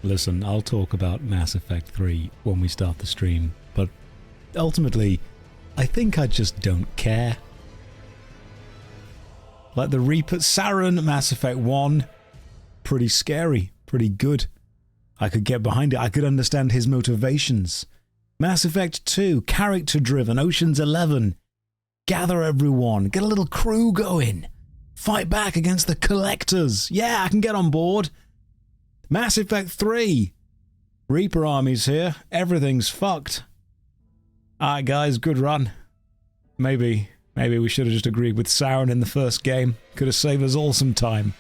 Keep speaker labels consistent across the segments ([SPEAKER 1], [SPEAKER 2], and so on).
[SPEAKER 1] Listen, I'll talk about Mass Effect 3 when we start the stream, but ultimately, I think I just don't care. Like the Reaper, Saren, Mass Effect 1, pretty scary, pretty good. I could get behind it, I could understand his motivations. Mass Effect 2, character-driven, Ocean's 11. Gather everyone, get a little crew going. Fight back against the Collectors. Yeah, I can get on board. Mass Effect 3. Reaper armies here. Everything's fucked. Alright guys, good run. Maybe we should have just agreed with Saren in the first game. Could have saved us all some time.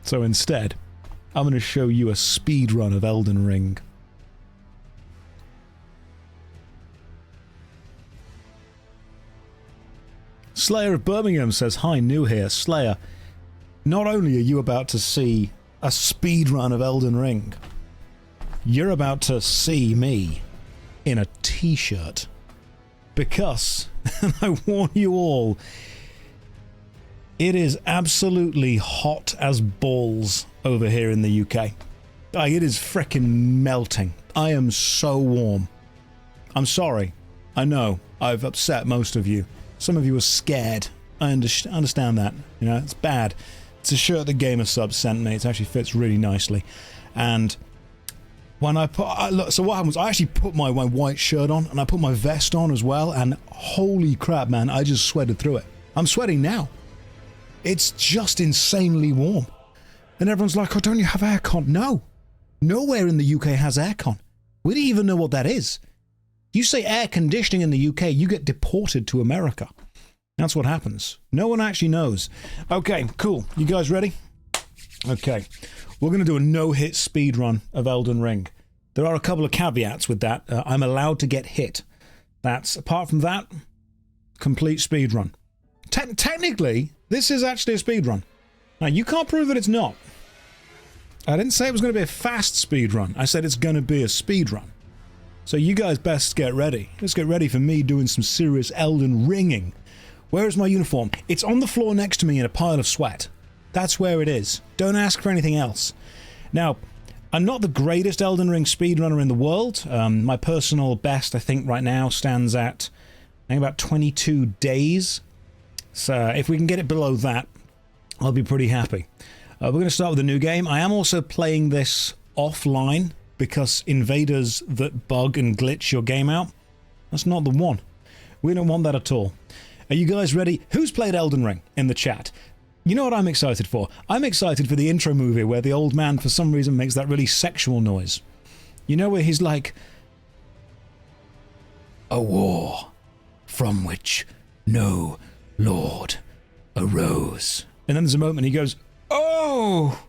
[SPEAKER 1] So instead, I'm going to show you a speed run of Elden Ring. Slayer of Birmingham says, hi, new here. Slayer, not only are you about to see a speedrun of Elden Ring, you're about to see me in a t-shirt. Because, and I warn you all, it is absolutely hot as balls over here in the UK. Like, it is frickin' melting. I am so warm. I'm sorry. I know, I've upset most of you. Some of you are scared. I understand that. You know, it's bad. It's a shirt that Gamer Subs sent me. It actually fits really nicely. And when I put... so what happened was I actually put my white shirt on, and I put my vest on as well, and holy crap, man, I just sweated through it. I'm sweating now. It's just insanely warm. And everyone's like, oh, don't you have aircon? No. Nowhere in the UK has aircon. We don't even know what that is. You say air conditioning in the UK, you get deported to America. That's what happens. No one actually knows. Okay, cool. You guys ready? Okay. We're going to do a no-hit speedrun of Elden Ring. There are a couple of caveats with that. I'm allowed to get hit. Apart from that, complete speedrun. Technically, this is actually a speedrun. Now, you can't prove that it's not. I didn't say it was going to be a fast speedrun. I said it's going to be a speedrun. So you guys best get ready. Let's get ready for me doing some serious Elden Ringing. Where is my uniform? It's on the floor next to me in a pile of sweat. That's where it is. Don't ask for anything else. Now, I'm not the greatest Elden Ring speedrunner in the world. My personal best, I think, right now stands at, I think, about 22 days. So if we can get it below that, I'll be pretty happy. We're going to start with a new game. I am also playing this offline, because invaders that bug and glitch your game out, that's not the one. We don't want that at all. Are you guys ready? Who's played Elden Ring in the chat? You know what I'm excited for? I'm excited for the intro movie where the old man for some reason makes that really sexual noise. You know, where he's like, a war from which no lord arose. And then there's a moment he goes, oh!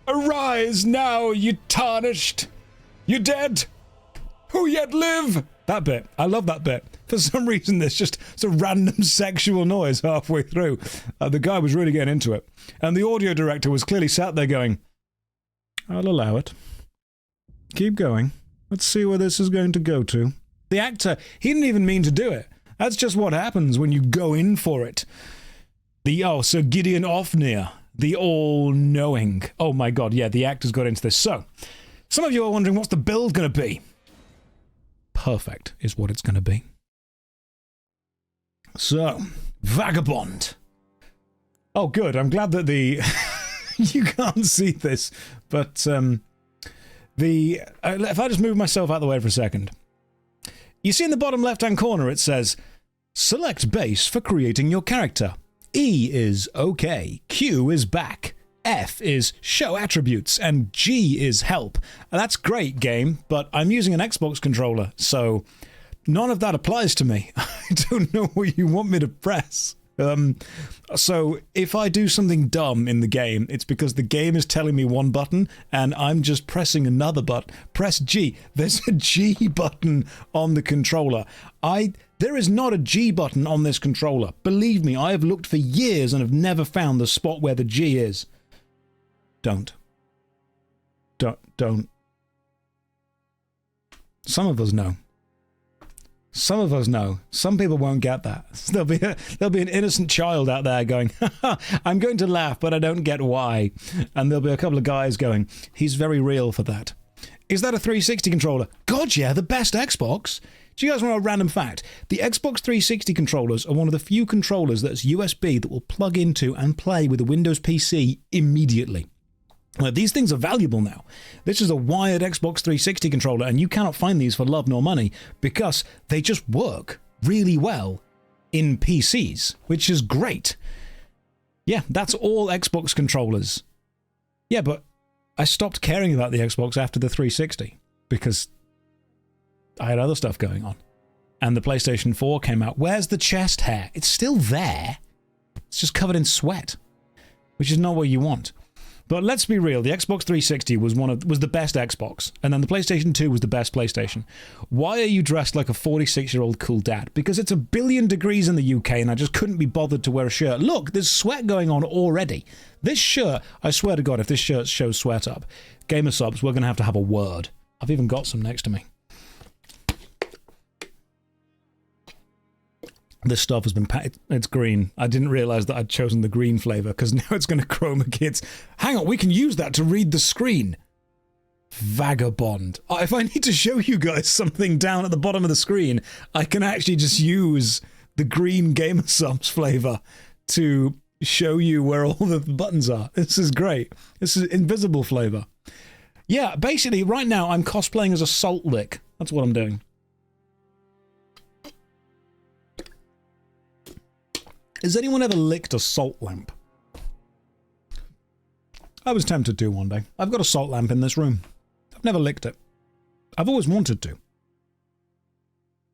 [SPEAKER 1] Arise now, you tarnished! You dead! Who yet live? That bit. I love that bit. For some reason, there's just a random sexual noise halfway through. The guy was really getting into it. And the audio director was clearly sat there going, I'll allow it. Keep going. Let's see where this is going to go to. The actor, he didn't even mean to do it. That's just what happens when you go in for it. Sir Gideon Ofnir. The all-knowing. Oh my god, yeah, the actors got into this. So, some of you are wondering, what's the build going to be? Perfect is what it's going to be. So, Vagabond. Oh, good. I'm glad that the... you can't see this, but if I just move myself out of the way for a second. You see in the bottom left-hand corner it says, select base for creating your character. E is OK, Q is back, F is show attributes, and G is help. That's great, game, but I'm using an Xbox controller, so none of that applies to me. I don't know what you want me to press. So if I do something dumb in the game, it's because the game is telling me one button and I'm just pressing another button. Press G. There's a G button on the controller. There is not a G button on this controller. Believe me, I have looked for years and have never found the spot where the G is. Don't. Some of us know. Some of us know. Some people won't get that. There'll be an innocent child out there going, I'm going to laugh, but I don't get why. And there'll be a couple of guys going, he's very real for that. Is that a 360 controller? God, yeah, the best Xbox. Do you guys want a random fact? The Xbox 360 controllers are one of the few controllers that's USB that will plug into and play with a Windows PC immediately. These things are valuable now. This is a wired Xbox 360 controller, and you cannot find these for love nor money because they just work really well in PCs, which is great. Yeah, that's all Xbox controllers. Yeah, but I stopped caring about the Xbox after the 360 because I had other stuff going on. And the PlayStation 4 came out. Where's the chest hair? It's still there. It's just covered in sweat, which is not what you want. But let's be real, the Xbox 360 was the best Xbox, and then the PlayStation 2 was the best PlayStation. Why are you dressed like a 46-year-old cool dad? Because it's 1 billion degrees in the UK, and I just couldn't be bothered to wear a shirt. Look, there's sweat going on already. This shirt, I swear to God, if this shirt shows sweat up, Gamer Subs, we're going to have a word. I've even got some next to me. This stuff has been it's green. I didn't realize that I'd chosen the green flavor because now it's going to chroma kids. Hang on, we can use that to read the screen. Vagabond. If I need to show you guys something down at the bottom of the screen, I can actually just use the green Gamer Subs flavor to show you where all the buttons are. This is great. This is invisible flavor. Yeah, basically right now I'm cosplaying as a salt lick. That's what I'm doing. Has anyone ever licked a salt lamp? I was tempted to one day. I've got a salt lamp in this room. I've never licked it. I've always wanted to.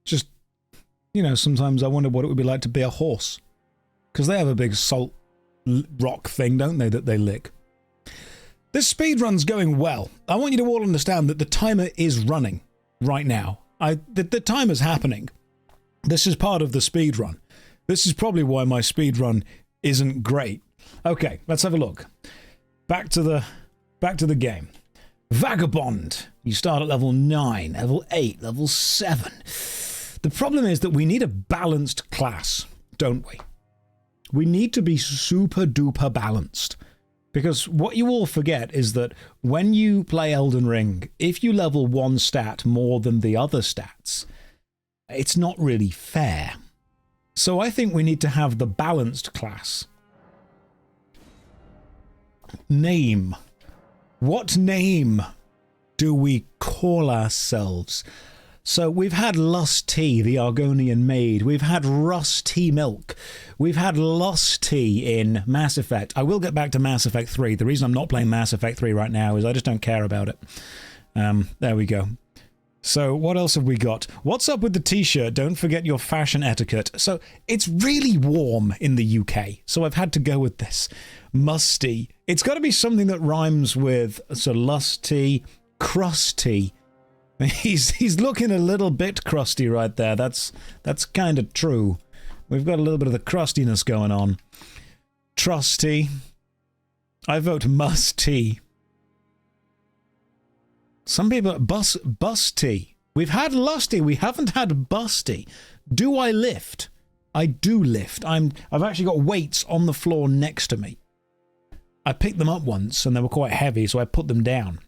[SPEAKER 1] Just, you know, sometimes I wonder what it would be like to be a horse. Because they have a big salt rock thing, don't they, that they lick. This speedrun's going well. I want you to all understand that the timer is running right now. The timer's happening. This is part of the speedrun. This is probably why my speedrun isn't great. Okay, let's have a look. Back to the game. Vagabond. You start at level 9, level 8, level 7. The problem is that we need a balanced class, don't we? We need to be super duper balanced. Because what you all forget is that when you play Elden Ring, if you level one stat more than the other stats, it's not really fair. So I think we need to have the balanced class. Name. What name do we call ourselves? So we've had Lust Tea, the Argonian maid. We've had Rust Tea Milk. We've had Lost Tea in Mass Effect. I will get back to Mass Effect 3. The reason I'm not playing Mass Effect 3 right now is I just don't care about it. There we go. So what else have we got? What's up with the t-shirt? Don't forget your fashion etiquette. So it's really warm in the UK, so I've had to go with this. Musty. It's got to be something that rhymes with so lusty, crusty. He's looking a little bit crusty right there. That's kind of true. We've got a little bit of the crustiness going on. Trusty. I vote musty. Some people, busty. We've had lusty, we haven't had busty. Do I lift? I do lift. I've actually got weights on the floor next to me. I picked them up once and they were quite heavy, so I put them down.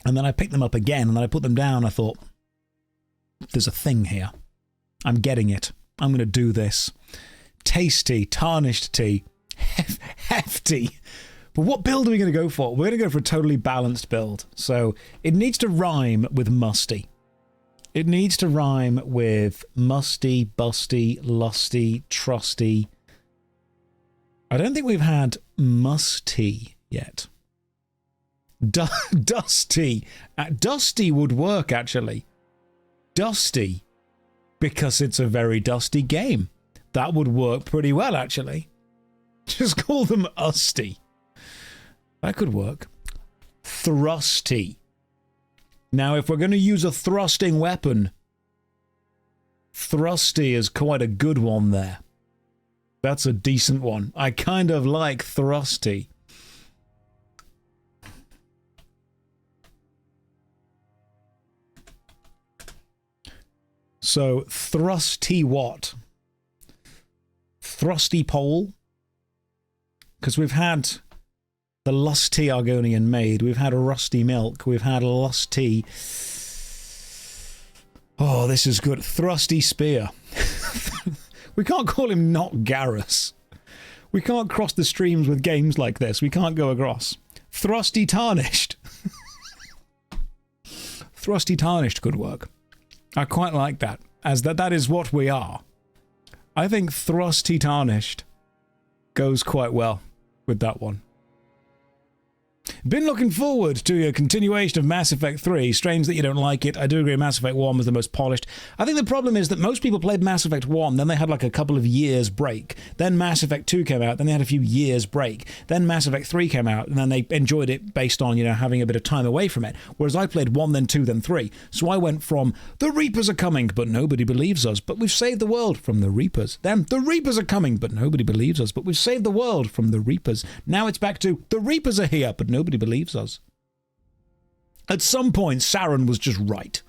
[SPEAKER 1] And then I picked them up again and then I put them down. I thought, there's a thing here. I'm getting it. I'm going to do this. Tasty, tarnished tea, hefty. But what build are we going to go for? We're going to go for a totally balanced build. So it needs to rhyme with musty. It needs to rhyme with musty, busty, lusty, trusty. I don't think we've had musty yet. Dusty. Dusty would work, actually. Dusty. Because it's a very dusty game. That would work pretty well, actually. Just call them usty. That could work. Thrusty. Now, if we're going to use a thrusting weapon, thrusty is quite a good one there. That's a decent one. I kind of like thrusty. So, thrusty what? Thrusty pole? Because we've had the lusty Argonian maid, we've had rusty milk, we've had lusty... Oh, this is good. Thrusty spear. We can't call him not Garrus. We can't cross the streams with games like this. We can't go across. Thrusty tarnished. Thrusty tarnished could work. I quite like that, as that is what we are. I think thrusty tarnished goes quite well with that one. Been looking forward to a continuation of Mass Effect 3. Strange that you don't like it. I do agree Mass Effect 1 was the most polished. I think the problem is that most people played Mass Effect 1, then they had like a couple of years break. Then Mass Effect 2 came out, then they had a few years break. Then Mass Effect 3 came out, and then they enjoyed it based on, you know, having a bit of time away from it. Whereas I played 1, then 2, then 3. So I went from, the Reapers are coming, but nobody believes us, but we've saved the world, from the Reapers. Then, the Reapers are coming, but nobody believes us, but we've saved the world, from the Reapers. Now it's back to, the Reapers are here, but nobody believes us. At some point, Saren was just right.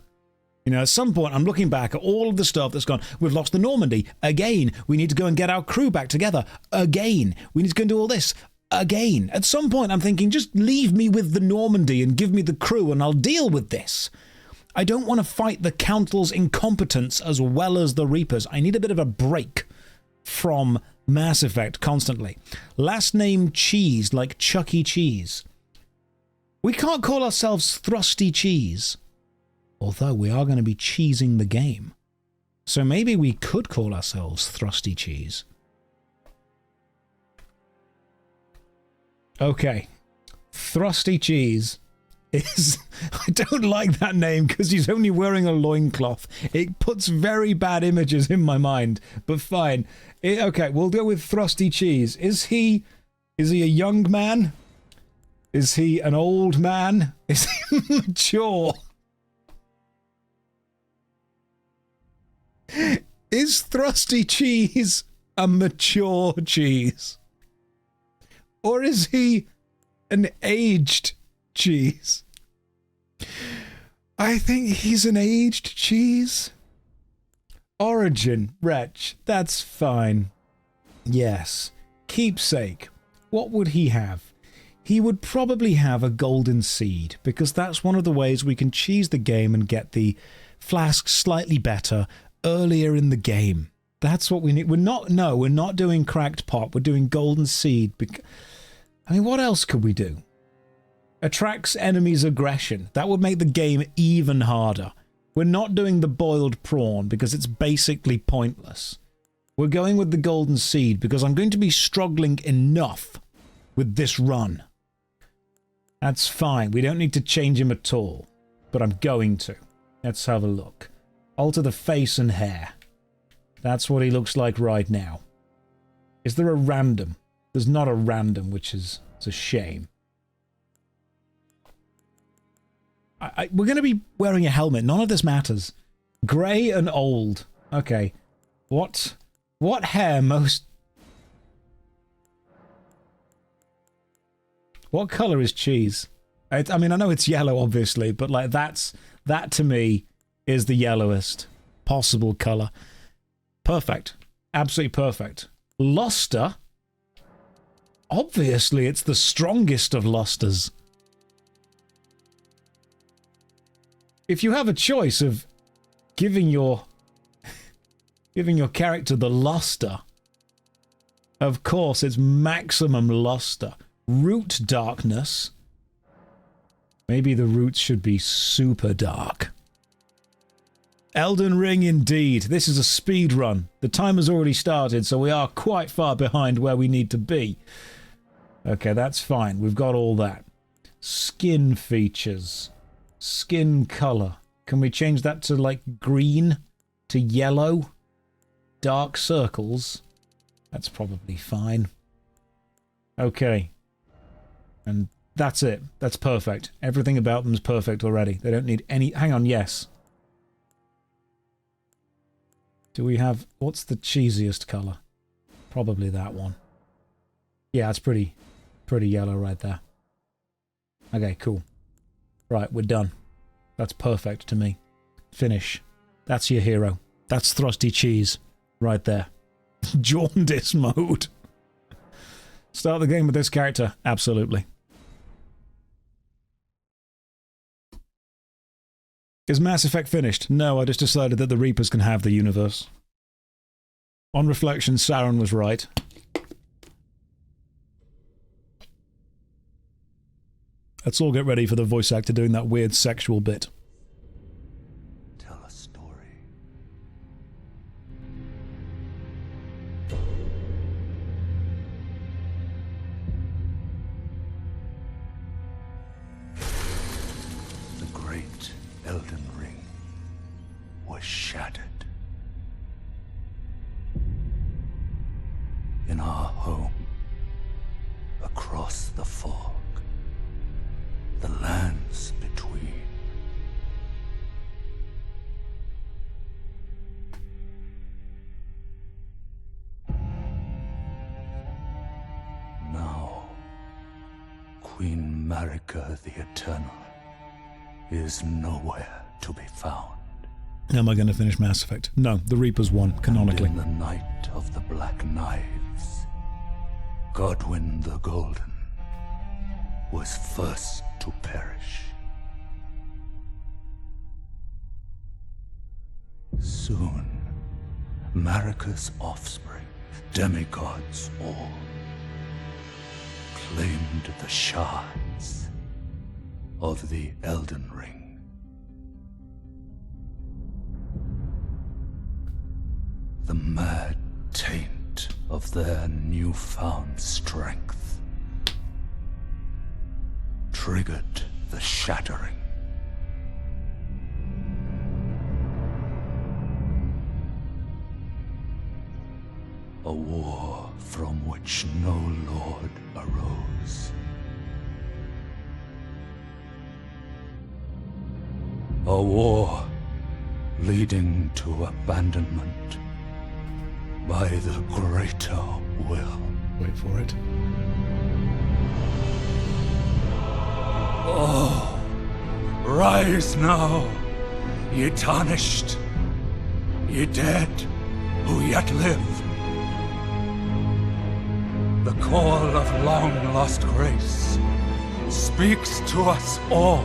[SPEAKER 1] You know, at some point, I'm looking back at all of the stuff that's gone. We've lost the Normandy. Again. We need to go and get our crew back together. Again. We need to go and do all this. Again. At some point, I'm thinking, just leave me with the Normandy and give me the crew and I'll deal with this. I don't want to fight the Council's incompetence as well as the Reapers. I need a bit of a break from Mass Effect constantly. Last name Cheese, like Chuck E. Cheese. We can't call ourselves Thrusty Cheese, although we are going to be cheesing the game. So maybe we could call ourselves Thrusty Cheese. Okay. Thrusty Cheese is... I don't like that name because he's only wearing a loincloth. It puts very bad images in my mind, but fine. Okay, we'll go with Thrusty Cheese. Is he a young man? Is he an old man? Is he mature? Is Thrusty Cheese a mature cheese? Or is he an aged cheese? I think he's an aged cheese. Origin, wretch, that's fine. Yes. Keepsake, what would he have? He would probably have a golden seed, because that's one of the ways we can cheese the game and get the flask slightly better earlier in the game. That's what we need. We're not doing cracked pot. We're doing golden seed. I mean, what else could we do? Attracts enemies' aggression. That would make the game even harder. We're not doing the boiled prawn because it's basically pointless. We're going with the golden seed because I'm going to be struggling enough with this run. That's fine. We don't need to change him at all. But I'm going to. Let's have a look. Alter the face and hair. That's what he looks like right now. Is there a random? There's not a random, which is it's a shame. We're going to be wearing a helmet. None of this matters. Grey and old. Okay. What hair most... What colour is cheese? I mean, I know it's yellow, obviously, but like that to me is the yellowest possible colour. Perfect. Absolutely perfect. Luster? Obviously, it's the strongest of lusters. If you have a choice of giving your character the luster, of course, it's maximum luster. Root darkness. Maybe the roots should be super dark. Elden Ring indeed. This is a speed run. The time has already started, so we are quite far behind where we need to be. Okay, that's fine. We've got all that. Skin features. Skin color. Can we change that to like green? To yellow? Dark circles? That's probably fine. Okay. And that's it. That's perfect. Everything about them is perfect already. They don't need any... Hang on, yes. Do we have... What's the cheesiest colour? Probably that one. Yeah, it's pretty yellow right there. Okay, cool. Right, we're done. That's perfect to me. Finish. That's your hero. That's thrusty cheese. Right there. Jaundice mode. Start the game with this character? Absolutely. Is Mass Effect finished? No, I just decided that the Reapers can have the universe. On reflection, Saren was right. Let's all get ready for the voice actor doing that weird sexual bit.
[SPEAKER 2] Tell a story. The great Elden Ring was shattered. In our home, across the fog, the lands between. Now, Queen Marika the Eternal is nowhere to be found.
[SPEAKER 1] Am I going to finish Mass Effect? No, the Reapers won, canonically.
[SPEAKER 2] And in the night of the Black Knives, Godwyn the Golden was first to perish. Soon, Marika's offspring, demigods all, claimed the shards of the Elden Ring. The mad taint of their newfound strength triggered the shattering. A war from which no lord arose. A war leading to abandonment by the greater will.
[SPEAKER 1] Wait for it.
[SPEAKER 2] Oh, rise now, ye tarnished, ye dead who yet live. The call of long-lost grace speaks to us all.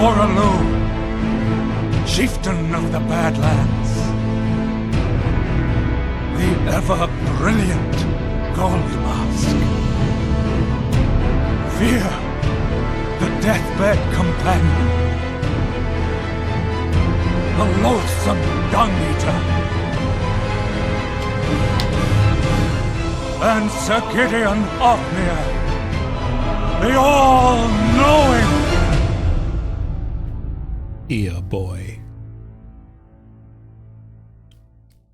[SPEAKER 2] Horalu, chieftain of the Badlands, the ever-brilliant Gold Mask. Fear, the deathbed companion, the loathsome dung-eater, and Sir Gideon Ofnir, the all-knowing.
[SPEAKER 1] Ear boy.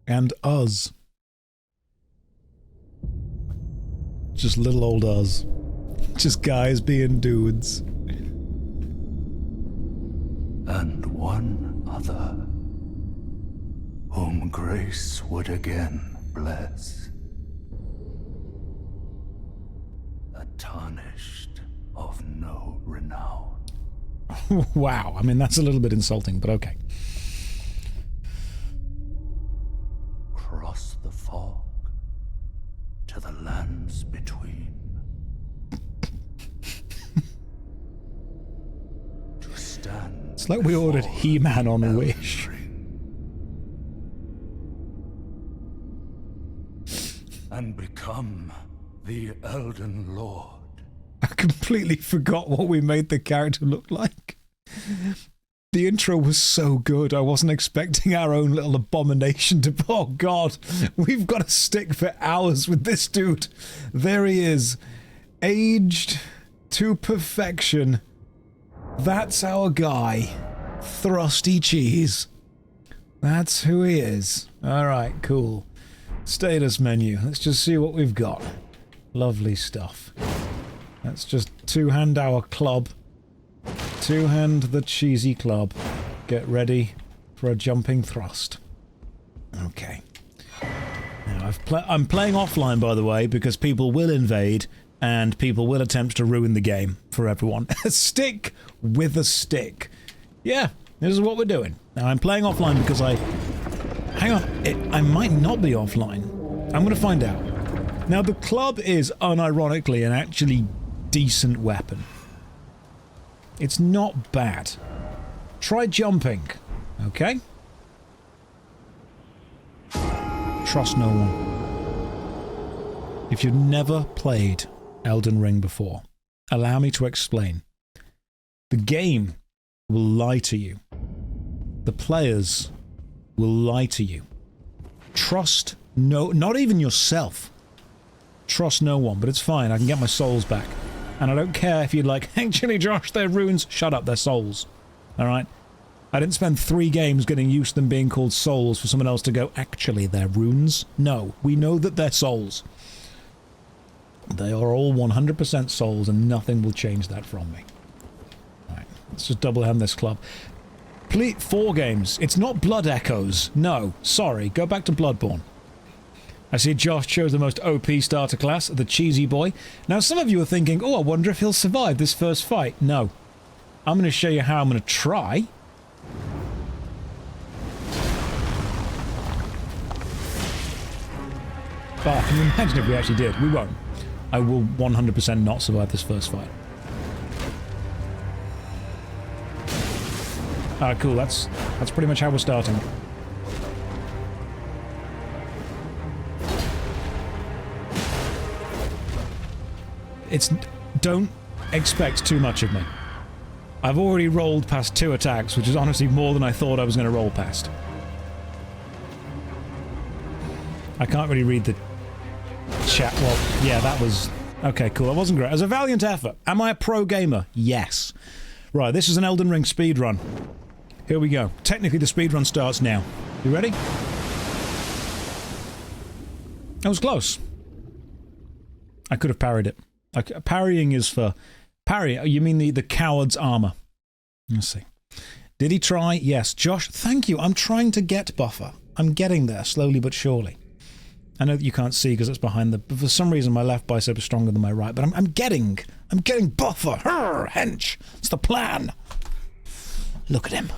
[SPEAKER 1] And us. Just little old us. Just guys being dudes.
[SPEAKER 2] And one other, whom grace would again bless. A tarnished of no renown.
[SPEAKER 1] Wow, I mean, that's a little bit insulting, but okay.
[SPEAKER 2] Cross the fog to the lands between. To stand.
[SPEAKER 1] It's like we ordered He-Man on Wish.
[SPEAKER 2] And become the Elden Lord.
[SPEAKER 1] I completely forgot what we made the character look like. The intro was so good, I wasn't expecting our own little abomination to... Oh god, we've got to stick for hours with this dude. There he is. Aged to perfection. That's our guy. Thrusty Cheese. That's who he is. Alright, cool. Status menu. Let's just see what we've got. Lovely stuff. Let's just two-hand our club. Two-hand the cheesy club. Get ready for a jumping thrust. Okay. Now, I'm playing offline, by the way, because people will invade, and people will attempt to ruin the game for everyone. A stick with a stick. Yeah, this is what we're doing. Now, I'm playing offline because hang on, I might not be offline. I'm going to find out. Now, the club is, unironically, an actually decent weapon. It's not bad. Try jumping, okay? Trust no one. If you've never played Elden Ring before, allow me to explain. The game will lie to you. The players will lie to you. Trust no... not even yourself. Trust no one, but it's fine. I can get my souls back. And I don't care if you'd like, actually, Josh, they're runes. Shut up, they're souls. Alright? I didn't spend 3 games getting used to them being called souls for someone else to go, actually, they're runes. No, we know that they're souls. They are all 100% souls, and nothing will change that from me. Alright, let's just double hand this club. 4 games. It's not Blood Echoes. No, sorry. Go back to Bloodborne. I see Josh chose the most OP starter class, the Cheesy Boy. Now, some of you are thinking, oh, I wonder if he'll survive this first fight. No. I'm going to show you how I'm going to try. But can you imagine if we actually did? We won't. I will 100% not survive this first fight. Alright, cool. That's pretty much how we're starting. Don't expect too much of me. I've already rolled past 2 attacks, which is honestly more than I thought I was going to roll past. I can't really read the chat. Well, yeah, that was... okay, cool. That wasn't great. It was a valiant effort. Am I a pro gamer? Yes. Right, this is an Elden Ring speedrun. Here we go. Technically, the speedrun starts now. You ready? That was close. I could have parried it. Parrying is for... parry, you mean the coward's armor. Let's see. Did he try? Yes. Josh, thank you. I'm trying to get buffer. I'm getting there, slowly but surely. I know that you can't see because it's behind the... but for some reason my left bicep is stronger than my right, but I'm getting buffer. Hench. It's the plan. Look at him.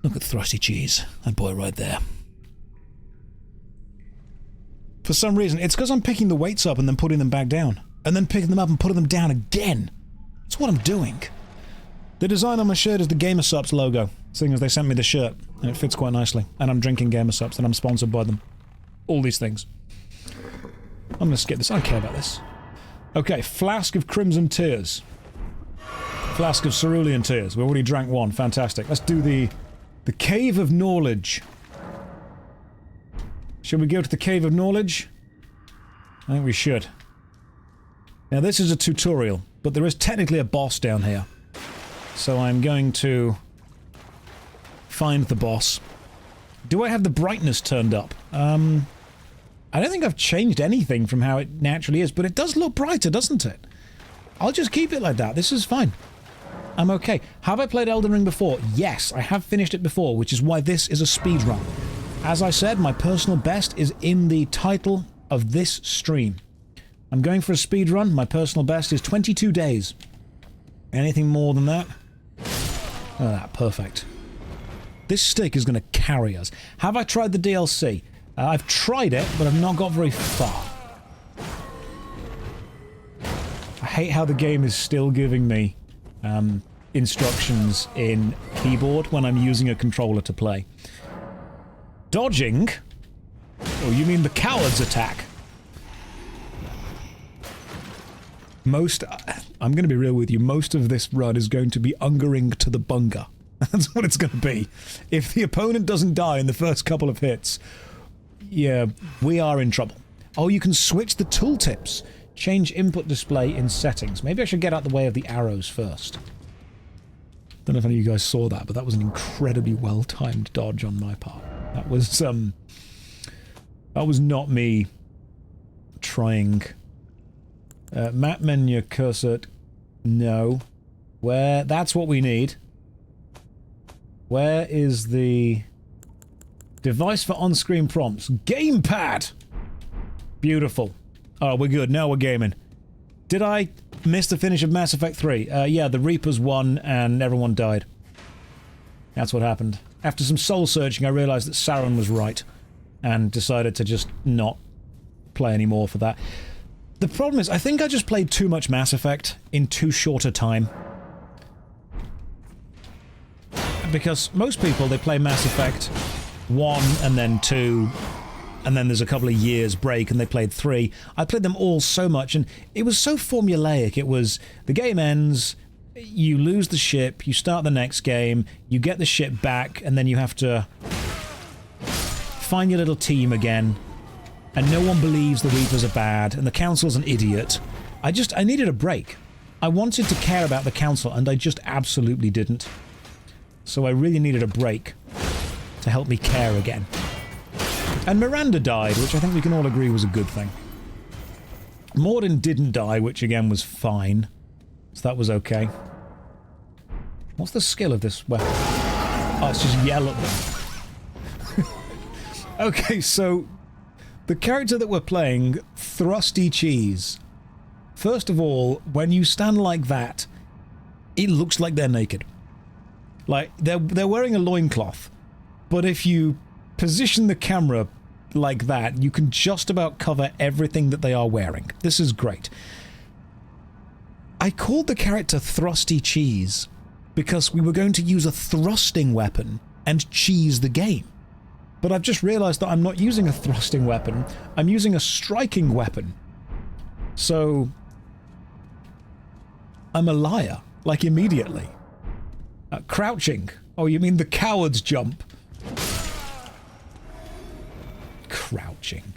[SPEAKER 1] Look at Thrusty Cheese. That boy right there. For some reason, it's because I'm picking the weights up and then putting them back down. And then picking them up and putting them down again. That's what I'm doing. The design on my shirt is the GamerSupps logo, seeing as they sent me the shirt, and it fits quite nicely. And I'm drinking GamerSupps, and I'm sponsored by them. All these things. I'm gonna skip this. I don't care about this. Okay, Flask of Crimson Tears. Flask of Cerulean Tears. We already drank 1. Fantastic. Let's do the Cave of Knowledge. Should we go to the Cave of Knowledge? I think we should. Now this is a tutorial, but there is technically a boss down here. So I'm going to find the boss. Do I have the brightness turned up? I don't think I've changed anything from how it naturally is, but it does look brighter, doesn't it? I'll just keep it like that. This is fine. I'm okay. Have I played Elden Ring before? Yes, I have finished it before, which is why this is a speedrun. As I said, my personal best is in the title of this stream. I'm going for a speedrun. My personal best is 22 days. Anything more than that? Ah, perfect. This stick is going to carry us. Have I tried the DLC? I've tried it, but I've not got very far. I hate how the game is still giving me instructions in keyboard when I'm using a controller to play. Dodging? Oh, you mean the coward's attack? I'm going to be real with you, most of this run is going to be ungering to the bunga. That's what it's going to be. If the opponent doesn't die in the first couple of hits, yeah, we are in trouble. Oh, you can switch the tooltips. Change input display in settings. Maybe I should get out the way of the arrows first. Don't know if any of you guys saw that, but that was an incredibly well-timed dodge on my part. That was not me trying... map menu cursor... no. Where... that's what we need. Where is the... device for on-screen prompts? Gamepad! Beautiful. Oh, we're good. Now we're gaming. Did I miss the finish of Mass Effect 3? Yeah, the Reapers won and everyone died. That's what happened. After some soul searching, I realized that Saren was right and decided to just not play anymore for that. The problem is, I think I just played too much Mass Effect in too short a time. Because most people, they play Mass Effect 1 and then 2, and then there's a couple of years break and they played 3. I played them all so much and it was so formulaic. It was, the game ends, you lose the ship, you start the next game, you get the ship back, and then you have to find your little team again, and no one believes the Reapers are bad, and the Council's an idiot. I needed a break. I wanted to care about the Council, and I just absolutely didn't. So I really needed a break to help me care again. And Miranda died, which I think we can all agree was a good thing. Mordin didn't die, which again was fine. So that was okay. What's the skill of this weapon? Oh, it's just yell at them. Okay, so the character that we're playing, Thrusty Cheese. First of all, when you stand like that, it looks like they're naked. Like, they're wearing a loincloth, but if you position the camera like that, you can just about cover everything that they are wearing. This is great. I called the character Thrusty Cheese because we were going to use a thrusting weapon and cheese the game. But I've just realized that I'm not using a thrusting weapon, I'm using a striking weapon. So I'm a liar, like immediately. Crouching. Oh, you mean the coward's jump? Crouching.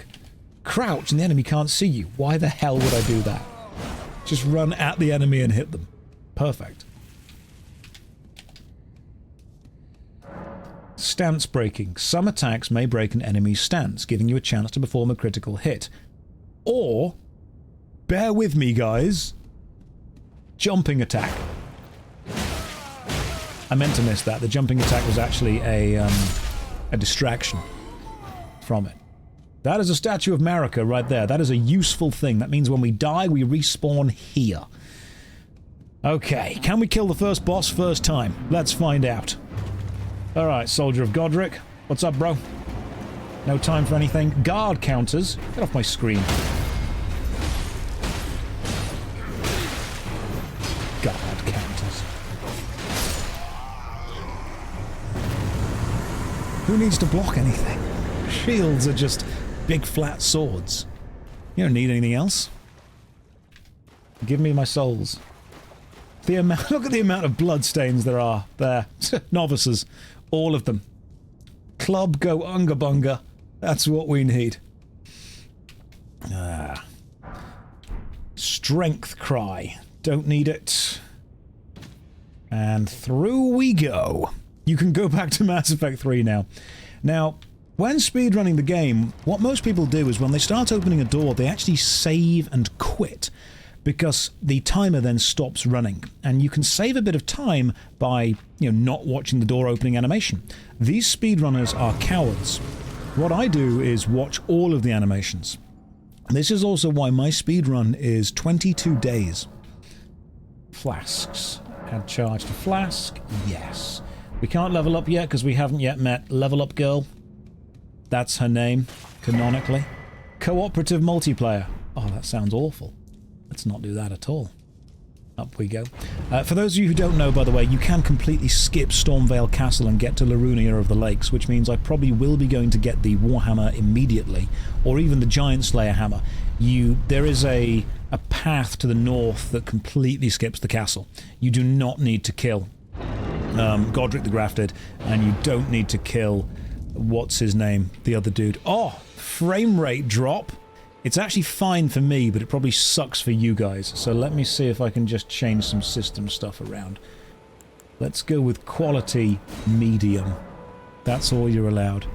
[SPEAKER 1] Crouch and the enemy can't see you. Why the hell would I do that? Just run at the enemy and hit them. Perfect. Stance breaking. Some attacks may break an enemy's stance, giving you a chance to perform a critical hit. Or, bear with me guys, jumping attack. I meant to miss that. The jumping attack was actually a distraction from it. That is a statue of Marika right there. That is a useful thing. That means when we die, we respawn here. Okay, can we kill the first boss first time? Let's find out. Alright, Soldier of Godric. What's up, bro? No time for anything. Guard counters. Get off my screen. Guard counters. Who needs to block anything? Shields are just big flat swords. You don't need anything else. Give me my souls. Look at the amount of bloodstains there are there. Novices. All of them. Club go unga bunga. That's what we need. Strength cry. Don't need it. And through we go. You can go back to Mass Effect 3 now. Now, when speedrunning the game, what most people do is when they start opening a door, they actually save and quit, because the timer then stops running. And you can save a bit of time by, not watching the door opening animation. These speedrunners are cowards. What I do is watch all of the animations. This is also why my speedrun is 22 days. Flasks. Add charge to flask. Yes. We can't level up yet because we haven't yet met Level Up Girl. That's her name, canonically. Cooperative multiplayer. Oh, that sounds awful. Let's not do that at all. Up we go. For those of you who don't know, by the way, you can completely skip Stormvale Castle and get to Liurnia of the Lakes, which means I probably will be going to get the Warhammer immediately, or even the Giant Slayer hammer. There is a path to the north that completely skips the castle. You do not need to kill Godric the Grafted, and you don't need to kill, what's his name, the other dude. Oh, frame rate drop. It's actually fine for me, but it probably sucks for you guys. So let me see if I can just change some system stuff around. Let's go with quality medium. That's all you're allowed.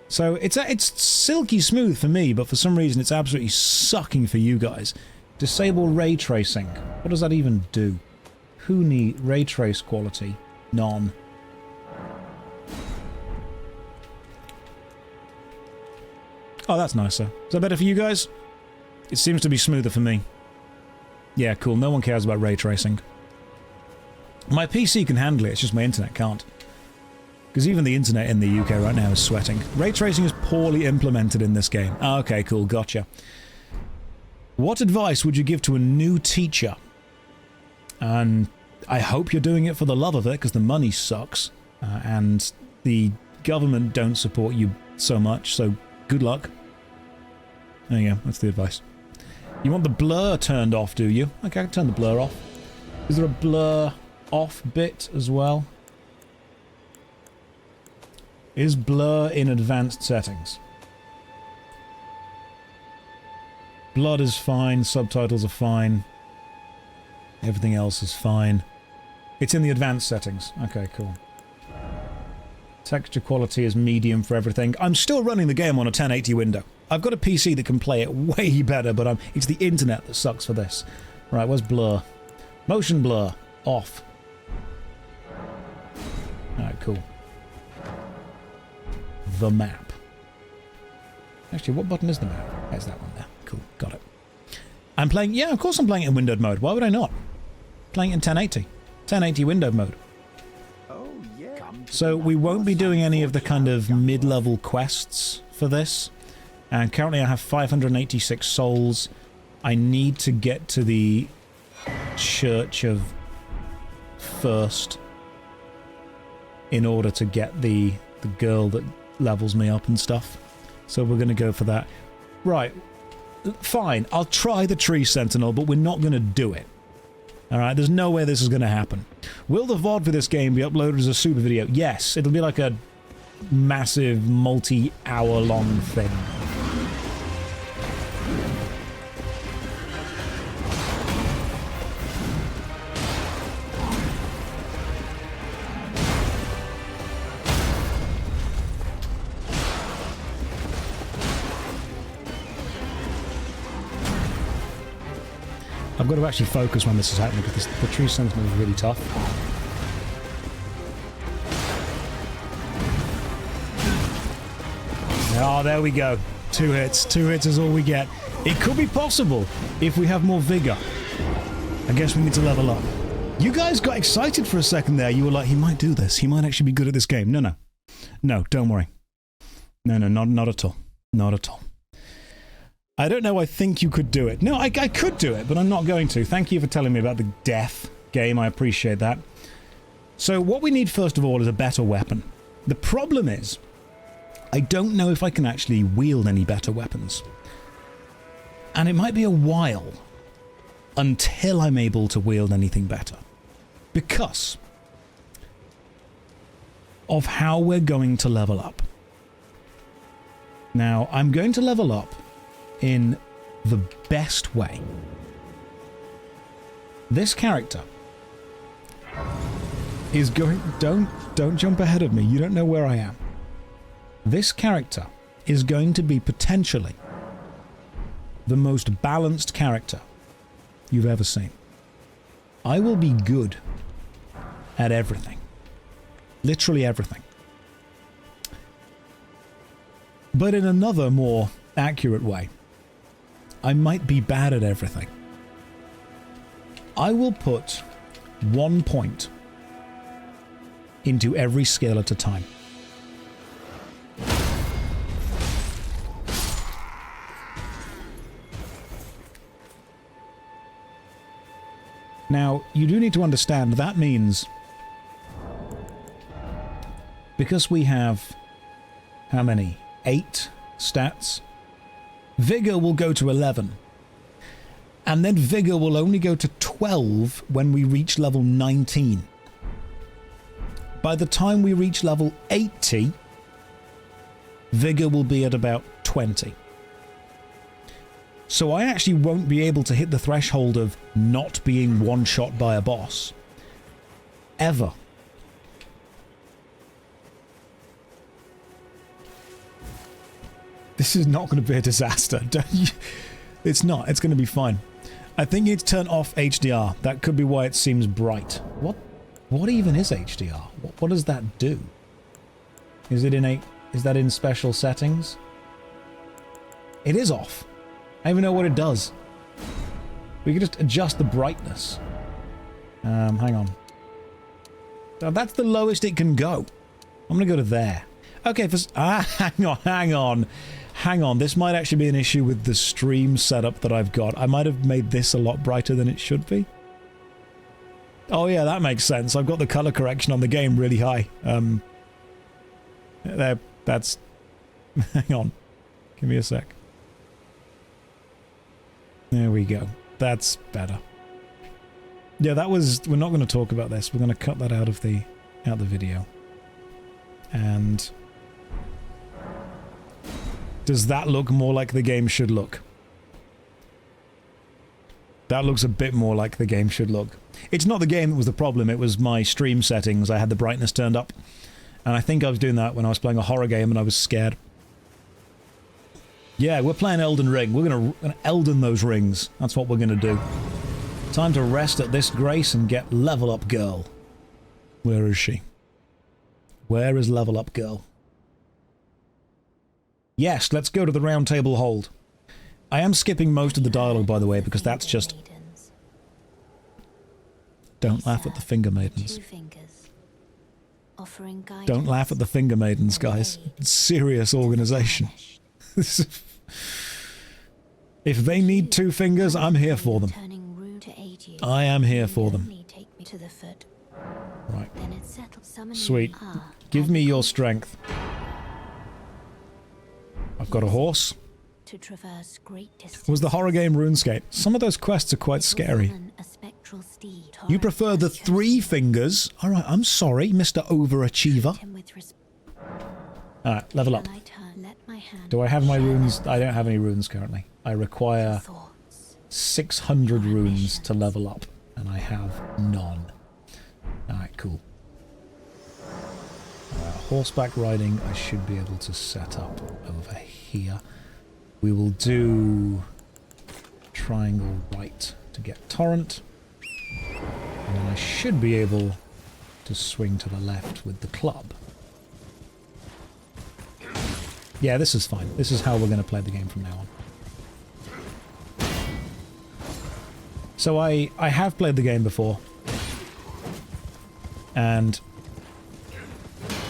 [SPEAKER 1] So it's silky smooth for me, but for some reason it's absolutely sucking for you guys. Disable ray tracing. What does that even do? Who need ray trace quality? None. Oh, that's nicer. Is that better for you guys? It seems to be smoother for me. Yeah, cool. No one cares about ray tracing. My PC can handle it, it's just my internet can't. Because even the internet in the UK right now is sweating. Ray tracing is poorly implemented in this game. Ah, okay, cool, gotcha. What advice would you give to a new teacher? And I hope you're doing it for the love of it, because the money sucks. And the government don't support you so much, so good luck. There you go, that's the advice. You want the blur turned off, do you? Okay, I can turn the blur off. Is there a blur off bit as well? Is blur in advanced settings? Blood is fine, subtitles are fine. Everything else is fine. It's in the advanced settings. Okay, cool. Texture quality is medium for everything. I'm still running the game on a 1080 window. I've got a PC that can play it way better, but it's the internet that sucks for this. Right, where's blur? Motion blur. Off. Alright, cool. The map. Actually, what button is the map? There's that one there. Cool, got it. I'm playing... Yeah, of course I'm playing it in windowed mode. Why would I not? Playing it in 1080. 1080 windowed mode. So we won't be doing any of the kind of mid-level quests for this. And currently I have 586 souls. I need to get to the Church of First in order to get the girl that levels me up and stuff. So we're going to go for that. Right. Fine. I'll try the Tree Sentinel, but we're not going to do it. Alright, there's no way this is going to happen. Will the VOD for this game be uploaded as a super video? Yes, it'll be like a massive multi-hour long thing. I've got to actually focus when this is happening because the Tree Sentinel is really tough. Oh, there we go. 2 hits. 2 hits is all we get. It could be possible if we have more vigor. I guess we need to level up. You guys got excited for a second there. You were like, he might do this. He might actually be good at this game. No, no. No, don't worry. No, no, not at all. Not at all. I don't know, I think you could do it. No, I could do it, but I'm not going to. Thank you for telling me about the death game, I appreciate that. So what we need first of all is a better weapon. The problem is, I don't know if I can actually wield any better weapons. And it might be a while until I'm able to wield anything better. Because of how we're going to level up. Now, I'm going to level up in the best way. This character is going... Don't jump ahead of me. You don't know where I am. This character is going to be potentially the most balanced character you've ever seen. I will be good at everything. Literally everything. But in another, more accurate way, I might be bad at everything. I will put 1 point into every skill at a time. Now, you do need to understand that means because we have how many? 8 stats. Vigor will go to 11. And then Vigor will only go to 12 when we reach level 19. By the time we reach level 80, Vigor will be at about 20. So I actually won't be able to hit the threshold of not being one-shot by a boss. Ever. This is not going to be a disaster. It's not. It's going to be fine. I think you need to turn off HDR. That could be why it seems bright. What even is HDR? What does that do? Is that in special settings? It is off. I don't even know what it does. We could just adjust the brightness. Hang on. So that's the lowest it can go. I'm gonna go to there. Okay, hang on. This might actually be an issue with the stream setup that I've got. I might have made this a lot brighter than it should be. Oh yeah, that makes sense. I've got the color correction on the game really high. That's... Hang on. Give me a sec. There we go. That's better. Yeah, that was... We're not going to talk about this. We're going to cut that out of the video. And... Does that look more like the game should look? That looks a bit more like the game should look. It's not the game that was the problem, it was my stream settings. I had the brightness turned up. And I think I was doing that when I was playing a horror game and I was scared. Yeah, we're playing Elden Ring. We're gonna Elden those rings. That's what we're gonna do. Time to rest at this grace and get level up girl. Where is she? Where is level up girl? Yes, let's go to the round table hold. I am skipping most of the dialogue, by the way, because that's just... Don't laugh at the finger maidens. Don't laugh at the finger maidens, guys. Serious organization. If they need 2 fingers, I'm here for them. I am here for them. Right. Sweet. Give me your strength. I've got a horse. Was the horror game RuneScape? Some of those quests are quite scary. You prefer the 3 fingers? Alright, I'm sorry, Mr. Overachiever. Alright, level up. Do I have my runes? I don't have any runes currently. I require 600 runes to level up, and I have none. Alright, cool. Horseback riding I should be able to set up over here. We will do triangle right to get Torrent. And then I should be able to swing to the left with the club. Yeah, this is fine. This is how we're going to play the game from now on. So I have played the game before. And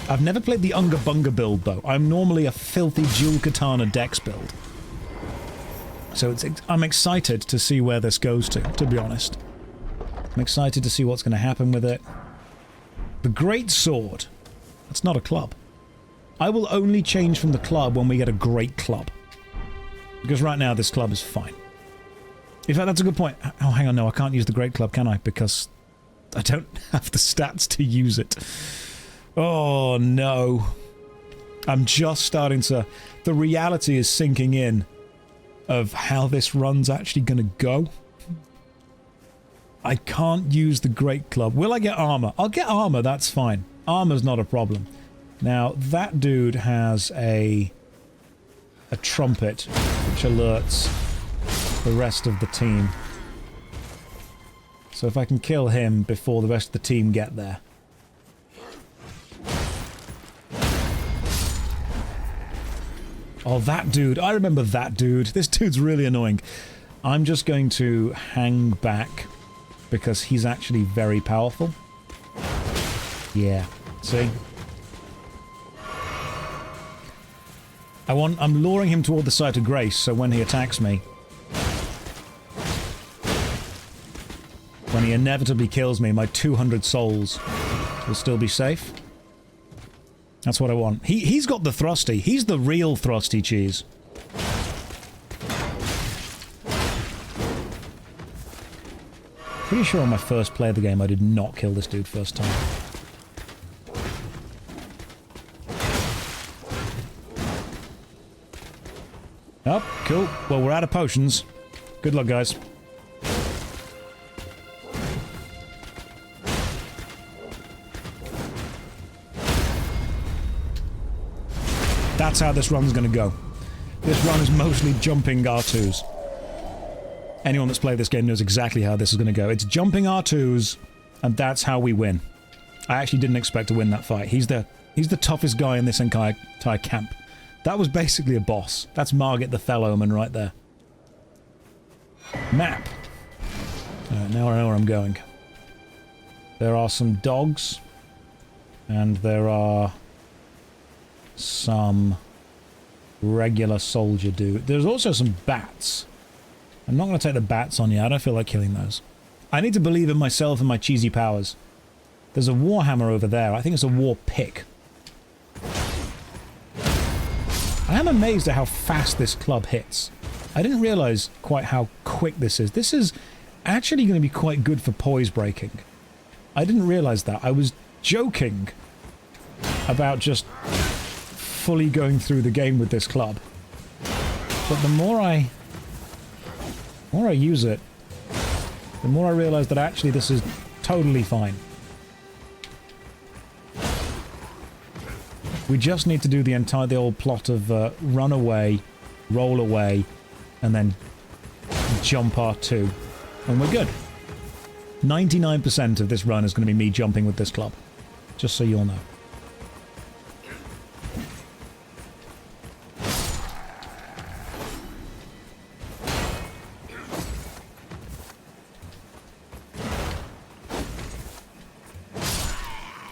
[SPEAKER 1] I've never played the Unga Bunga build, though. I'm normally a filthy dual katana dex build. So I'm excited to see where this goes to be honest. I'm excited to see what's going to happen with it. The Great Sword. That's not a club. I will only change from the club when we get a great club. Because right now this club is fine. In fact, that's a good point. Oh, hang on, no, I can't use the great club, can I? Because I don't have the stats to use it. Oh, no. I'm just starting to... The reality is sinking in of how this run's actually going to go. I can't use the great club. Will I get armor? I'll get armor, that's fine. Armor's not a problem. Now, that dude has a trumpet, which alerts the rest of the team. So if I can kill him before the rest of the team get there. Oh, that dude. I remember that dude. This dude's really annoying. I'm just going to hang back because he's actually very powerful. Yeah. See? I'm luring him toward the site of grace, so when he attacks me, when he inevitably kills me, my 200 souls will still be safe. That's what I want. He's got the thrusty. He's the real thrusty cheese. Pretty sure on my first play of the game I did not kill this dude first time. Oh, cool. Well, we're out of potions. Good luck, guys. That's how this run's gonna go. This run is mostly jumping R2s. Anyone that's played this game knows exactly how this is gonna go. It's jumping R2s, and that's how we win. I actually didn't expect to win that fight. He's the toughest guy in this entire camp. That was basically a boss. That's Margit the Fellowman right there. Map. Now I know where I'm going. There are some dogs, and there are some regular soldier dude. There's also some bats. I'm not going to take the bats on yet. I don't feel like killing those. I need to believe in myself and my cheesy powers. There's a warhammer over there. I think it's a war pick. I am amazed at how fast this club hits. I didn't realize quite how quick this is. This is actually going to be quite good for poise breaking. I didn't realize that. I was joking about just fully going through the game with this club. But the more I use it, the more I realize that actually this is totally fine. We just need to do the old plot of run away, roll away, and then jump R2. And we're good. 99% of this run is going to be me jumping with this club. Just so you'll know.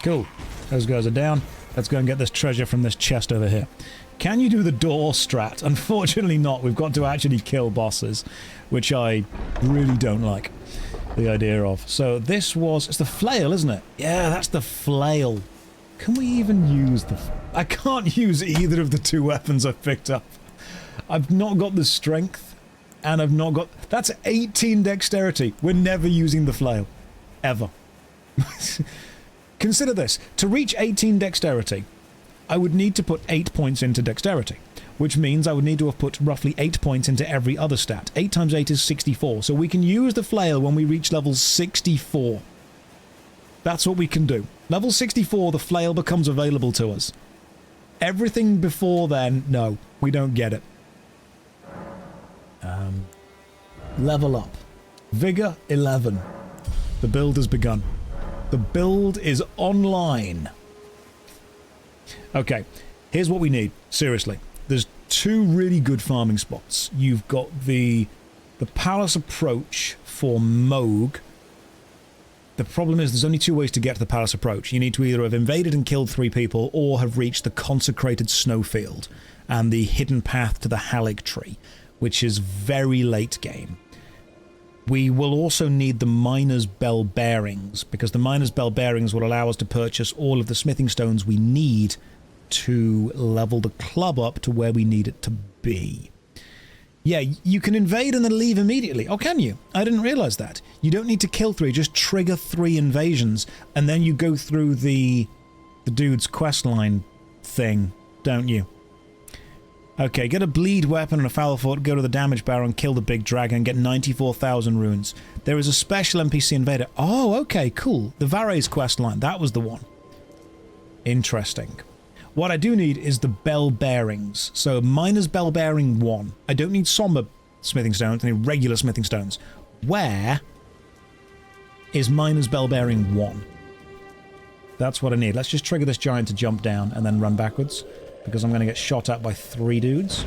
[SPEAKER 1] Cool. Those guys are down. Let's go and get this treasure from this chest over here. Can you do the door strat? Unfortunately not. We've got to actually kill bosses, which I really don't like the idea of. So this was... It's the flail, isn't it? Yeah, that's the flail. Can we even use the... I can't use either of the two weapons I've picked up. I've not got the strength, and I've not got... That's 18 dexterity. We're never using the flail. Ever. Consider this. To reach 18 dexterity, I would need to put 8 points into dexterity, which means I would need to have put roughly 8 points into every other stat. 8 times 8 is 64, so we can use the flail when we reach level 64. That's what we can do. Level 64, the flail becomes available to us. Everything before then, no, we don't get it. Level up. Vigor 11. The build has begun. The build is online. Okay, here's what we need. Seriously. There's two really good farming spots. You've got the palace approach for Moog. The problem is there's only two ways to get to the palace approach. You need to either have invaded and killed 3 people or have reached the consecrated snowfield and the hidden path to the Halig tree, which is very late game. We will also need the Miner's Bell Bearings, because the Miner's Bell Bearings will allow us to purchase all of the smithing stones we need to level the club up to where we need it to be. Yeah, you can invade and then leave immediately. Oh, can you? I didn't realize that. You don't need to kill 3, just trigger 3 invasions, and then you go through the dude's questline thing, don't you? Okay, get a bleed weapon and a foul fort, go to the damage barrel and kill the big dragon, get 94,000 runes. There is a special NPC invader. Oh, okay, cool. The Vare's questline, that was the one. Interesting. What I do need is the bell bearings. So, Miner's Bell Bearing 1. I don't need somber smithing stones, I need regular smithing stones. Where is Miner's Bell Bearing 1? That's what I need. Let's just trigger this giant to jump down and then run backwards, because I'm going to get shot at by 3 dudes.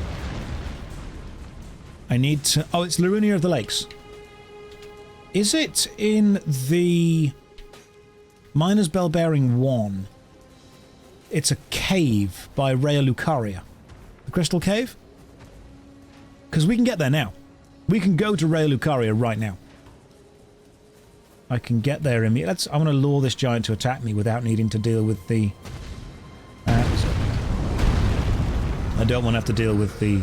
[SPEAKER 1] I need to... Oh, it's Liurnia of the Lakes. Is it in the Miner's Bell Bearing 1? It's a cave by Rhea Lucaria. The Crystal Cave? Because we can get there now. We can go to Rhea Lucaria right now. I can get there immediately. I want to lure this giant to attack me without needing to deal with the... I don't want to have to deal with the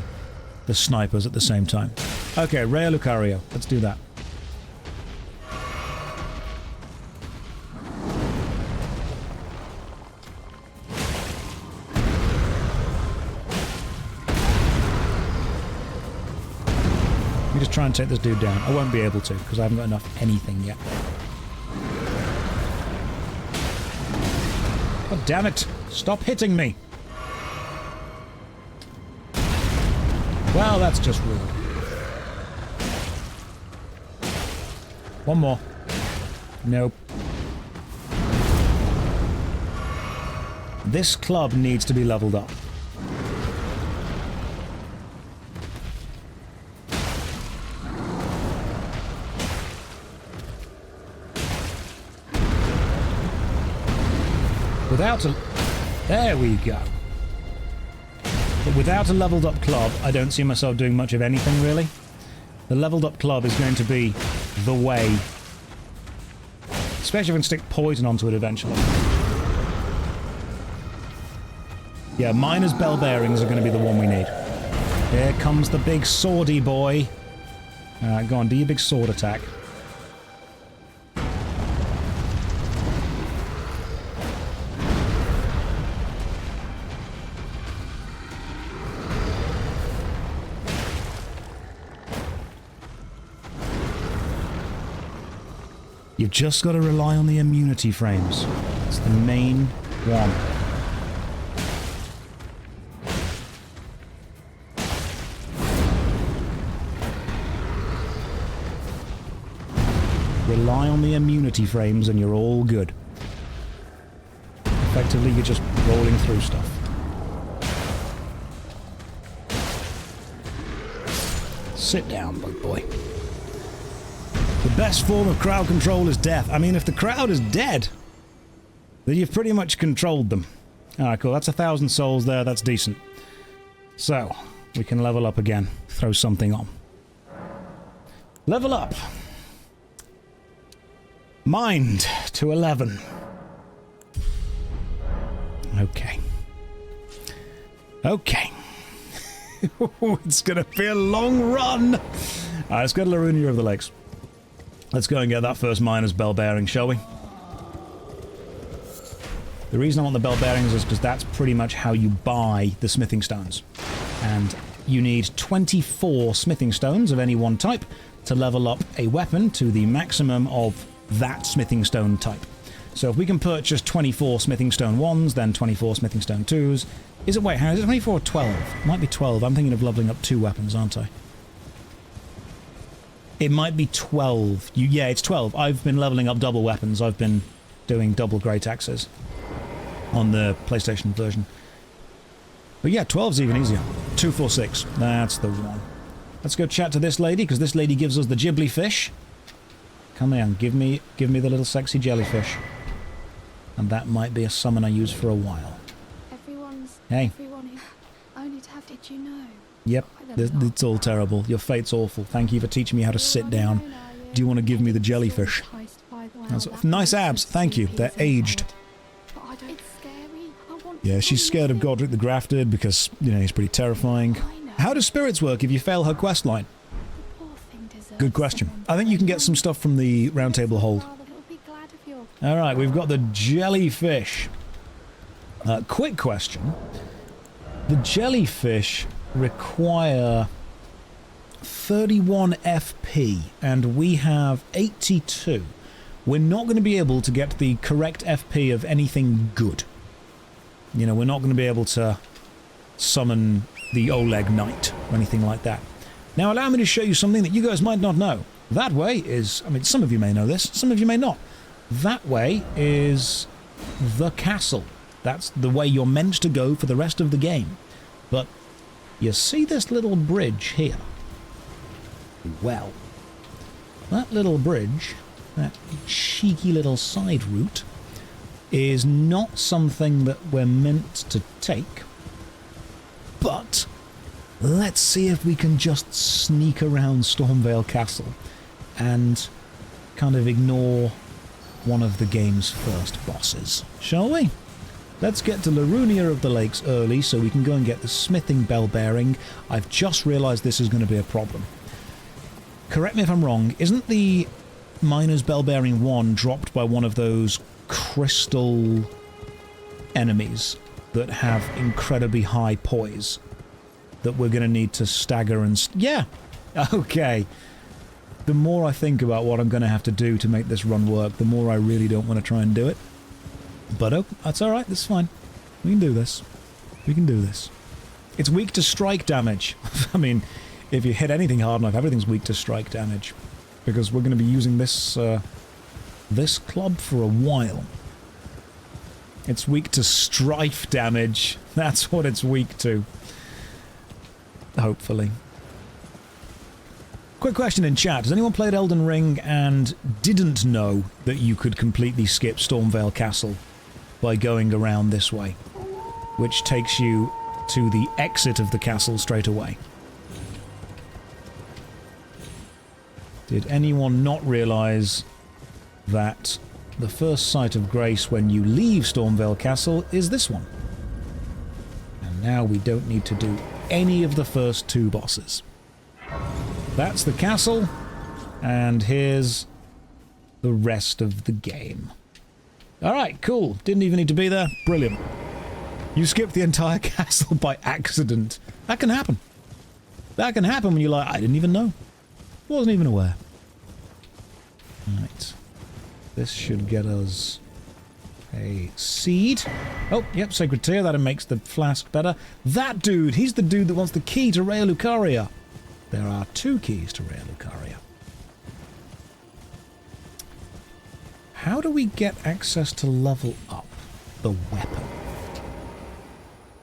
[SPEAKER 1] snipers at the same time. Okay, Rhea Lucaria. Let's do that. Let me just try and take this dude down. I won't be able to, because I haven't got enough anything yet. God damn it! Stop hitting me! Well, that's just rude. One more. Nope. This club needs to be leveled up. without a... There we go. But without a leveled up club, I don't see myself doing much of anything, really. The leveled up club is going to be the way. Especially if I can stick poison onto it eventually. Yeah, Miner's Bell Bearings are going to be the one we need. Here comes the big swordy boy. Alright, go on, do your big sword attack. You've just got to rely on the immunity frames. It's the main one. Rely on the immunity frames and you're all good. Effectively, you're just rolling through stuff. Sit down, bug boy. The best form of crowd control is death. I mean, if the crowd is dead, then you've pretty much controlled them. Alright, cool. That's 1,000 souls there. That's decent. So, we can level up again. Throw something on. Level up. Mind to 11. Okay. Okay. It's gonna be a long run! Alright, let's go to Liurnia of the Lakes. Let's go and get that first Miner's Bell Bearing, shall we? The reason I want the bell bearings is because that's pretty much how you buy the smithing stones. And you need 24 smithing stones of any one type to level up a weapon to the maximum of that smithing stone type. So if we can purchase 24 smithing stone 1s, then 24 smithing stone 2s... Is it, wait, how is it 24 or 12? It might be 12. I'm thinking of leveling up 2 weapons, aren't I? It might be 12. Yeah, it's 12. I've been leveling up double weapons. I've been doing double great axes on the PlayStation version. But yeah, 12's even easier. 2, 4, 6. That's the one. Let's go chat to this lady, because this lady gives us the Ghibli fish. Come on, give me the little sexy jellyfish. And that might be a summon I use for a while. Hey.
[SPEAKER 3] Everyone only to have, did you know?
[SPEAKER 1] Yep, it's all terrible. Your fate's awful. Thank you for teaching me how to sit down. Do you want to give me the jellyfish? That's, nice abs, thank you. They're aged. Yeah, she's scared of Godric the Grafted because, you know, he's pretty terrifying. How does spirits work if you fail her quest line? Good question. I think you can get some stuff from the Round Table Hold. Alright, we've got the jellyfish. Quick question. The jellyfish require 31 FP, and we have 82. We're not going to be able to get the correct FP of anything good. You know, we're not going to be able to summon the Oleg Knight or anything like that. Now, allow me to show you something that you guys might not know. That way is... I mean, some of you may know this, some of you may not. That way is the castle. That's the way you're meant to go for the rest of the game. But you see this little bridge here? Well, that little bridge, that cheeky little side route, is not something that we're meant to take. But let's see if we can just sneak around Stormvale Castle and kind of ignore one of the game's first bosses, shall we? Let's get to Liurnia of the Lakes early so we can go and get the smithing bell bearing. I've just realised this is going to be a problem. Correct me if I'm wrong, isn't the Miner's Bell Bearing 1 dropped by one of those crystal enemies that have incredibly high poise that we're going to need to stagger and... Yeah! Okay. The more I think about what I'm going to have to do to make this run work, the more I really don't want to try and do it. But oh, that's alright, that's fine. We can do this. We can do this. It's weak to strike damage. I mean, if you hit anything hard enough, everything's weak to strike damage. Because we're going to be using this, this club for a while. It's weak to strife damage. That's what it's weak to. Hopefully. Quick question in chat. Has anyone played Elden Ring and didn't know that you could completely skip Stormvale Castle by going around this way, which takes you to the exit of the castle straight away. Did anyone not realise that the first sight of grace when you leave Stormvale Castle is this one? And now we don't need to do any of the first two bosses. That's the castle, and here's the rest of the game. Alright, cool. Didn't even need to be there. Brilliant. You skipped the entire castle by accident. That can happen. That can happen when you're like, I didn't even know. Wasn't even aware. Right. This should get us a seed. Oh, yep, Sacred Tear. That makes the flask better. That dude, he's the dude that wants the key to Rhea Lucaria. There are 2 keys to Rhea Lucaria. How do we get access to level up the weapon?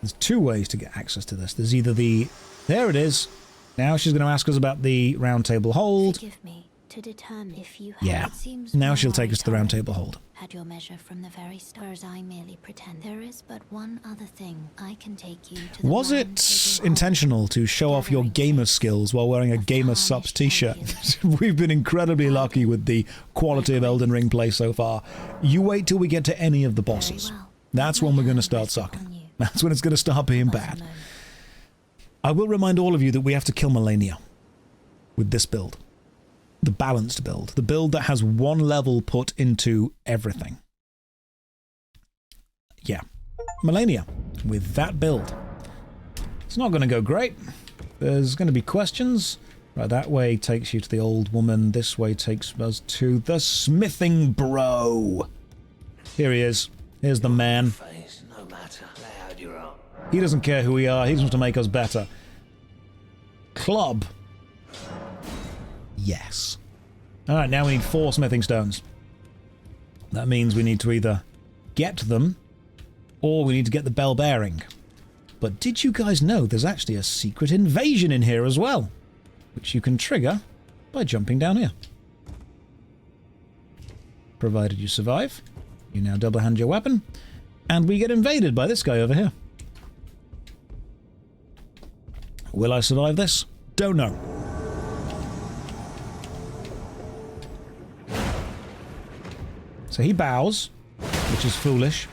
[SPEAKER 1] There's 2 ways to get access to this. There's either the... There it is. Now she's going to ask us about the Round Table Hold.
[SPEAKER 3] Forgive me to determine if you have.
[SPEAKER 1] Yeah. Now she'll take us to the Round Table Hold.
[SPEAKER 3] Had your measure from the very start, whereas I merely pretend. There is but one other thing I can take you to.
[SPEAKER 1] Was it intentional to show off your gamer skills while wearing a Gamer Subs t-shirt? We've been incredibly lucky with the quality of Elden Ring play so far. You wait till we get to any of the bosses. That's when we're going to start sucking. That's when it's going to start being bad. I will remind all of you that we have to kill Malenia with this build. The balanced build. The build that has 1 level put into everything. Yeah. Malenia with that build. It's not going to go great. There's going to be questions. Right, that way takes you to the old woman. This way takes us to the smithing bro. Here he is. Here's the man. He doesn't care who we are. He just wants to make us better. Club. Yes. Alright, now we need 4 smithing stones. That means we need to either get them, or we need to get the bell bearing. But did you guys know there's actually a secret invasion in here as well? Which you can trigger by jumping down here. Provided you survive, you now double hand your weapon, and we get invaded by this guy over here. Will I survive this? Don't know. So he bows, which is foolish.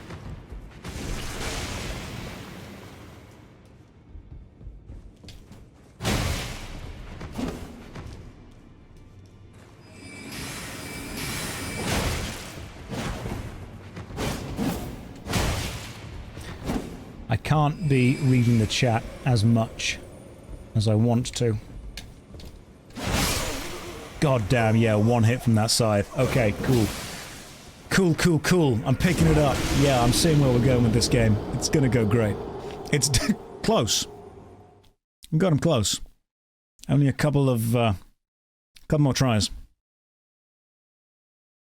[SPEAKER 1] I can't be reading the chat as much as I want to. God damn, yeah, 1 hit from that side. Okay, cool. Cool. I'm picking it up. Yeah, I'm seeing where we're going with this game. It's gonna go great. It's close. We got him close. Only a couple more tries.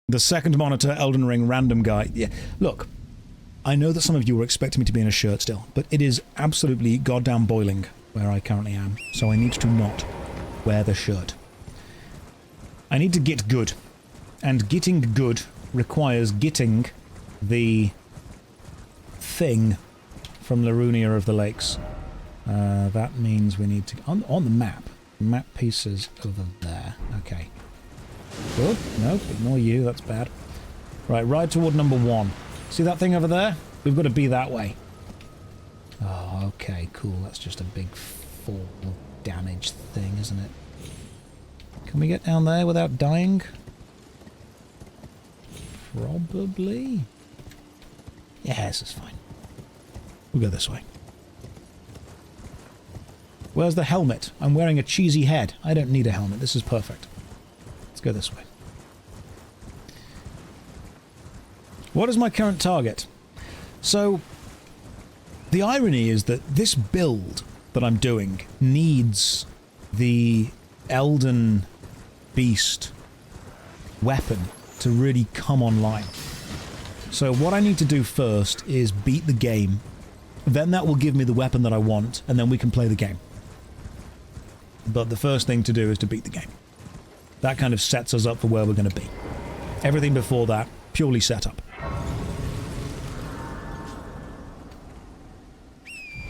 [SPEAKER 1] The second monitor, Elden Ring random guy. Yeah, look. I know that some of you were expecting me to be in a shirt still, but it is absolutely goddamn boiling where I currently am, so I need to not wear the shirt. I need to get good, and getting good requires getting the thing from Liurnia of the Lakes. That means we need to... On the map. Map pieces over there. Okay. Good. Nope, ignore you. That's bad. Right, ride toward number 1. See that thing over there? We've got to be that way. Oh, okay, cool. That's just a big fall damage thing, isn't it? Can we get down there without dying? Probably. Yeah, this is fine. We'll go this way. Where's the helmet? I'm wearing a cheesy head. I don't need a helmet. This is perfect. Let's go this way. What is my current target? So, the irony is that this build that I'm doing needs the Elden Beast weapon to really come online. So what I need to do first is beat the game, then that will give me the weapon that I want, and then we can play the game. But the first thing to do is to beat the game. That kind of sets us up for where we're going to be. Everything before that, purely setup.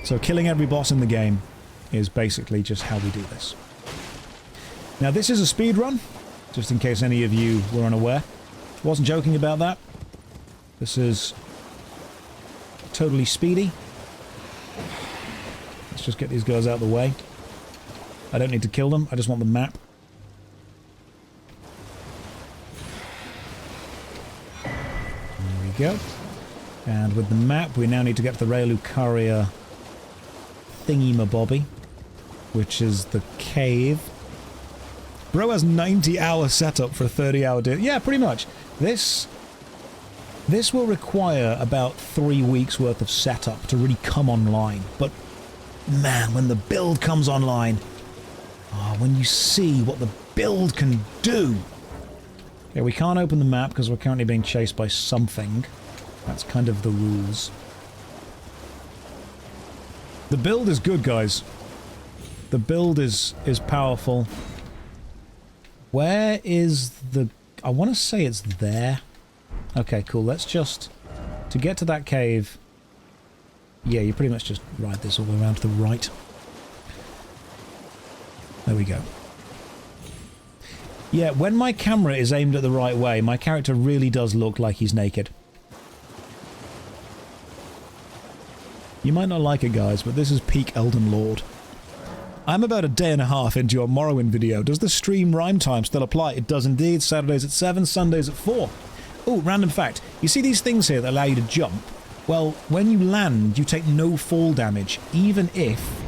[SPEAKER 1] So killing every boss in the game is basically just how we do this. Now this is a speed run, just in case any of you were unaware. Wasn't joking about that. This is totally speedy. Let's just get these guys out of the way. I don't need to kill them, I just want the map. There we go. And with the map, we now need to get to the Raylucaria thingy-mabobby, which is the cave. Bro has 90-hour setup for a 30-hour deal. Yeah, pretty much. This will require about 3 weeks worth of setup to really come online. But, man, when the build comes online, when you see what the build can do. Yeah, we can't open the map because we're currently being chased by something. That's kind of the rules. The build is good, guys. The build is powerful. Where is the... I want to say it's there. Okay, cool. Let's just... To get to that cave... Yeah, you pretty much just ride this all the way around to the right. There we go. Yeah, when my camera is aimed at the right way, my character really does look like he's naked. You might not like it, guys, but this is peak Elden Lord. I'm about a day and a half into your Morrowind video. Does the stream rhyme time still apply? It does indeed. Saturdays at 7, Sundays at 4. Oh, random fact. You see these things here that allow you to jump? Well, when you land, you take no fall damage. Even if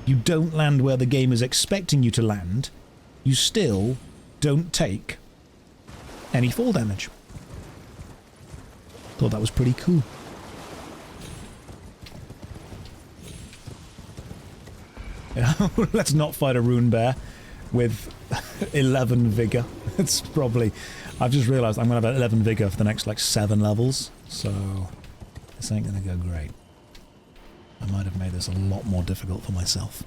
[SPEAKER 1] you don't land where the game is expecting you to land, you still don't take any fall damage. Thought that was pretty cool. Let's not fight a rune bear with 11 vigor. It's probably... I've just realised I'm going to have 11 vigor for the next, like, 7 levels. So, this ain't going to go great. I might have made this a lot more difficult for myself.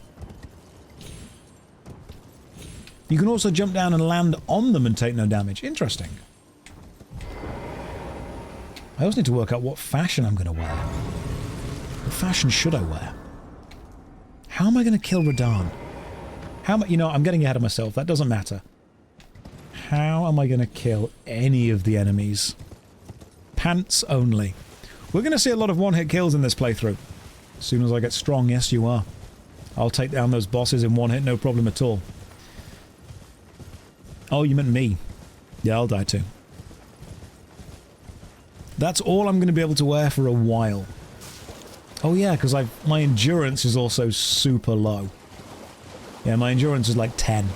[SPEAKER 1] You can also jump down and land on them and take no damage. Interesting. I also need to work out what fashion I'm going to wear. What fashion should I wear? How am I going to kill Radahn? How am I... You know, I'm getting ahead of myself. That doesn't matter. How am I going to kill any of the enemies? Pants only. We're going to see a lot of one-hit kills in this playthrough. As soon as I get strong, yes you are. I'll take down those bosses in one hit, no problem at all. Oh, you meant me. Yeah, I'll die too. That's all I'm going to be able to wear for a while. Oh yeah, because my endurance is also super low. Yeah, my endurance is like 10.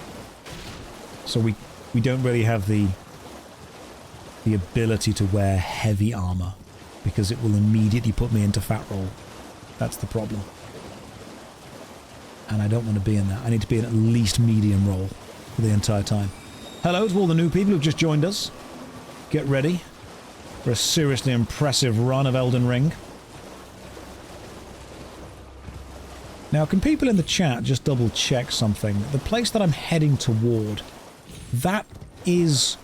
[SPEAKER 1] So we don't really have the ability to wear heavy armor, because it will immediately put me into fat roll. That's the problem. And I don't want to be in that. I need to be in at least medium roll for the entire time. Hello to all the new people who've just joined us. Get ready for a seriously impressive run of Elden Ring. Now, can people in the chat just double check something? The place that I'm heading toward, that is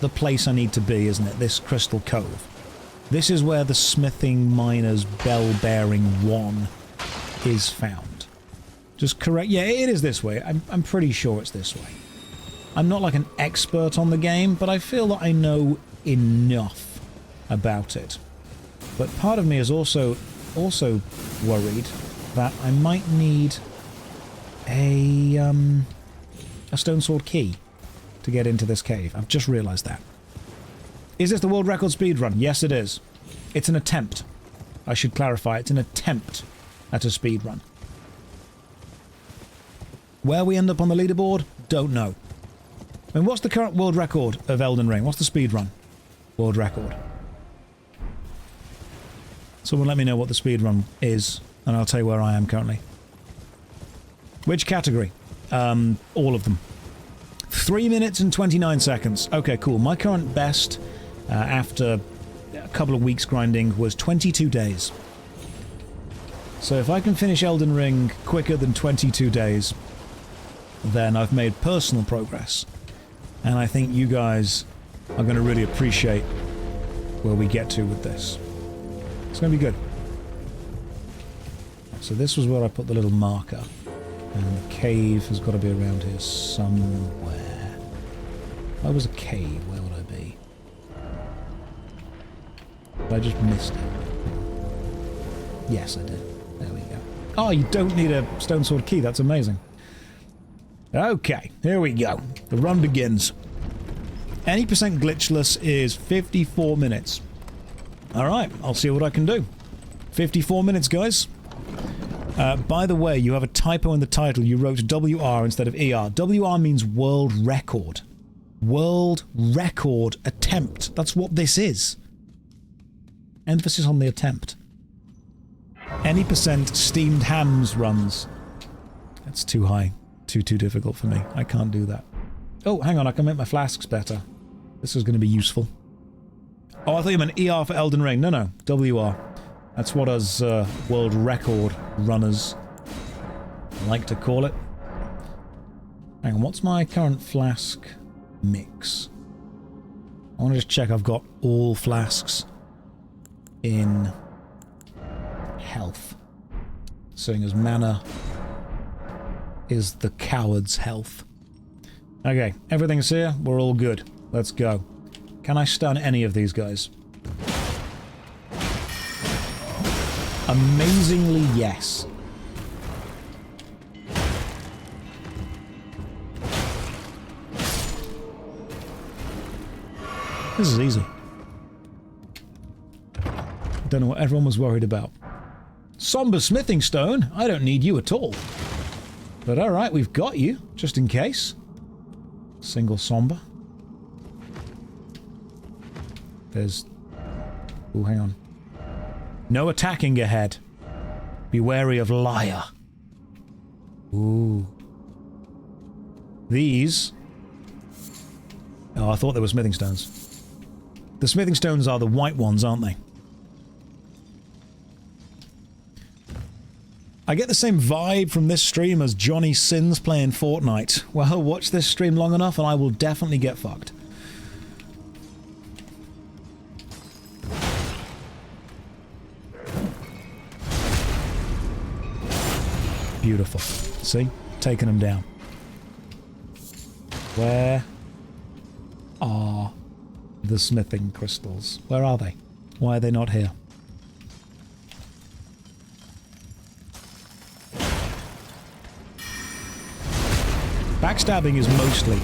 [SPEAKER 1] the place I need to be, isn't it? This Crystal Cove. This is where the Smithing Miner's Bell-Bearing 1 is found. Just correct... Yeah, it is this way. I'm pretty sure it's this way. I'm not like an expert on the game, but I feel that I know enough about it. But part of me is also worried that I might need a stone sword key to get into this cave. I've just realised that. Is this the world record speedrun? Yes, it is. It's an attempt. I should clarify, it's an attempt at a speedrun. Where we end up on the leaderboard? Don't know. I mean, what's the current world record of Elden Ring? What's the speedrun world record? Someone let me know what the speedrun is, and I'll tell you where I am currently. Which category? All of them. 3 minutes and 29 seconds. Okay, cool. My current best after a couple of weeks grinding was 22 days. So if I can finish Elden Ring quicker than 22 days, then I've made personal progress. And I think you guys are going to really appreciate where we get to with this. It's going to be good. so this was where I put the little marker. And the cave has got to be around here somewhere. If I was a cave, where would I be? I just missed it. Yes, I did. There we go. Oh, you don't need a stone sword key. That's amazing. Okay, here we go. The run begins. Any percent glitchless is 54 minutes. Alright, I'll see what I can do. 54 minutes, guys. By the way, you have a typo in the title. You wrote WR instead of ER. WR means world record. World record attempt. That's what this is. Emphasis on the attempt. Any percent steamed hams runs. That's too high. Too difficult for me. I can't do that. Oh, hang on. I can make my flasks better. This is going to be useful. Oh, I thought you meant ER for Elden Ring. No. WR. That's what us world record runners like to call it. Hang on. What's my current flask mix? I want to just check I've got all flasks in health. Seeing as mana is the coward's health. Okay, everything's here. We're all good. Let's go. Can I stun any of these guys? Amazingly, yes. This is easy. Don't know what everyone was worried about. Somber smithing stone? I don't need you at all. But alright, we've got you, just in case. Single somber. There's... Oh, hang on. No attacking ahead. Be wary of liar. Ooh. These... Oh, I thought they were smithing stones. The smithing stones are the white ones, aren't they? I get the same vibe from this stream as Johnny Sins playing Fortnite. Well, watch this stream long enough and I will definitely get fucked. Beautiful. See? Taking them down. Where are the smithing crystals? Where are they? Why are they not here? Backstabbing is mostly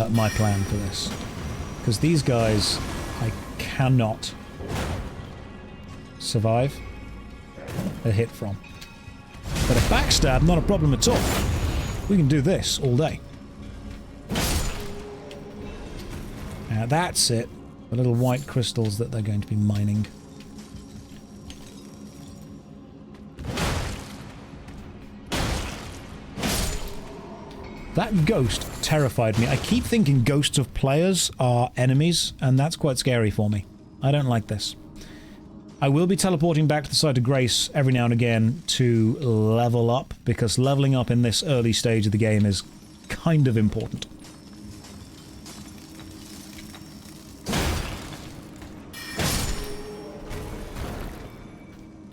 [SPEAKER 1] my plan for this. Because these guys, I cannot survive a hit from. But a backstab, not a problem at all. We can do this all day. Now that's it. The little white crystals that they're going to be mining. That ghost terrified me. I keep thinking ghosts of players are enemies, and that's quite scary for me. I don't like this. I will be teleporting back to the site of Grace every now and again to level up, because leveling up in this early stage of the game is kind of important.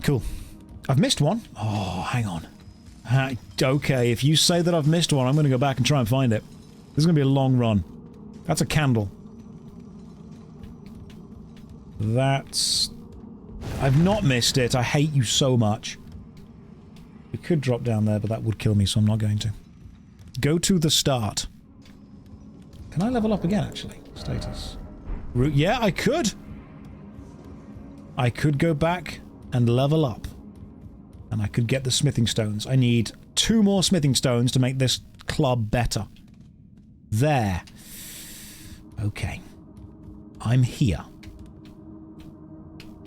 [SPEAKER 1] Cool. I've missed one. Oh, hang on. Okay, if you say that I've missed one, I'm going to go back and try and find it. This is going to be a long run. That's a candle. That's... I've not missed it. I hate you so much. We could drop down there, but that would kill me, so I'm not going to. Go to the start. Can I level up again, actually? Status. Route. Yeah, I could! I could go back and level up. And I could get the smithing stones. I need 2 more smithing stones to make this club better. There. Okay. I'm here.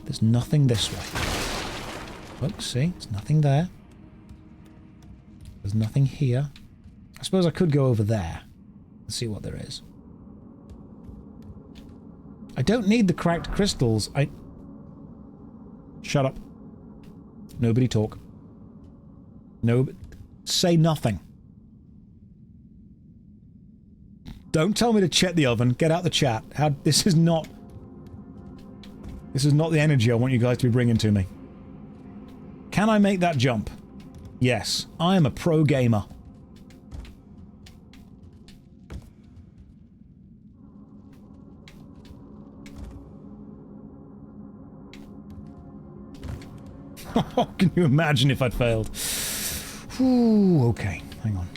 [SPEAKER 1] There's nothing this way. Look, see? There's nothing there. There's nothing here. I suppose I could go over there and see what there is. I don't need the cracked crystals. Shut up. Nobody talk. No, say nothing. Don't tell me to check the oven. Get out the chat. This is not the energy I want you guys to be bringing to me. Can I make that jump? Yes, I am a pro gamer. Can you imagine if I'd failed? Ooh, okay, hang on.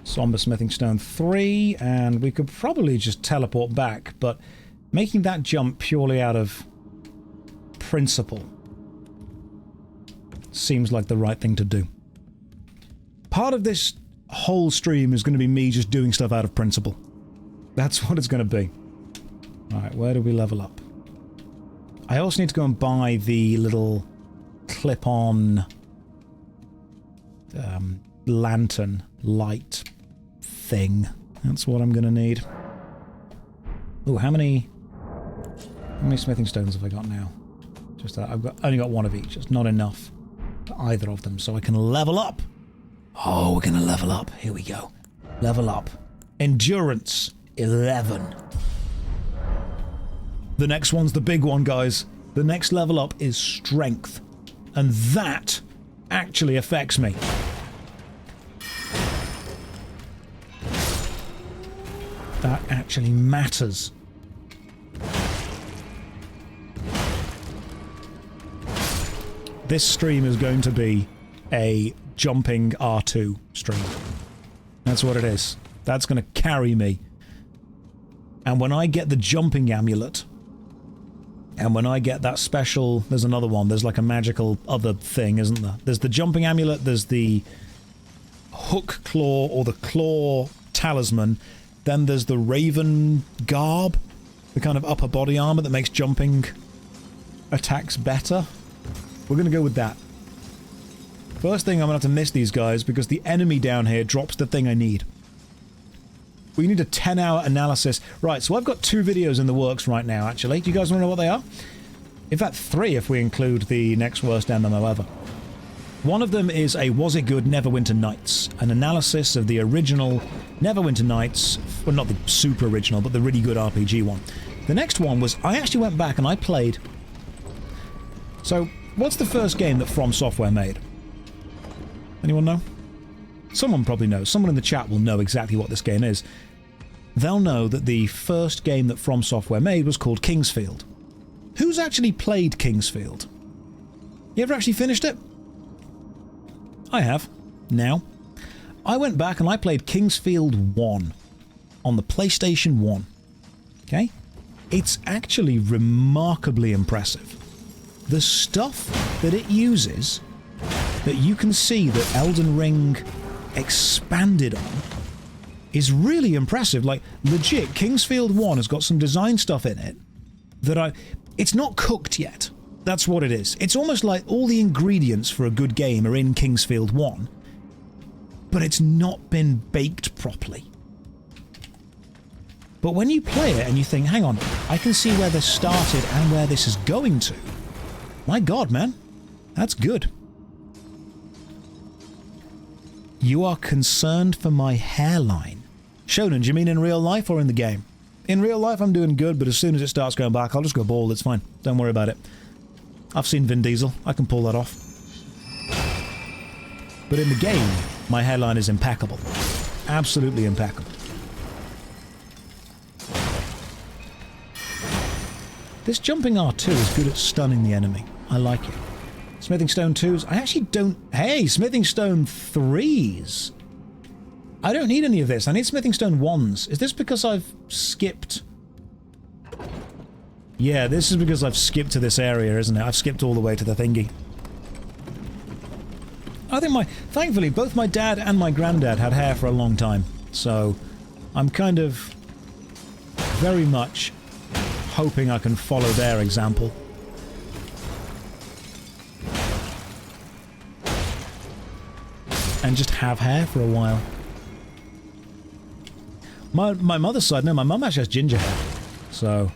[SPEAKER 1] Somber Smithing Stone 3, and we could probably just teleport back, but making that jump purely out of principle seems like the right thing to do. Part of this whole stream is going to be me just doing stuff out of principle. That's what it's going to be. Alright, where do we level up? I also need to go and buy the little clip-on lantern light thing. That's what I'm going to need. Oh, how many smithing stones have I got now? Just that. I've only got one of each. It's not enough for either of them, so I can level up. Oh, we're going to level up. Here we go. Level up. Endurance 11. The next one's the big one, guys. The next level up is strength. And that actually affects me. That actually matters. This stream is going to be a jumping R2 stream. That's what it is. That's going to carry me. And when I get the jumping amulet, and when I get that special... There's another one. There's like a magical other thing, isn't there? There's the jumping amulet, there's the hook claw or the claw talisman, then there's the raven garb, the kind of upper body armor that makes jumping attacks better. We're going to go with that. First thing, I'm going to have to miss these guys because the enemy down here drops the thing I need. We need a 10-hour analysis. Right, so I've got 2 videos in the works right now, actually. Do you guys want to know what they are? In fact, 3 if we include the next worst MMO ever. One of them is a Was It Good Neverwinter Nights, an analysis of the original Neverwinter Nights, well, not the super original, but the really good RPG one. The next one was, I actually went back and I played... So, what's the first game that From Software made? Anyone know? Someone probably knows. Someone in the chat will know exactly what this game is. They'll know that the first game that From Software made was called Kingsfield. Who's actually played Kingsfield? You ever actually finished it? I have. Now. I went back and I played Kingsfield 1 on the PlayStation 1. Okay? It's actually remarkably impressive. The stuff that it uses, that you can see that Elden Ring expanded on, is really impressive. Like, legit, Kingsfield 1 has got some design stuff in it that it's not cooked yet. That's what it is. It's almost like all the ingredients for a good game are in Kingsfield 1, but it's not been baked properly. But when you play it and you think, hang on, I can see where this started and where this is going to. My God, man. That's good. You are concerned for my hairline. Shonen, do you mean in real life or in the game? In real life, I'm doing good, but as soon as it starts going back, I'll just go bald. It's fine. Don't worry about it. I've seen Vin Diesel. I can pull that off. But in the game, my hairline is impeccable. Absolutely impeccable. This jumping R2 is good at stunning the enemy. I like it. Smithing Stone 2s. I actually don't... Hey, Smithing Stone 3s. I don't need any of this. I need Smithing Stone 1s. Is this because I've skipped... Yeah, this is because I've skipped to this area, isn't it? I've skipped all the way to the thingy. I think thankfully, both my dad and my granddad had hair for a long time. So, I'm kind of very much hoping I can follow their example. And just have hair for a while. My mother's side, no, my mum actually has ginger hair. So,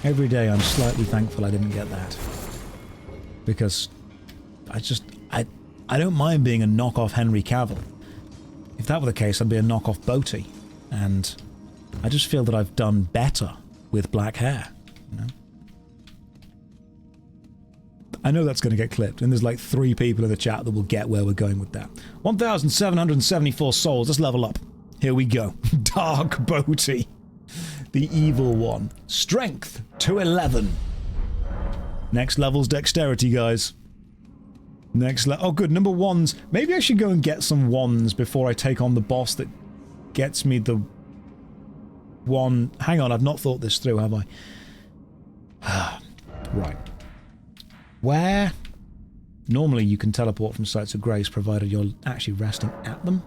[SPEAKER 1] every day I'm slightly thankful I didn't get that. Because I don't mind being a knockoff Henry Cavill. If that were the case, I'd be a knockoff Boaty. And I just feel that I've done better with black hair. You know? I know that's going to get clipped, and there's like 3 people in the chat that will get where we're going with that. 1,774 souls. Let's level up. Here we go. Dark Boaty. The evil one. Strength to 11. Next level's dexterity, guys. Next level. Oh, good. Number 1s. Maybe I should go and get some 1s before I take on the boss that gets me the 1. Hang on, I've not thought this through, have I? Right. Where? Normally you can teleport from sites of grace provided you're actually resting at them.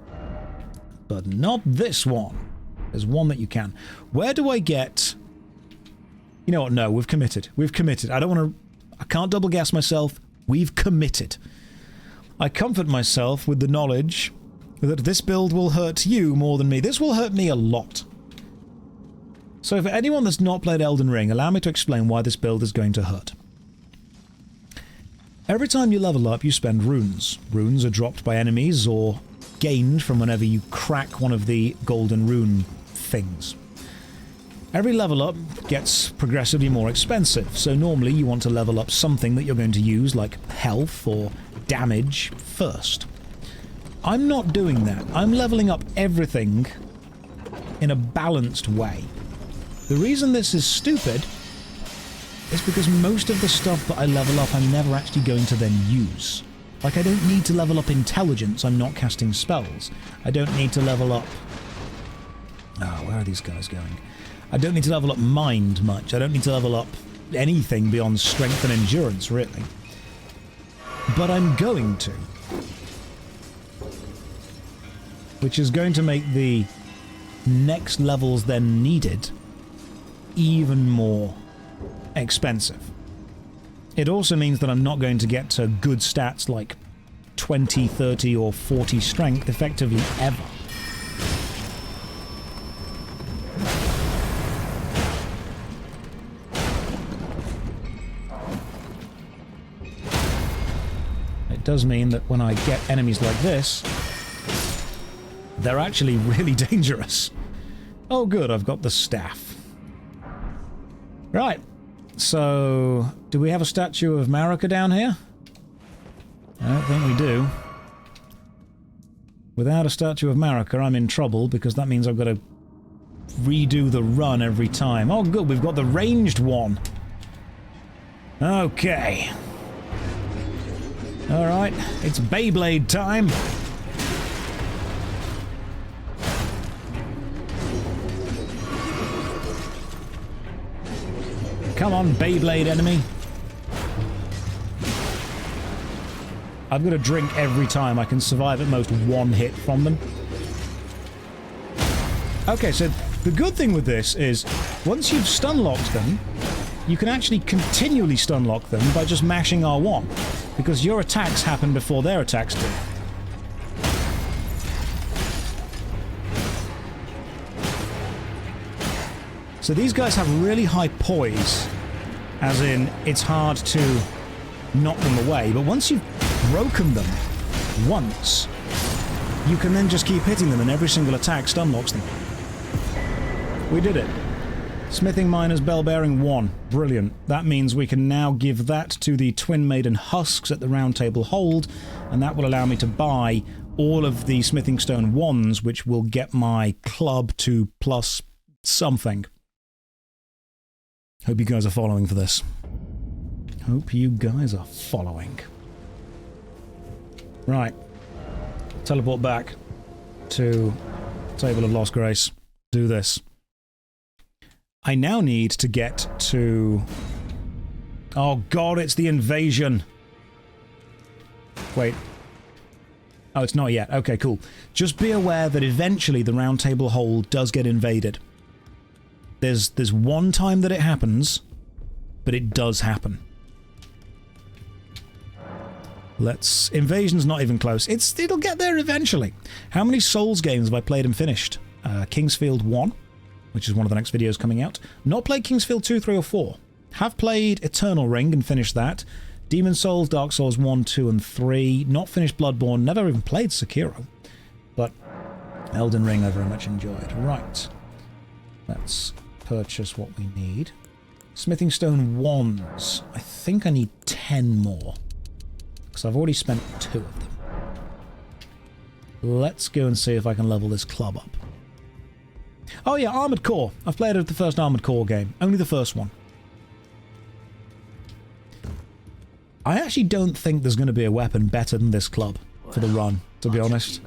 [SPEAKER 1] But not this one. There's one that you can. Where do I get... You know what? No, we've committed. We've committed. I don't want to... I can't double gas myself. We've committed. I comfort myself with the knowledge that this build will hurt you more than me. This will hurt me a lot. So for anyone that's not played Elden Ring, allow me to explain why this build is going to hurt. Every time you level up, you spend runes. Runes are dropped by enemies or gained from whenever you crack one of the golden rune things. Every level up gets progressively more expensive, so normally you want to level up something that you're going to use, like health or damage, first. I'm not doing that. I'm leveling up everything in a balanced way. The reason this is stupid is because most of the stuff that I level up I'm never actually going to then use. Like, I don't need to level up intelligence, I'm not casting spells. I don't need to level up... Oh, where are these guys going? I don't need to level up mind much. I don't need to level up anything beyond strength and endurance, really. But I'm going to. Which is going to make the next levels then needed even more expensive. It also means that I'm not going to get to good stats like 20, 30 or 40 strength effectively ever. It does mean that when I get enemies like this, they're actually really dangerous. Oh good, I've got the staff. Right, so do we have a statue of Marika down here? I don't think we do. Without a statue of Marika, I'm in trouble because that means I've got to redo the run every time. Oh good, we've got the ranged one. Okay. Alright, it's Beyblade time. Come on, Beyblade enemy. I've got to drink every time. I can survive at most 1 hit from them. Okay, so the good thing with this is once you've stun-locked them, you can actually continually stun-lock them by just mashing R1, because your attacks happen before their attacks do. So these guys have really high poise, as in it's hard to knock them away, but once you've broken them once, you can then just keep hitting them and every single attack stun locks them. We did it. Smithing Miners Bell Bearing 1. Brilliant. That means we can now give that to the Twin Maiden Husks at the Round Table Hold, and that will allow me to buy all of the Smithing Stone 1s, which will get my club to plus something. Hope you guys are following for this. Hope you guys are following. Right. Teleport back to Table of Lost Grace. Do this. I now need to get to... Oh god, it's the invasion! Wait. Oh, it's not yet. Okay, cool. Just be aware that eventually the Round Table Hold does get invaded. There's one time that it happens, but it does happen. Invasion's not even close. It'll get there eventually. How many Souls games have I played and finished? Kingsfield 1, which is one of the next videos coming out. Not played Kingsfield 2, 3 or 4. Have played Eternal Ring and finished that. Demon Souls, Dark Souls 1, 2 and 3. Not finished Bloodborne. Never even played Sekiro. But Elden Ring I very much enjoyed. Right. Let's purchase what we need. Smithing Stone 1s. I think I need 10. 10 more. Because I've already spent 2 of them. Let's go and see if I can level this club up. Oh yeah, Armored Core. I've played the first Armored Core game. Only the first one. I actually don't think there's going to be a weapon better than this club for the run, to be honest.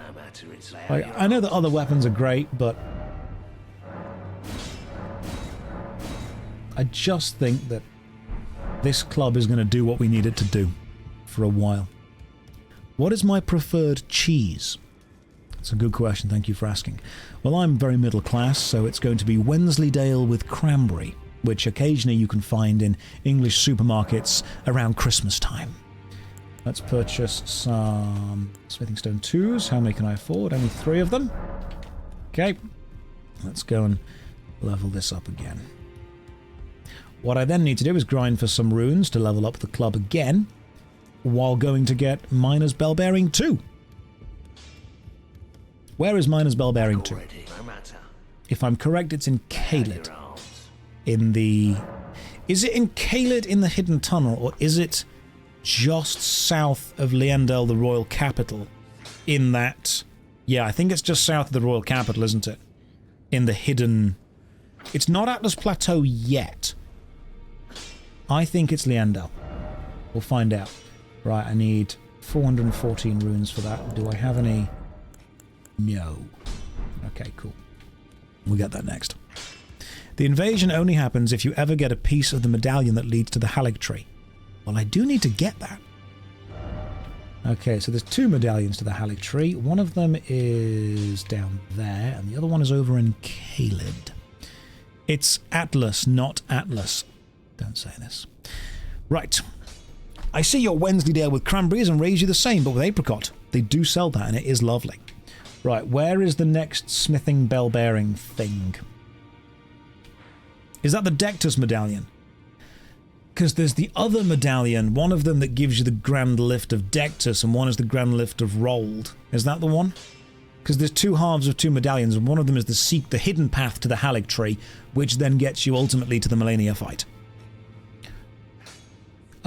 [SPEAKER 1] Like, I know that other weapons are great, but I just think that this club is going to do what we need it to do for a while. What is my preferred cheese? That's a good question, thank you for asking. Well, I'm very middle class, so it's going to be Wensleydale with cranberry, which occasionally you can find in English supermarkets around Christmas time. Let's purchase some smithing stone 2s. How many can I afford? Only 3 of them. Okay. Let's go and level this up again. What I then need to do is grind for some runes to level up the club again, while going to get Miner's Bell Bearing 2. Where is Miner's Bell Bearing 2? If I'm correct, it's in Caelid. In the... Is it in Caelid in the Hidden Tunnel, or is it just south of Liurnia, the royal capital? In that... Yeah, I think it's just south of the royal capital, isn't it? In the hidden... It's not Altus Plateau yet. I think it's Liurnia. We'll find out. Right, I need 414 runes for that. Do I have any? No. Okay, cool. We'll get that next. The invasion only happens if you ever get a piece of the medallion that leads to the Halig tree. Well, I do need to get that. Okay, so there's 2 medallions to the Halig tree. One of them is down there, and the other one is over in Caelid. It's Atlas, not Atlas. Don't say this. Right. I see your Wensleydale with cranberries and raise you the same, but with apricot. They do sell that, and it is lovely. Right, where is the next smithing bell bearing thing? Is that the Dectus medallion? Because there's the other medallion, one of them that gives you the Grand Lift of Dectus, and one is the Grand Lift of Rolled. Is that the one? Because there's 2 halves of 2 medallions, and one of them is the hidden path to the Halig tree, which then gets you ultimately to the Malenia fight.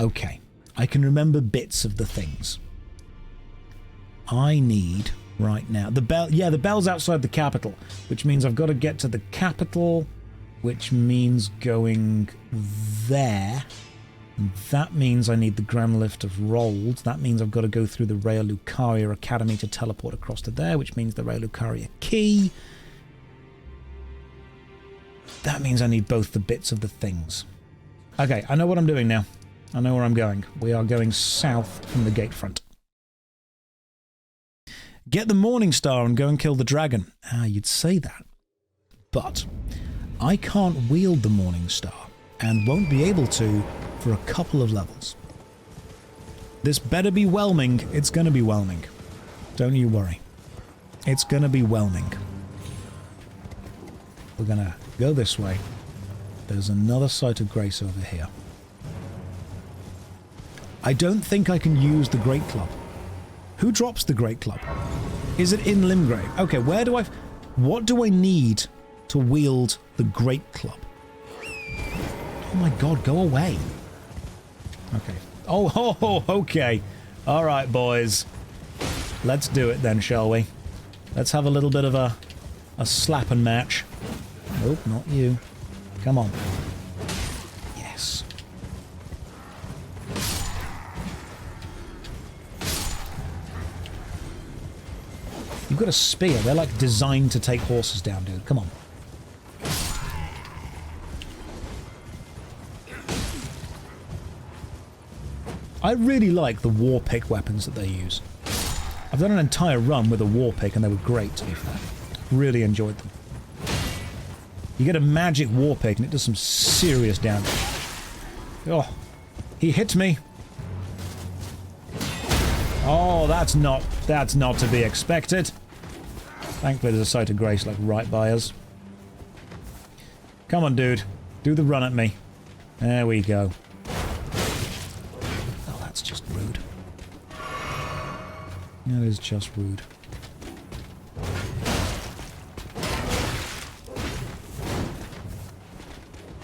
[SPEAKER 1] Okay, I can remember bits of the things. I need... right now. The bell, yeah, the bell's outside the capital, which means I've got to get to the capital, which means going there. And that means I need the Grand Lift of Rolled. That means I've got to go through the Rea Lucaria Academy to teleport across to there, which means the Rea Lucaria Key. That means I need both the bits of the things. Okay, I know what I'm doing now. I know where I'm going. We are going south from the gate front. Get the Morning Star and go and kill the dragon. Ah, you'd say that. But I can't wield the Morning Star, and won't be able to for a couple of levels. This better be whelming. It's going to be whelming. Don't you worry. It's going to be whelming. We're going to go this way. There's another site of grace over here. I don't think I can use the Great Club. Who drops the Great Club? Is it in Limgrave? Okay, where do I... What do I need to wield the Great Club? Oh my god, go away. Okay. Oh, okay. Alright, boys. Let's do it then, shall we? Let's have a little bit of a slapping match. Nope, not you. Come on. Yes. You've got a spear. They're like designed to take horses down, dude. Come on. I really like the war pick weapons that they use. I've done an entire run with a war pick and they were great, to be fair. Really enjoyed them. You get a magic war pick and it does some serious damage. Oh, he hit me. Oh, that's not to be expected. Thankfully there's a site of grace like right by us. Come on, dude. Do the run at me. There we go. Oh, that's just rude. That is just rude.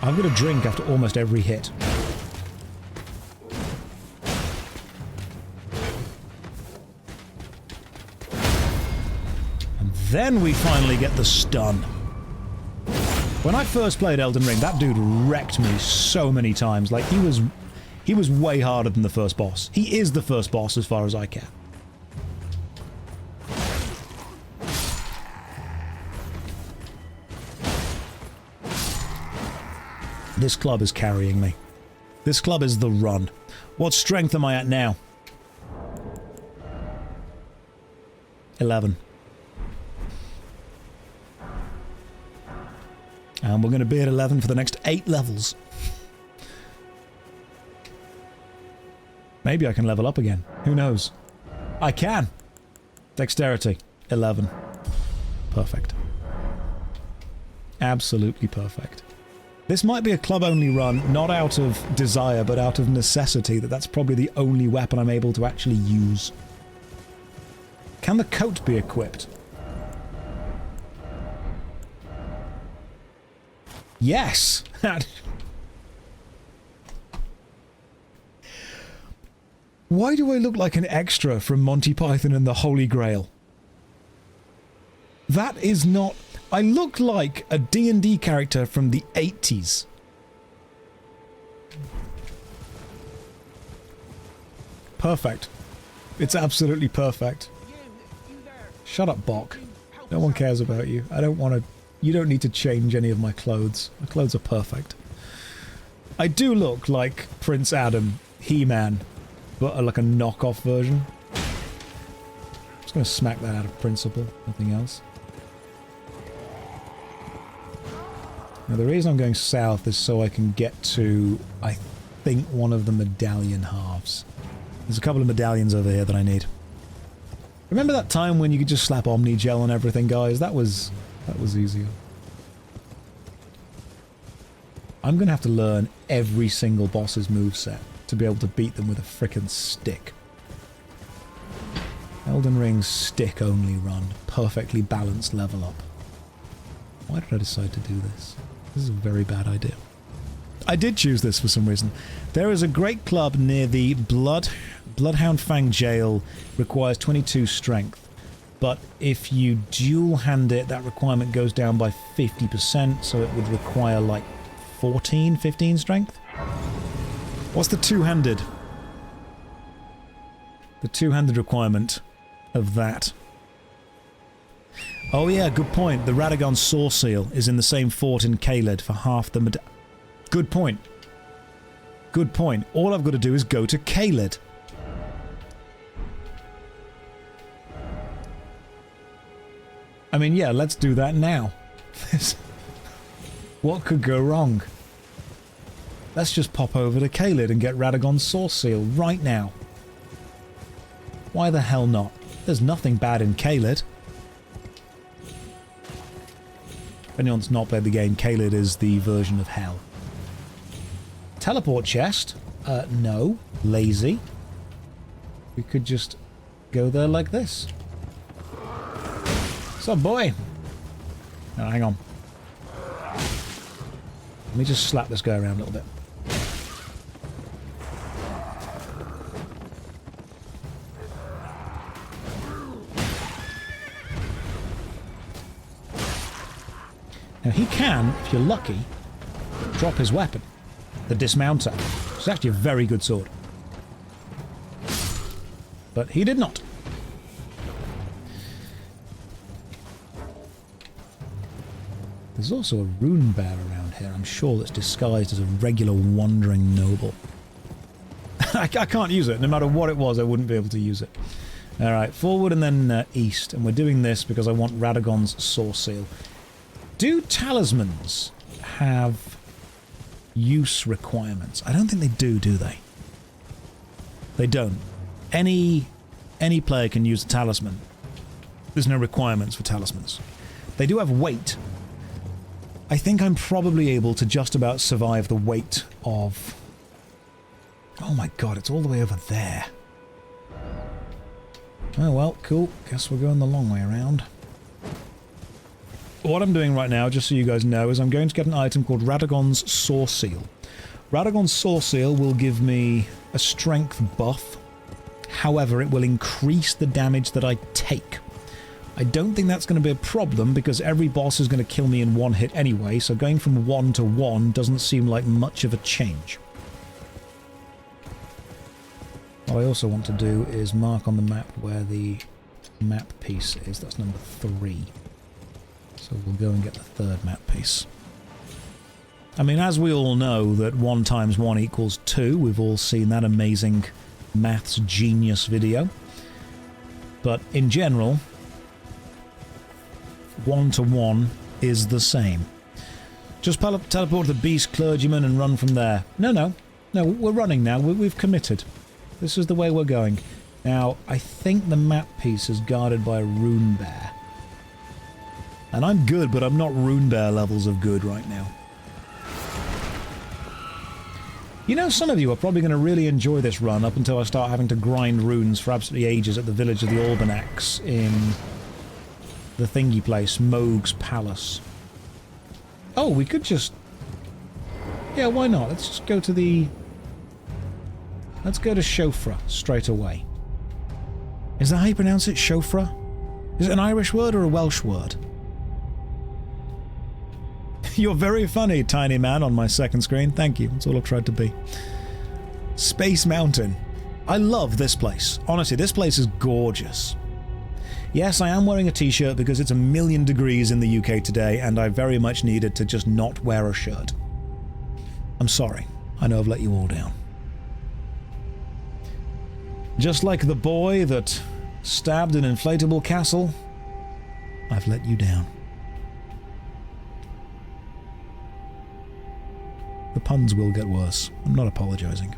[SPEAKER 1] I've got a drink after almost every hit. Then we finally get the stun. When I first played Elden Ring, that dude wrecked me so many times. Like, he was way harder than the first boss. He is the first boss as far as I care. This club is carrying me. This club is the run. What strength am I at now? 11. And we're going to be at 11 for the next 8 levels. Maybe I can level up again. Who knows? I can! Dexterity. 11. Perfect. Absolutely perfect. This might be a club-only run, not out of desire, but out of necessity, that's probably the only weapon I'm able to actually use. Can the coat be equipped? Yes! Why do I look like an extra from Monty Python and the Holy Grail? That is not... I look like a D&D character from the 80s. Perfect. It's absolutely perfect. Shut up, Bok. No one cares about you. I don't want to... You don't need to change any of my clothes. My clothes are perfect. I do look like Prince Adam, He-Man, but like a knockoff version. I'm just going to smack that out of principle. Nothing else. Now, the reason I'm going south is so I can get to, I think, one of the medallion halves. There's a couple of medallions over here that I need. Remember that time when you could just slap Omni Gel on everything, guys? That was easier. I'm going to have to learn every single boss's moveset to be able to beat them with a frickin' stick. Elden Ring's stick-only run. Perfectly balanced level up. Why did I decide to do this? This is a very bad idea. I did choose this for some reason. There is a great club near the Bloodhound Fang jail. Requires 22 strength. But if you dual-hand it, that requirement goes down by 50%, so it would require like 14, 15 strength? What's the two-handed? The two-handed requirement of that. Oh yeah, good point. The Radagon sorseal is in the same fort in Caelid for half the Good point. Good point. All I've got to do is go to Caelid. I mean, yeah, let's do that now. What could go wrong? Let's just pop over to Caelid and get Radagon's sorseal right now. Why the hell not? There's nothing bad in Caelid. If anyone's not played the game, Caelid is the version of hell. Teleport chest? No. Lazy. We could just go there like this. What's up, boy? No, hang on. Let me just slap this guy around a little bit. Now he can, if you're lucky, drop his weapon, the dismounter. It's actually a very good sword. But he did not. There's also a rune bear around here, I'm sure, that's disguised as a regular wandering noble. I can't use it. No matter what it was, I wouldn't be able to use it. Alright, forward and then east. And we're doing this because I want Radagon's sorseal. Do talismans have use requirements? I don't think they do they? They don't. Any player can use a talisman. There's no requirements for talismans. They do have weight. I think I'm probably able to just about survive the weight of... Oh my god, it's all the way over there. Oh well, cool. Guess we're going the long way around. What I'm doing right now, just so you guys know, is I'm going to get an item called Radagon's sorseal. Radagon's sorseal will give me a strength buff. However, it will increase the damage that I take. I don't think that's going to be a problem because every boss is going to kill me in one hit anyway, so going from 1 to 1 doesn't seem like much of a change. What I also want to do is mark on the map where the map piece is. That's number 3. So we'll go and get the 3rd map piece. I mean, as we all know that 1 times 1 equals 2, we've all seen that amazing maths genius video. But in general, 1 to 1 is the same. Just teleport to the Beast Clergyman and run from there. No, we're running now. We've committed. This is the way we're going. Now, I think the map piece is guarded by a rune bear. And I'm good, but I'm not rune bear levels of good right now. You know, some of you are probably going to really enjoy this run up until I start having to grind runes for absolutely ages at the village of the Albernax in the thingy place, Moog's Palace. Oh, we could just... Yeah, why not? Let's just go to the... Let's go to Shofra straight away. Is that how you pronounce it? Shofra? Is it an Irish word or a Welsh word? You're very funny, tiny man, on my second screen. Thank you. That's all I've tried to be. Space Mountain. I love this place. Honestly, this place is gorgeous. Yes, I am wearing a t-shirt because it's 1,000,000 degrees in the UK today, and I very much needed to just not wear a shirt. I'm sorry. I know I've let you all down. Just like the boy that stabbed an inflatable castle, I've let you down. The puns will get worse. I'm not apologising.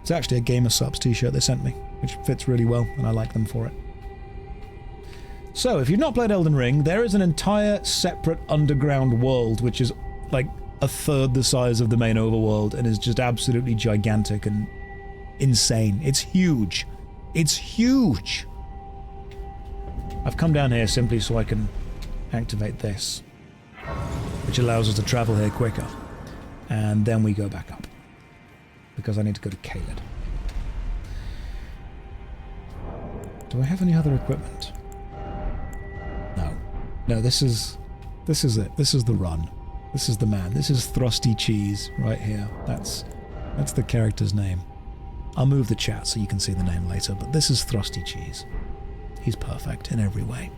[SPEAKER 1] It's actually a Gamer Subs t-shirt they sent me, which fits really well, and I like them for it. So, if you've not played Elden Ring, there is an entire separate underground world, which is like 1/3 the size of the main overworld, and is just absolutely gigantic and insane. It's huge. It's huge! I've come down here simply so I can activate this, which allows us to travel here quicker. And then we go back up, because I need to go to Caelid. Do I have any other equipment? No. No, this is it. This is the run. This is the man. This is Thrusty Cheese right here. That's the character's name. I'll move the chat so you can see the name later, but this is Thrusty Cheese. He's perfect in every way.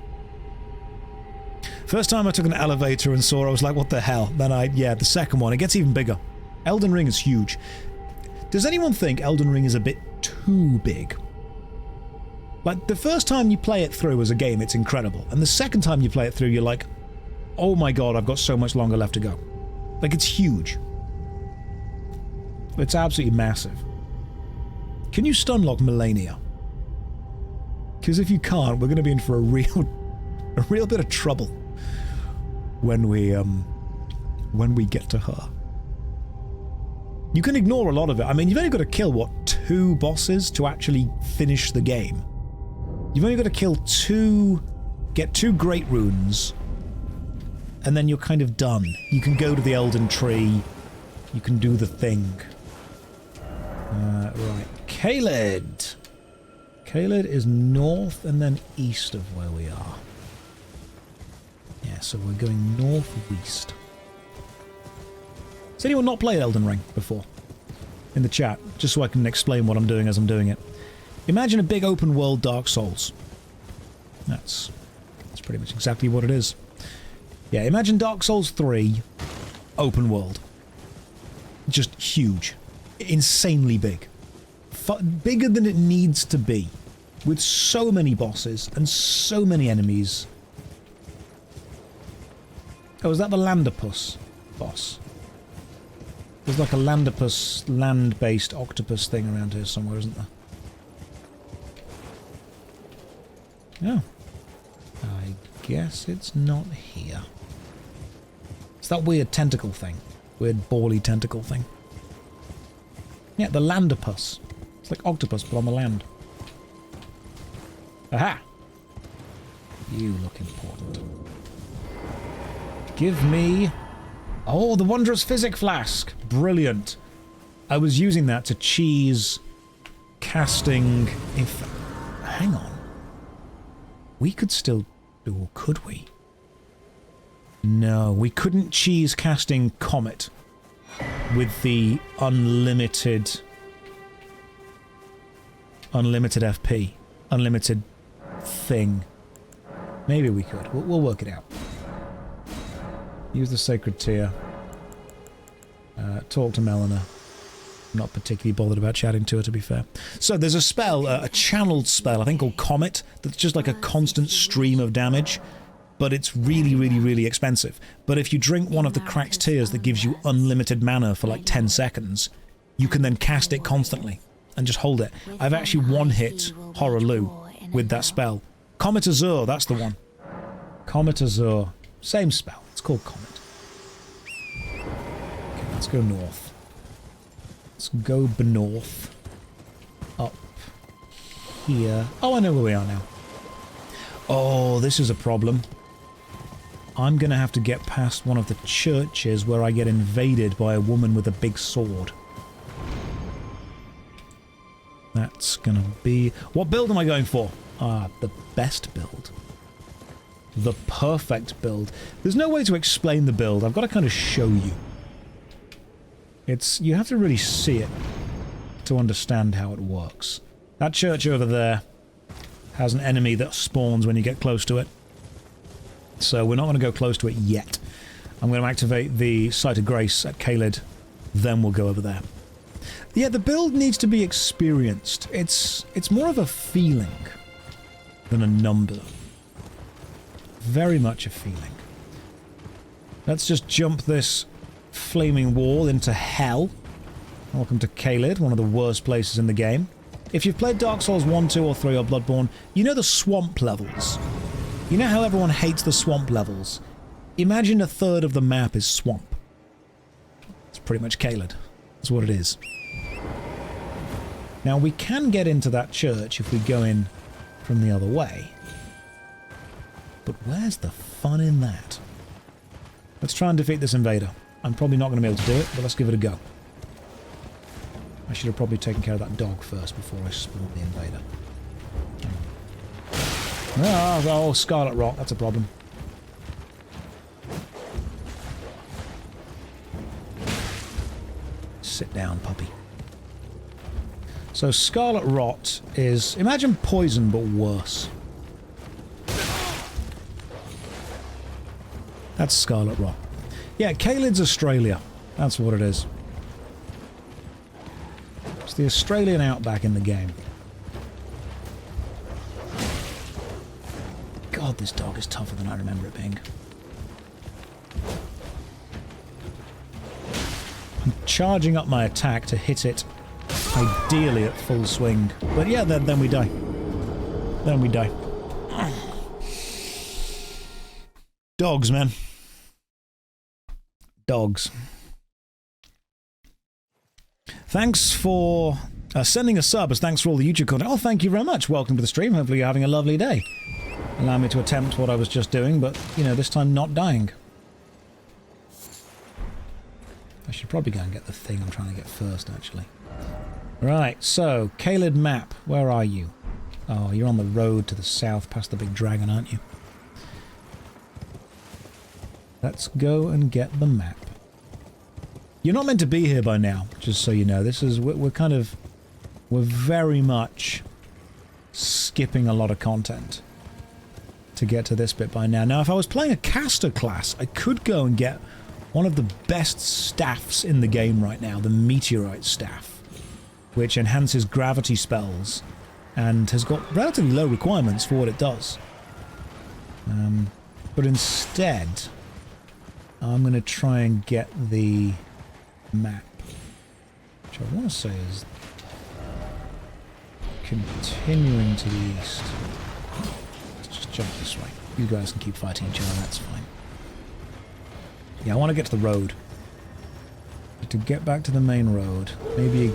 [SPEAKER 1] First time I took an elevator and saw it, I was like, what the hell? Then the second one, it gets even bigger. Elden Ring is huge. Does anyone think Elden Ring is a bit too big? Like, the first time you play it through as a game, it's incredible. And the second time you play it through, you're like, oh my god, I've got so much longer left to go. Like, it's huge. It's absolutely massive. Can you stunlock Melania? Because if you can't, we're going to be in for a real bit of trouble when we get to her. You can ignore a lot of it. I mean, you've only got to kill, what, 2 bosses to actually finish the game. You've only got to kill 2, get 2 great runes, and then you're kind of done. You can go to the Elden Tree, you can do the thing. Right, Caelid. Caelid is north and then east of where we are. Yeah, so we're going northwest. Has anyone not played Elden Ring before? In the chat, just so I can explain what I'm doing as I'm doing it. Imagine a big open world Dark Souls. That's pretty much exactly what it is. Yeah, imagine Dark Souls 3, open world. Just huge. Insanely big. Bigger than it needs to be. With so many bosses and so many enemies. Oh, is that the Landopus boss? There's like a Landopus, land-based octopus thing around here somewhere, isn't there? Oh. I guess it's not here. It's that weird tentacle thing. Weird bally tentacle thing. Yeah, the Landopus. It's like octopus, but on the land. Aha! You look important. Give me... Oh, the Wondrous Physic Flask! Brilliant. I was using that to cheese casting... Hang on. We could still... Or could we? No, we couldn't cheese casting Comet with the unlimited FP. Unlimited thing. Maybe we could. We'll work it out. Use the Sacred Tear. Talk to Melina. Not particularly bothered about chatting to her, to be fair. So there's a spell, a channeled spell, I think called Comet, that's just like a constant stream of damage, but it's really, really, really expensive. But if you drink one of the cracked tears that gives you unlimited mana for like 10 seconds, you can then cast it constantly and just hold it. I've actually one-hit Horaloo with that spell. Comet Azure, that's the one. Comet Azure. Same spell. It's called Comet. Okay, let's go north. Let's go north. Up here. Oh, I know where we are now. Oh, this is a problem. I'm going to have to get past one of the churches where I get invaded by a woman with a big sword. That's going to be... What build am I going for? Ah, the best build. The perfect build. There's no way to explain the build. I've got to kind of show you. It's... You have to really see it to understand how it works. That church over there has an enemy that spawns when you get close to it. So we're not going to go close to it yet. I'm going to activate the Site of Grace at Caelid. Then we'll go over there. Yeah, the build needs to be experienced. It's more of a feeling than a number. Very much a feeling. Let's just jump this flaming wall into hell. Welcome to Caelid, one of the worst places in the game. If you've played Dark Souls 1, 2 or 3 or Bloodborne, you know the swamp levels. You know how everyone hates the swamp levels? Imagine a third of the map is swamp. It's pretty much Caelid. That's what it is. Now we can get into that church if we go in from the other way. But where's the fun in that? Let's try and defeat this invader. I'm probably not going to be able to do it, but let's give it a go. I should have probably taken care of that dog first before I spawned the invader. Oh, Scarlet Rock, that's a problem. Sit down, puppy. So Scarlet Rot is... Imagine poison, but worse. That's Scarlet Rot. Yeah, Caelid's Australia. That's what it is. It's the Australian outback in the game. God, this dog is tougher than I remember it being. I'm charging up my attack to hit it, ideally at full swing. But yeah, then we die. Then we die. Dogs, man. Dogs. Thanks for sending a sub, as thanks for all the YouTube content. Oh, thank you very much. Welcome to the stream. Hopefully you're having a lovely day. Allow me to attempt what I was just doing, but, you know, this time not dying. I should probably go and get the thing I'm trying to get first, actually. Right, so, Caelid map. Where are you? Oh, you're on the road to the south past the big dragon, aren't you? Let's go and get the map. You're not meant to be here by now, just so you know. This is... We're kind of... We're very much skipping a lot of content to get to this bit by now. Now, if I was playing a caster class, I could go and get one of the best staffs in the game right now, the Meteorite Staff, which enhances gravity spells and has got relatively low requirements for what it does. But instead, I'm going to try and get the map, which I want to say is continuing to the east. Let's just jump this way. You guys can keep fighting each other, that's fine. Yeah, I want to get to the road. But to get back to the main road, maybe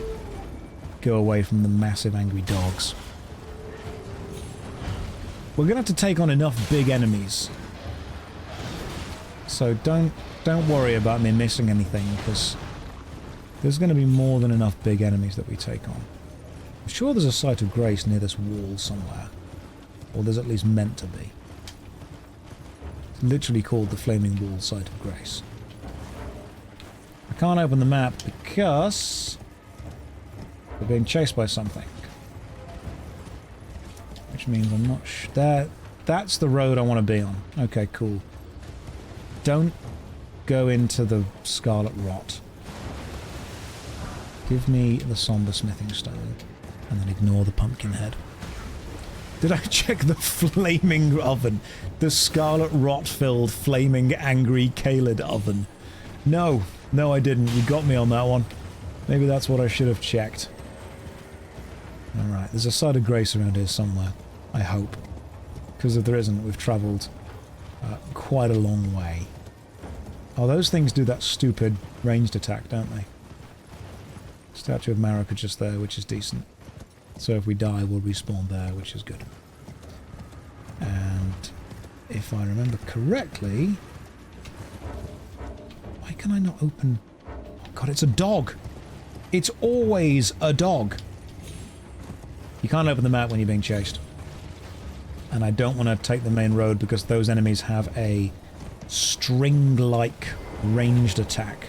[SPEAKER 1] go away from the massive angry dogs. We're going to have to take on enough big enemies. So don't worry about me missing anything, because there's going to be more than enough big enemies that we take on. I'm sure there's a Site of Grace near this wall somewhere. Or there's at least meant to be. It's literally called the Flaming Wall Site of Grace. I can't open the map because we're being chased by something. Which means I'm not that's the road I want to be on. Okay, cool. Don't go into the Scarlet Rot. Give me the Somber Smithing Stone. And then ignore the pumpkin head. Did I check the flaming oven? The Scarlet Rot-filled, flaming, angry Caelid oven. No. No, I didn't. You got me on that one. Maybe that's what I should have checked. Alright, there's a site of grace around here somewhere. I hope. Because if there isn't, we've travelled quite a long way. Oh, those things do that stupid ranged attack, don't they? Statue of Marika just there, which is decent. So if we die, we'll respawn there, which is good. And if I remember correctly... Why can I not open... Oh god, it's a dog! It's always a dog! You can't open the map when you're being chased. And I don't want to take the main road because those enemies have a string-like ranged attack.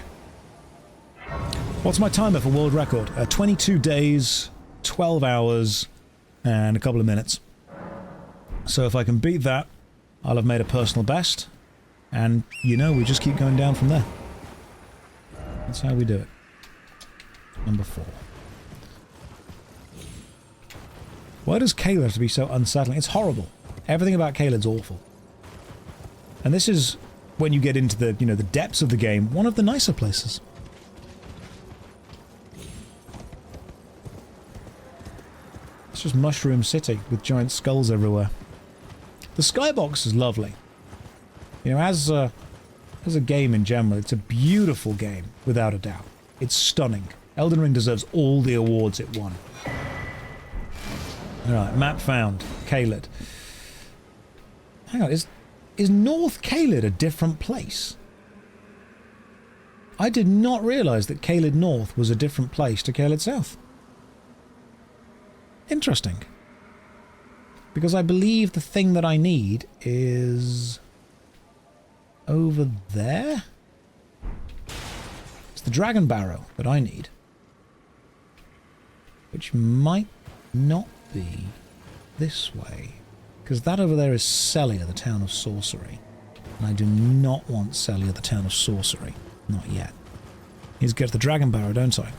[SPEAKER 1] What's my timer for world record? 22 days, 12 hours, and a couple of minutes. So if I can beat that, I'll have made a personal best. And, you know, we just keep going down from there. That's how we do it. Number 4. Why does Caelid have to be so unsettling? It's horrible. Everything about Caelid's awful. And this is, when you get into the, you know, the depths of the game, one of the nicer places. It's just Mushroom City with giant skulls everywhere. The skybox is lovely. You know, as a game in general, it's a beautiful game, without a doubt. It's stunning. Elden Ring deserves all the awards it won. Alright, map found. Caelid. Hang on, is North Caelid a different place? I did not realise that Caelid North was a different place to Caelid South. Interesting. Because I believe the thing that I need is... over there? It's the Dragon Barrow that I need. Which might not be this way. Because that over there is Celia, the town of sorcery. And I do not want Celia, the town of sorcery. Not yet. Need to get to the Dragon Barrow, don't I?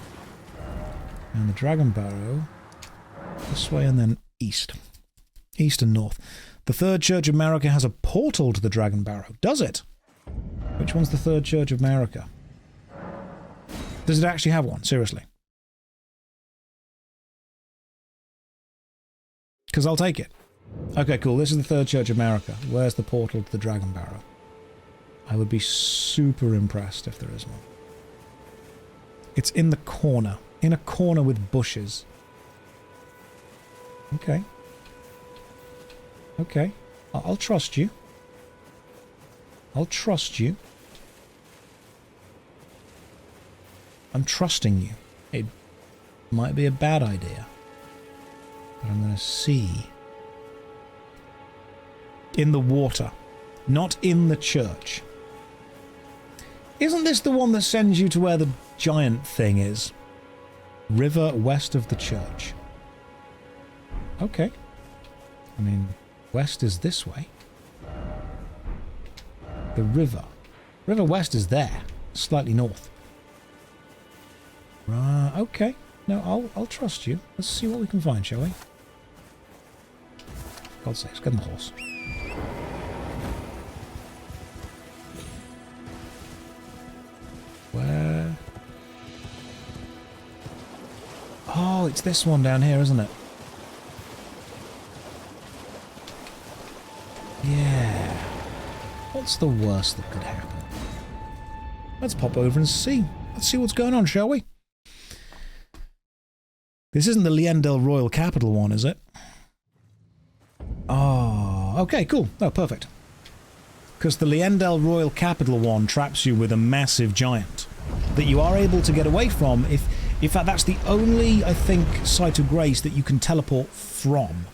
[SPEAKER 1] And the Dragon Barrow... this way and then east. East and north. The Third Church of Marika has a portal to the Dragon Barrow. Does it? Which one's the Third Church of Marika? Does it actually have one? Seriously. Because I'll take it. Okay, cool. This is the Third Church of Marika. Where's the portal to the Dragon Barrow? I would be super impressed if there is one. It's in the corner. In a corner with bushes. Okay. Okay. I'll trust you. I'll trust you. I'm trusting you. It might be a bad idea. But I'm going to see. In the water. Not in the church. Isn't this the one that sends you to where the giant thing is? River west of the church. Okay. I mean, west is this way. The river. River west is there. Slightly north. Right, okay. No, I'll trust you. Let's see what we can find, shall we? God's sakes, get on the horse. Where? Oh, it's this one down here, isn't it? Yeah. What's the worst that could happen? Let's pop over and see. Let's see what's going on, shall we? This isn't the Liendel Royal Capital one, is it? Oh, okay, cool. Oh, perfect. Because the Liendel Royal Capital one traps you with a massive giant that you are able to get away from if... In fact, that's the only, I think, site of grace that you can teleport from.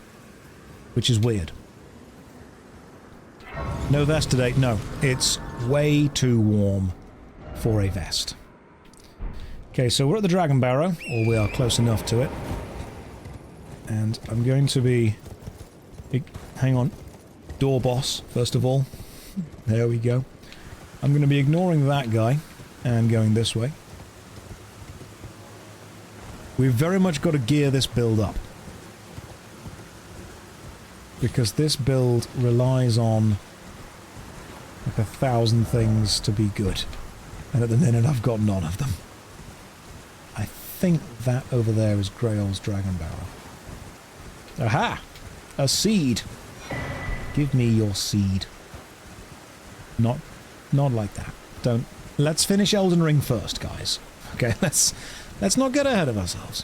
[SPEAKER 1] Which is weird. No vest today. No, it's way too warm for a vest. Okay, so we're at the Dragon Barrow, or we are close enough to it. And I'm going to be... Hang on. Door boss, first of all. There we go. I'm going to be ignoring that guy and going this way. We've very much got to gear this build up. Because this build relies on like 1,000 things to be good. And at the minute I've got none of them. I think that over there is Grail's Dragon Barrow. Aha! A seed! Give me your seed. Not like that. Don't... Let's finish Elden Ring first, guys. Okay, let's not get ahead of ourselves.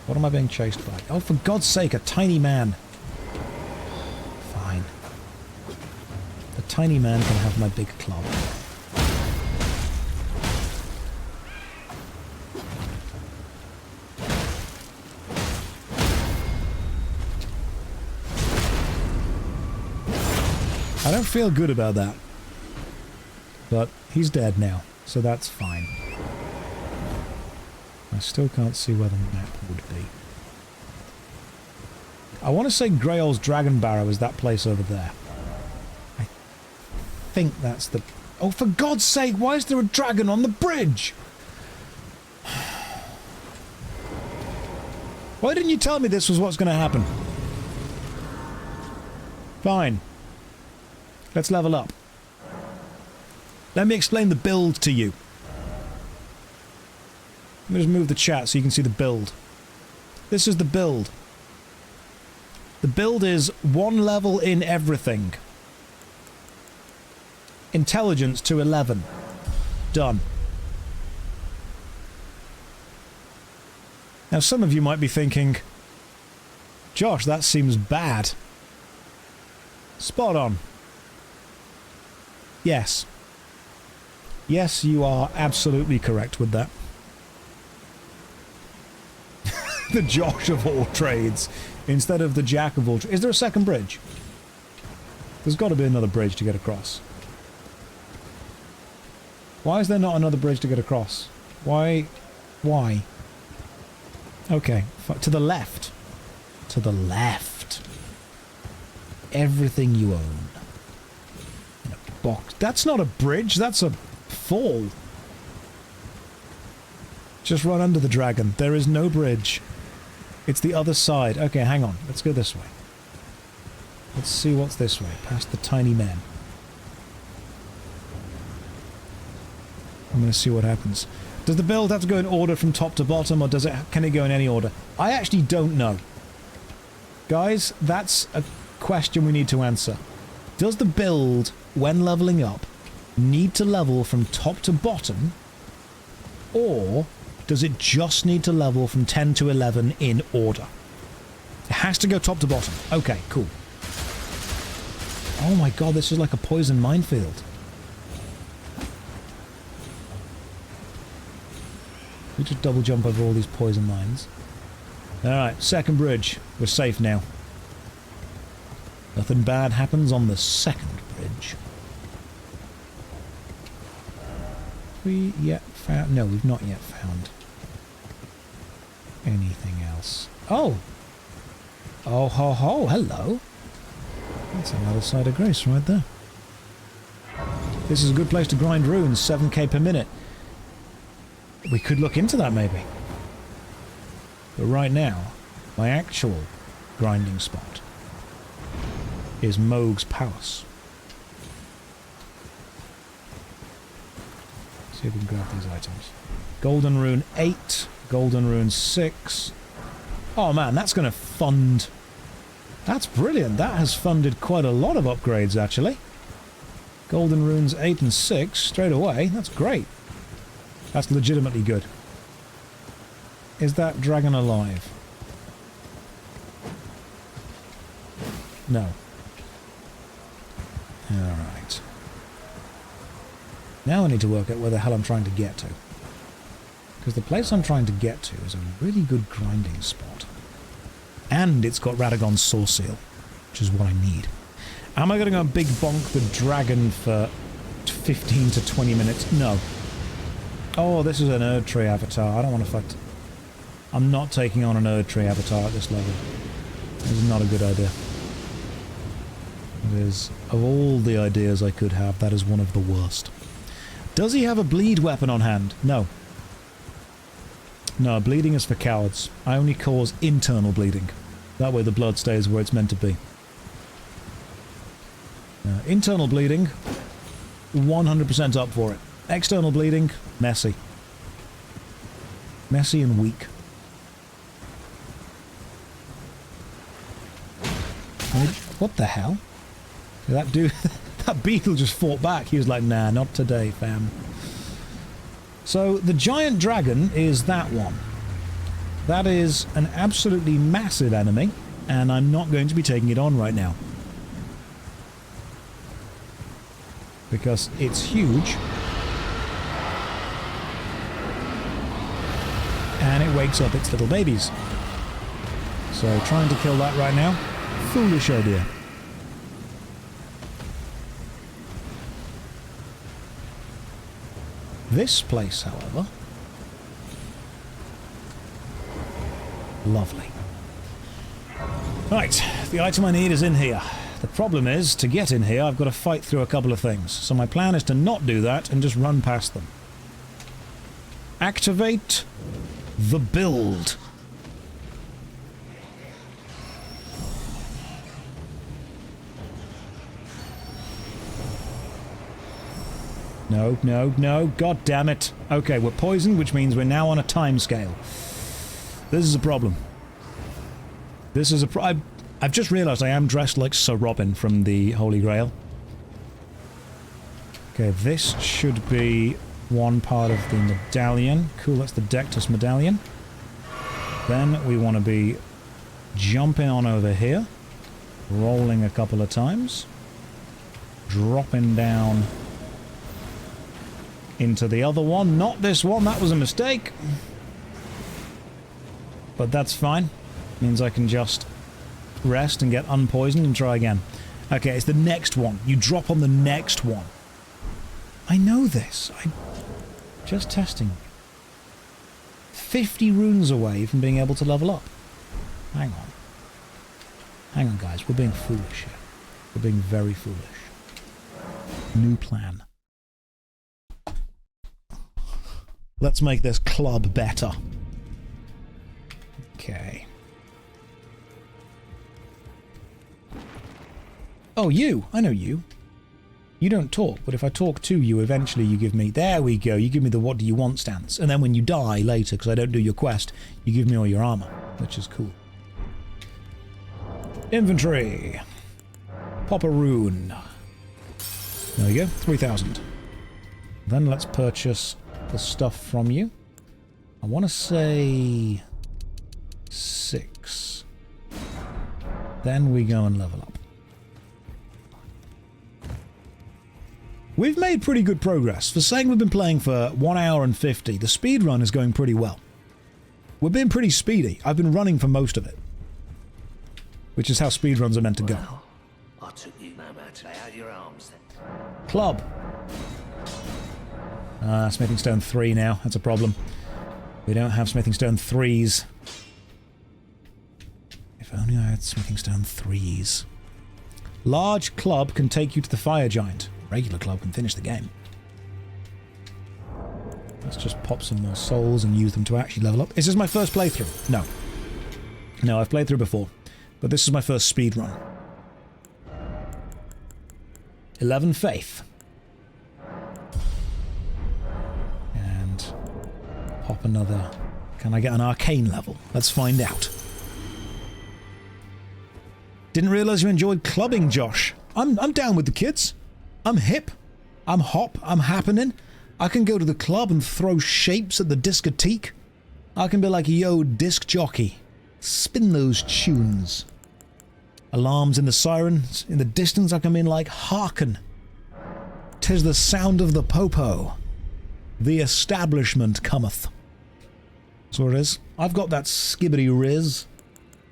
[SPEAKER 1] What am I being chased by? Oh, for God's sake, a tiny man. Fine. The tiny man can have my big club. I don't feel good about that. But he's dead now, so that's fine. I still can't see where the map would be. I want to say Grail's Dragon Barrow is that place over there. I think that's the... Oh, for God's sake, why is there a dragon on the bridge? Why didn't you tell me this was what's going to happen? Fine. Let's level up. Let me explain the build to you. Let me just move the chat so you can see the build. This is the build. The build is 1 level in everything. Intelligence to 11. Done. Now some of you might be thinking, Josh, that seems bad. Spot on. Yes. Yes, you are absolutely correct with that. The Josh of all trades, instead of the Jack of all trades. Is there a second bridge? There's got to be another bridge to get across. Why is there not another bridge to get across? Why? Why? Okay, to the left. To the left. Everything you own. In a box. That's not a bridge, that's a fall. Just run under the dragon. There is no bridge. It's the other side. Okay, hang on. Let's go this way. Let's see what's this way. Past the tiny men. I'm going to see what happens. Does the build have to go in order from top to bottom, or can it go in any order? I actually don't know. Guys, that's a question we need to answer. Does the build, when leveling up, need to level from top to bottom, or does it just need to level from 10 to 11 in order? It has to go top to bottom. Okay, cool. Oh my god, this is like a poison minefield. We just double jump over all these poison mines. Alright, second bridge. We're safe now. Nothing bad happens on the second bridge. We yet found... No, we've not yet found anything else. Oh! Oh ho ho, hello! That's another side of grace right there. This is a good place to grind runes, 7k per minute. We could look into that maybe. But right now, my actual grinding spot is Mohg's Palace. See if we can grab these items. Golden Rune 8, Golden Rune 6. Oh man, that's going to fund... That's brilliant. That has funded quite a lot of upgrades, actually. Golden Runes 8 and 6 straight away. That's great. That's legitimately good. Is that dragon alive? No. Alright. Now I need to work out where the hell I'm trying to get to. Because the place I'm trying to get to is a really good grinding spot. And it's got Radagon's sorseal. which is what I need. Am I going to go big bonk the dragon for 15 to 20 minutes? No. Oh, this is an Erd Tree avatar. I don't want to fight. I'm not taking on an Erd Tree avatar at this level. This is not a good idea. It is, of all the ideas I could have, that is one of the worst. Does he have a bleed weapon on hand? No. No, bleeding is for cowards. I only cause internal bleeding. That way the blood stays where it's meant to be. Internal bleeding, 100% up for it. External bleeding, messy. Messy and weak. What the hell? That dude, that beetle just fought back. He was like, nah, not today, fam. So, the giant dragon is that one. That is an absolutely massive enemy, and I'm not going to be taking it on right now. Because it's huge. And it wakes up its little babies. So, trying to kill that right now, foolish idea. This place, however, lovely. Right, the item I need is in here. The problem is, to get in here, I've got to fight through a couple of things. So my plan is to not do that and just run past them. Activate the build. No, no, no, god damn it. Okay, we're poisoned, which means we're now on a time scale. This is a problem. This is a I've just realised I am dressed like Sir Robin from the Holy Grail. Okay, this should be one part of the medallion. Cool, that's the Dectus medallion. Then we want to be jumping on over here, rolling a couple of times, dropping down into the other one. Not this one, that was a mistake. But that's fine. Means I can just rest and get unpoisoned and try again. Okay, it's the next one. You drop on the next one. I know this. I'm just testing. 50 runes away from being able to level up. Hang on. Hang on, guys. We're being foolish here. We're being very foolish. New plan. Let's make this club better. Okay. Oh, you! I know you. You don't talk, but if I talk to you, eventually you give me... There we go, you give me the what do you want stance. And then when you die later, because I don't do your quest, you give me all your armor, which is cool. Inventory. Pop a rune. There we go, 3,000. Then let's purchase the stuff from you. I want to say 6. Then we go and level up. We've made pretty good progress. For saying we've been playing for 1 hour and 50, the speed run is going pretty well. We're being pretty speedy. I've been running for most of it. Which is how speedruns are meant to go.
[SPEAKER 4] Well, I took you no matter. Lay out your arms then.
[SPEAKER 1] Club. Smithing Stone 3 now. That's a problem. We don't have Smithing Stone 3s. If only I had Smithing Stone 3s. Large club can take you to the Fire Giant. Regular club can finish the game. Let's just pop some more souls and use them to actually level up. Is this my first playthrough? No. No, I've played through before. But this is my first speed run. 11 faith. And pop another... Can I get an arcane level? Let's find out. Didn't realise you enjoyed clubbing, Josh. I'm down with the kids. I'm hip. I'm hop. I'm happening. I can go to the club and throw shapes at the discotheque. I can be like a yo disc jockey. Spin those tunes. Alarms in the sirens. In the distance I can be like, hearken. 'Tis the sound of the popo. The establishment cometh. That's what it is. I've got that skibbity riz.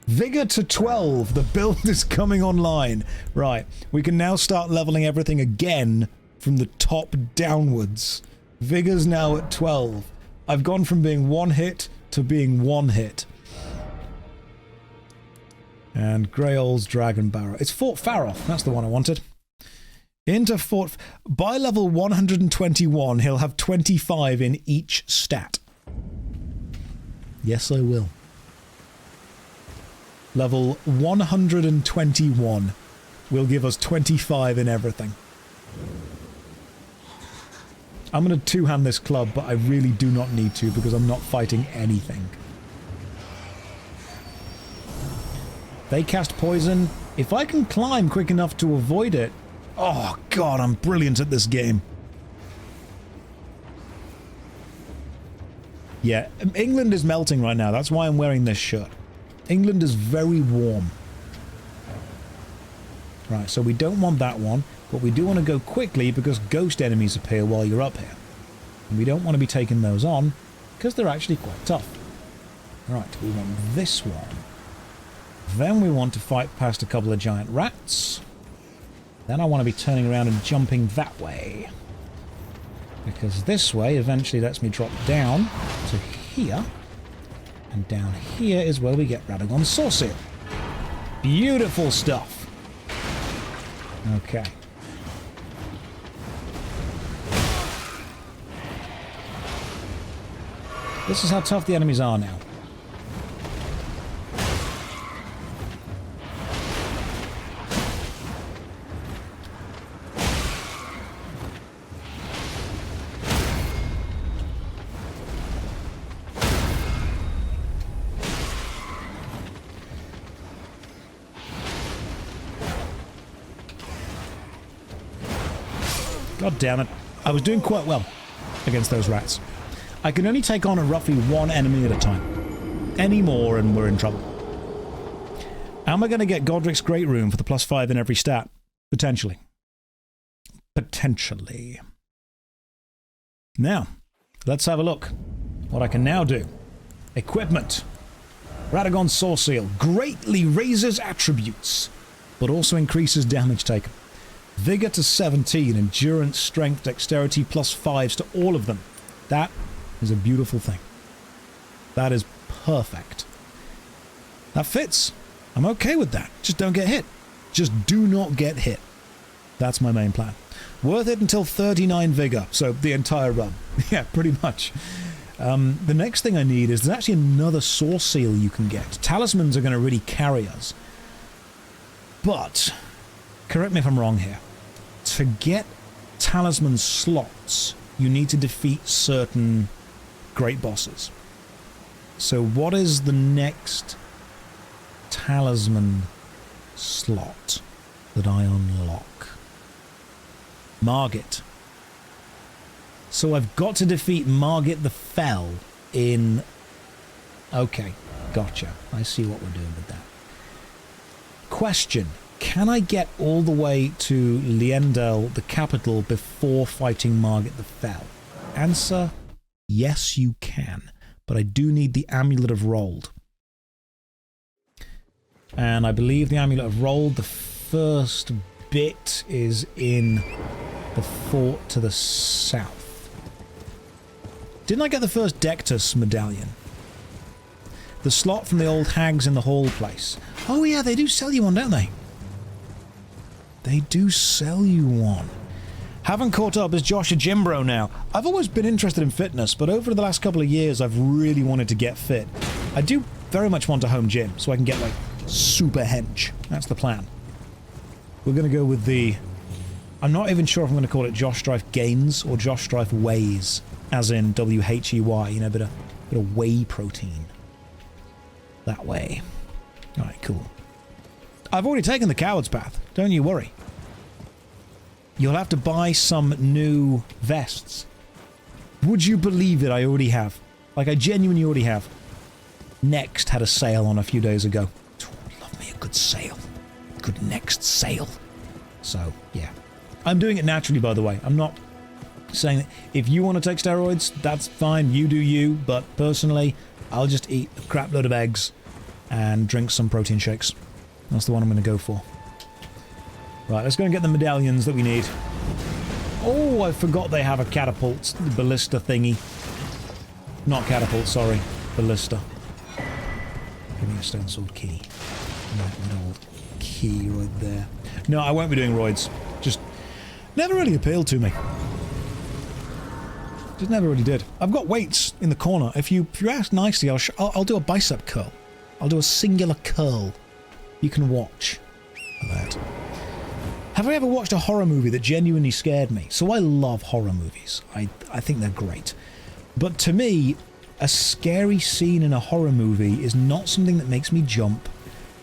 [SPEAKER 1] Vigor to 12. The build is coming online. Right. We can now start leveling everything again from the top downwards. Vigor's now at 12. I've gone from being 1 hit to being 1 hit. And Graol's Dragon Barrow. It's Fort Faroth. That's the one I wanted. Into Fort... By level 121, he'll have 25 in each stat. Yes, I will. Level 121 will give us 25 in everything. I'm going to two-hand this club, but I really do not need to because I'm not fighting anything. They cast poison. If I can climb quick enough to avoid it... Oh, God, I'm brilliant at this game. Yeah, England is melting right now. That's why I'm wearing this shirt. England is very warm. Right, so we don't want that one, but we do want to go quickly because ghost enemies appear while you're up here. And we don't want to be taking those on because they're actually quite tough. Right, we want this one. Then we want to fight past a couple of giant rats. Then I want to be turning around and jumping that way. Because this way eventually lets me drop down to here. And down here is where we get Radagon's sorseal. Beautiful stuff. Okay. This is how tough the enemies are now. God damn it. I was doing quite well against those rats. I can only take on a roughly 1 enemy at a time. Any more and we're in trouble. Am I going to get Godric's Great Rune for the +5 in every stat? Potentially. Potentially. Now, let's have a look. What I can now do. Equipment. Radagon's sorseal greatly raises attributes, but also increases damage taken. Vigor to 17, endurance, strength, dexterity, +5s to all of them. That is a beautiful thing. That is perfect. That fits. I'm okay with that. Just don't get hit. Just do not get hit. That's my main plan. Worth it until 39 vigor, so the entire run. Yeah, pretty much. The next thing I need is there's actually another sorseal you can get. Talismans are going to really carry us. But, correct me if I'm wrong here. To get talisman slots, you need to defeat certain great bosses. So what is the next talisman slot that I unlock? Margit. So I've got to defeat Margit the Fell in... Okay, gotcha. I see what we're doing with that. Question. Can I get all the way to Liendel, the capital, before fighting Margit the Fell? Answer, yes you can. But I do need the Amulet of Rold. And I believe the Amulet of Rold, the first bit is in the fort to the south. Didn't I get the first Dectus medallion? The slot from the old hags in the hall place. Oh yeah, they do sell you one, don't they? They do sell you one. Haven't caught up as Josh a gym bro now. I've always been interested in fitness, but over the last couple of years I've really wanted to get fit. I do very much want a home gym, so I can get like super hench. That's the plan. We're going to go with the... I'm not even sure if I'm going to call it JoshStrifeGains or JoshStrifeWays, as in W-H-E-Y, you know, a bit of whey protein. That way. Alright, cool. I've already taken the coward's path, don't you worry. You'll have to buy some new vests. Would you believe it? I already have. Like, I genuinely already have. Next had a sale on a few days ago. Love me a good sale. Good Next sale. So, yeah. I'm doing it naturally, by the way. I'm not saying that if you want to take steroids, that's fine. You do you. But personally, I'll just eat a crap load of eggs and drink some protein shakes. That's the one I'm going to go for. Right, let's go and get the medallions that we need. Oh, I forgot they have a catapult, the ballista thingy. Not catapult, sorry. Ballista. Give me a stone sword key. That little key right there. No, I won't be doing roids. Just never really appealed to me. Just never really did. I've got weights in the corner. If you ask nicely, I'll do a bicep curl. I'll do a singular curl. You can watch that. Have I ever watched a horror movie that genuinely scared me? So I love horror movies. I think they're great. But to me, a scary scene in a horror movie is not something that makes me jump.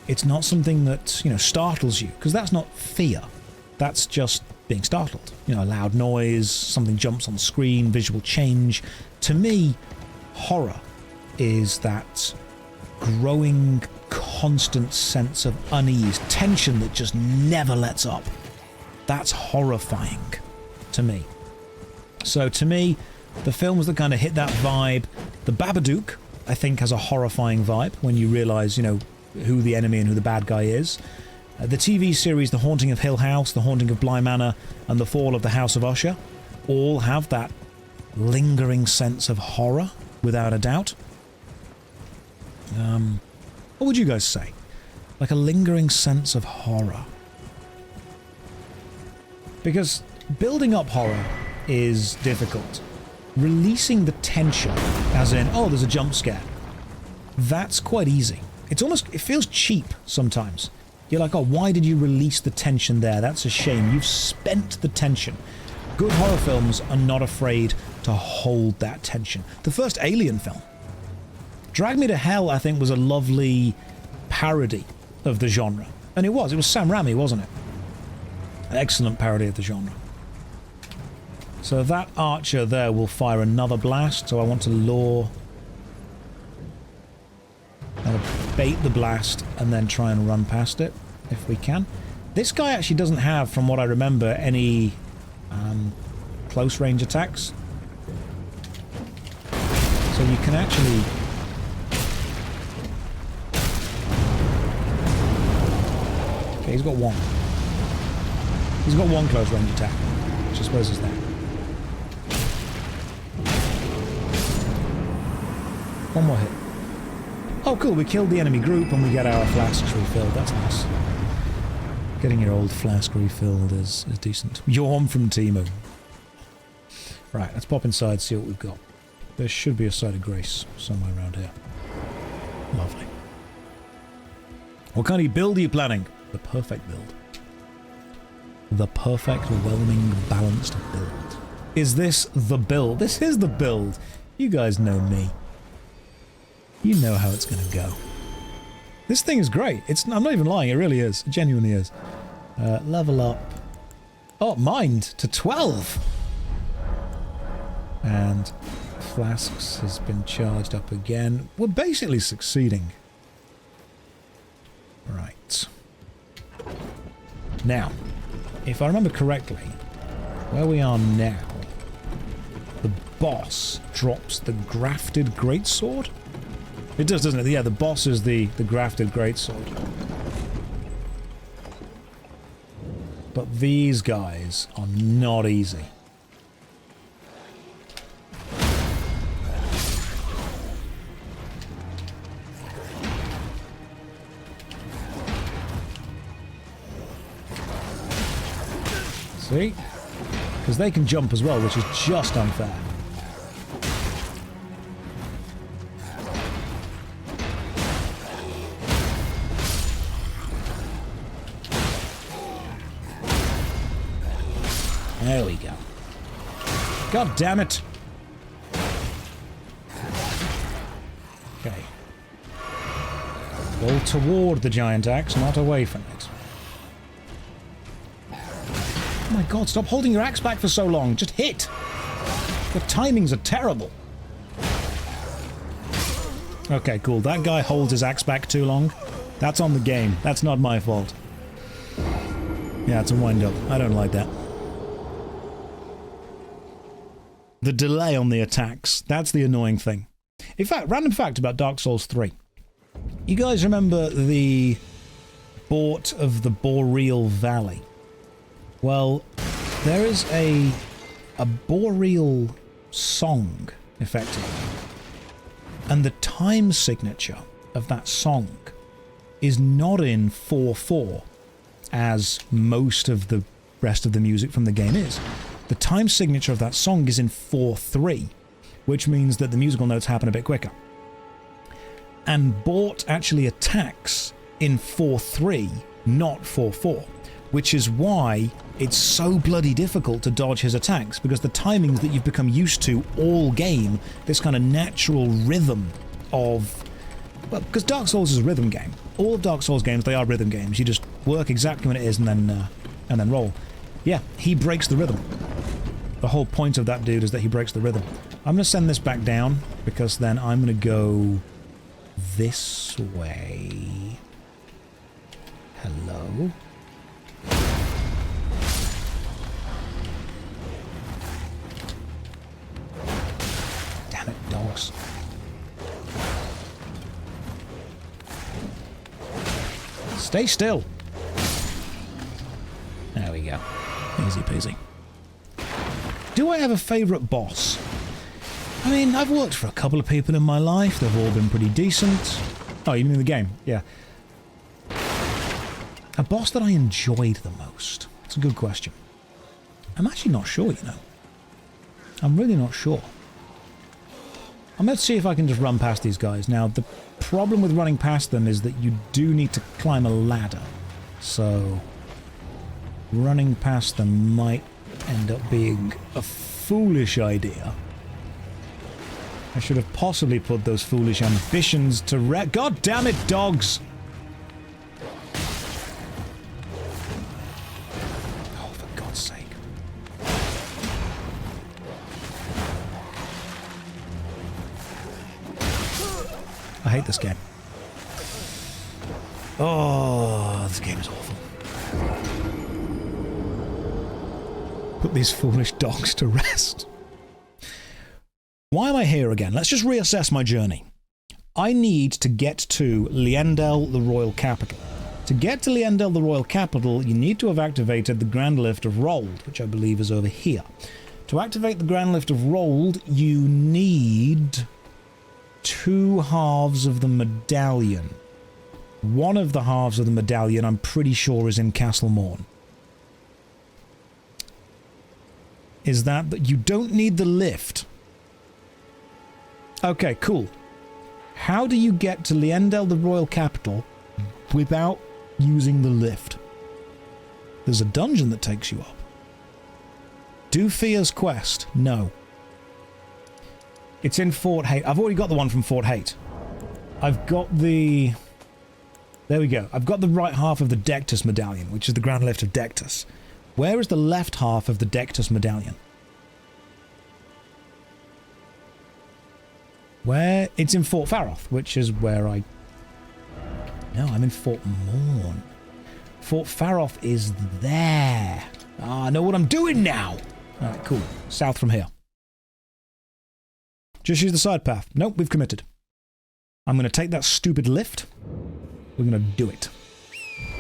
[SPEAKER 1] It's not something that, you know, startles you. Because that's not fear. That's just being startled. You know, a loud noise, something jumps on the screen, visual change. To me, horror is that growing, constant sense of unease, tension that just never lets up. That's horrifying to me. So to me, the films that kind of hit that vibe, The Babadook, I think, has a horrifying vibe when you realise, you know, who the enemy and who the bad guy is. The TV series The Haunting of Hill House, The Haunting of Bly Manor, and The Fall of the House of Usher all have that lingering sense of horror, without a doubt. What would you guys say? Like a lingering sense of horror. Because building up horror is difficult. Releasing the tension, as in, oh, there's a jump scare, that's quite easy. It's almost, it feels cheap sometimes. You're like, oh, why did you release the tension there? That's a shame. You've spent the tension. Good horror films are not afraid to hold that tension. The first Alien film, Drag Me to Hell, I think, was a lovely parody of the genre. And it was Sam Raimi, wasn't it? An excellent parody of the genre. So that archer there will fire another blast, so I want to lure... I'll bait the blast and then try and run past it, if we can. This guy actually doesn't have, from what I remember, any close range attacks. So you can actually... Okay, he's got one. He's got one close range attack, which I suppose is that. One more hit. Oh, cool, we killed the enemy group and we get our flasks refilled. That's nice. Getting your old flask refilled is decent. Yawn from Timu. Right, let's pop inside, see what we've got. There should be a site of grace somewhere around here. Lovely. What kind of build are you planning? The perfect build. The perfect, whelming, balanced build. Is this the build? This is the build. You guys know me. You know how it's gonna go. This thing is great. I'm not even lying, it really is. It genuinely is. Level up. Oh, mind to 12! And flasks has been charged up again. We're basically succeeding. Right. Now, if I remember correctly, where we are now, the boss drops the grafted greatsword? It does, doesn't it? Yeah, the boss is the grafted greatsword. But these guys are not easy. See? Because they can jump as well, which is just unfair. There we go. God damn it! Okay. Go toward the giant axe, not away from it. Oh my god, stop holding your axe back for so long. Just hit! The timings are terrible. Okay, cool. That guy holds his axe back too long. That's on the game. That's not my fault. Yeah, it's a wind-up. I don't like that. The delay on the attacks. That's the annoying thing. In fact, random fact about Dark Souls 3. You guys remember the Bort of the Boreal Valley? Well, there is a Boreal song, effectively. And the time signature of that song is not in 4/4, as most of the rest of the music from the game is. The time signature of that song is in 4/3, which means that the musical notes happen a bit quicker. And Bort actually attacks in 4/3, not 4/4, which is why it's so bloody difficult to dodge his attacks, because the timings that you've become used to all game, this kind of natural rhythm of... Well, because Dark Souls is a rhythm game. All of Dark Souls games, they are rhythm games. You just work exactly when it is and then roll. Yeah, he breaks the rhythm. The whole point of that dude is that he breaks the rhythm. I'm going to send this back down, because then I'm going to go this way. Hello? Damn it, dogs. Stay still. There we go. Easy peasy. Do I have a favourite boss? I mean, I've worked for a couple of people in my life. They've all been pretty decent. Oh, you mean the game? Yeah. A boss that I enjoyed the most? It's a good question. I'm actually not sure, you know. I'm really not sure. I'm going to see if I can just run past these guys. Now, the problem with running past them is that you do need to climb a ladder. So, running past them might end up being a foolish idea. I should have possibly put those foolish ambitions to rest. God damn it, dogs! Oh, for God's sake. I hate this game. Oh, this game is awful. Put these foolish dogs to rest. Why am I here again? Let's just reassess my journey. I need to get to Liendel, the royal capital. To get to Liendel, the royal capital, you need to have activated the Grand Lift of Rold, which I believe is over here. To activate the Grand Lift of Rold, you need 2 halves of the medallion. One of the halves of the medallion, I'm pretty sure, is in Castle Morn. Is that you don't need the lift? Okay, cool. How do you get to Liendel, the royal capital, without using the lift? There's a dungeon that takes you up. Do Fia's quest? No. It's in Fort Hate. I've already got the one from Fort Hate. I've got the... There we go. I've got the right half of the Dectus medallion, which is the Grand Lift of Dectus. Where is the left half of the Dectus medallion? Where? It's in Fort Faroth, which is where I... No, I'm in Fort Morn. Fort Faroth is there. Ah, I know what I'm doing now. Alright, cool. South from here. Just use the side path. Nope, we've committed. I'm going to take that stupid lift. We're going to do it.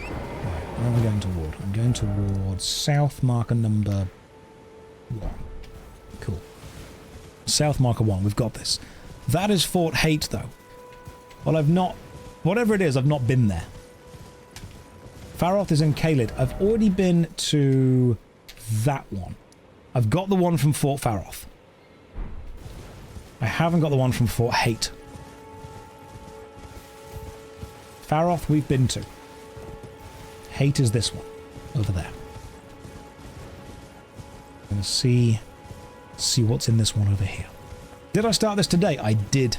[SPEAKER 1] Right, where am I going toward? I'm going towards south marker number 1. Cool. South marker 1, we've got this. That is Fort Hate, though. Well, I've not... Whatever it is, I've not been there. Faroth is in Caelid. I've already been to that one. I've got the one from Fort Faroth. I haven't got the one from Fort Hate. Faroth we've been to. Hate is this one. Over there. I'm going to see what's in this one over here. Did I start this today? I did.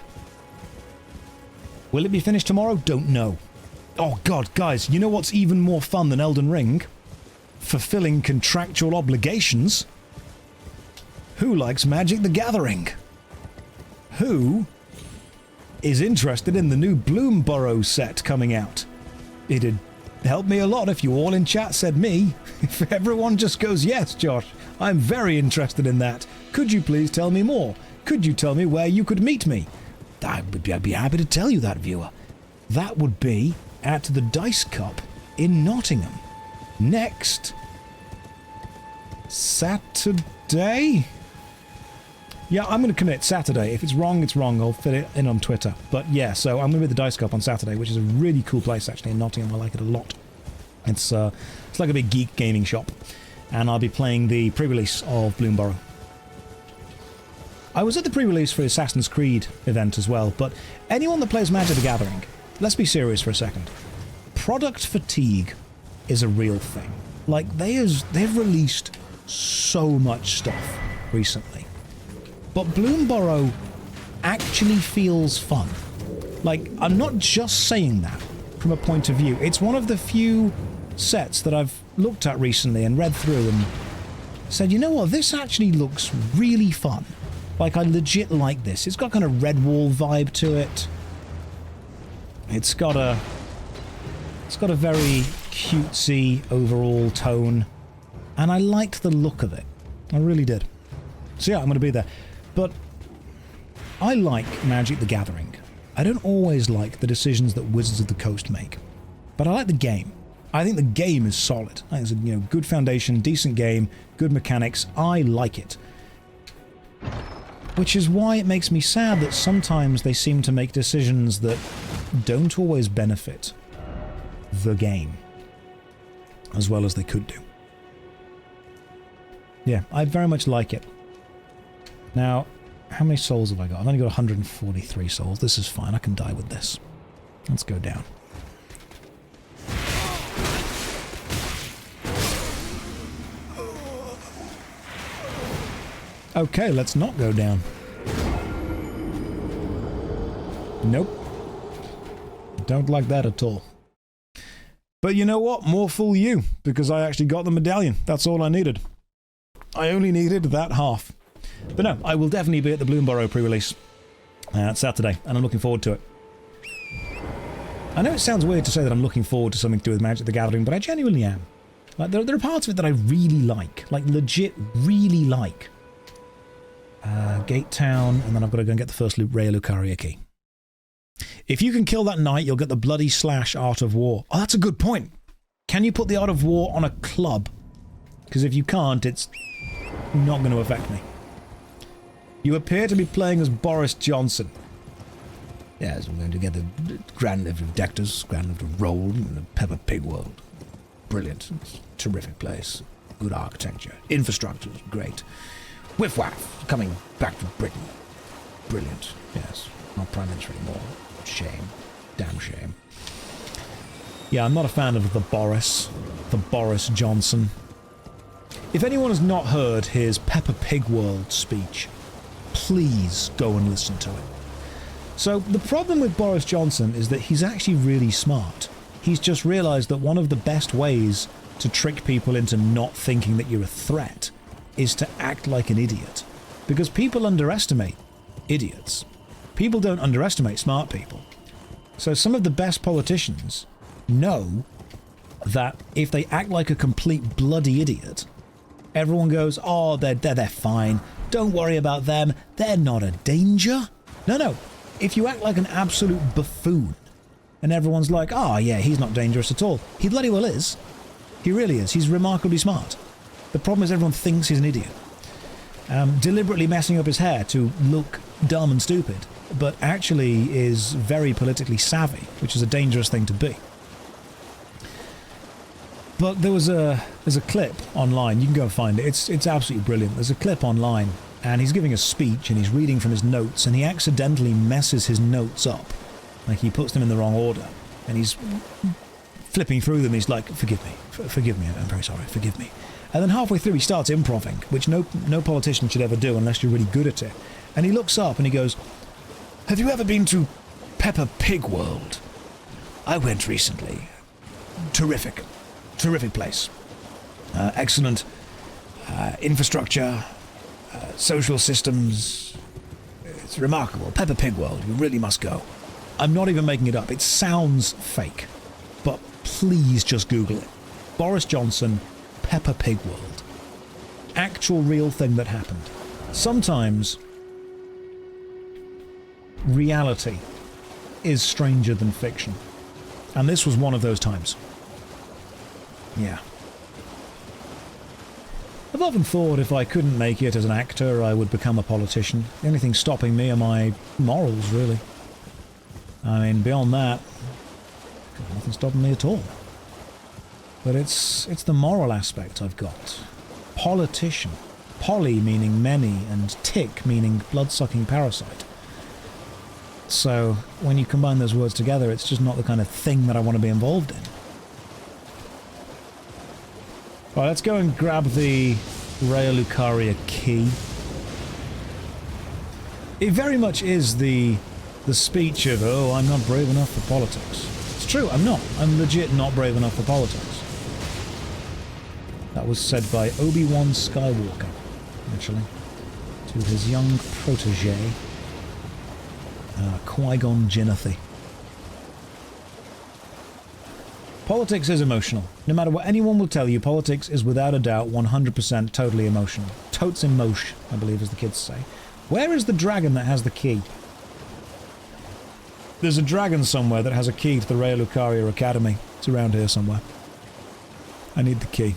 [SPEAKER 1] Will it be finished tomorrow? Don't know. Oh god, guys, you know what's even more fun than Elden Ring? Fulfilling contractual obligations. Who likes Magic the Gathering? Who is interested in the new Bloomburrow set coming out? It'd help me a lot if you all in chat said me. If everyone just goes, yes, Josh, I'm very interested in that. Could you please tell me more? Could you tell me where you could meet me? I'd be happy to tell you that, viewer. that would be at the Dice Cup in Nottingham. Next Saturday? Yeah, I'm going to commit Saturday. If it's wrong, it's wrong. I'll fit it in on Twitter. But yeah, so I'm going to be at the Dice Cup on Saturday, which is a really cool place actually in Nottingham. I like it a lot. It's like a big geek gaming shop. And I'll be playing the pre-release of Bloomborough. I was at the pre-release for the Assassin's Creed event as well, but anyone that plays Magic the Gathering, let's be serious for a second. Product fatigue is a real thing. Like, they've released so much stuff recently. But Bloomborough actually feels fun. Like, I'm not just saying that from a point of view. It's one of the few sets that I've looked at recently and read through and said, you know what, this actually looks really fun. Like, I legit like this. It's got kind of Redwall vibe to it. It's got a very cutesy overall tone. And I liked the look of it. I really did. So yeah, I'm going to be there. But I like Magic the Gathering. I don't always like the decisions that Wizards of the Coast make. But I like the game. I think the game is solid. I think it's a good foundation, decent game, good mechanics. I like it. Which is why it makes me sad that sometimes they seem to make decisions that don't always benefit the game as well as they could do. Yeah, I very much like it. Now, how many souls have I got? I've only got 143 souls. This is fine. I can die with this. Let's go down. Okay, let's not go down. Nope. Don't like that at all. But you know what? More fool you, because I actually got the medallion. That's all I needed. I only needed that half. But no, I will definitely be at the Bloomborough pre-release Saturday, and I'm looking forward to it. I know it sounds weird to say that I'm looking forward to something to do with Magic the Gathering, but I genuinely am. Like, there are parts of it that I really like legit really like. Gate Town, and then I've got to go and get the first Rhea Lucaria key. If you can kill that knight, you'll get the bloody / Art of War. Oh, that's a good point. Can you put the Art of War on a club? Because if you can't, it's not going to affect me. You appear to be playing as Boris Johnson. Yes, we're going to get the Grand Lift of Dectus, Grand Lift of Roll, and the Peppa Pig world. Brilliant. It's a terrific place. Good architecture. Infrastructure is great. Whiff waff, coming back to Britain. Brilliant. Yes. Not Prime Minister anymore. Shame. Damn shame. Yeah, I'm not a fan of the Boris Johnson. If anyone has not heard his Peppa Pig World speech, please go and listen to it. So, the problem with Boris Johnson is that he's actually really smart. He's just realised that one of the best ways to trick people into not thinking that you're a threat is to act like an idiot. Because people underestimate idiots. People don't underestimate smart people. So some of the best politicians know that if they act like a complete bloody idiot, everyone goes, oh, they're fine. Don't worry about them. They're not a danger. No. If you act like an absolute buffoon, and everyone's like, oh, yeah, he's not dangerous at all. He bloody well is. He really is. He's remarkably smart. The problem is everyone thinks he's an idiot. Deliberately messing up his hair to look dumb and stupid, but actually is very politically savvy, which is a dangerous thing to be. But there's a clip online. You can go and find it. It's absolutely brilliant. There's a clip online, and he's giving a speech, and he's reading from his notes, and he accidentally messes his notes up. Like, he puts them in the wrong order, and he's flipping through them. He's like, forgive me, I'm very sorry, forgive me. And then halfway through he starts improving, which no politician should ever do unless you're really good at it. And he looks up and he goes, have you ever been to Peppa Pig World? I went recently. Terrific place. Excellent infrastructure, social systems. It's remarkable. Peppa Pig World, you really must go. I'm not even making it up. It sounds fake. But please just Google it. Boris Johnson, Peppa Pig World. Actual real thing that happened. Sometimes reality is stranger than fiction. And this was one of those times. Yeah. I've often thought if I couldn't make it as an actor, I would become a politician. The only thing stopping me are my morals, really. I mean, beyond that, nothing stopping me at all. But it's the moral aspect I've got. Politician. Poly meaning many, and tick meaning blood-sucking parasite. So, when you combine those words together, it's just not the kind of thing that I want to be involved in. Right, let's go and grab the Liurnia key. It very much is the speech of, oh, I'm not brave enough for politics. It's true, I'm not. I'm legit not brave enough for politics. That was said by Obi-Wan Skywalker, actually, to his young protege, Qui-Gon Jinn. Politics is emotional. No matter what anyone will tell you, politics is without a doubt 100% totally emotional. Totes emotion, I believe, as the kids say. Where is the dragon that has the key? There's a dragon somewhere that has a key to the Liurnia Academy. It's around here somewhere. I need the key.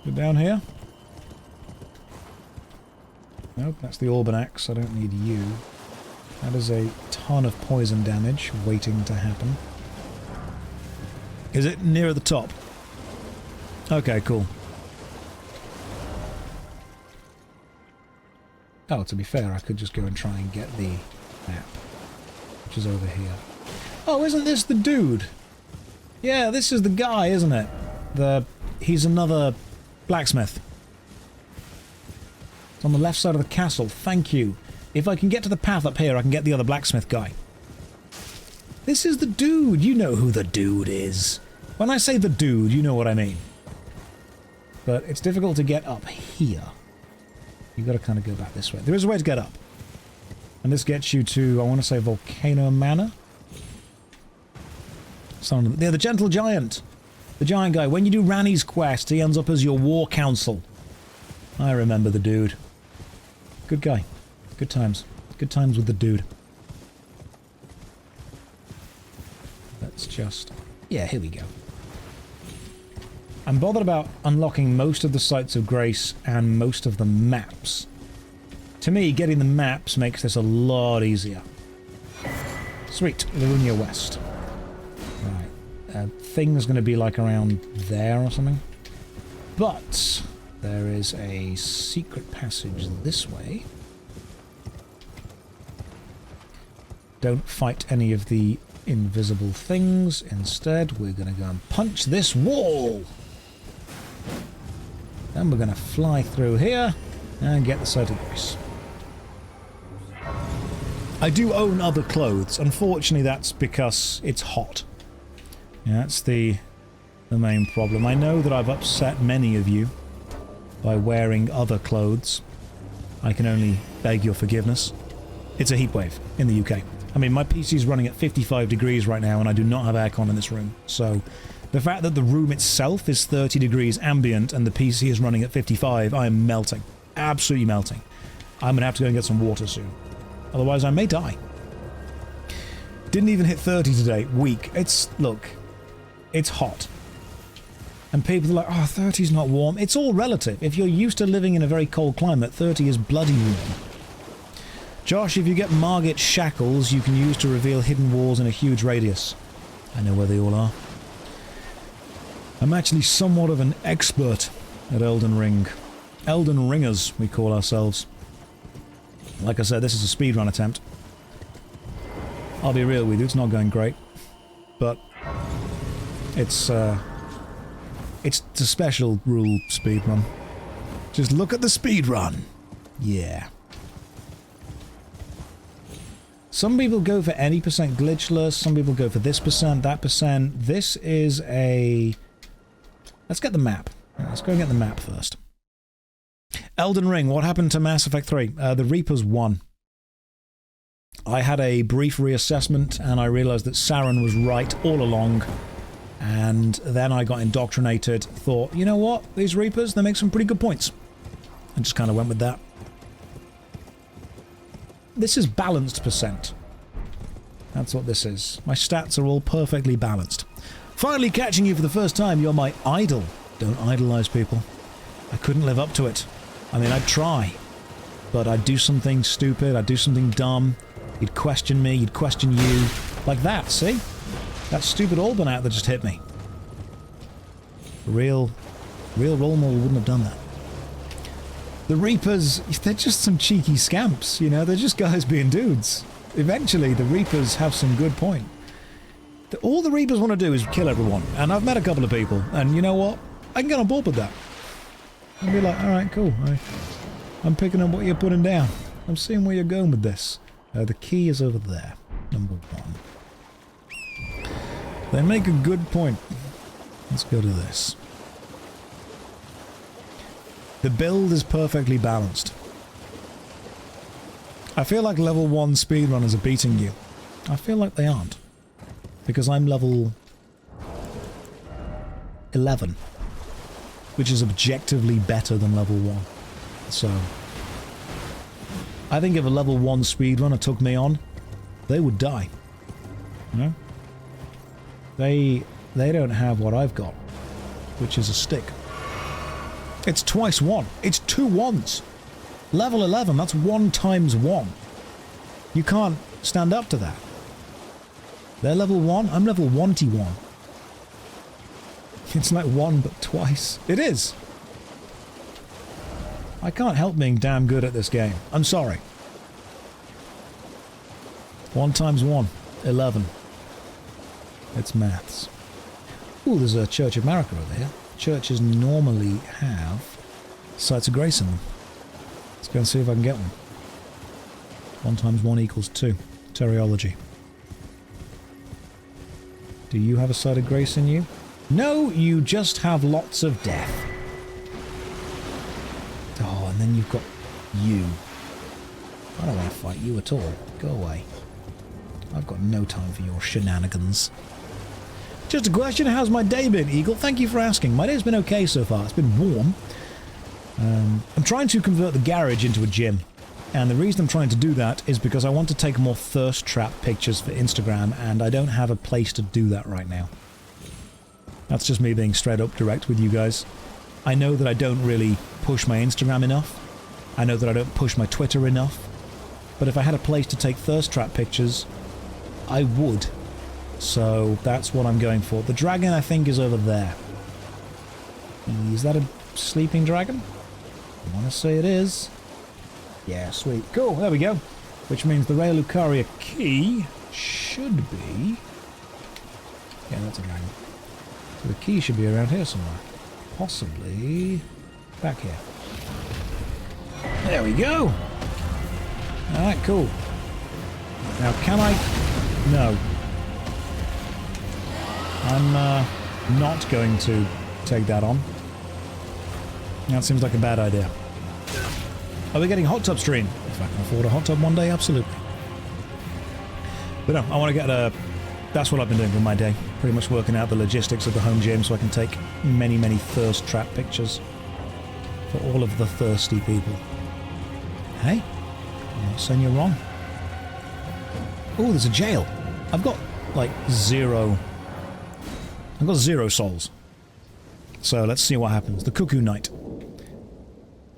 [SPEAKER 1] Go down here? Nope, that's the Auburn Axe. I don't need you. That is a ton of poison damage waiting to happen. Is it near the top? Okay, cool. Oh, to be fair, I could just go and try and get the map, which is over here. Oh, isn't this the dude? Yeah, this is the guy, isn't it? He's another blacksmith. It's on the left side of the castle. Thank you. If I can get to the path up here, I can get the other blacksmith guy. This is the dude. You know who the dude is. When I say the dude, you know what I mean. But it's difficult to get up here. You've got to kind of go back this way. There is a way to get up. And this gets you to, I want to say, Volcano Manor? Yeah, the Gentle Giant. The giant guy. When you do Ranni's quest, he ends up as your war council. I remember the dude. Good guy. Good times. Good times with the dude. Let's just... yeah, here we go. I'm bothered about unlocking most of the Sites of Grace and most of the maps. To me, getting the maps makes this a lot easier. Sweet. Liurnia West. Right. Thing's going to be like around there or something. But there is a secret passage this way. Don't fight any of the invisible things. Instead, we're going to go and punch this wall. Then we're going to fly through here and get the Site of Grace. I do own other clothes. Unfortunately, that's because it's hot. Yeah, that's the main problem. I know that I've upset many of you by wearing other clothes. I can only beg your forgiveness. It's a heatwave in the UK. I mean, my PC's running at 55 degrees right now, and I do not have aircon in this room. So, the fact that the room itself is 30 degrees ambient and the PC is running at 55, I am melting. Absolutely melting. I'm going to have to go and get some water soon. Otherwise, I may die. Didn't even hit 30 today. Weak. Look, it's hot. And people are like, oh, 30's not warm. It's all relative. If you're used to living in a very cold climate, 30 is bloody warm. Josh, if you get Margit shackles, you can use to reveal hidden walls in a huge radius. I know where they all are. I'm actually somewhat of an expert at Elden Ring. Elden Ringers, we call ourselves. Like I said, this is a speedrun attempt. I'll be real with you, it's not going great. But it's a special rule speedrun. Just look at the speedrun. Yeah. Some people go for any percent glitchless, some people go for this percent, that percent. This is a... Let's get the map. Let's go and get the map first. Elden Ring, what happened to Mass Effect 3? The Reapers won. I had a brief reassessment and I realized that Saren was right all along. And then I got indoctrinated, thought, you know what? These Reapers, they make some pretty good points. And just kind of went with that. this is balanced percent. That's what this is. My stats are all perfectly balanced. Finally catching you for the first time, you're my idol. Don't idolize people. I couldn't live up to it. I mean, I'd try. But I'd do something stupid, I'd do something dumb. You'd question me, you'd question you. Like that, see? That stupid Alban out that just hit me. Real role model wouldn't have done that. The Reapers, they're just some cheeky scamps, you know? They're just guys being dudes. Eventually, the Reapers have some good point. All the Reapers want to do is kill everyone. And I've met a couple of people, and you know what? I can get on board with that. I'll be like, alright, cool. I'm picking up what you're putting down. I'm seeing where you're going with this. The key is over there. Number 1. They make a good point. Let's go to this. The build is perfectly balanced. I feel like level 1 speedrunners are beating you. I feel like they aren't. Because I'm level 11. Which is objectively better than level 1. So I think if a level 1 speedrunner took me on, they would die. You know? They don't have what I've got, which is a stick. It's twice 1. It's 2 1s. Level 11, that's 1 times 1. You can't stand up to that. They're level 1, I'm level 1-1. It's like 1 but twice. It is. I can't help being damn good at this game. I'm sorry. 1 times 1, 11. It's maths. Ooh, there's a Church of Marika over here. Churches normally have sites of grace in them. Let's go and see if I can get one. 1 times 1 equals 2. Teriology. Do you have a site of grace in you? No, you just have lots of death. Oh, and then you've got you. I don't want to fight you at all. Go away. I've got no time for your shenanigans. Just a question, how's my day been, Eagle? Thank you for asking. My day's been okay so far. It's been warm. I'm trying to convert the garage into a gym. And the reason I'm trying to do that is because I want to take more thirst trap pictures for Instagram, and I don't have a place to do that right now. That's just me being straight up direct with you guys. I know that I don't really push my Instagram enough. I know that I don't push my Twitter enough. But if I had a place to take thirst trap pictures, I would. So that's what I'm going for. The dragon, I think, is over there. Is that a sleeping dragon? I want to say it is. Yeah, sweet. Cool, there we go. Which means the Ray Lucaria key should be... Yeah, that's a dragon. So the key should be around here somewhere. Possibly back here. There we go! Alright, cool. Now, can I... No. I'm not going to take that on. That seems like a bad idea. Are we getting a hot tub stream? If I can afford a hot tub one day, absolutely. But no, I want to get a... That's what I've been doing for my day. Pretty much working out the logistics of the home gym so I can take many, many thirst trap pictures for all of the thirsty people. Hey, I'm not saying you're wrong. Oh, there's a jail. I've got, like, 0... I've got 0 souls. So let's see what happens. The Cuckoo Knight.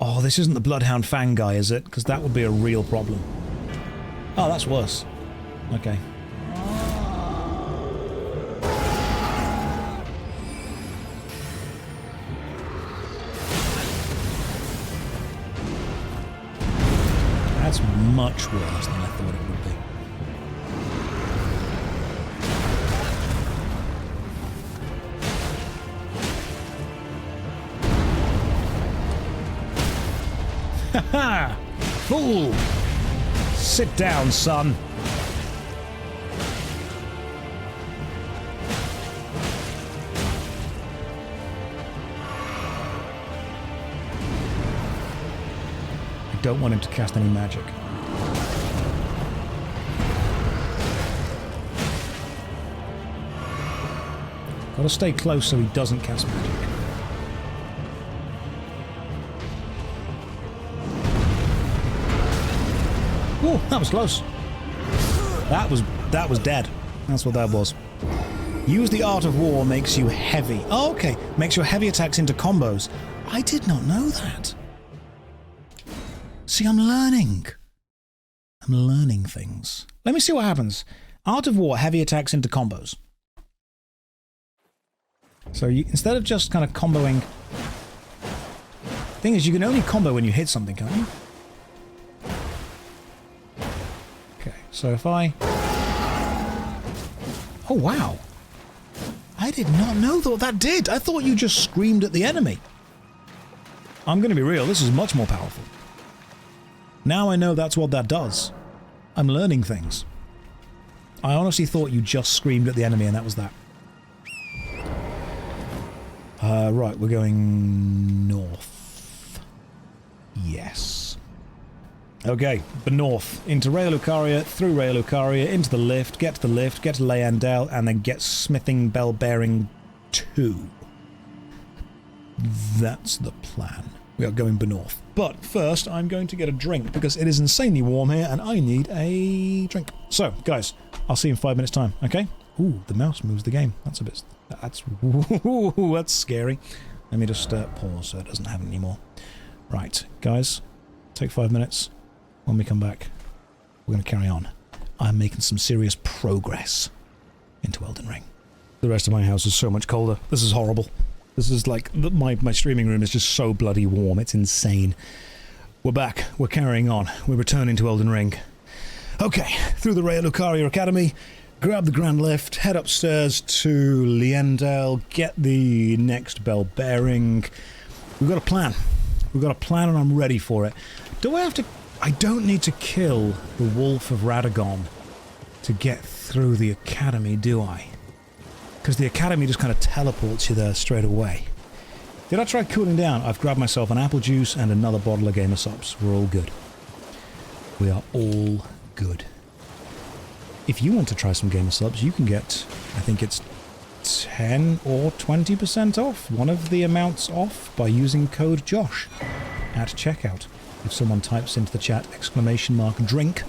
[SPEAKER 1] Oh, this isn't the Bloodhound Fang guy, is it? Because that would be a real problem. Oh, that's worse. Okay. That's much worse than I thought it would be. Ha! Fool! Sit down, son. I don't want him to cast any magic. Gotta stay close so he doesn't cast magic. Whoa! That was close. That was dead. That's what that was. Use the Art of War makes you heavy. Oh, okay. Makes your heavy attacks into combos. I did not know that. See, I'm learning. I'm learning things. Let me see what happens. Art of War, heavy attacks into combos. So you, instead of just kind of comboing... Thing is, you can only combo when you hit something, can't you? Okay, so if I... Oh, wow. I did not know what that did. I thought you just screamed at the enemy. I'm going to be real, this is much more powerful. Now I know that's what that does. I'm learning things. I honestly thought you just screamed at the enemy and that was that. Right, we're going north. Yes. Okay, but north. Into Rea Lucaria, through Rea Lucaria, into the lift, get to Leandel, and then get Smithing Bell Bearing 2. That's the plan. We are going north. But first, I'm going to get a drink, because it is insanely warm here, and I need a drink. So, guys, I'll see you in 5 minutes' time, okay? Ooh, the mouse moves the game. That's a bit... That's scary. Let me just pause so it doesn't happen anymore. Right, guys, take 5 minutes. When we come back, we're going to carry on. I'm making some serious progress into Elden Ring. The rest of my house is so much colder. This is horrible. This is like... My streaming room is just so bloody warm. It's insane. We're back. We're carrying on. We're returning to Elden Ring. Okay, through the Rea Lucaria Academy, grab the Grand Lift, head upstairs to Liendel, get the next bell bearing. We've got a plan. We've got a plan and I'm ready for it. Do I have to... I don't need to kill the Wolf of Radagon to get through the Academy, do I? Because the Academy just kind of teleports you there straight away. Did I try cooling down? I've grabbed myself an apple juice and another bottle of Gamer Sops. We're all good. We are all good. If you want to try some Gamer Subs, you can get, I think it's 10 or 20% off, one of the amounts off, by using code JOSH at checkout. If someone types into the chat !drink,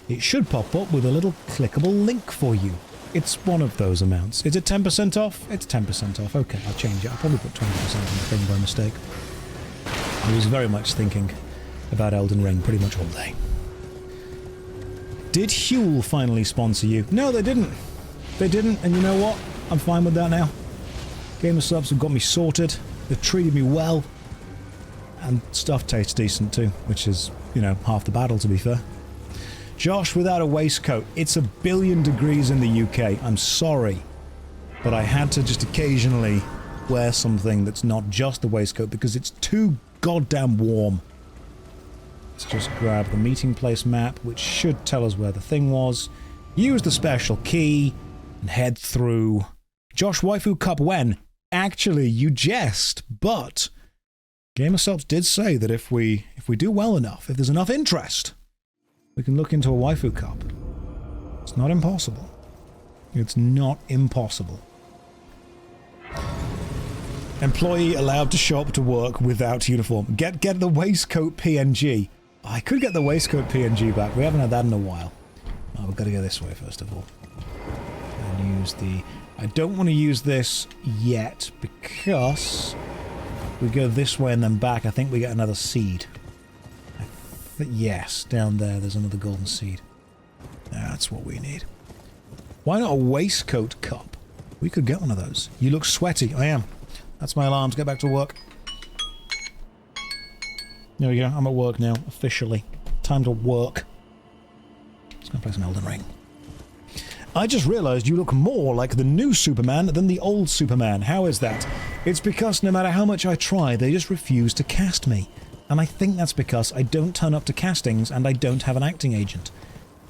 [SPEAKER 1] it should pop up with a little clickable link for you. It's one of those amounts. Is it 10% off? It's 10% off. Okay, I'll change it. I'll probably put 20% on the thing by mistake. I was very much thinking about Elden Ring pretty much all day. Did Huel finally sponsor you? No, they didn't. They didn't, and you know what? I'm fine with that now. Gamer Subs have got me sorted. They've treated me well. And stuff tastes decent too, which is, you know, half the battle to be fair. Josh without a waistcoat. It's 1 billion degrees in the UK. I'm sorry. But I had to just occasionally wear something that's not just a waistcoat because it's too goddamn warm. Let's just grab the meeting place map, which should tell us where the thing was. Use the special key and head through. Josh, Waifu Cup when? Actually, you jest, but Gamer Subs did say that if we do well enough, if there's enough interest, we can look into a Waifu Cup. It's not impossible. It's not impossible. Employee allowed to show up to work without uniform. Get the waistcoat PNG. I could get the waistcoat PNG back. We haven't had that in a while. Oh, we've got to go this way first of all. And use the... I don't want to use this yet because we go this way and then back. I think we get another seed. Yes, down there's another golden seed. That's what we need. Why not a waistcoat cup? We could get one of those. You look sweaty. I am. That's my alarms. Get back to work. There we go. I'm at work now, officially. Time to work. Let's go play some Elden Ring. I just realized you look more like the new Superman than the old Superman. How is that? It's because no matter how much I try, they just refuse to cast me. And I think that's because I don't turn up to castings and I don't have an acting agent.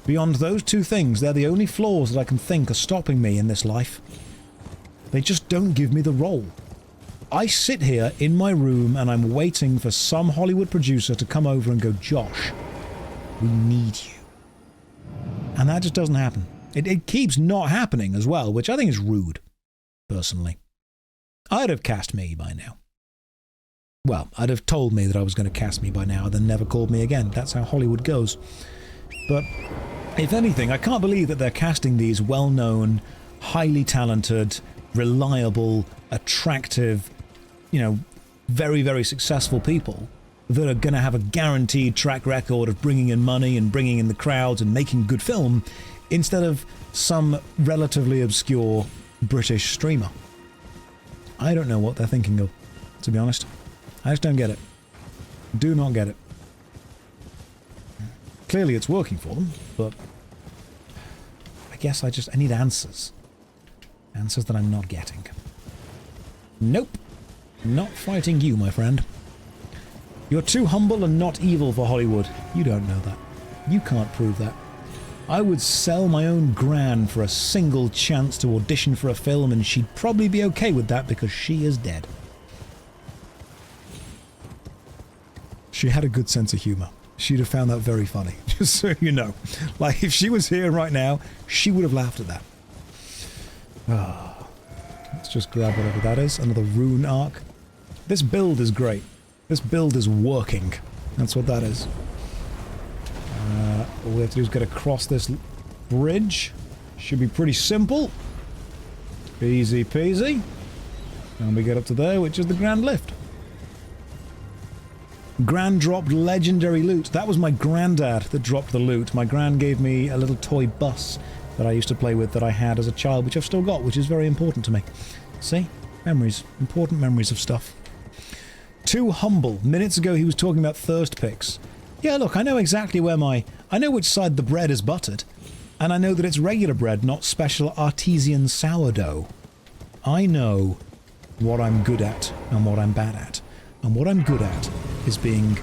[SPEAKER 1] Beyond those two things, they're the only flaws that I can think are stopping me in this life. They just don't give me the role. I sit here in my room and I'm waiting for some Hollywood producer to come over and go, Josh, we need you. And that just doesn't happen. It keeps not happening as well, which I think is rude, personally. I'd have cast me by now. Well, I'd have told me that I was going to cast me by now and then never called me again. That's how Hollywood goes. But if anything, I can't believe that they're casting these well-known, highly talented, reliable, attractive, you know, very, very successful people that are going to have a guaranteed track record of bringing in money and bringing in the crowds and making good film, instead of some relatively obscure British streamer. I don't know what they're thinking of, to be honest. I just don't get it. Do not get it. Clearly it's working for them, but I guess I need answers. Answers that I'm not getting. Nope. Not fighting you, my friend. You're too humble and not evil for Hollywood. You don't know that. You can't prove that. I would sell my own gran for a single chance to audition for a film, and she'd probably be okay with that because she is dead. She had a good sense of humor. She'd have found that very funny, just so you know. Like, if she was here right now, she would have laughed at that. Ah, let's just grab whatever that is. Another rune arc. This build is great. This build is working. That's what that is. All we have to do is get across this bridge. Should be pretty simple. Easy peasy. And we get up to there, which is the Grand Lift. Gran dropped legendary loot. That was my granddad that dropped the loot. My gran gave me a little toy bus that I used to play with that I had as a child, which I've still got, which is very important to me. See? Memories. Important memories of stuff. Too humble. Minutes ago he was talking about thirst picks. Yeah, look, I know exactly where I know which side the bread is buttered. And I know that it's regular bread, not special artesian sourdough. I know what I'm good at and what I'm bad at. And what I'm good at is being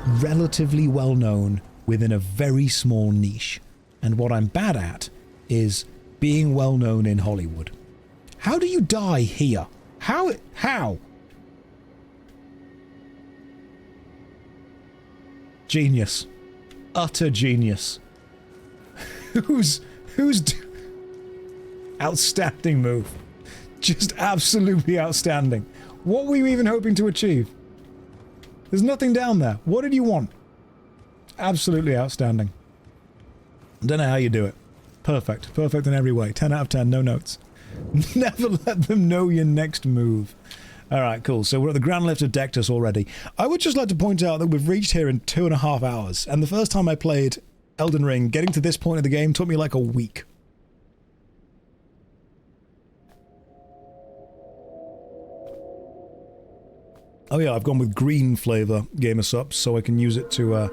[SPEAKER 1] relatively well known within a very small niche. And what I'm bad at is being well known in Hollywood. How do you die here? How? Genius. Utter genius. Who's outstanding move. Just absolutely outstanding. What were you even hoping to achieve? There's nothing down there. What did you want? Absolutely outstanding. Don't know how you do it. Perfect. Perfect in every way. 10 out of 10, no notes. Never let them know your next move. Alright, cool. So we're at the Grand Lift of Dectus already. I would just like to point out that we've reached here in 2.5 hours, and the first time I played Elden Ring, getting to this point of the game took me like a week. Oh yeah, I've gone with green flavor gamer subs so I can use it to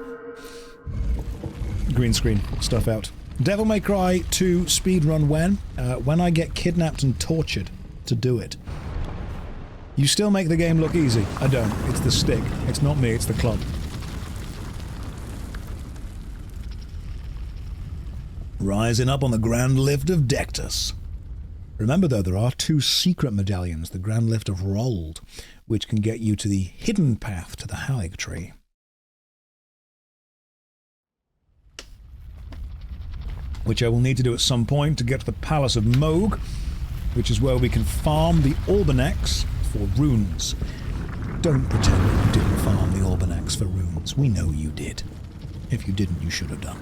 [SPEAKER 1] green screen stuff out. Devil May Cry 2 speedrun when I get kidnapped and tortured to do it. You still make the game look easy. I don't. It's the stick. It's not me, it's the club. Rising up on the Grand Lift of Dectus. Remember though, there are 2 secret medallions, the Grand Lift of Rold, which can get you to the hidden path to the Halig Tree. Which I will need to do at some point to get to the Palace of Moog, which is where we can farm the Orbanex for runes. Don't pretend that you didn't farm the Orbanex for runes. We know you did. If you didn't, you should have done.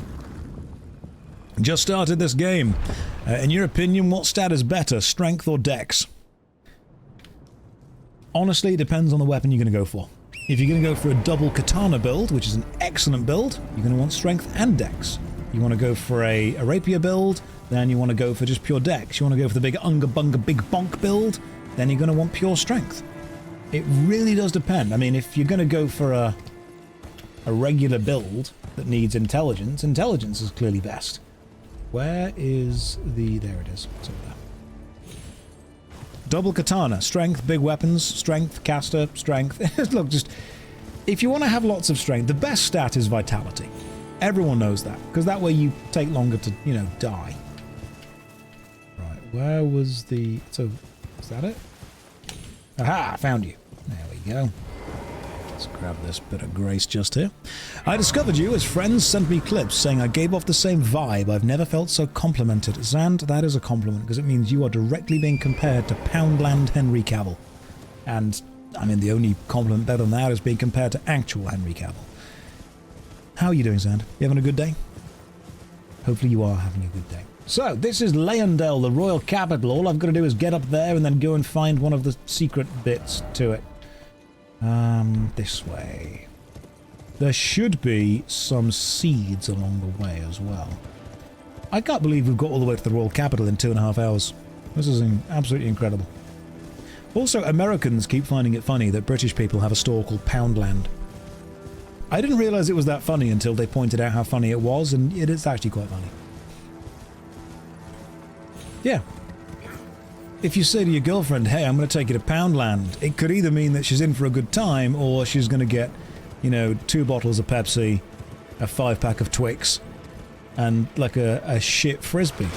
[SPEAKER 1] Just started this game. In your opinion, what stat is better, strength or dex? Honestly, it depends on the weapon you're going to go for. If you're going to go for a double katana build, which is an excellent build, you're going to want strength and dex. You want to go for a rapier build, then you want to go for just pure dex. You want to go for the big unga bunga big bonk build, then you're going to want pure strength. It really does depend. I mean, if you're going to go for a regular build that needs intelligence, intelligence is clearly best. Where is the... there it is. It's over there. Double katana. Strength, big weapons, strength, caster, strength. Look, just... if you want to have lots of strength, the best stat is vitality. Everyone knows that, because that way you take longer to, you know, die. Right, where was the... so, is that it? Aha, I found you. There we go. Let's grab this bit of grace just here. I discovered you as friends sent me clips saying I gave off the same vibe. I've never felt so complimented. Zand, that is a compliment, because it means you are directly being compared to Poundland Henry Cavill. And, I mean, the only compliment better than that is being compared to actual Henry Cavill. How are you doing, Zand? You having a good day? Hopefully you are having a good day. So, this is Leyndell, the royal capital. All I've got to do is get up there and then go and find one of the secret bits to it. This way. There should be some seeds along the way as well. I can't believe we've got all the way to the royal capital in 2.5 hours. This is absolutely incredible. Also, Americans keep finding it funny that British people have a store called Poundland. I didn't realise it was that funny until they pointed out how funny it was, and it is actually quite funny. Yeah. If you say to your girlfriend, hey, I'm going to take you to Poundland, it could either mean that she's in for a good time, or she's going to get, you know, 2 bottles of Pepsi, a 5-pack of Twix, and like a shit Frisbee.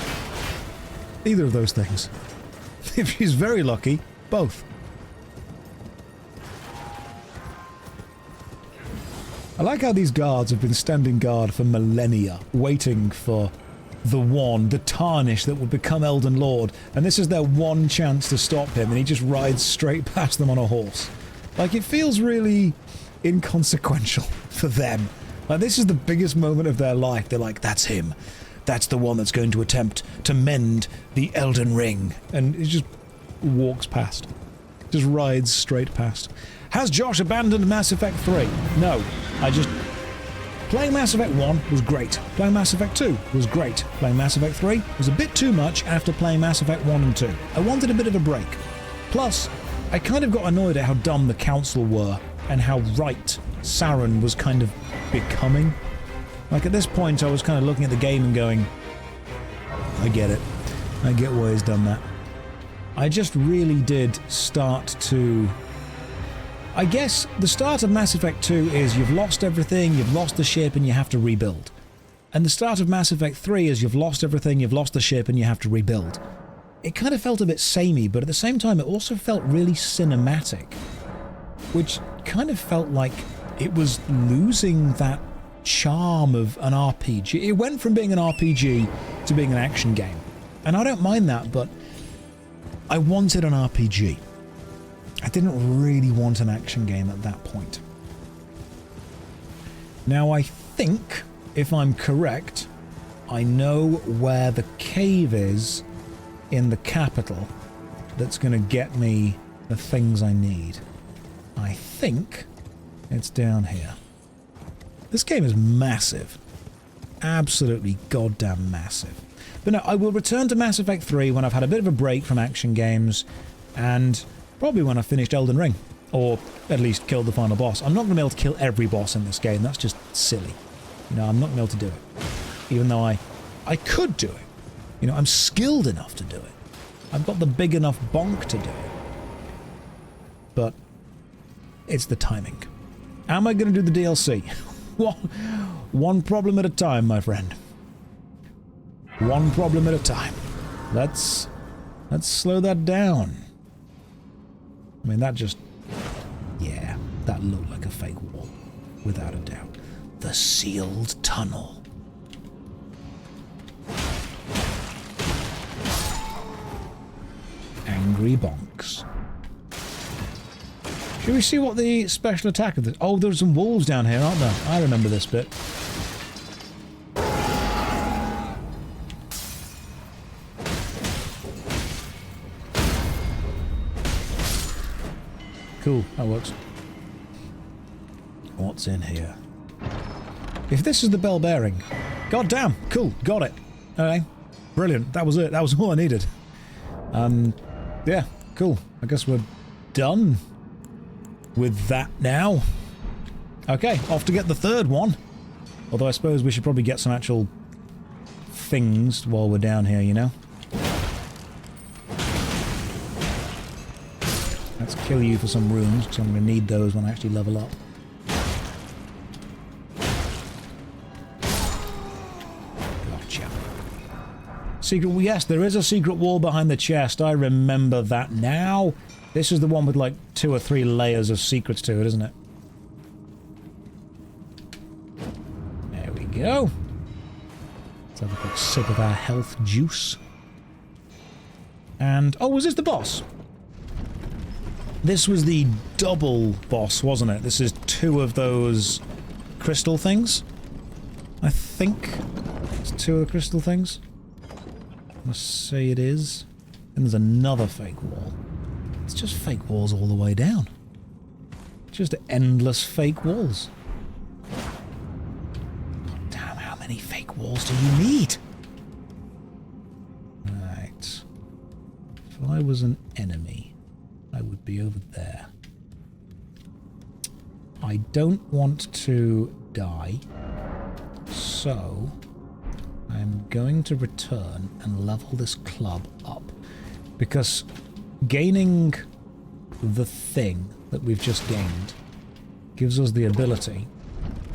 [SPEAKER 1] Either of those things. If she's very lucky, both. I like how these guards have been standing guard for millennia, waiting for the tarnish that will become Elden Lord, and this is their one chance to stop him, and he just rides straight past them on a horse. Like, it feels really inconsequential for them. Like, this is the biggest moment of their life. They're like, that's him. That's the one that's going to attempt to mend the Elden Ring. And he just walks past. Just rides straight past. Has Josh abandoned Mass Effect 3? No. Playing Mass Effect 1 was great. Playing Mass Effect 2 was great. Playing Mass Effect 3 was a bit too much after playing Mass Effect 1 and 2. I wanted a bit of a break. Plus, I kind of got annoyed at how dumb the Council were and how right Saren was kind of becoming. Like, at this point, I was kind of looking at the game and going, I get it. I get why he's done that. I just really did start to... I guess the start of Mass Effect 2 is you've lost everything, you've lost the ship, and you have to rebuild. And the start of Mass Effect 3 is you've lost everything, you've lost the ship, and you have to rebuild. It kind of felt a bit samey, but at the same time, it also felt really cinematic. Which kind of felt like it was losing that charm of an RPG. It went from being an RPG to being an action game. And I don't mind that, but I wanted an RPG. I didn't really want an action game at that point. Now I think, if I'm correct, I know where the cave is in the capital that's going to get me the things I need. I think it's down here. This game is massive. Absolutely goddamn massive. But no, I will return to Mass Effect 3 when I've had a bit of a break from action games, and probably when I've finished Elden Ring, or at least killed the final boss. I'm not going to be able to kill every boss in this game, that's just silly. You know, I'm not going to be able to do it. Even though I could do it. You know, I'm skilled enough to do it. I've got the big enough bonk to do it. But it's the timing. Am I going to do the DLC? One problem at a time, my friend. One problem at a time. Let's slow that down. I mean, that just... yeah, that looked like a fake wall. Without a doubt. The sealed tunnel. Angry bonks. Should we see what the special attack of this... oh, there's some wolves down here, aren't there? I remember this bit. Cool, that works. What's in here? If this is the bell bearing... god damn, cool, got it. Okay, brilliant, that was it, that was all I needed. Yeah, cool, I guess we're done with that now. Okay, off to get the third one. Although I suppose we should probably get some actual things while we're down here, you know? Let's kill you for some runes, because I'm going to need those when I actually level up. Gotcha. Secret... yes, there is a secret wall behind the chest. I remember that now. This is the one with like 2 or 3 layers of secrets to it, isn't it? There we go. Let's have a quick sip of our health juice. And... oh, was this the boss? This was the double boss, wasn't it? This is 2 of those crystal things, I think. Let's two of the crystal things? I must say it is. And there's another fake wall. It's just fake walls all the way down. Just endless fake walls. God damn, how many fake walls do you need? Right. If I was an enemy, I would be over there. I don't want to die, so I'm going to return and level this club up, because gaining the thing that we've just gained gives us the ability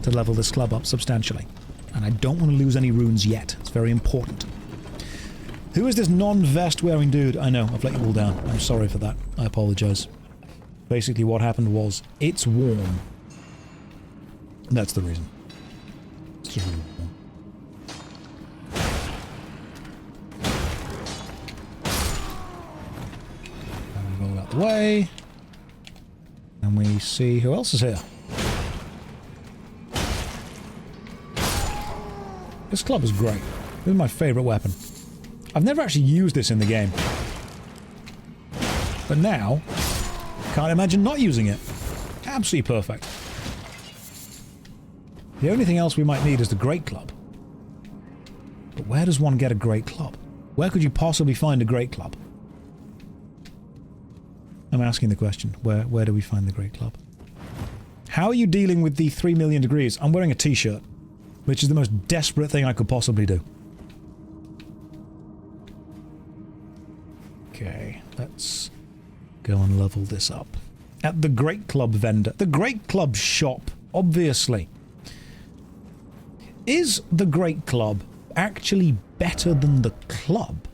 [SPEAKER 1] to level this club up substantially, and I don't want to lose any runes yet. It's very important. Who is this non-vest wearing dude? I know, I've let you all down. I'm sorry for that. I apologize. Basically what happened was, it's warm. That's the reason. It's just really warm. And we roll out the way. And we see who else is here. This club is great. This is my favourite weapon. I've never actually used this in the game. But now, can't imagine not using it. Absolutely perfect. The only thing else we might need is the Great Club. But where does one get a Great Club? Where could you possibly find a Great Club? I'm asking the question. Where do we find the Great Club? How are you dealing with the 3 million degrees? I'm wearing a t-shirt, which is the most desperate thing I could possibly do. Okay, let's go and level this up. At the Great Club vendor. The Great Club shop, obviously. Is the Great Club actually better than the club?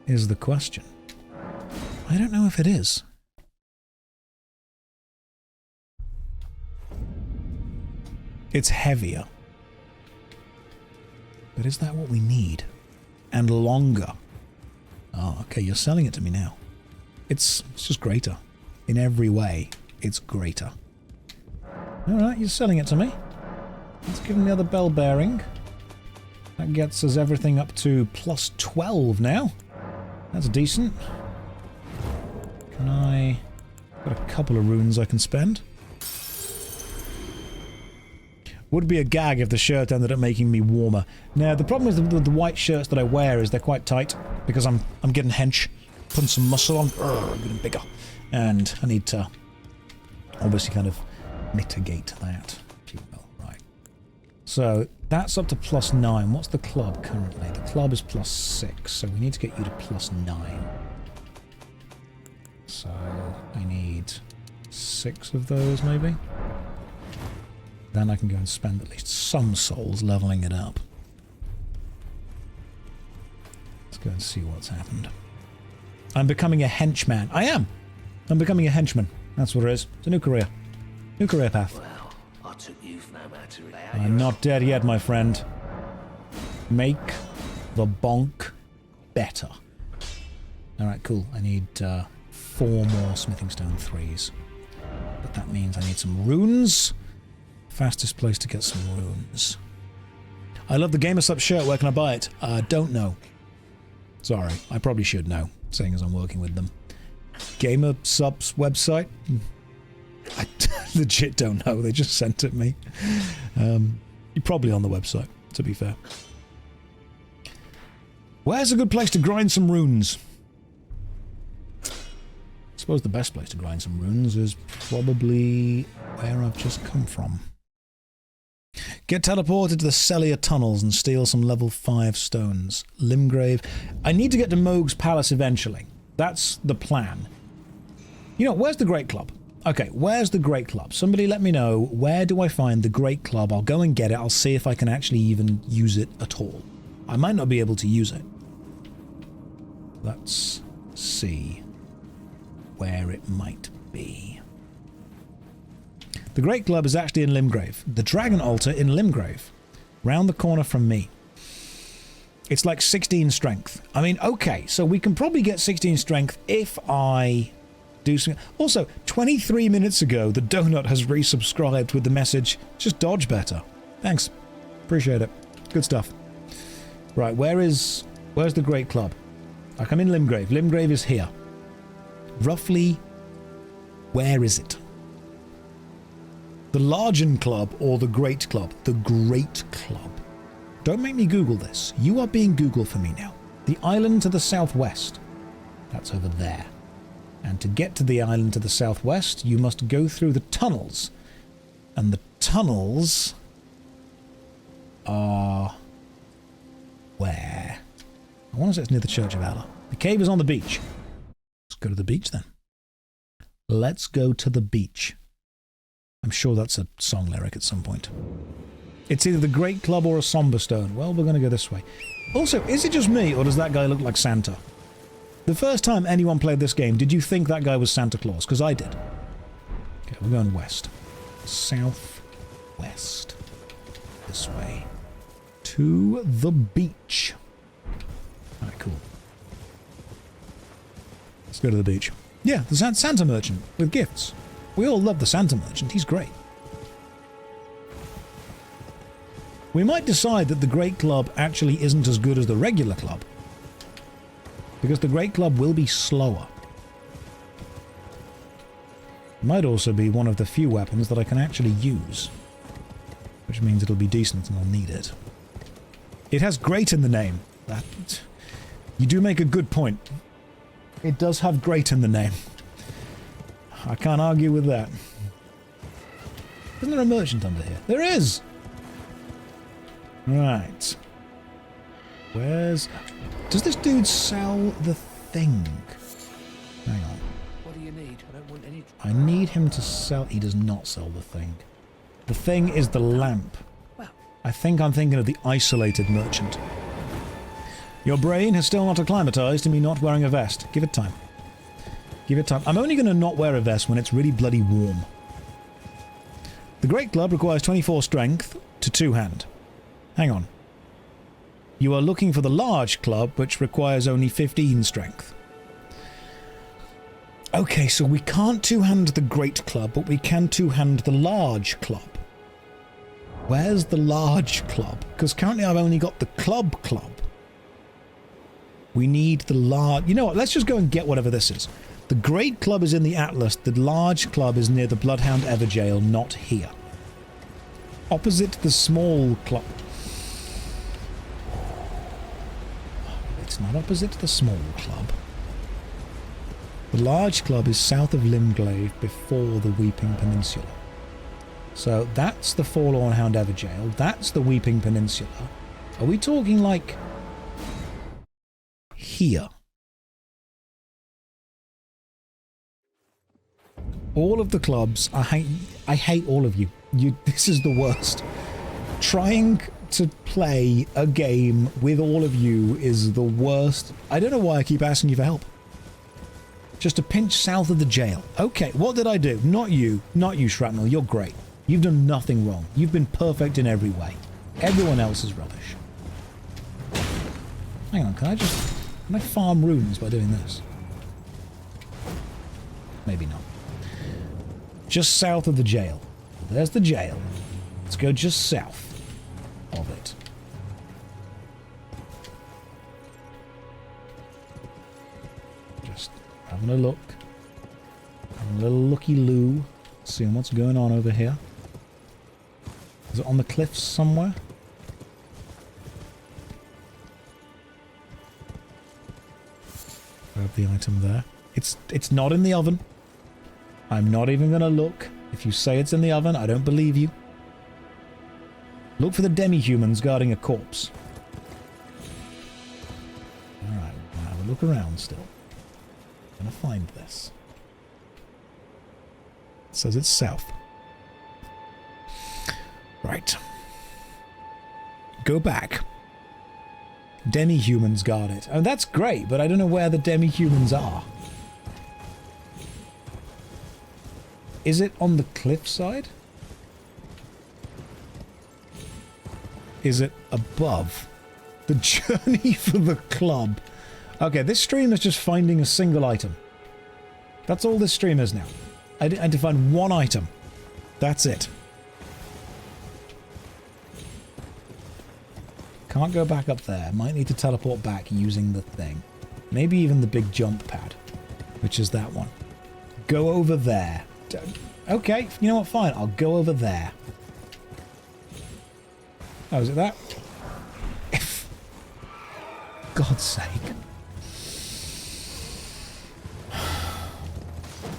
[SPEAKER 1] Is the question. I don't know if it is. It's heavier. But is that what we need? And longer. Oh, okay, you're selling it to me now. It's just greater. In every way, it's greater. Alright, you're selling it to me. Let's give him the other bell bearing. That gets us everything up to plus 12 now. That's decent. Can I... got a couple of runes I can spend. Would be a gag if the shirt ended up making me warmer. Now, the problem is with the white shirts that I wear is they're quite tight, because I'm getting hench, putting some muscle on, I'm getting bigger. And I need to obviously kind of mitigate that, if you will. Right. So, that's up to plus 9. What's the club currently? The club is plus 6, so we need to get you to plus 9. So, I need 6 of those, maybe? Then I can go and spend at least some souls leveling it up. Let's go and see what's happened. I'm becoming a henchman. I am! I'm becoming a henchman. That's what it is. It's a new career. New career path.
[SPEAKER 4] Well, I took you no matter.
[SPEAKER 1] I'm not dead yet, my friend. Make the bonk better. Alright, cool. I need 4 more smithing stone 3s. But that means I need some runes. Fastest place to get some runes. I love the GamerSup shirt. Where can I buy it? Don't know. Sorry. I probably should know, seeing as I'm working with them. GamerSup's website? I legit don't know. They just sent it me. You're probably on the website, to be fair. Where's a good place to grind some runes? I suppose the best place to grind some runes is probably where I've just come from. Get teleported to the Cellier tunnels and steal some level 5 stones. Limgrave. I need to get to Moog's palace eventually. That's the plan. You know, where's the Great Club? Okay, where's the Great Club? Somebody let me know. Where do I find the Great Club? I'll go and get it. I'll see if I can actually even use it at all. I might not be able to use it. Let's see where it might be. The Great Club is actually in Limgrave. The Dragon Altar in Limgrave. Round the corner from me. It's like 16 strength. I mean, okay, so we can probably get 16 strength if I do something. Also, 23 minutes ago, the Donut has resubscribed with the message, just dodge better. Thanks. Appreciate it. Good stuff. Right, where's the Great Club? Like, I'm in Limgrave. Limgrave is here. Roughly, where is it? The Largen Club or the Great Club? The Great Club. Don't make me Google this. You are being Googled for me now. The island to the southwest. That's over there. And to get to the island to the southwest, you must go through the tunnels. And the tunnels are... where? I want to say it's near the Church of Allah. The cave is on the beach. Let's go to the beach then. Let's go to the beach. I'm sure that's a song lyric at some point. It's either the Great Club or a Somber Stone. Well, we're going to go this way. Also, is it just me, or does that guy look like Santa? The first time anyone played this game, did you think that guy was Santa Claus? Because I did. Okay, we're going west. Southwest. This way. To the beach. Alright, cool. Let's go to the beach. Yeah, the Santa Merchant with gifts. We all love the Santa Merchant. He's great. We might decide that the Great Club actually isn't as good as the regular club. Because the Great Club will be slower. It might also be one of the few weapons that I can actually use. Which means it'll be decent and I'll need it. It has great in the name. You do make a good point. It does have great in the name. I can't argue with that. Isn't there a merchant under here? There is! Right. Where's... Does this dude sell the thing? Hang on.
[SPEAKER 4] What do you need? I don't want any...
[SPEAKER 1] I need him to sell... He does not sell the thing. The thing is the lamp.
[SPEAKER 4] Well,
[SPEAKER 1] I think I'm thinking of the isolated merchant. Your brain has still not acclimatized to me not wearing a vest. Give it time. Give it time. I'm only going to not wear a vest when it's really bloody warm. The Great Club requires 24 strength to 2-hand. Hang on. You are looking for the large club, which requires only 15 strength. Okay, so we can't 2-hand the Great Club, but we can 2-hand the large club. Where's the large club? Because currently I've only got the club. We need the large... You know what? Let's just go and get whatever this is. The Great Club is in the Atlas. The large club is near the Bloodhound Everjail, not here. Opposite the small club. It's not opposite the small club. The large club is south of Limgrave before the Weeping Peninsula. So that's the Forlorn Hound Everjail. That's the Weeping Peninsula. Are we talking like... here? All of the clubs, I hate all of you. This is the worst. Trying to play a game with all of you is the worst. I don't know why I keep asking you for help. Just a pinch south of the jail. Okay, what did I do? Not you, Shrapnel. You're great. You've done nothing wrong. You've been perfect in every way. Everyone else is rubbish. Hang on, can I farm runes by doing this? Maybe not. Just south of the jail. There's the jail. Let's go just south of it. Just having a look. Having a little looky-loo. Seeing what's going on over here. Is it on the cliffs somewhere? Grab the item there. It's not in the oven. I'm not even going to look. If you say it's in the oven, I don't believe you. Look for the demi-humans guarding a corpse. Alright, we'll have a look around still. I'm going to find this. It says it's south. Right. Go back. Demi-humans guard it. Oh, that's great, but I don't know where the demi-humans are. Is it on the cliffside? Is it above? The journey for the club. Okay, this stream is just finding a single item. That's all this stream is now. I had to find one item. That's it. Can't go back up there. Might need to teleport back using the thing. Maybe even the big jump pad, which is that one. Go over there. Okay, you know what? Fine. I'll go over there. Oh, is it that? God's sake.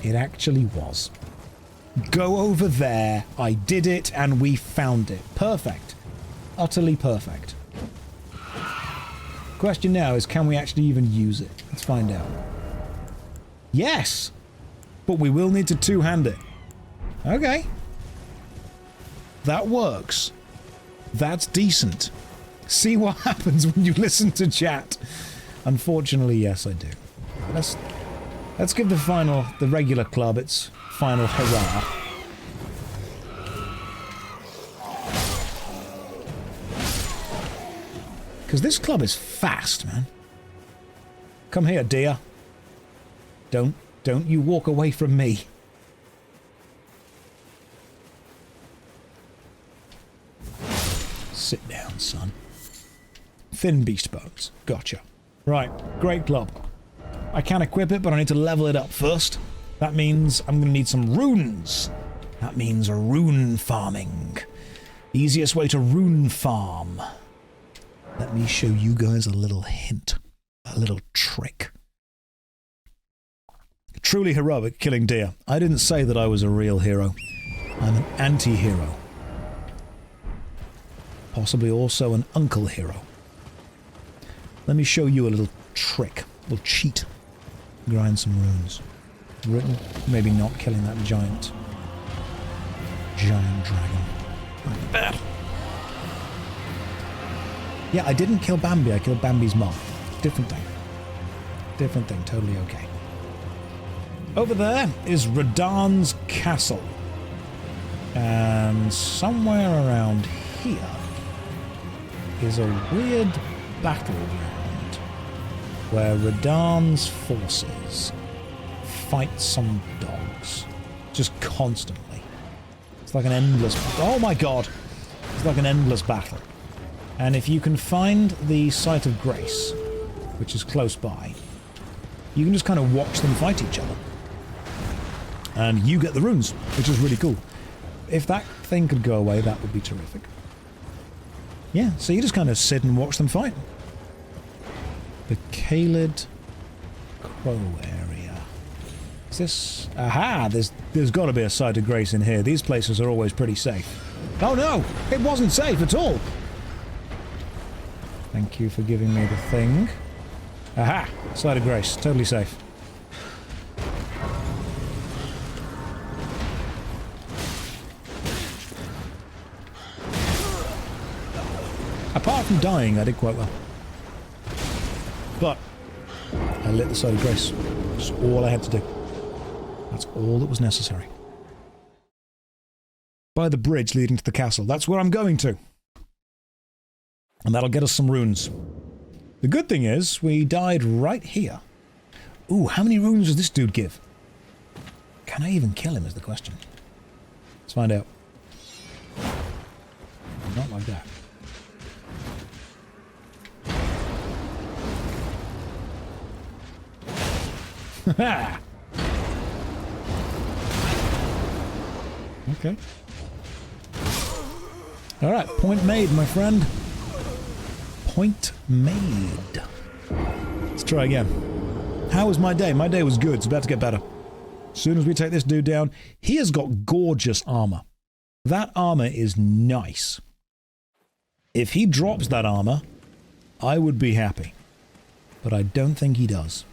[SPEAKER 1] It actually was. Go over there. I did it and we found it. Perfect. Utterly perfect. Question now is, can we actually even use it? Let's find out. Yes! But we will need to two-hand it. Okay. That works. That's decent. See what happens when you listen to chat. Unfortunately, yes, I do. Let's give the regular club its final hurrah. Because this club is fast, man. Come here, dear. Don't you walk away from me. Sit down, son. Thin beast bones. Gotcha. Right, great club. I can equip it, but I need to level it up first. That means I'm going to need some runes. That means rune farming. Easiest way to rune farm. Let me show you guys a little hint. A little trick. Truly heroic killing deer. I didn't say that I was a real hero. I'm an anti-hero. Possibly also an uncle hero. Let me show you a little trick. A little cheat. Grind some runes. Written, maybe not killing that giant dragon. Bad. Yeah, I didn't kill Bambi, I killed Bambi's mom. Different thing. Different thing, totally okay. Over there is Radahn's castle. And somewhere around here is a weird battleground where Radahn's forces fight some dogs. Just constantly. It's like an endless... Oh my god! It's like an endless battle. And if you can find the Site of Grace, which is close by, you can just kind of watch them fight each other. And you get the runes, which is really cool. If that thing could go away, that would be terrific. Yeah, so you just kind of sit and watch them fight. The Caelid Crow area. Is this... Aha! There's got to be a Site of Grace in here. These places are always pretty safe. Oh no! It wasn't safe at all! Thank you for giving me the thing. Aha! Site of Grace. Totally safe. Apart from dying, I did quite well. But I lit the Site of Grace. That's all I had to do. That's all that was necessary. By the bridge leading to the castle. That's where I'm going to. And that'll get us some runes. The good thing is, we died right here. Ooh, how many runes does this dude give? Can I even kill him is the question. Let's find out. Not like that. Okay. Alright, point made, my friend. Point made. Let's try again. How was my day? My day was good. It's about to get better. As soon as we take this dude down, he has got gorgeous armor. That armor is nice. If he drops that armor, I would be happy. But I don't think he does.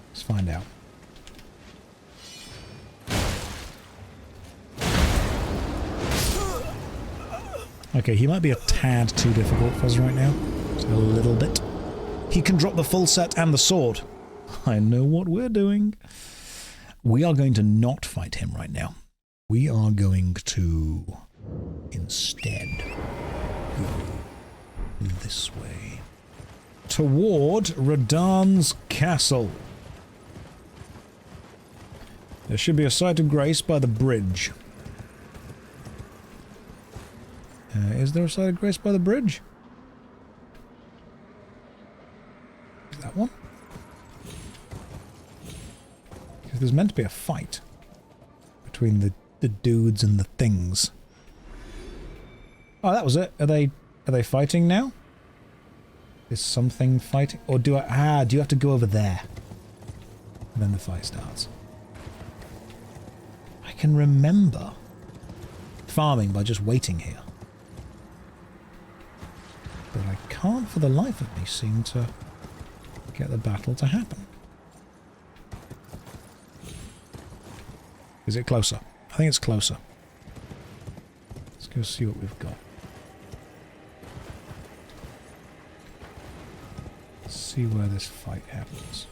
[SPEAKER 1] Let's find out. Okay, he might be a tad too difficult for us right now. Just a little bit. He can drop the full set and the sword. I know what we're doing. We are going to not fight him right now. We are going to instead go this way. Toward Radahn's castle. There should be a Site of Grace by the bridge. Is there a site of grace by the bridge? Is that one? Because there's meant to be a fight between the dudes and the things. Oh, that was it. Are they fighting now? Is something fighting? Or do you have to go over there? And then the fight starts. I can remember farming by just waiting here. But I can't for the life of me seem to get the battle to happen. Is it closer? I think it's closer. Let's go see what we've got. Let's see where this fight happens.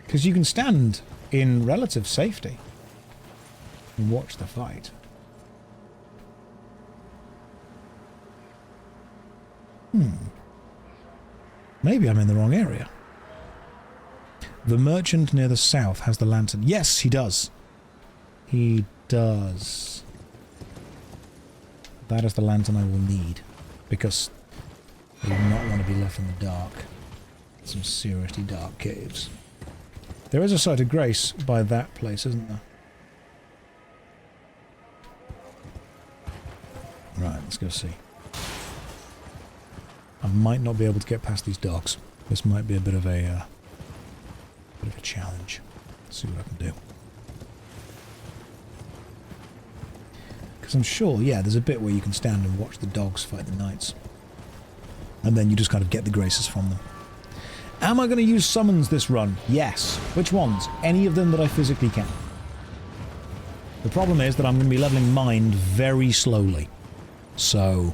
[SPEAKER 1] Because you can stand in relative safety and watch the fight. Maybe I'm in the wrong area. The merchant near the south has the lantern. Yes, he does. He does. That is the lantern I will need. Because I do not want to be left in the dark. Some seriously dark caves. There is a site of grace by that place, isn't there? Right, let's go see. I might not be able to get past these dogs. This might be a bit of a challenge. Let's see what I can do. Because I'm sure, yeah, there's a bit where you can stand and watch the dogs fight the knights. And then you just kind of get the graces from them. Am I going to use summons this run? Yes. Which ones? Any of them that I physically can. The problem is that I'm going to be leveling mind very slowly. So,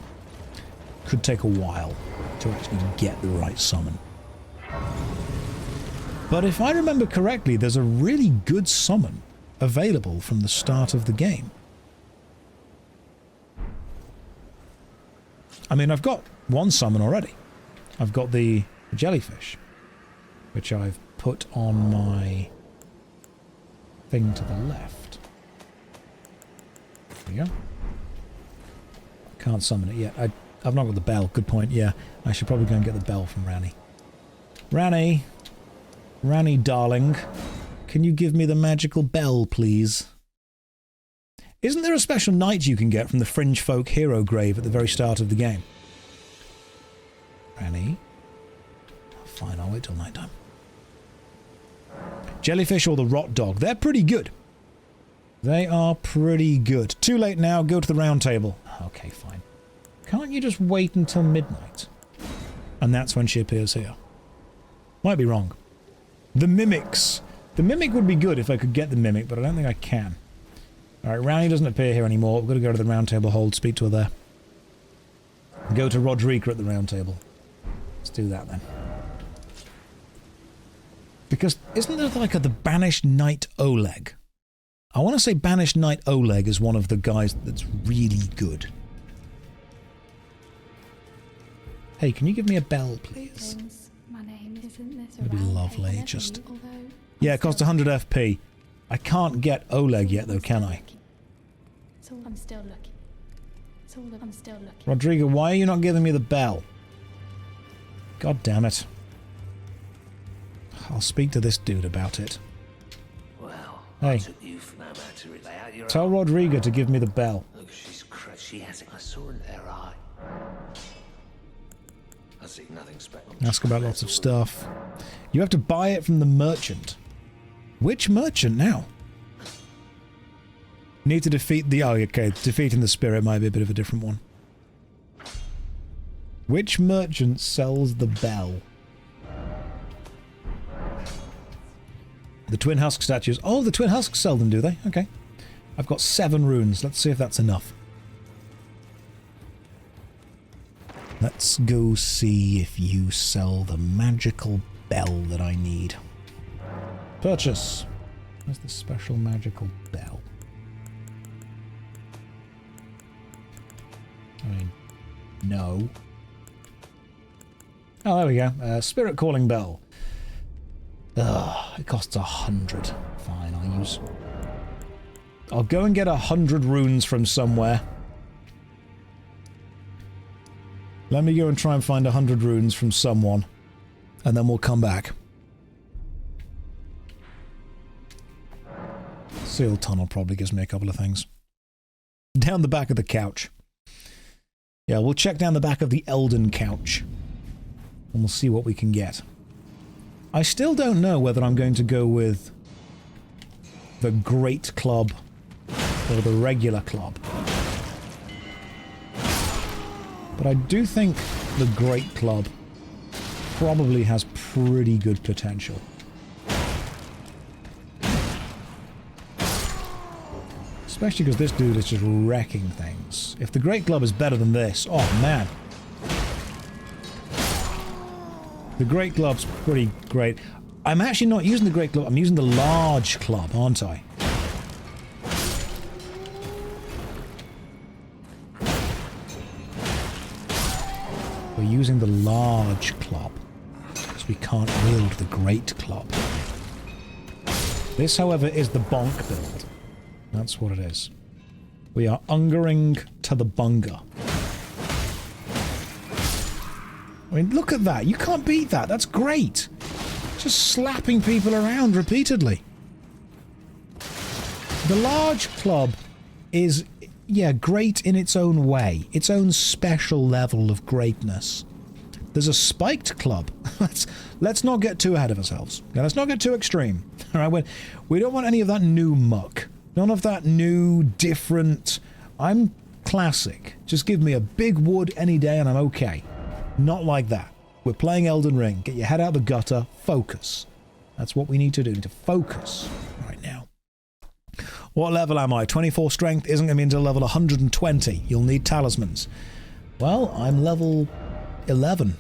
[SPEAKER 1] could take a while to actually get the right summon. But if I remember correctly, there's a really good summon available from the start of the game. I mean, I've got one summon already. I've got the jellyfish, which I've put on my thing to the left. There we go. Can't summon it yet. I've not got the bell. Good point, yeah. I should probably go and get the bell from Ranni. Ranni, darling. Can you give me the magical bell, please? Isn't there a special knight you can get from the Fringe Folk hero grave at the very start of the game? Ranni? Fine, I'll wait till night time. Jellyfish or the rot dog. They're pretty good. They are pretty good. Too late now. Go to the round table. Okay, fine. Can't you just wait until midnight? And that's when she appears here. Might be wrong. The mimics. The mimic would be good if I could get the mimic, but I don't think I can. Alright, Ranni doesn't appear here anymore. We've got to go to the round table hold, speak to her there. Go to Rodrika at the round table. Let's do that then. Because isn't there like the Banished Knight Oleg? I want to say Banished Knight Oleg is one of the guys that's really good. Hey, can you give me a bell, please? That'd be lovely, just... Yeah, it costs 100 FP. I can't get Oleg yet, though, can I?
[SPEAKER 5] I'm still looking.
[SPEAKER 1] Rodrigo, why are you not giving me the bell? God damn it. I'll speak to this dude about it.
[SPEAKER 4] Well,
[SPEAKER 1] hey, tell Rodrigo to give me the bell.
[SPEAKER 4] Look, she's crushed. She has it. I saw in her eye. I see nothing special.
[SPEAKER 1] Ask about lots of stuff. You have to buy it from the merchant. Which merchant now? Need to defeat the... Oh, okay. Defeating the spirit might be a bit of a different one. Which merchant sells the bell? The Twin Husk statues. Oh, the Twin Husks sell them, do they? Okay. I've got 7 runes. Let's see if that's enough. Let's go see if you sell the magical bell that I need. Purchase. Where's the special magical bell? I mean, no. Oh, there we go. Spirit Calling Bell. Ugh, it costs 100. Fine, I'll use I'll go and get 100 runes from somewhere. Let me go and try and find 100 runes from someone. And then we'll come back. Sealed tunnel probably gives me a couple of things. Down the back of the couch. Yeah, we'll check down the back of the Elden couch. And we'll see what we can get. I still don't know whether I'm going to go with the Great Club or the regular club. But I do think the Great Club probably has pretty good potential. Especially because this dude is just wrecking things. If the Great Club is better than this, oh man. The Great Club's pretty great. I'm actually not using the Great Club, I'm using the large club, aren't I? We're using the large club, because we can't wield the Great Club. This, however, is the bonk build. That's what it is. We are ungering to the bunga. I mean, look at that. You can't beat that. That's great. Just slapping people around repeatedly. The large club is, yeah, great in its own way. Its own special level of greatness. There's a spiked club. Let's not get too ahead of ourselves. Now, let's not get too extreme. All right, we don't want any of that new muck. None of that new, different... I'm classic. Just give me a big wood any day and I'm okay. Not like that. We're playing Elden Ring. Get your head out the gutter. Focus. That's what we need to do. We need to focus right now. What level am I? 24 strength isn't going to be until level 120. You'll need talismans. Well, I'm level 11.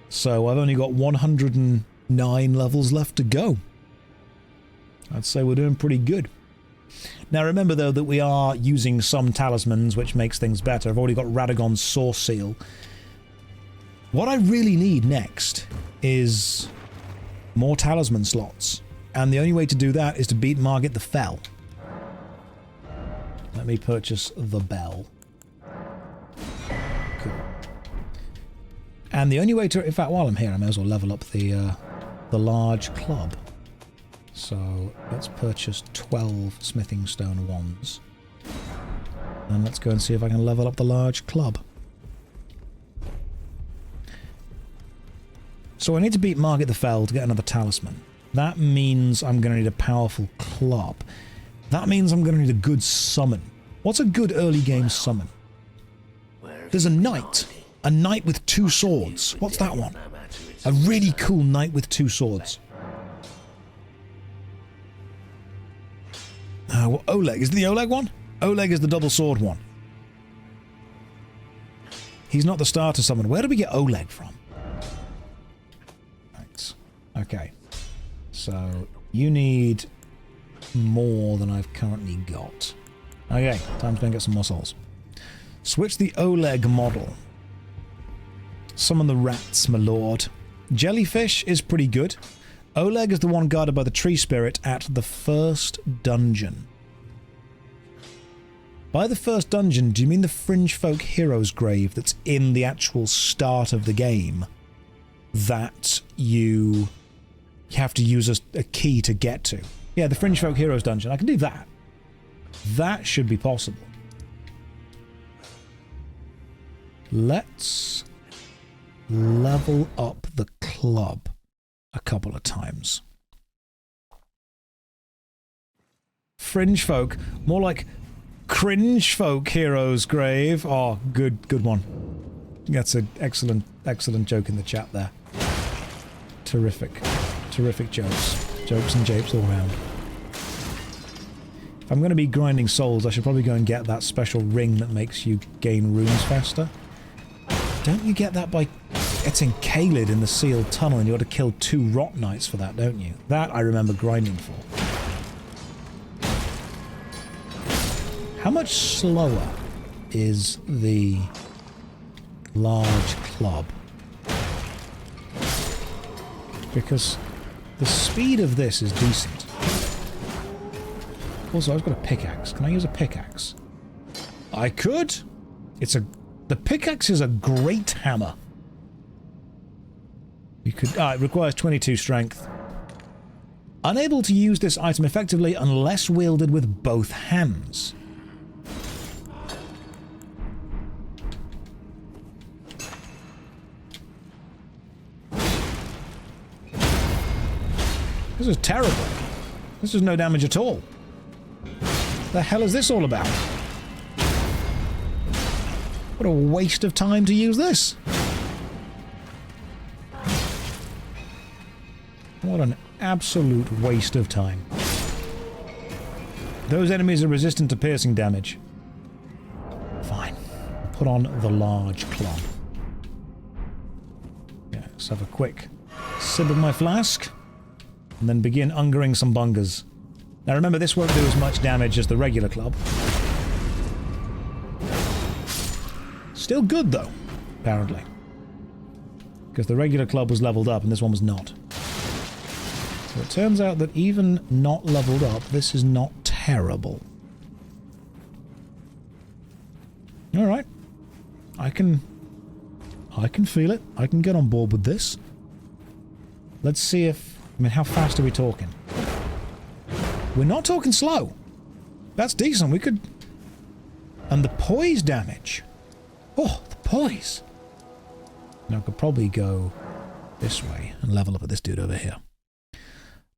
[SPEAKER 1] So I've only got 109 levels left to go. I'd say we're doing pretty good. Now remember though that we are using some talismans, which makes things better. I've already got Radagon's sorseal. What I really need next is more talisman slots. And the only way to do that is to beat Margit the Fell. Let me purchase the bell. Cool. And the only way to... In fact, while I'm here, I may as well level up the large club. So let's purchase 12 smithing stone wands. And let's go and see if I can level up the large club. So I need to beat Margit the Fell to get another talisman. That means I'm going to need a powerful club. That means I'm going to need a good summon. What's a good early game summon? There's a knight. A knight with 2 swords. What's that one? A really cool knight with 2 swords. Well, Oleg. Is it the Oleg one? Oleg is the double sword one. He's not the starter summon. Where do we get Oleg from? Right. Okay. So, you need more than I've currently got. Okay, time to go and get some more souls. Switch the Oleg model. Summon the rats, my lord. Jellyfish is pretty good. Oleg is the one guarded by the tree spirit at the first dungeon. By the first dungeon, do you mean the Fringe Folk Hero's Grave that's in the actual start of the game? That you have to use a key to get to. Yeah, the Fringe Folk Heroes dungeon. I can do that. That should be possible. Let's level up the club a couple of times. Fringe Folk. More like Cringe Folk Heroes Grave. Oh, good one. That's an excellent joke in the chat there. Terrific jokes. Jokes and japes all around. If I'm going to be grinding souls, I should probably go and get that special ring that makes you gain runes faster. Don't you get that by... It's in Caelid in the sealed tunnel, and you ought to kill 2 rot knights for that, don't you? That I remember grinding for. How much slower is the large club? Because the speed of this is decent. Also, I've got a pickaxe. Can I use a pickaxe? I could. The pickaxe is a great hammer. You could. It requires 22 strength. Unable to use this item effectively unless wielded with both hands. This is terrible. This is no damage at all. The hell is this all about? What a waste of time to use this. What an absolute waste of time. Those enemies are resistant to piercing damage. Fine. Put on the large club. Yeah, let's have a quick sip of my flask. And then begin ungering some bungers. Now remember, this won't do as much damage as the regular club. Still good though, apparently. Because the regular club was leveled up and this one was not. So it turns out that even not leveled up, this is not terrible. Alright. I can feel it. I can get on board with this. Let's see if... I mean, how fast are we talking? We're not talking slow. That's decent. We could... And the poise damage. Oh, the poise. Now I could probably go this way and level up at this dude over here.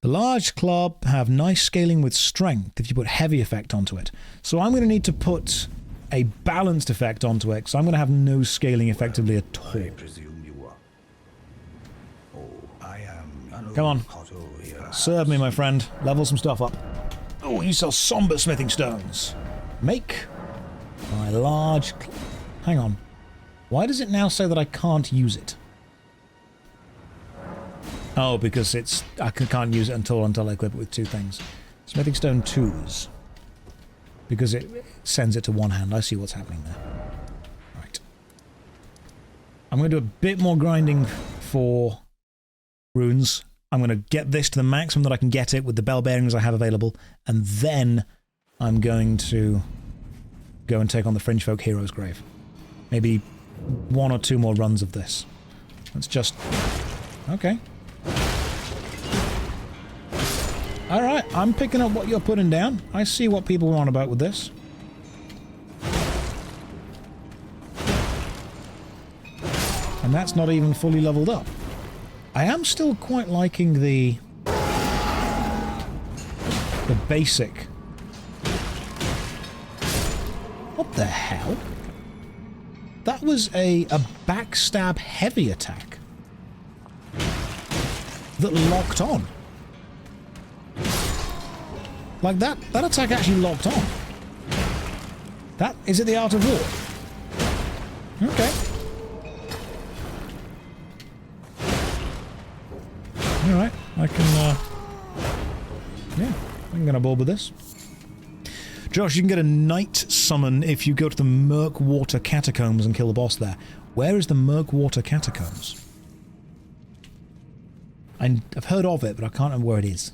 [SPEAKER 1] The large club have nice scaling with strength if you put heavy effect onto it. So I'm going to need to put a balanced effect onto it, so I'm going to have no scaling effectively at all.
[SPEAKER 2] I presume you are. Oh, I am.
[SPEAKER 1] Come on. Serve me, my friend. Level some stuff up. Oh, you sell somber smithing stones. Make my large... Hang on. Why does it now say that I can't use it? Oh, because it's... I can't use it until I equip it with two things. Smithing stone 2s. Because it sends it to one hand. I see what's happening there. Right. I'm going to do a bit more grinding for runes. I'm going to get this to the maximum that I can get it with the bell bearings I have available, and then I'm going to go and take on the Fringe Folk Hero's Grave. Maybe 1 or 2 more runs of this. Let's just... Okay. Alright, I'm picking up what you're putting down. I see what people are on about with this. And that's not even fully leveled up. I am still quite liking the basic. What the hell? That was a backstab heavy attack that locked on. Like that attack actually locked on. Is it the Art of War? Okay. Alright, I can, yeah, I can get on board with this. Josh, you can get a night summon if you go to the Murkwater Catacombs and kill the boss there. Where is the Murkwater Catacombs? I've heard of it, but I can't remember where it is.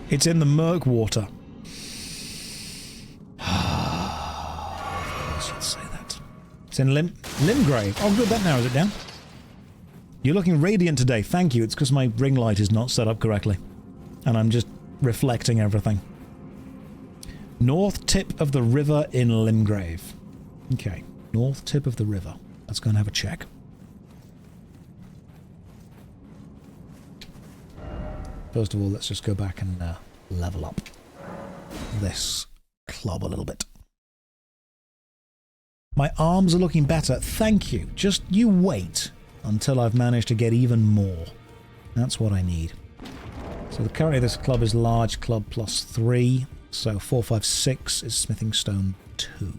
[SPEAKER 1] It's in the Murkwater. It's in Limgrave. Oh good, that narrows it down. You're looking radiant today. Thank you. It's because my ring light is not set up correctly. And I'm just reflecting everything. North tip of the river in Limgrave. Okay. North tip of the river. Let's go and have a check. First of all, let's just go back and level up this club a little bit. My arms are looking better. Thank you. Just you wait until I've managed to get even more. That's what I need. So currently this club is large club plus 3. So 4, 5, 6 is smithing stone 2.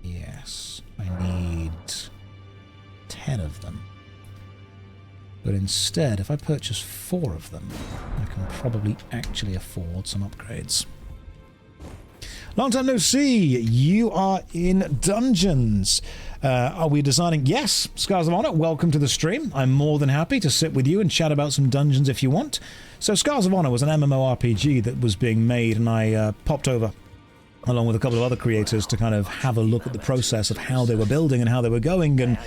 [SPEAKER 1] Yes. I need 10 of them. But instead, if I purchase 4 of them, I can probably actually afford some upgrades. Long time no see. You are in dungeons. Are we designing? Yes, Scars of Honor, welcome to the stream. I'm more than happy to sit with you and chat about some dungeons if you want. So Scars of Honor was an MMORPG that was being made, and I popped over along with a couple of other creators to kind of have a look at the process of how they were building and how they were going, and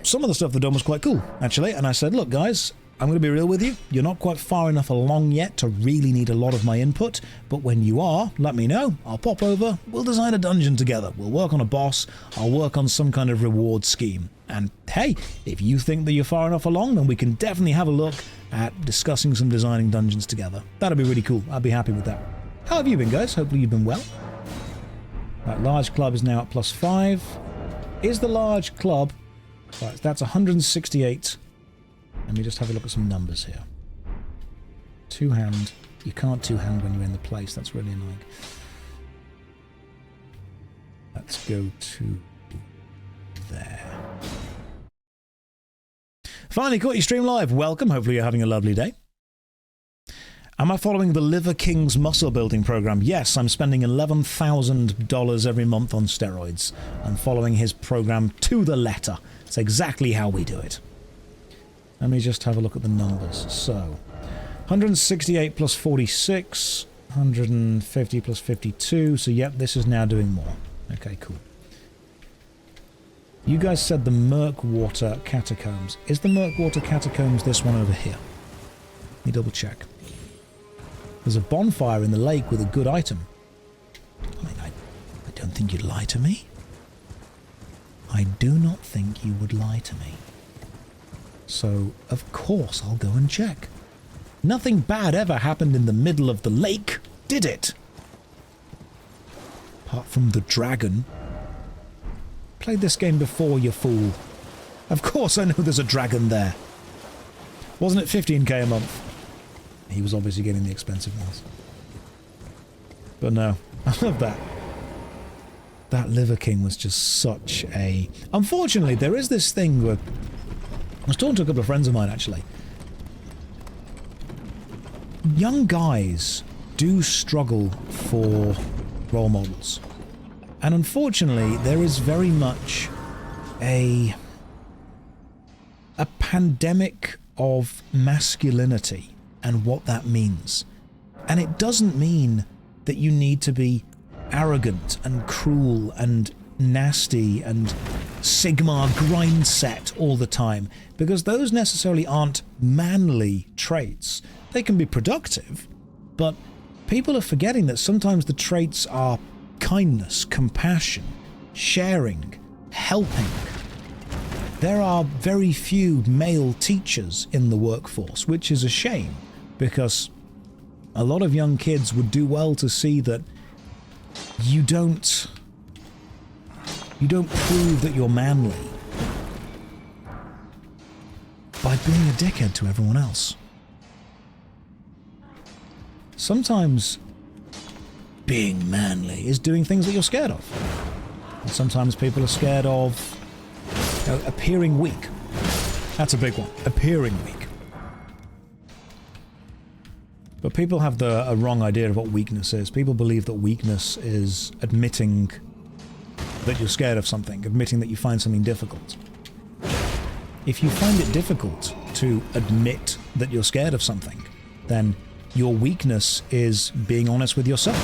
[SPEAKER 1] some of the stuff they'd done was quite cool, actually. And I said, look, guys, I'm going to be real with you. You're not quite far enough along yet to really need a lot of my input, but when you are, let me know. I'll pop over. We'll design a dungeon together. We'll work on a boss. I'll work on some kind of reward scheme. And hey, if you think that you're far enough along, then we can definitely have a look at discussing some designing dungeons together. That'd be really cool. I'd be happy with that. How have you been, guys? Hopefully you've been well. That large club is now at +5. Is the large club... Right, that's 168. Let me just have a look at some numbers here. Two-hand. You can't two-hand when you're in the place. That's really annoying. Let's go to there. Finally caught your stream live. Welcome. Hopefully you're having a lovely day. Am I following the Liver King's muscle building program? Yes, I'm spending $11,000 every month on steroids. I'm following his program to the letter. It's exactly how we do it. Let me just have a look at the numbers. So, 168 plus 46, 150 plus 52. So, yep, this is now doing more. Okay, cool. You guys said the Murkwater Catacombs. Is the Murkwater Catacombs this one over here? Let me double check. There's a bonfire in the lake with a good item. I mean, I don't think you'd lie to me. I do not think you would lie to me. So, of course, I'll go and check. Nothing bad ever happened in the middle of the lake, did it? Apart from the dragon. Played this game before, you fool. Of course I know there's a dragon there. Wasn't it 15k a month? He was obviously getting the expensive ones. But no, I love that. That Liver King was just such a... Unfortunately, there is this thing where... I was talking to a couple of friends of mine, actually. Young guys do struggle for role models. And unfortunately, there is very much a pandemic of masculinity and what that means. And it doesn't mean that you need to be arrogant and cruel and nasty and Sigmar grind set all the time, because those necessarily aren't manly traits. They can be productive, but people are forgetting that sometimes the traits are kindness, compassion, sharing, helping. There are very few male teachers in the workforce, which is a shame, because a lot of young kids would do well to see that you don't prove that you're manly by being a dickhead to everyone else. Sometimes being manly is doing things that you're scared of. And sometimes people are scared of appearing weak. That's a big one. Appearing weak. But people have a wrong idea of what weakness is. People believe that weakness is admitting that you're scared of something, admitting that you find something difficult. If you find it difficult to admit that you're scared of something, then your weakness is being honest with yourself.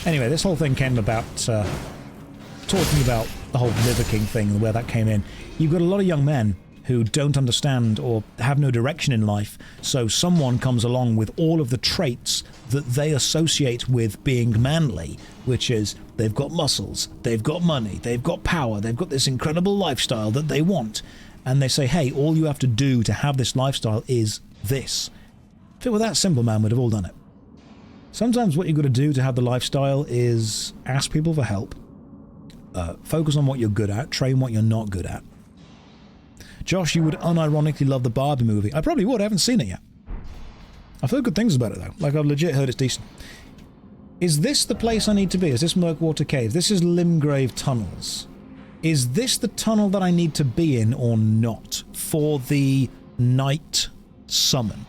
[SPEAKER 1] Anyway, this whole thing came about talking about the whole Liver King thing and where that came in. You've got a lot of young men who don't understand or have no direction in life, so someone comes along with all of the traits that they associate with being manly, which is they've got muscles, they've got money, they've got power, they've got this incredible lifestyle that they want, and they say, hey, all you have to do to have this lifestyle is this. If it were that simple, man, we'd have all done it. Sometimes what you've got to do to have the lifestyle is ask people for help, focus on what you're good at, train what you're not good at. Josh, you would unironically love the Barbie movie. I probably would. I haven't seen it yet. I've heard good things about it, though. Like, I've legit heard it's decent. Is this the place I need to be? Is this Murkwater Cave? This is Limgrave Tunnels. Is this the tunnel that I need to be in or not for the night summon?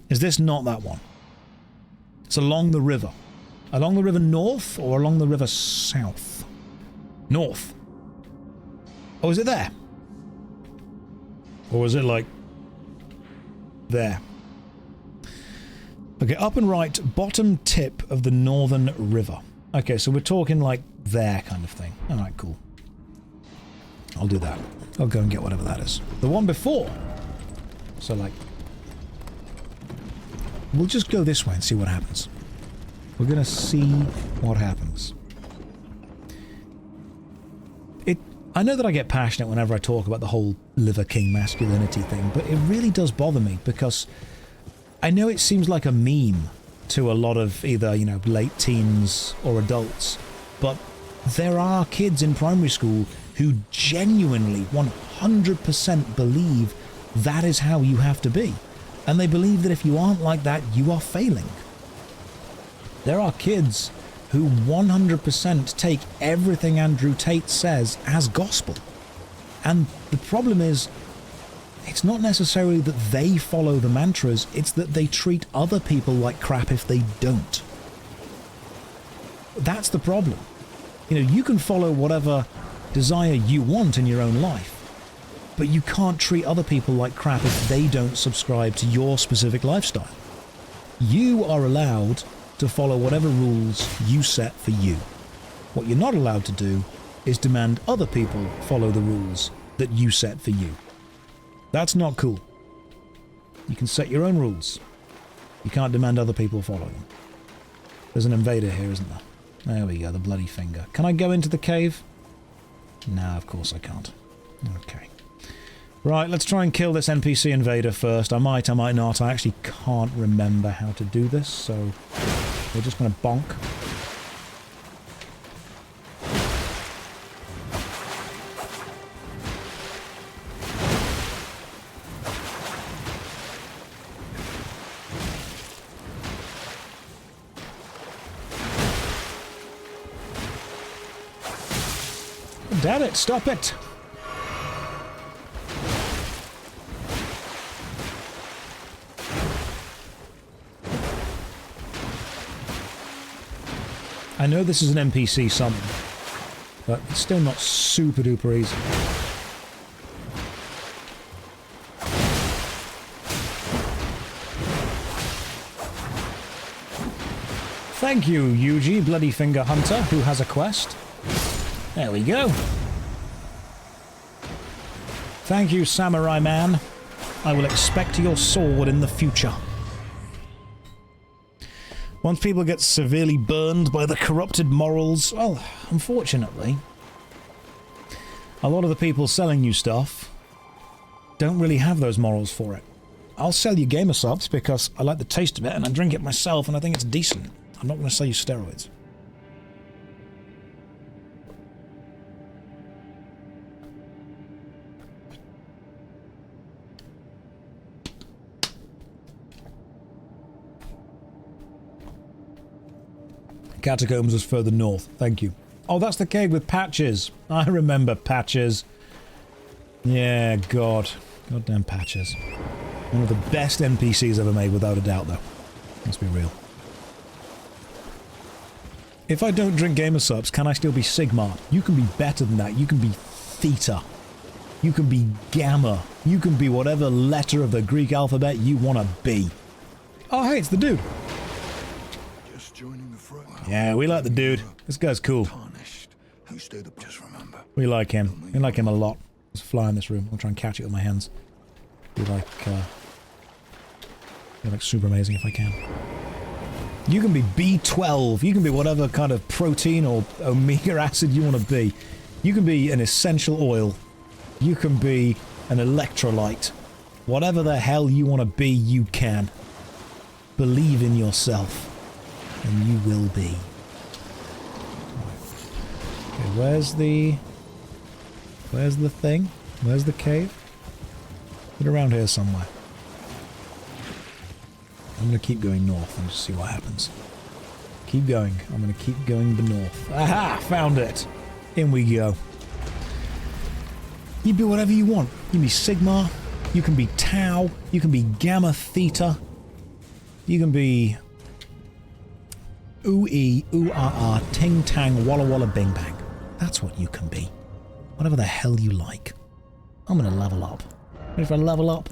[SPEAKER 1] Is this not that one? It's along the river. Along the river north or along the river south? North. Oh, is it there? Or is it like there? Okay, up and right, bottom tip of the northern river. Okay, so we're talking like there kind of thing. Alright, cool. I'll do that. I'll go and get whatever that is. The one before. So like... We'll just go this way and see what happens. We're gonna see what happens. I know that I get passionate whenever I talk about the whole Liver King masculinity thing, but it really does bother me because I know it seems like a meme to a lot of either, you know, late teens or adults, but there are kids in primary school who genuinely 100% believe that is how you have to be. And they believe that if you aren't like that, you are failing. There are kids who 100% take everything Andrew Tate says as gospel. And the problem is, it's not necessarily that they follow the mantras, it's that they treat other people like crap if they don't. That's the problem. You know, you can follow whatever desire you want in your own life, but you can't treat other people like crap if they don't subscribe to your specific lifestyle. You are allowed to follow whatever rules you set for you. What you're not allowed to do is demand other people follow the rules that you set for you. That's not cool. You can set your own rules. You can't demand other people follow them. There's an invader here, isn't there? There we go, the bloody finger. Can I go into the cave? No, of course I can't. Okay. Right, let's try and kill this NPC invader first. I might not. I actually can't remember how to do this, so we're just going to bonk. Damn it, stop it! I know this is an NPC summon, but it's still not super duper easy. Thank you, Yuji, Bloody Finger Hunter, who has a quest. There we go. Thank you, Samurai Man. I will expect your sword in the future. Once people get severely burned by the corrupted morals, well, unfortunately, a lot of the people selling you stuff don't really have those morals for it. I'll sell you gamer subs because I like the taste of it and I drink it myself and I think it's decent. I'm not going to sell you steroids. Catacombs was further north. Thank you. Oh, that's the cave with Patches. I remember Patches. Yeah, God. Goddamn Patches. One of the best NPCs ever made, without a doubt, though. Let's be real. If I don't drink gamer subs, can I still be Sigma? You can be better than that. You can be Theta. You can be Gamma. You can be whatever letter of the Greek alphabet you want to be. Oh, hey, it's the dude. Yeah, we like the dude. This guy's cool. We like him. We like him a lot. There's a fly in this room. I'll try and catch it with my hands. Be like super amazing if I can. You can be B12. You can be whatever kind of protein or omega acid you want to be. You can be an essential oil. You can be an electrolyte. Whatever the hell you want to be, you can. Believe in yourself. And you will be. Okay, where's the thing? Where's the cave? Is it around here somewhere? I'm going to keep going north and just see what happens. Keep going. I'm going to keep going the north. Aha! Found it! In we go. You be whatever you want. You can be Sigma. You can be Tau. You can be Gamma Theta. You can be Ooh-ee, ooh-ah-ah, ting-tang, walla-walla, bing-bang. That's what you can be. Whatever the hell you like. I'm gonna level up. Ready for a level up?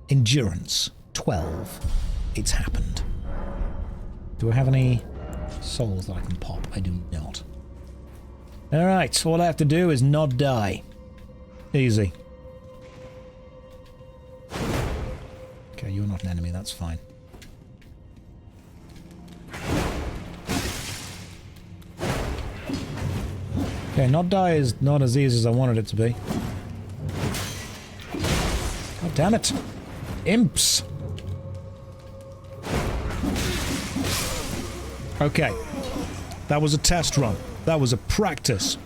[SPEAKER 1] Endurance, 12. It's happened. Do I have any souls that I can pop? I do not. Alright, so all I have to do is not die. Easy. Okay, you're not an enemy, that's fine. Okay, not die is not as easy as I wanted it to be. God damn it. Imps! Okay. That was a test run. That was a practice.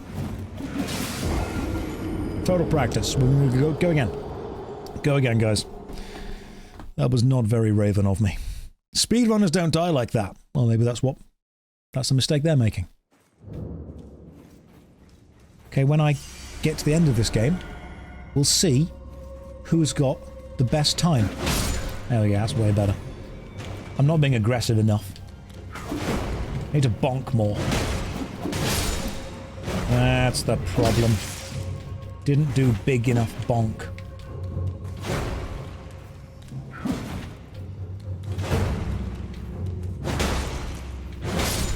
[SPEAKER 1] Total practice. Go again. Go again, guys. That was not very Raven of me. Speedrunners don't die like that. Well, maybe that's the mistake they're making. Okay, when I get to the end of this game, we'll see who's got the best time. There we go, that's way better. I'm not being aggressive enough. I need to bonk more. That's the problem. Didn't do big enough bonk.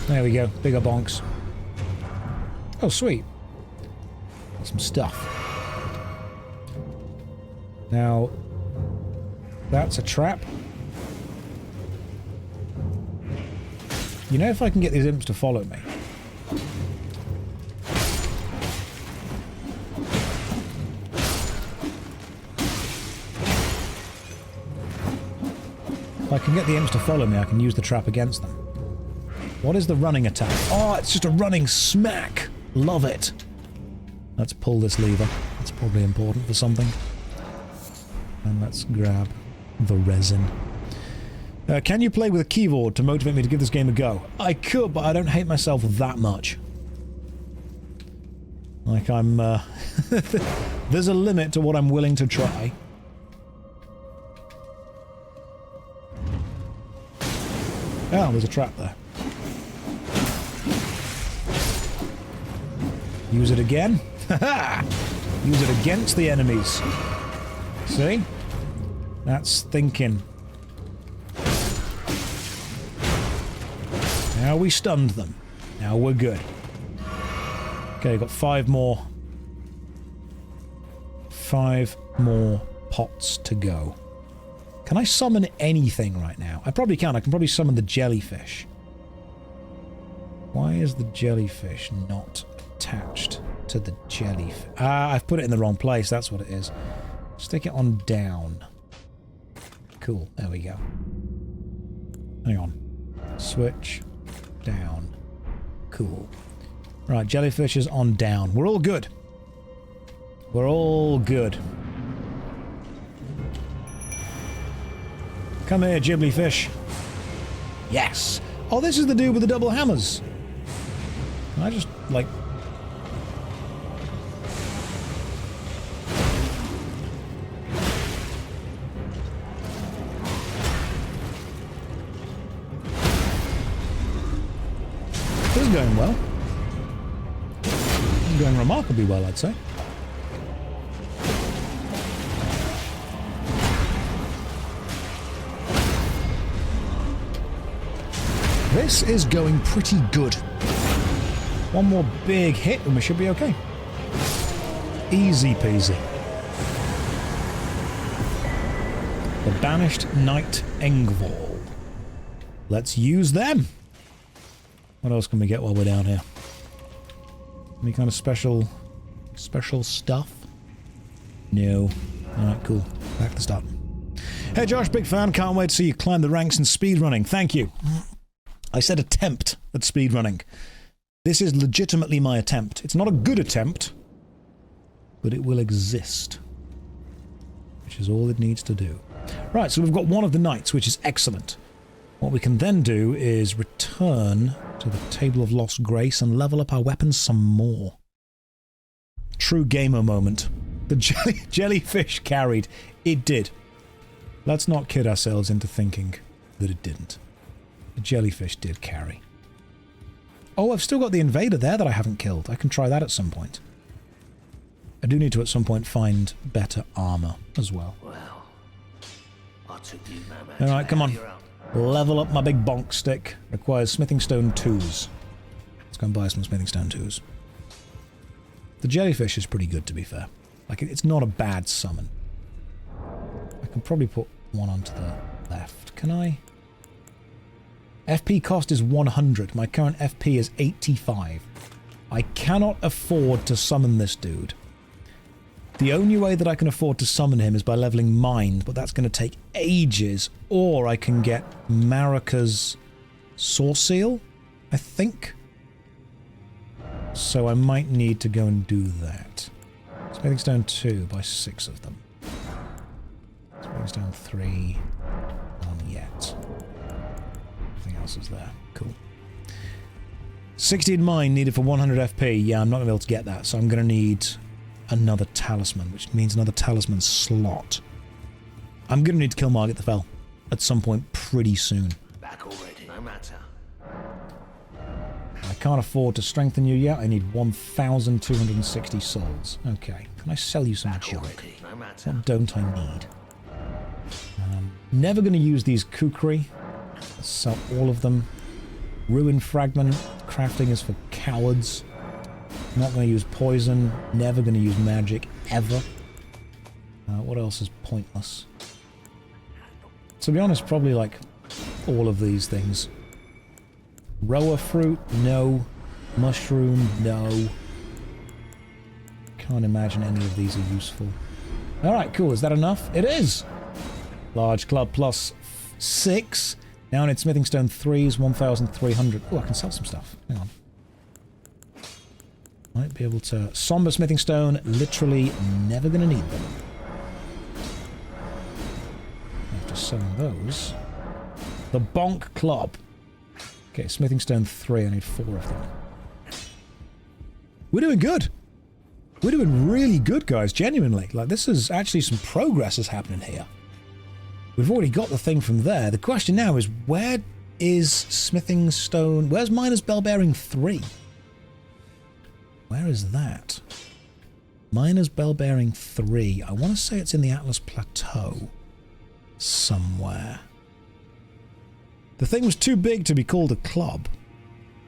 [SPEAKER 1] There we go, bigger bonks. Oh, sweet. Got some stuff. Now, that's a trap. You know, if I can get these imps to follow me. If I can get the imps to follow me, I can use the trap against them. What is the running attack? Oh, it's just a running smack! Love it! Let's pull this lever. That's probably important for something. And let's grab the resin. Can you play with a keyboard to motivate me to give this game a go? I could, but I don't hate myself that much. Like I'm... there's a limit to what I'm willing to try. Oh, there's a trap there. Use it again. Haha! Use it against the enemies. See? That's thinking. Now we stunned them. Now we're good. Okay, got 5 more. 5 more pots to go. Can I summon anything right now? I probably can. I can probably summon the jellyfish. Why is the jellyfish not attached to the jellyfish? Ah, I've put it in the wrong place. That's what it is. Stick it on down. Cool. There we go. Hang on. Switch. Down. Cool. Right, jellyfish is on down. We're all good. We're all good. Come here, Ghibli-fish. Yes! Oh, this is the dude with the double hammers. I just, like... This is going well. This is going remarkably well, I'd say. This is going pretty good. One more big hit and we should be okay. Easy peasy. The Banished Knight Engvall. Let's use them. What else can we get while we're down here? Any kind of special stuff? No. Alright, cool. Back to the start. Hey Josh, big fan. Can't wait to see you climb the ranks in speedrunning. Thank you. I said attempt at speedrunning. This is legitimately my attempt. It's not a good attempt, but it will exist. Which is all it needs to do. Right, so we've got one of the knights, which is excellent. What we can then do is return to the Table of Lost Grace and level up our weapons some more. True gamer moment. The jellyfish carried. It did. Let's not kid ourselves into thinking that it didn't. The jellyfish did carry. Oh, I've still got the invader there that I haven't killed. I can try that at some point. I do need to at some point find better armor as well.
[SPEAKER 4] Well, I took you no matter.
[SPEAKER 1] Alright, come on.
[SPEAKER 4] You're up.
[SPEAKER 1] Level up my big bonk stick. Requires smithing stone 2s. Let's go and buy some smithing stone 2s. The jellyfish is pretty good, to be fair. Like, it's not a bad summon. I can probably put one onto the left. Can I? FP cost is 100. My current FP is 85. I cannot afford to summon this dude. The only way that I can afford to summon him is by leveling Mind, but that's going to take ages. Or I can get Marika's sorseal, I think. So I might need to go and do that. Smithing stone 2, buy 6 of them. Smithing stone 3, none yet. Everything else is there. Cool. 16 Mind needed for 100 FP. Yeah, I'm not going to be able to get that, so I'm going to need another talisman, which means another talisman slot. I'm going to need to kill Margit the Fell at some point pretty soon.
[SPEAKER 4] Back already, no matter.
[SPEAKER 1] I can't afford to strengthen you yet. I need 1,260 souls. Okay. Can I sell you some
[SPEAKER 4] Back
[SPEAKER 1] junk?
[SPEAKER 4] already, no matter.
[SPEAKER 1] What don't I need? Never going to use these kukri. Let's sell all of them. Ruin fragment. Crafting is for cowards. Not going to use poison. Never going to use magic. Ever. What else is pointless? To be honest, probably like all of these things. Roa fruit? No. Mushroom? No. Can't imagine any of these are useful. Alright, cool. Is that enough? It is! Large club plus 6. Now I need smithing stone 3s, 1,300. Oh, I can sell some stuff. Hang on. Might be able to... Somber smithing stone. Literally never going to need them. After selling those. The Bonk Club. Okay, smithing stone 3. I need 4 of them. We're doing good. We're doing really good, guys. Genuinely. Like, this is actually some progress is happening here. We've already got the thing from there. The question now is, where is smithing stone... Where's Miner's Bell-Bearing 3? Where is that? Miner's Bell-Bearing 3. I want to say it's in the Atlas Plateau. Somewhere. The thing was too big to be called a club.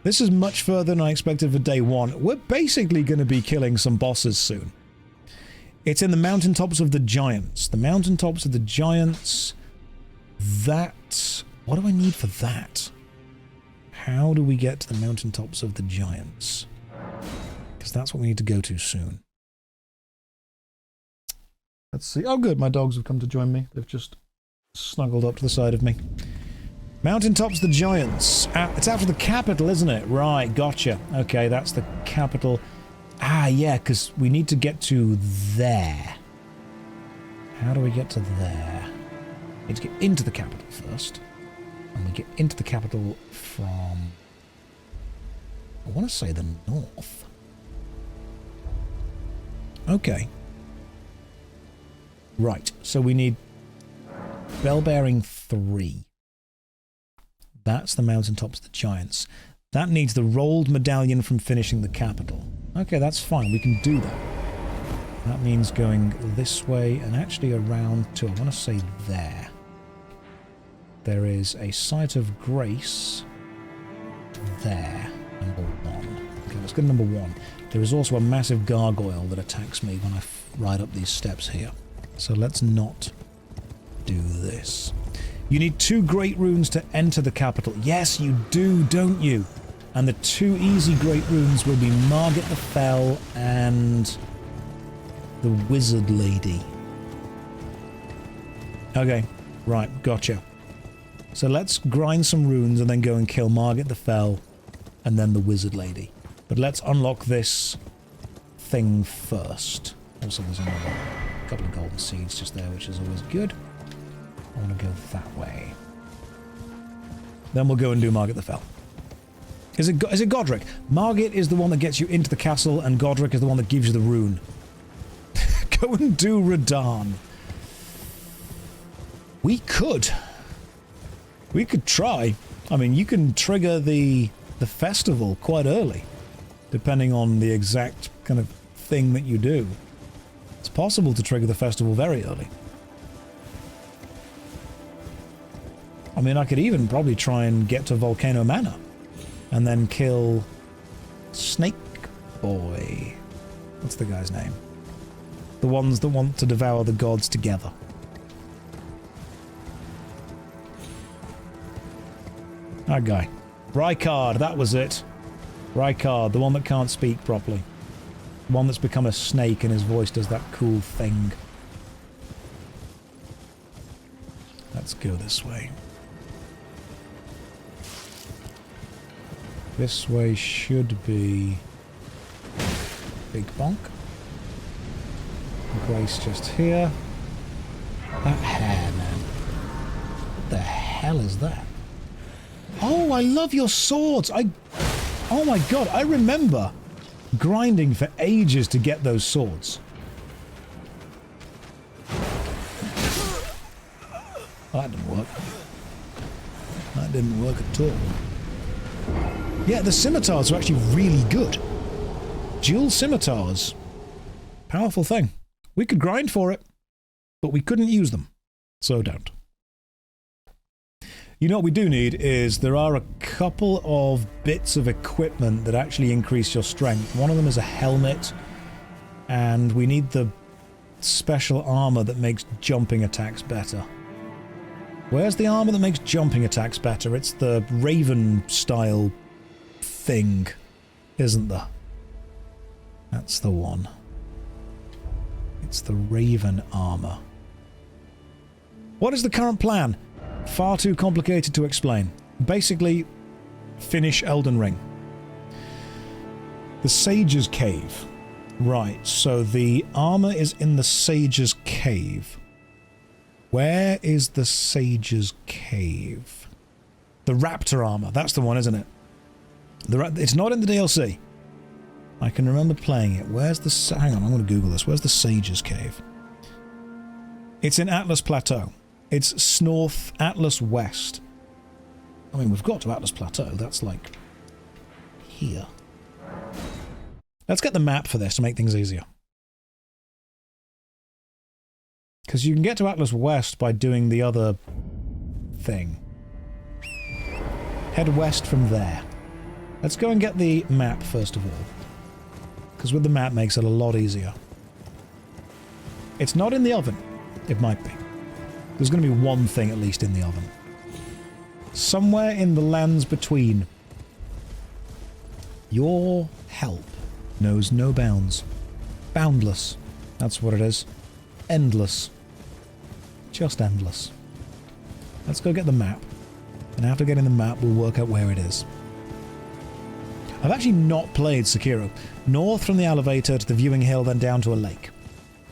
[SPEAKER 1] This is much further than I expected for day 1. We're basically going to be killing some bosses soon. It's in the mountaintops of the giants. The mountaintops of the giants... That... What do I need for that? How do we get to the mountaintops of the giants? Because that's what we need to go to soon. Let's see. Oh good, my dogs have come to join me. They've just snuggled up to the side of me. Mountaintops the giants. It's after the capital, isn't it? Right, gotcha. Okay, that's the capital. Ah, yeah, because we need to get to there. How do we get to there? We need to get into the capital first. And we get into the capital from... I want to say the north. Okay. Right, so we need Bell-Bearing 3. That's the mountaintops of the giants. That needs the rolled medallion from finishing the capital. Okay, that's fine. We can do that. That means going this way and actually around to, I want to say there. There is a site of grace there. Number 1. Okay, let's go to number 1. There is also a massive gargoyle that attacks me when I ride up these steps here. So let's not do this. You need 2 great runes to enter the capital. Yes, you do, don't you? And the 2 easy great runes will be Margit the Fell and the Wizard Lady. Okay, right, gotcha. So let's grind some runes and then go and kill Margit the Fell and then the Wizard Lady. But let's unlock this thing first. Also, there's another couple of golden seeds just there, which is always good. I want to go that way. Then we'll go and do Margit the Fell. Is it Godric? Margit is the one that gets you into the castle, and Godric is the one that gives you the rune. Go and do Radahn. We could. We could try. I mean, you can trigger the festival quite early, depending on the exact kind of thing that you do. It's possible to trigger the festival very early. I mean, I could even probably try and get to Volcano Manor and then kill Snake Boy. What's the guy's name? The ones that want to devour the gods together. That guy. Rykard, that was it. Rykard, the one that can't speak properly. The one that's become a snake and his voice does that cool thing. Let's go this way. This way should be Big Bonk. Grace just here. That hair, man. What the hell is that? Oh, I love your swords! Oh my god, I remember grinding for ages to get those swords. Oh, that didn't work. That didn't work at all. Yeah, the scimitars are actually really good. Dual scimitars. Powerful thing. We could grind for it, but we couldn't use them. So don't. You know what we do need is there are a couple of bits of equipment that actually increase your strength. One of them is a helmet, and we need the special armor that makes jumping attacks better. Where's the armor that makes jumping attacks better? It's the Raven style thing, isn't there? That's the one. It's the Raven armor. What is the current plan? Far too complicated to explain. Basically, finish Elden Ring. The Sage's Cave. Right, so the armor is in the Sage's Cave. Where is the Sage's Cave? The Raptor armor. That's the one, isn't it? It's not in the DLC. I can remember playing it. Where's the... Hang on, I'm going to Google this. Where's the Sage's Cave? It's in Atlas Plateau. It's North Atlas West. I mean, we've got to Atlas Plateau. That's like... here. Let's get the map for this to make things easier. Because you can get to Atlas West by doing the other... thing. Head west from there. Let's go and get the map first of all. Because with the map makes it a lot easier. It's not in the oven. It might be. There's going to be one thing at least in the oven. Somewhere in the lands between. Your help knows no bounds. Boundless. That's what it is. Endless. Just endless. Let's go get the map. And after getting the map, we'll work out where it is. I've actually not played Sekiro. North from the elevator to the viewing hill, then down to a lake.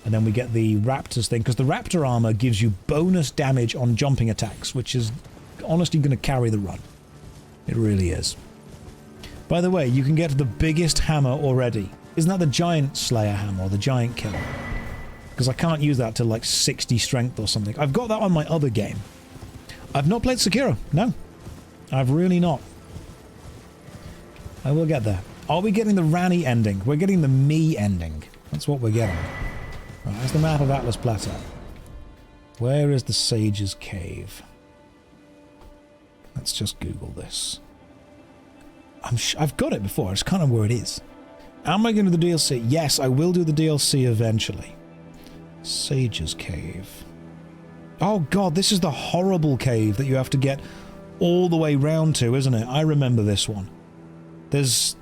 [SPEAKER 1] And then we get the Raptors thing, because the Raptor armor gives you bonus damage on jumping attacks, which is honestly going to carry the run. It really is. By the way, you can get the biggest hammer already. Isn't that the Giant Slayer hammer, or the Giant Killer? Because I can't use that to like 60 strength or something. I've got that on my other game. I've not played Sekiro. No. I've really not. I will get there. Are we getting the Ranni ending? We're getting the me ending. That's what we're getting. Right, there's the map of Atlas Plateau. Where is the Sage's Cave? Let's just Google this. I've got it before. I just can't remember where it is. Am I going to do the DLC? Yes, I will do the DLC eventually. Sage's Cave. Oh god, this is the horrible cave that you have to get all the way round to, isn't it? I remember this one.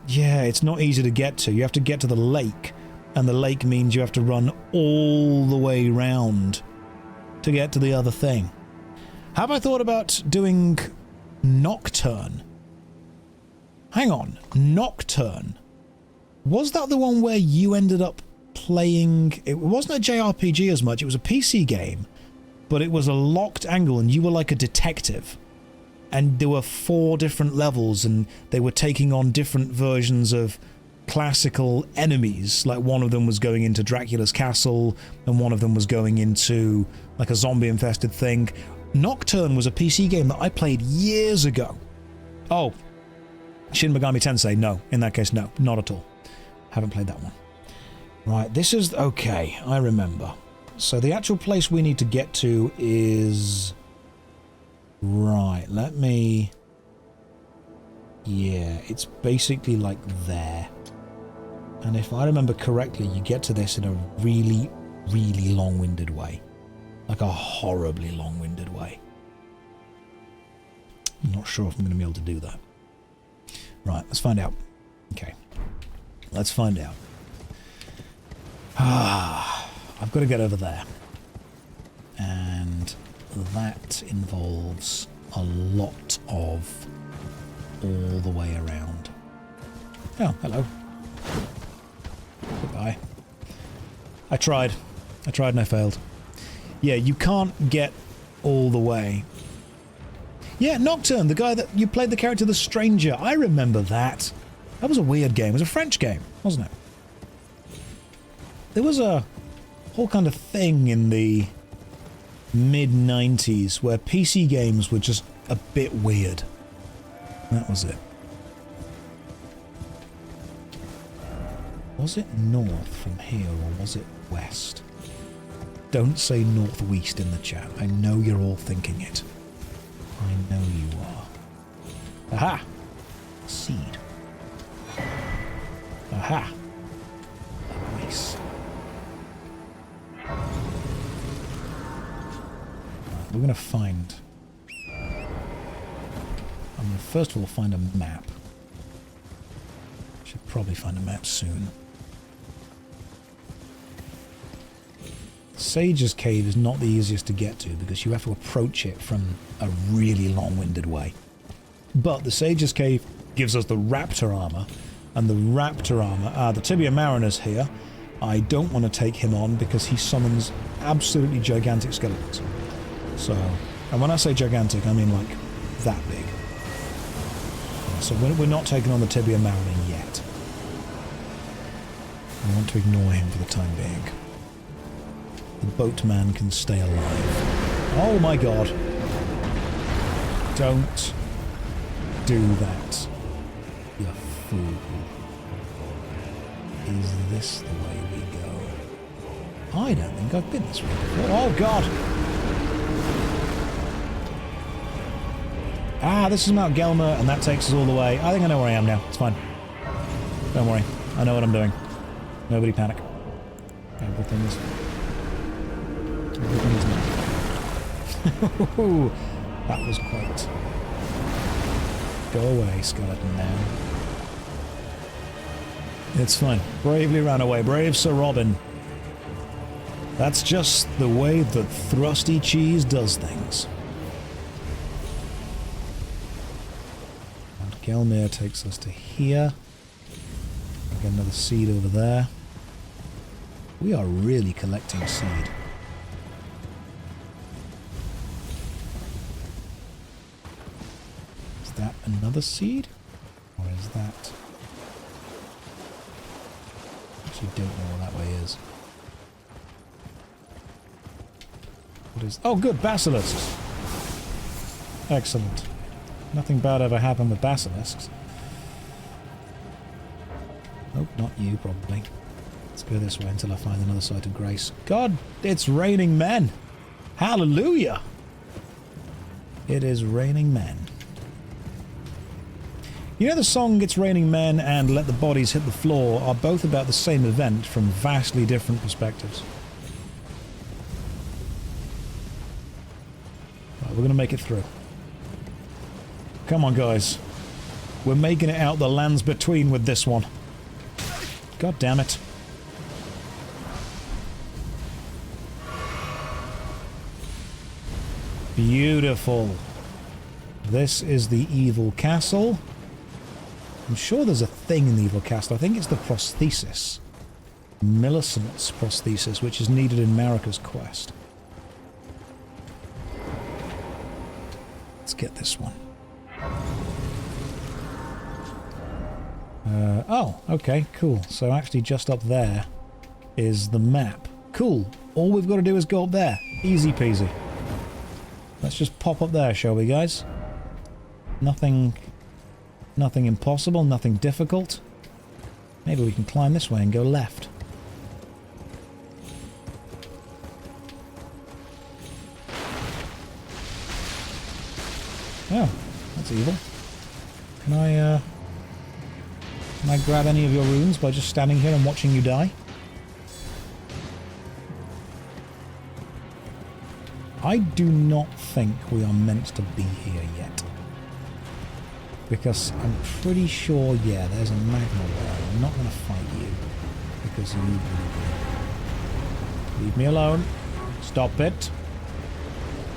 [SPEAKER 1] Yeah, it's not easy to get to. You have to get to the lake, and the lake means you have to run all the way round to get to the other thing. Have I thought about doing Nocturne? Hang on, Nocturne. Was that the one where you ended up playing... It wasn't a JRPG as much, it was a PC game, but it was a locked angle and you were like a detective. And there were 4 different levels and they were taking on different versions of classical enemies. Like one of them was going into Dracula's castle and one of them was going into like a zombie infested thing. Nocturne was a PC game that I played years ago. Oh, Shin Megami Tensei. No, in that case, no, not at all. Haven't played that one. Right, this is... Okay, I remember. So the actual place we need to get to is... Right, let me... Yeah, it's basically like there. And if I remember correctly, you get to this in a really, really long-winded way. Like a horribly long-winded way. I'm not sure if I'm going to be able to do that. Right, let's find out. Okay. Let's find out. I've got to get over there. And that involves a lot of all the way around. Oh, hello. Goodbye. I tried and I failed. Yeah, you can't get all the way. Yeah, Nocturne, the guy that you played the character The Stranger. I remember that. That was a weird game. It was a French game, wasn't it? There was a whole kind of thing in the mid-90s where PC games were just a bit weird. That was it. Was it north from here or was it west? Don't say northwest in the chat. I know you're all thinking it. I know you are. Aha! Seed. Aha! Nice. We're going to find... I'm going to first of all find a map. Should probably find a map soon. Sage's Cave is not the easiest to get to because you have to approach it from a really long-winded way. But the Sage's Cave gives us the Raptor armor, and the Raptor armor... the Tibia Mariner's here. I don't want to take him on because he summons absolutely gigantic skeletons. So, and when I say gigantic, I mean like that big. So we're not taking on the Tibia Mariner yet. I want to ignore him for the time being. The boatman can stay alive. Oh my god. Don't do that, you fool. Is this the way we go? I don't think I've been this way before. Oh god! This is Mount Gelmer, and that takes us all the way. I think I know where I am now. It's fine. Don't worry. I know what I'm doing. Nobody panic. Everything is now. That was quite... Go away, skeleton man. It's fine. Bravely ran away. Brave Sir Robin. That's just the way that Thrusty Cheese does things. And Gelmir takes us to here. Get another seed over there. We are really collecting seed. Is that another seed? Or is that... Actually don't know what that way is. What is... Oh good, basilisks! Excellent. Nothing bad ever happened with basilisks. Nope, not you, probably. Let's go this way until I find another site of grace. God, it's raining men! Hallelujah! It is raining men. You know the song It's Raining Men and Let the Bodies Hit the Floor are both about the same event from vastly different perspectives. Right, we're going to make it through. Come on, guys. We're making it out the lands between with this one. God damn it. Beautiful. This is the evil castle. I'm sure there's a thing in the evil castle. I think it's the prosthesis. Millicent's prosthesis, which is needed in Marika's quest. Let's get this one. Oh, okay, cool. So actually just up there is the map. Cool. All we've got to do is go up there. Easy peasy. Let's just pop up there, shall we, guys? Nothing Nothing impossible, nothing difficult. Maybe we can climb this way and go left. Oh, that's evil. Can I grab any of your runes by just standing here and watching you die? I do not think we are meant to be here yet. Because I'm pretty sure, yeah, there's a magma there. I'm not going to fight you. Because you... Leave me alone. Stop it.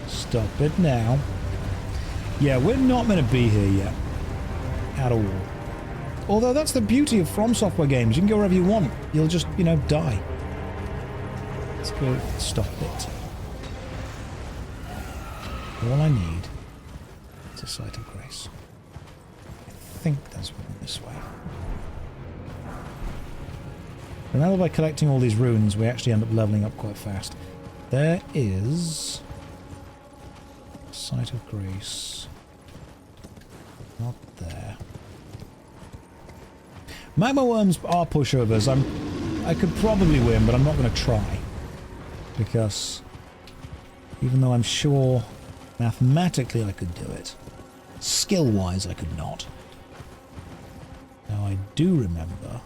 [SPEAKER 1] Stop it now. Yeah, we're not meant to be here yet. At all. Although that's the beauty of From Software games. You can go wherever you want. You'll just, you know, die. Let's go... Stop it. All I need is a Sight of Grace. I think there's one this way. Remember, by collecting all these runes, we actually end up leveling up quite fast. There is... Sight of Grace. Not there. Magma worms are pushovers. I could probably win, but I'm not going to try. Because even though I'm sure mathematically I could do it, skill-wise I could not. Now I do remember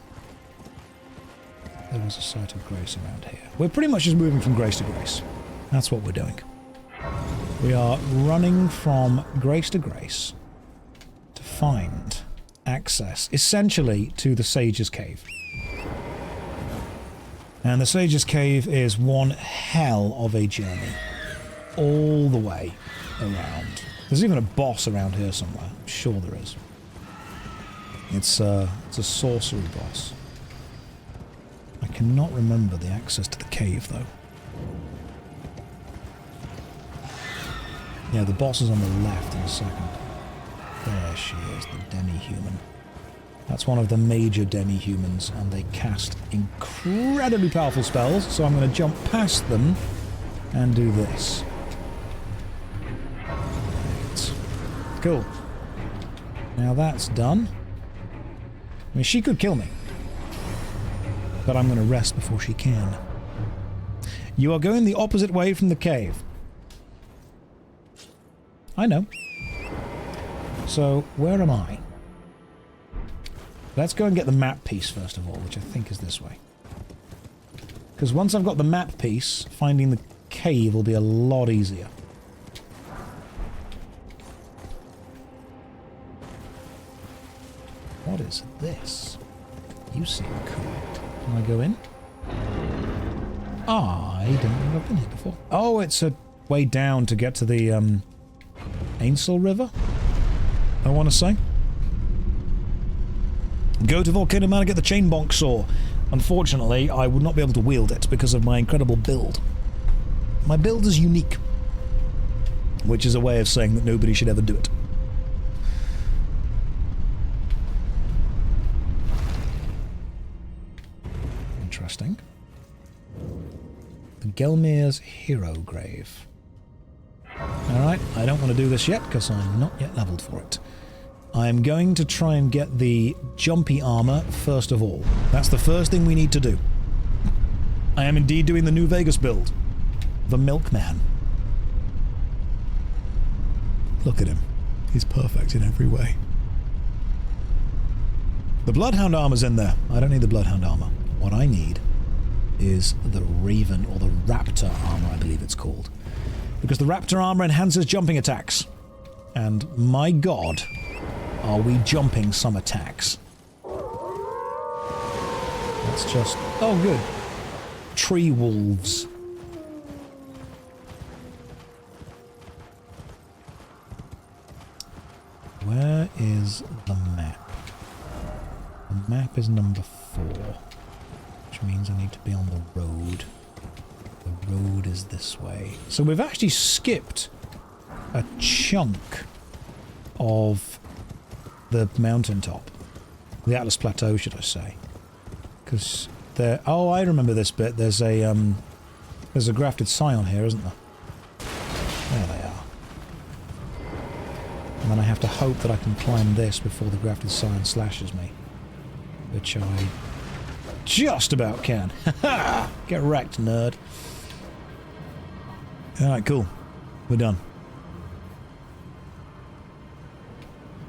[SPEAKER 1] there was a Sight of Grace around here. We're pretty much just moving from grace to grace. That's what we're doing. We are running from grace to grace to find access, essentially, to the Sage's Cave. And the Sage's Cave is one hell of a journey. All the way around. There's even a boss around here somewhere. I'm sure there is. It's a sorcery boss. I cannot remember the access to the cave, though. Yeah, the boss is on the left in a second. There she is, the demi-human. That's one of the major demi-humans, and they cast incredibly powerful spells, so I'm going to jump past them and do this. Right. Cool. Now that's done. I mean, she could kill me. But I'm going to rest before she can. You are going the opposite way from the cave. I know. So, where am I? Let's go and get the map piece first of all, which I think is this way. Because once I've got the map piece, finding the cave will be a lot easier. What is this? You seem cool. Can I go in? I don't think I've been here before. Oh, it's a way down to get to the, Ainsel River? I want to say. Go to Volcano Man and get the Chain Bonk Saw. Unfortunately, I would not be able to wield it because of my incredible build. My build is unique. Which is a way of saying that nobody should ever do it. Interesting. The Gelmir's Hero Grave. Alright, I don't want to do this yet because I'm not yet leveled for it. I'm going to try and get the jumpy armor first of all. That's the first thing we need to do. I am indeed doing the New Vegas build. The Milkman. Look at him. He's perfect in every way. The Bloodhound armor's in there. I don't need the Bloodhound armor. What I need is the Raven, or the Raptor armor, I believe it's called. Because the Raptor armor enhances jumping attacks. And my god, are we jumping some attacks. Let's just... Oh, good. Tree wolves. Where is the map? The map is number 4. Which means I need to be on the road. The road is this way. So we've actually skipped a chunk of the mountaintop. The Atlas Plateau, should I say. Because there... Oh, I remember this bit. There's a grafted scion here, isn't there? There they are. And then I have to hope that I can climb this before the grafted scion slashes me. Which I just about can. Ha! Get wrecked, nerd. Alright, cool. We're done.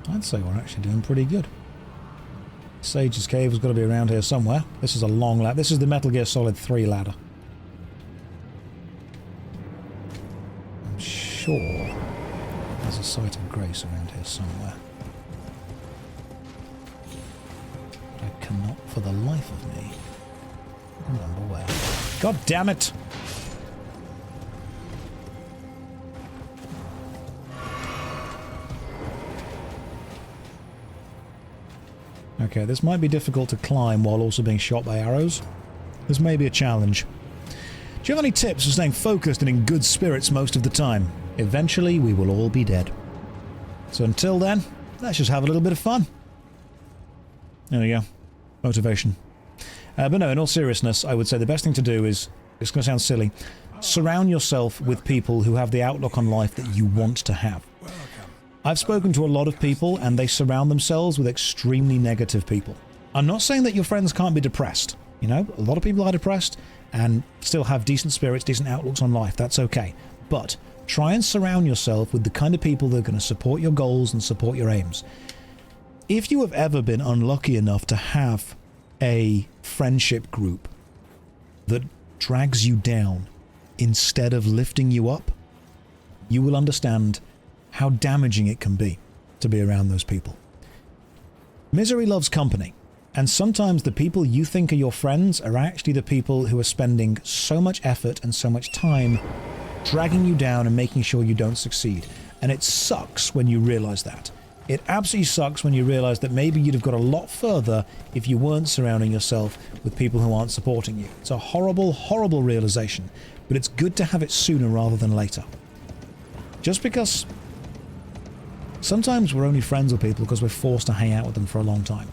[SPEAKER 1] I'd say we're actually doing pretty good. Sage's Cave has got to be around here somewhere. This is a long ladder. This is the Metal Gear Solid 3 ladder. I'm sure there's a site of grace around here somewhere. But I cannot for the life of me remember where. God damn it! Okay, this might be difficult to climb while also being shot by arrows. This may be a challenge. Do you have any tips for staying focused and in good spirits most of the time? Eventually, we will all be dead. So until then, let's just have a little bit of fun. There we go. Motivation. But no, in all seriousness, I would say the best thing to do is, it's going to sound silly, surround yourself with people who have the outlook on life that you want to have. I've spoken to a lot of people and they surround themselves with extremely negative people. I'm not saying that your friends can't be depressed. You know, a lot of people are depressed and still have decent spirits, decent outlooks on life. That's okay. But try and surround yourself with the kind of people that are going to support your goals and support your aims. If you have ever been unlucky enough to have a friendship group that drags you down instead of lifting you up, you will understand how damaging it can be to be around those people. Misery loves company, and sometimes the people you think are your friends are actually the people who are spending so much effort and so much time dragging you down and making sure you don't succeed. And it sucks when you realize that. It absolutely sucks when you realize that maybe you'd have got a lot further if you weren't surrounding yourself with people who aren't supporting you. It's a horrible, horrible realization, but it's good to have it sooner rather than later. Just because sometimes we're only friends with people because we're forced to hang out with them for a long time.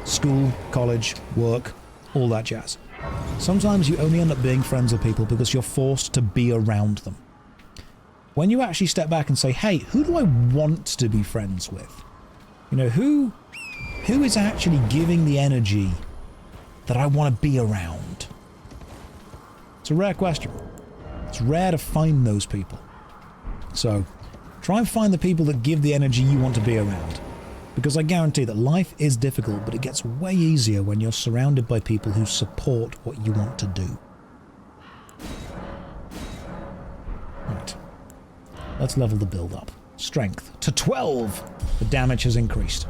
[SPEAKER 1] School, college, work, all that jazz. Sometimes you only end up being friends with people because you're forced to be around them. When you actually step back and say, hey, who do I want to be friends with? You know, who is actually giving the energy that I want to be around? It's a rare question. It's rare to find those people. So try and find the people that give the energy you want to be around. Because I guarantee that life is difficult, but it gets way easier when you're surrounded by people who support what you want to do. Right. Let's level the build up. Strength to 12! The damage has increased.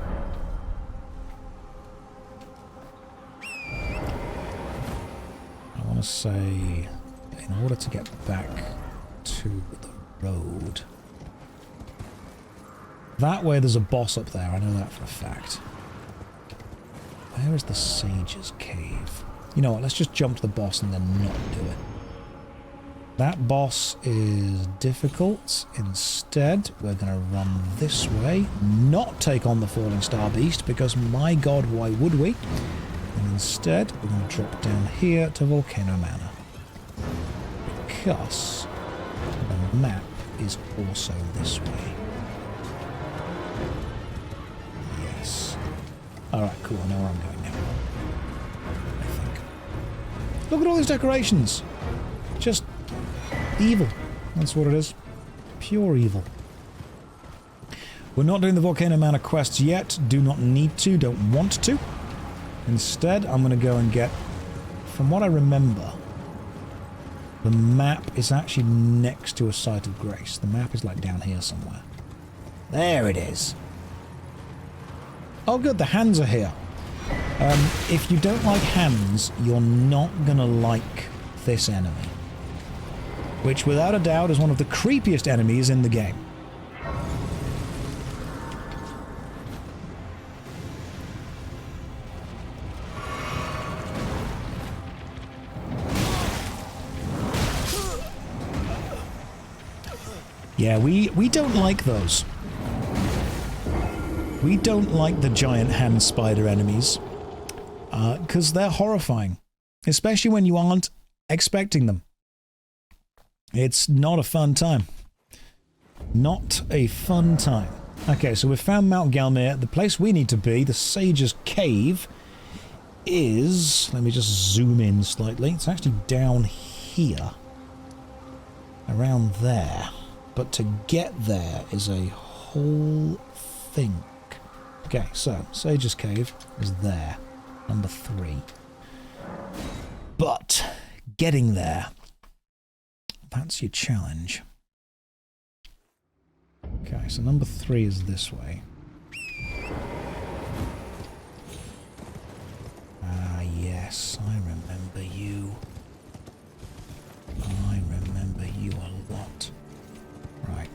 [SPEAKER 1] I want to say, in order to get back to the road, that way there's a boss up there, I know that for a fact. Where is the Sage's Cave? You know what, let's just jump to the boss and then not do it. That boss is difficult. Instead, we're going to run this way, not take on the Falling Star Beast, because my god, why would we? And instead, we're going to drop down here to Volcano Manor. Because the map is also this way. Yes. Alright, cool, I know where I'm going now. I think. Look at all these decorations! Just evil. That's what it is. Pure evil. We're not doing the Volcano Manor quests yet. Do not need to. Don't want to. Instead, I'm going to go and get... From what I remember, the map is actually next to a site of grace. The map is like down here somewhere. There it is. Oh good, the hands are here. If you don't like hands, you're not going to like this enemy. Which, without a doubt, is one of the creepiest enemies in the game. Yeah, we don't like those. We don't like the giant hand spider enemies. Because they're horrifying. Especially when you aren't expecting them. It's not a fun time. Not a fun time. Okay, so we've found Mount Gelmir. The place we need to be, the Sage's Cave, is... Let me just zoom in slightly. It's actually down here. Around there. But to get there is a whole thing. Okay, so Sage's Cave is there. Number 3. But getting there, that's your challenge. Okay, so number 3 is this way. Ah, yes, I remember you. I remember you a lot. Right.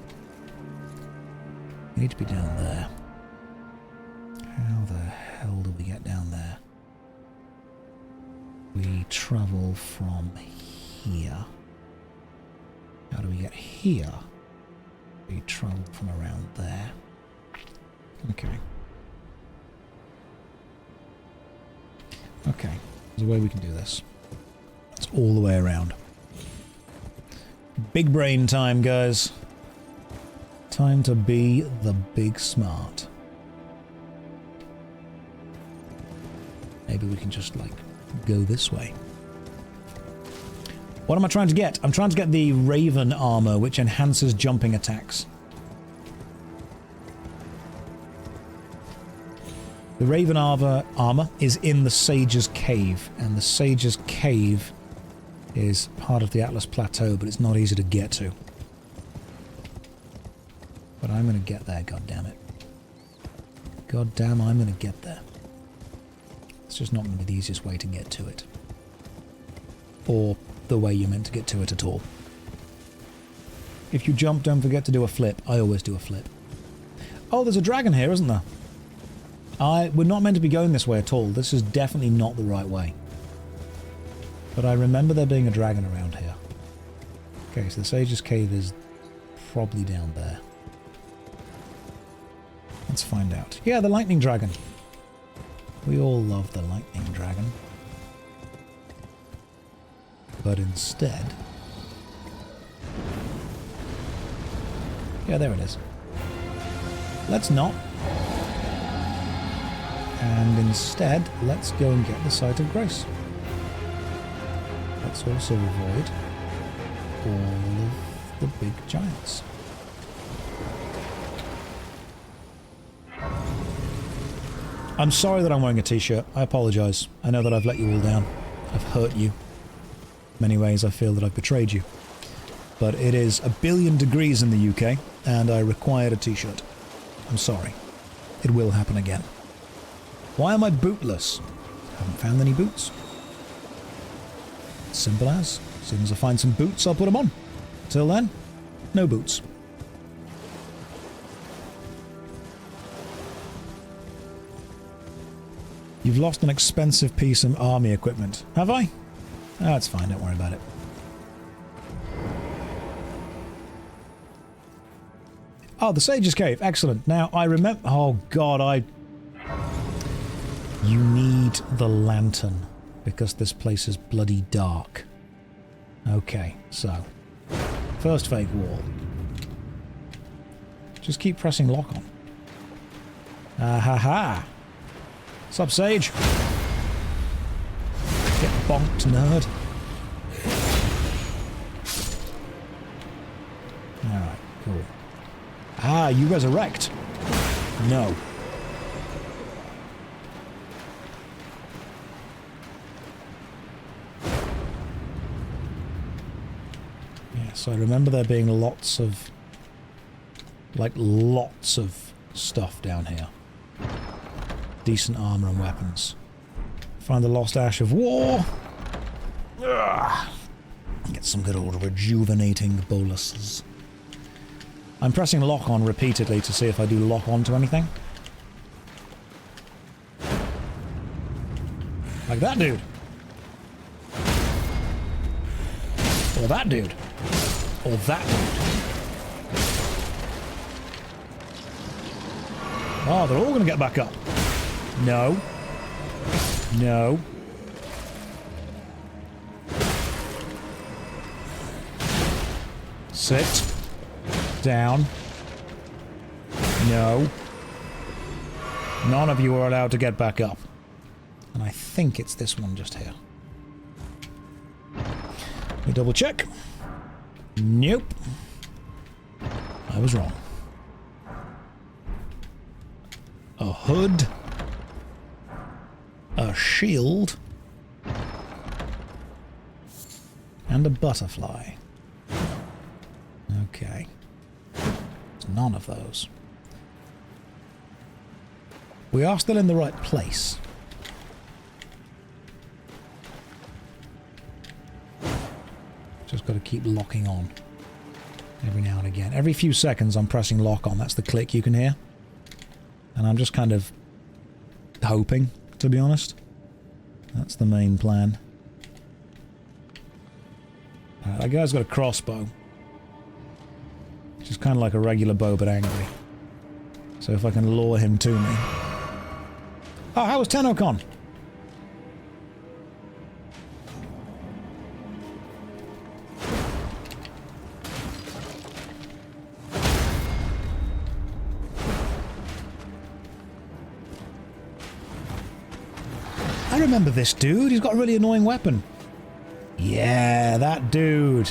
[SPEAKER 1] We need to be down there. How the hell do we get down there? We travel from here. How do we get here? We travel from around there. Okay. Okay. There's a way we can do this. It's all the way around. Big brain time, guys. Time to be the big smart. Maybe we can just, like, go this way. What am I trying to get? I'm trying to get the Raven armor, which enhances jumping attacks. The Raven armor is in the Sage's Cave, and the Sage's Cave is part of the Atlas Plateau, but it's not easy to get to. But I'm going to get there, goddammit. Goddamn, I'm going to get there. It's just not going to be the easiest way to get to it. Or the way you're meant to get to it at all. If you jump, don't forget to do a flip. I always do a flip. Oh, there's a dragon here, isn't there? We're not meant to be going this way at all. This is definitely not the right way. But I remember there being a dragon around here. Okay, so the Sage's Cave is probably down there. Let's find out. Yeah, the lightning dragon. We all love the lightning dragon. But instead... Yeah, there it is. Let's not. And instead, let's go and get the Sight of Grace. Let's also avoid all of the big giants. I'm sorry that I'm wearing a t-shirt. I apologise. I know that I've let you all down. I've hurt you. In many ways, I feel that I've betrayed you. But it is 1 billion degrees in the UK, and I required a t-shirt. I'm sorry. It will happen again. Why am I bootless? Haven't found any boots. Simple as. As soon as I find some boots, I'll put them on. Till then, no boots. You've lost an expensive piece of army equipment. Have I? Ah, it's fine, don't worry about it. Oh, the Sage's Cave. Excellent. Now, I remember... Oh, God, You need the lantern, because this place is bloody dark. Okay, so... First fake wall. Just keep pressing lock on. Ah-ha-ha! Sup, Sage? Get bonked, nerd. Alright, cool. Ah, you resurrect. No. Yes, I remember there being lots of... like, lots of stuff down here. Decent armor and weapons. Find the lost ash of war. Ugh. Get some good old rejuvenating boluses. I'm pressing lock on repeatedly to see if I do lock on to anything. Like that dude. Or that dude. Or that dude. Oh, they're all going to get back up. No. No. Sit. Down. No. None of you are allowed to get back up. And I think it's this one just here. Let me double check. Nope. I was wrong. A hood. A shield. And a butterfly. Okay. It's none of those. We are still in the right place. Just got to keep locking on. Every now and again. Every few seconds I'm pressing lock on. That's the click you can hear. And I'm just kind of hoping, to be honest. That's the main plan. That guy's got a crossbow. Which is kind of like a regular bow, but angry. So if I can lure him to me... Oh, how was Tenocon? I remember this dude. He's got a really annoying weapon. Yeah, that dude.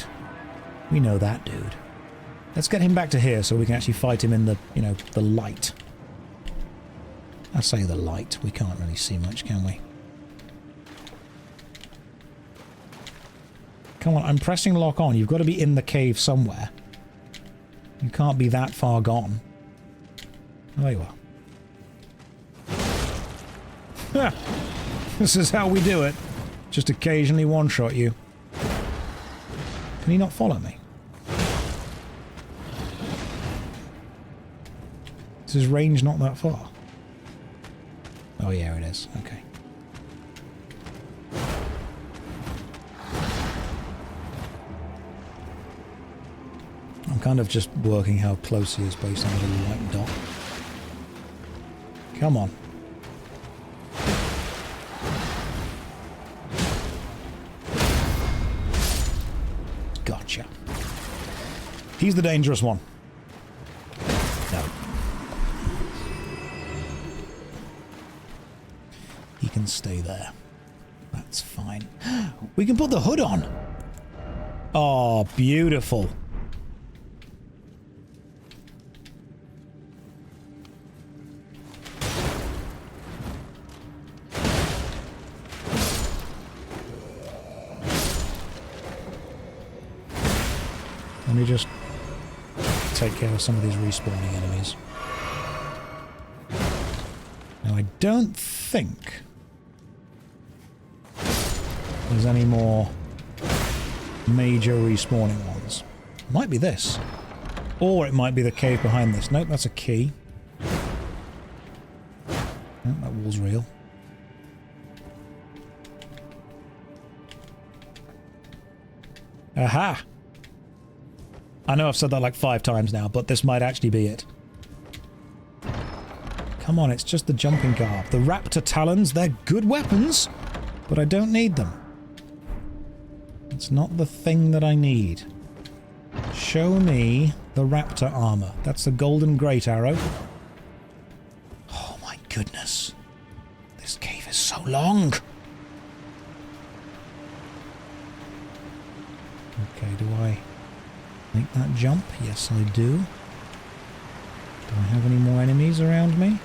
[SPEAKER 1] We know that dude. Let's get him back to here so we can actually fight him in the, you know, the light. I say the light. We can't really see much, can we? Come on, I'm pressing lock on. You've got to be in the cave somewhere. You can't be that far gone. Oh, there you are. This is how we do it. Just occasionally one-shot you. Can he not follow me? Is his range not that far? Oh yeah, it is. Okay. I'm kind of just working how close he is based on the little white dot. Come on. Gotcha. He's the dangerous one. No. He can stay there. That's fine. We can put the hood on. Oh, beautiful. Let me just take care of some of these respawning enemies. Now, I don't think there's any more major respawning ones. Might be this. Or it might be the cave behind this. Nope, that's a key. Nope, that wall's real. Aha! I know I've said that like 5 times now, but this might actually be it. Come on, it's just the jumping garb. The raptor talons, they're good weapons, but I don't need them. It's not the thing that I need. Show me the raptor armor. That's the golden great arrow. Oh my goodness. This cave is so long. Okay, do I make that jump? Yes, I do. Do I have any more enemies around me?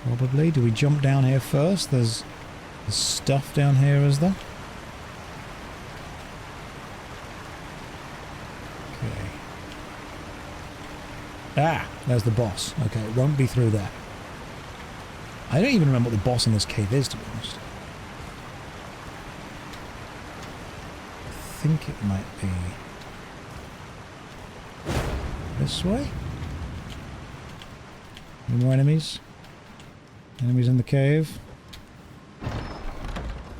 [SPEAKER 1] Probably. Do we jump down here first? There's stuff down here, is there? Okay. Ah! There's the boss. Okay, it won't be through there. I don't even remember what the boss in this cave is, to be honest. I think it might be this way? Any more enemies? Enemies in the cave?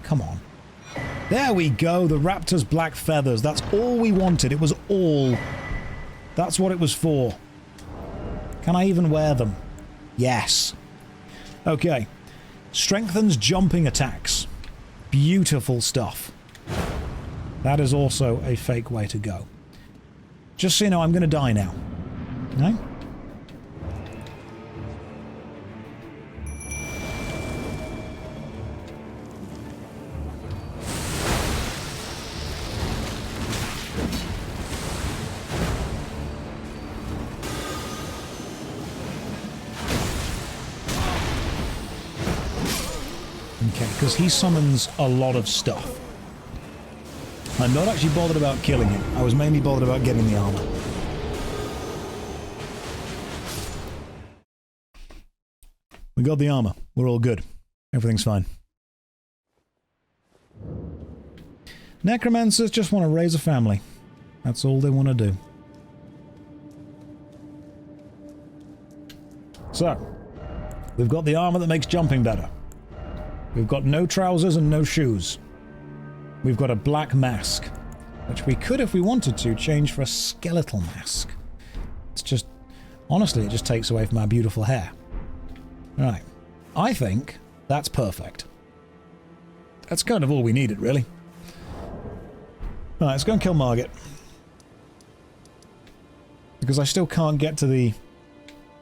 [SPEAKER 1] Come on. There we go, the raptor's black feathers. That's all we wanted. It was all. That's what it was for. Can I even wear them? Yes. Okay. Strengthens jumping attacks. Beautiful stuff. That is also a fake way to go. Just so you know, I'm going to die now. No? Okay, because he summons a lot of stuff. I'm not actually bothered about killing him. I was mainly bothered about getting the armor. We got the armor. We're all good. Everything's fine. Necromancers just want to raise a family. That's all they want to do. So, we've got the armor that makes jumping better. We've got no trousers and no shoes. We've got a black mask, which we could, if we wanted to, change for a skeletal mask. It's just... honestly, it just takes away from our beautiful hair. Right. I think that's perfect. That's kind of all we needed, really. Right, let's go and kill Margit. Because I still can't get to the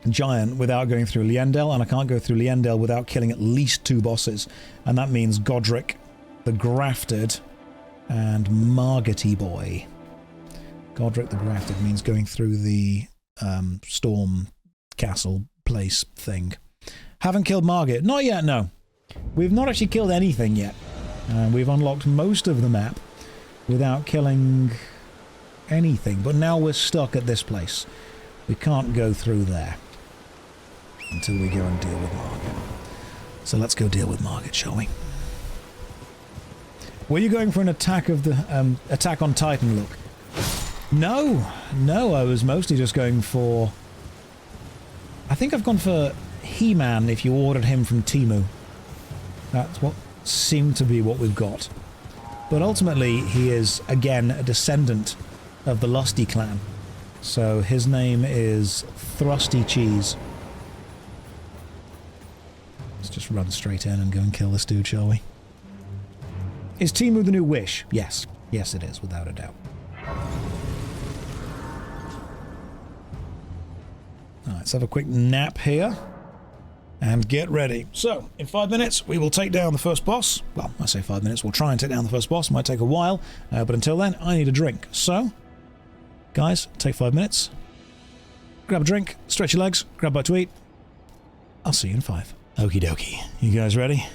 [SPEAKER 1] giant without going through Liendel, and I can't go through Liendel without killing at least 2 bosses. And that means Godric, the Grafted, and Margity boy. Godric the Grafted means going through the storm castle place thing. Haven't killed Margit. Not yet, no. We've not actually killed anything yet. We've unlocked most of the map without killing anything. But now we're stuck at this place. We can't go through there until we go and deal with Margit. So let's go deal with Margit, shall we? Were you going for an attack of the Attack on Titan look? No, no, I was mostly just going for... I think I've gone for He-Man if you ordered him from Temu. That's what seemed to be what we've got. But ultimately, he is, again, a descendant of the Lusty clan. So his name is Thrusty Cheese. Let's just run straight in and go and kill this dude, shall we? Is Temu the new Wish? Yes. Yes, it is, without a doubt. Alright, let's have a quick nap here. And get ready. So, in 5 minutes, we will take down the first boss. Well, I say 5 minutes, we'll try and take down the first boss. It might take a while, but until then, I need a drink. So, guys, take 5 minutes. Grab a drink, stretch your legs, grab a bite to eat. I'll see you in 5. Okie dokie. You guys ready?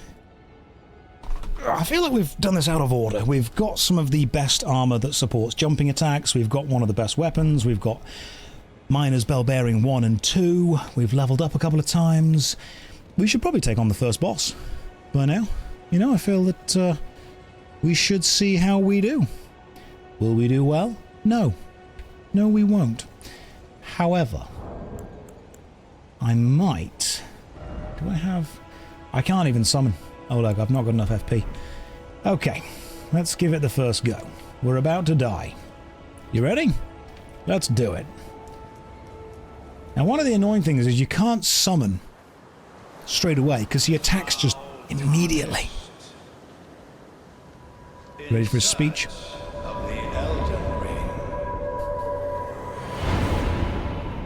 [SPEAKER 1] I feel like we've done this out of order. We've got some of the best armor that supports jumping attacks. We've got one of the best weapons. We've got Miner's Bell Bearing 1 and 2. We've leveled up a couple of times. We should probably take on the first boss by now. You know, I feel that we should see how we do. Will we do well? No. No, we won't. However, I might... Do I have... I can't even summon. Oh, look, I've not got enough FP. Okay, let's give it the first go. We're about to die. You ready? Let's do it. Now, one of the annoying things is you can't summon straight away because he attacks just immediately. Ready for his speech?
[SPEAKER 2] Of the Elden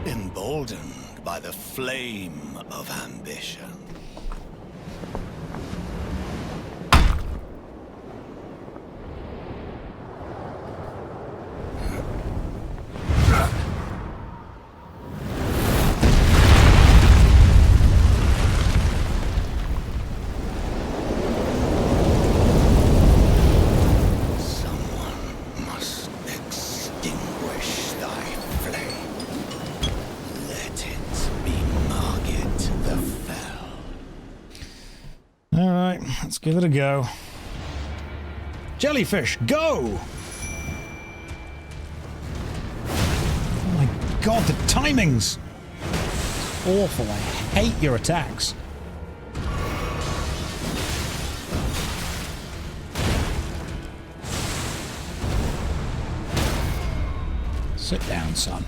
[SPEAKER 2] Ring. Emboldened by the flame of ambition.
[SPEAKER 1] Let's give it a go. Jellyfish, go! Oh my god, the timings! It's awful. I hate your attacks. Sit down, son.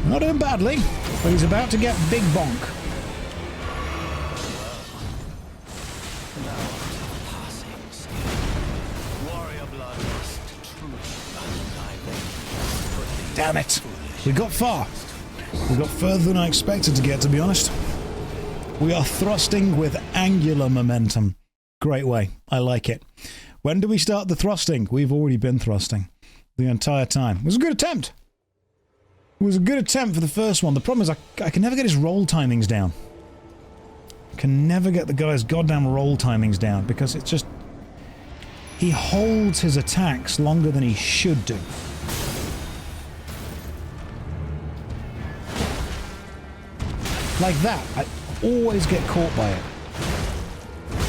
[SPEAKER 1] Not doing badly, but he's about to get big bonk.
[SPEAKER 2] Warrior blood must truly run in thy veins. Put the
[SPEAKER 1] Damn it. We got far. We got further than I expected to get, to be honest. We are thrusting with angular momentum. Great way. I like it. When do we start the thrusting? We've already been thrusting the entire time. It was a good attempt. It was a good attempt for the first one. The problem is I can never get his roll timings down. I can never get the guy's goddamn roll timings down because it's just... He holds his attacks longer than he should do. Like that. I always get caught by it.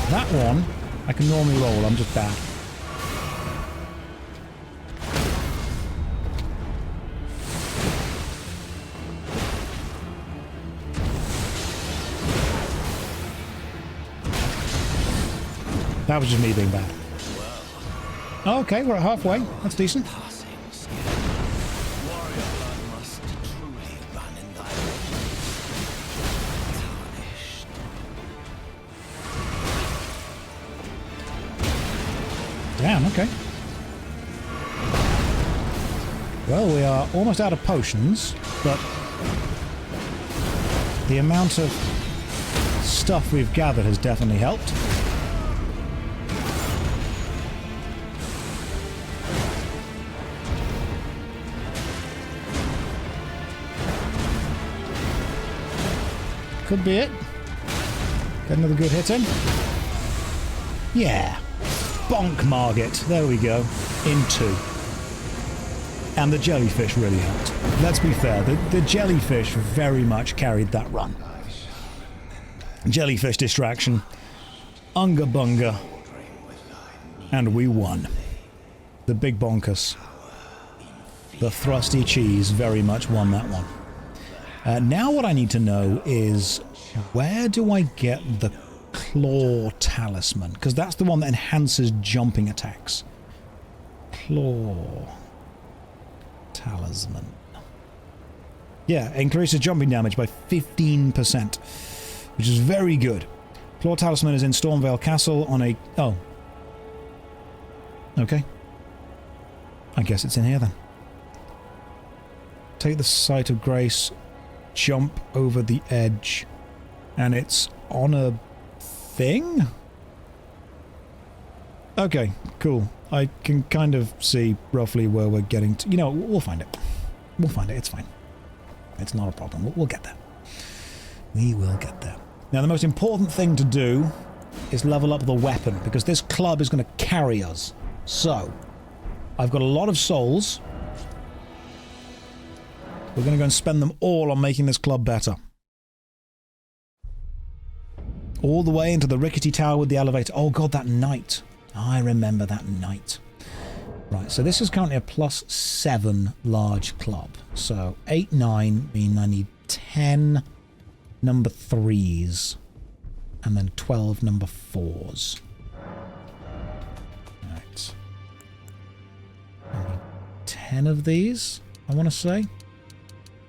[SPEAKER 1] That one, I can normally roll. I'm just bad. That was just me being bad. Oh, okay, we're at halfway. That's decent. Damn, okay. Well, we are almost out of potions, but the amount of stuff we've gathered has definitely helped. Could be it. Get another good hit in. Yeah. Bonk Margit. There we go. In 2. And the jellyfish really helped. Let's be fair, the jellyfish very much carried that run. Jellyfish distraction. Unga bunga. And we won. The big bonkers. The thrusty cheese very much won that one. Now what I need to know is, where do I get the claw talisman? Because that's the one that enhances jumping attacks. Claw talisman. Yeah, increases jumping damage by 15%, which is very good. Claw talisman is in Stormvale Castle on a... Oh. Okay. I guess it's in here then. Take the Sight of Grace... Jump over the edge, and it's on a thing? Okay, cool. I can kind of see roughly where we're getting to. You know, we'll find it. We'll find it. It's fine. It's not a problem. We'll get there. We will get there. Now, the most important thing to do is level up the weapon, because this club is going to carry us. So, I've got a lot of souls. We're going to go and spend them all on making this club better. All the way into the rickety tower with the elevator. Oh god, that knight. I remember that knight. Right, so this is currently a +7 large club. So 8, 9 mean I need 10 number 3s. And then 12 number 4s. Right. I need 10 of these, I want to say.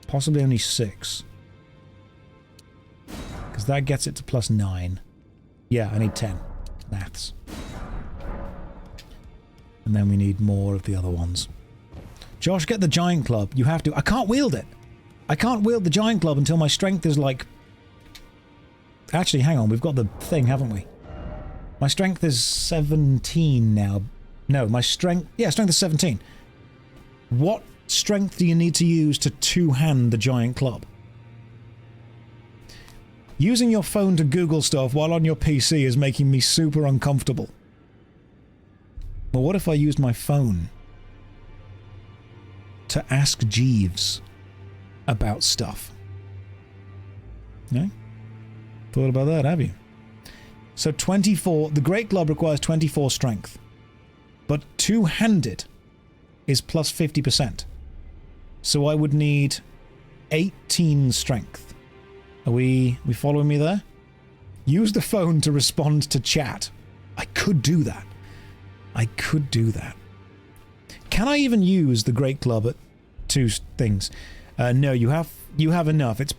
[SPEAKER 1] Possibly only 6. Because that gets it to +9. Yeah, I need 10. Maths. And then we need more of the other ones. Josh, get the giant club. You have to. I can't wield it. I can't wield the giant club until my strength is like... Actually, hang on. We've got the thing, haven't we? My strength is 17 now. No, my strength... Yeah, strength is 17. What strength do you need to use to two-hand the giant club? Using your phone to Google stuff while on your PC is making me super uncomfortable. Well, what if I used my phone to ask Jeeves about stuff? No? Thought about that, have you? So 24... The Great Club requires 24 strength. But two-handed is +50%. So I would need 18 strength. Are we following me there? Use the phone to respond to chat. I could do that. I could do that. Can I even use the Great Club at 2 things? No, you have enough. It's...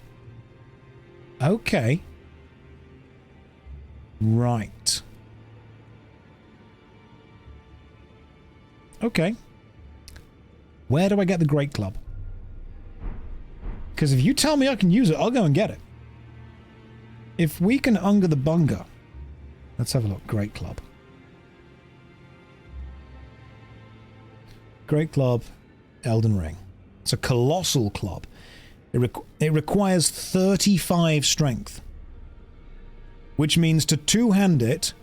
[SPEAKER 1] Okay. Right. Okay. Where do I get the Great Club? Because if you tell me I can use it, I'll go and get it. If we can Unga the Bunga... Let's have a look. Great Club. Great Club, Elden Ring. It's a colossal club. It requires 35 strength. Which means to two-hand it,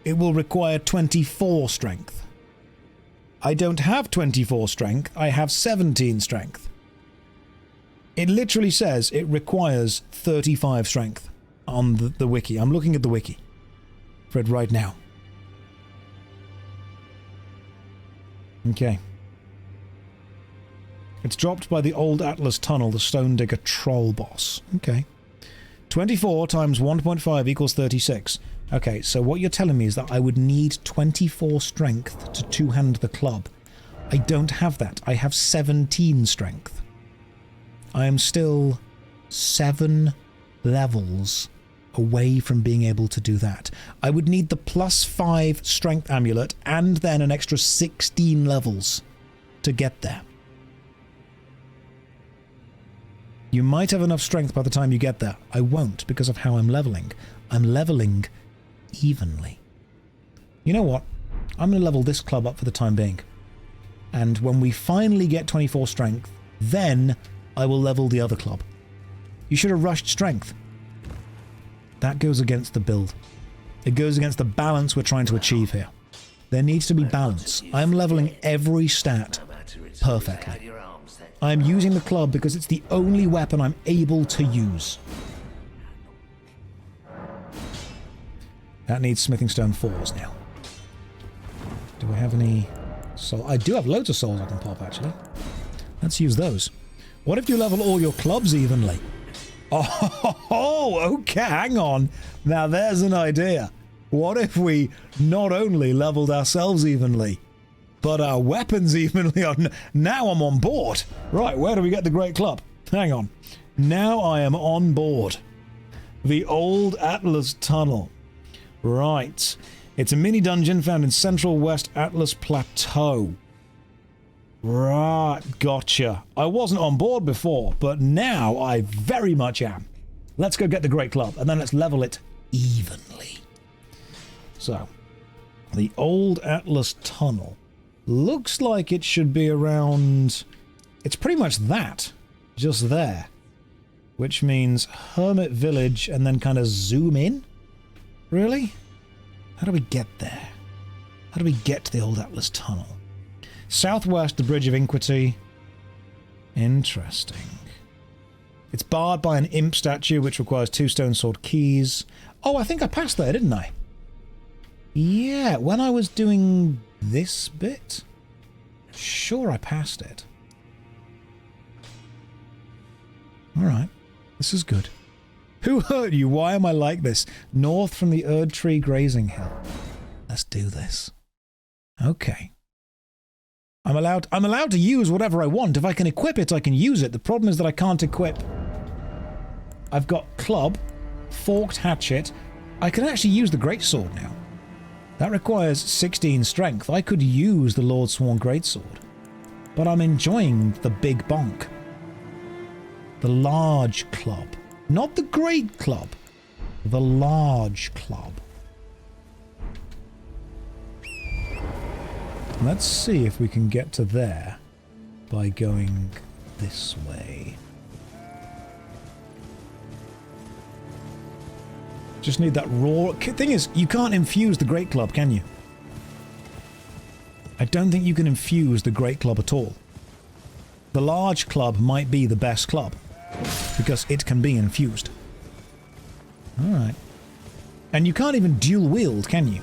[SPEAKER 1] it will require 24 strength. I don't have 24 strength, I have 17 strength. It literally says it requires 35 strength on the wiki. I'm looking at the wiki for it right now. Okay. It's dropped by the old Atlas Tunnel, the Stone Digger Troll boss. Okay. 24 times 1.5 equals 36. Okay, so what you're telling me is that I would need 24 strength to two-hand the club. I don't have that. I have 17 strength. I am still 7 levels away from being able to do that. I would need the +5 strength amulet and then an extra 16 levels to get there. You might have enough strength by the time you get there. I won't because of how I'm leveling. I'm leveling evenly. You know what? I'm going to level this club up for the time being. And when we finally get 24 strength, then I will level the other club. You should have rushed strength. That goes against the build. It goes against the balance we're trying to achieve here. There needs to be balance. I'm leveling every stat perfectly. I'm using the club because it's the only weapon I'm able to use. That needs smithing stone 4s now. Do we have any soul? I do have loads of souls I can pop, actually. Let's use those. What if you level all your clubs evenly? Oh, okay, hang on. Now there's an idea. What if we not only leveled ourselves evenly, but our weapons evenly? Now I'm on board. Right, where do we get the Great Club? Hang on. Now I am on board. The old Atlas Tunnel. Right. It's a mini dungeon found in central West Atlas Plateau. Right, gotcha. I wasn't on board before, but now I very much am. Let's go get the Great Club, and then let's level it evenly. So, the old Atlas Tunnel looks like it should be around... It's pretty much that, just there. Which means Hermit Village and then kind of zoom in? Really? How do we get there? How do we get to the old Atlas Tunnel? Southwest, the Bridge of Iniquity. Interesting. It's barred by an imp statue, which requires 2 stone sword keys. Oh, I think I passed there, didn't I? Yeah, when I was doing this bit? Sure, I passed it. Alright, this is good. Who hurt you? Why am I like this? North from the Erd Tree Grazing Hill. Let's do this. Okay. I'm allowed to use whatever I want. If I can equip it, I can use it. The problem is that I can't equip. I've got club, forked hatchet. I can actually use the greatsword now. That requires 16 strength. I could use the Lordsworn greatsword. But I'm enjoying the big bonk. The large club. Not the great club. The large club. Let's see if we can get to there by going this way. Just need that raw... Thing is, you can't infuse the Great Club, can you? I don't think you can infuse the Great Club at all. The large club might be the best club, because it can be infused. Alright. And you can't even dual wield, can you?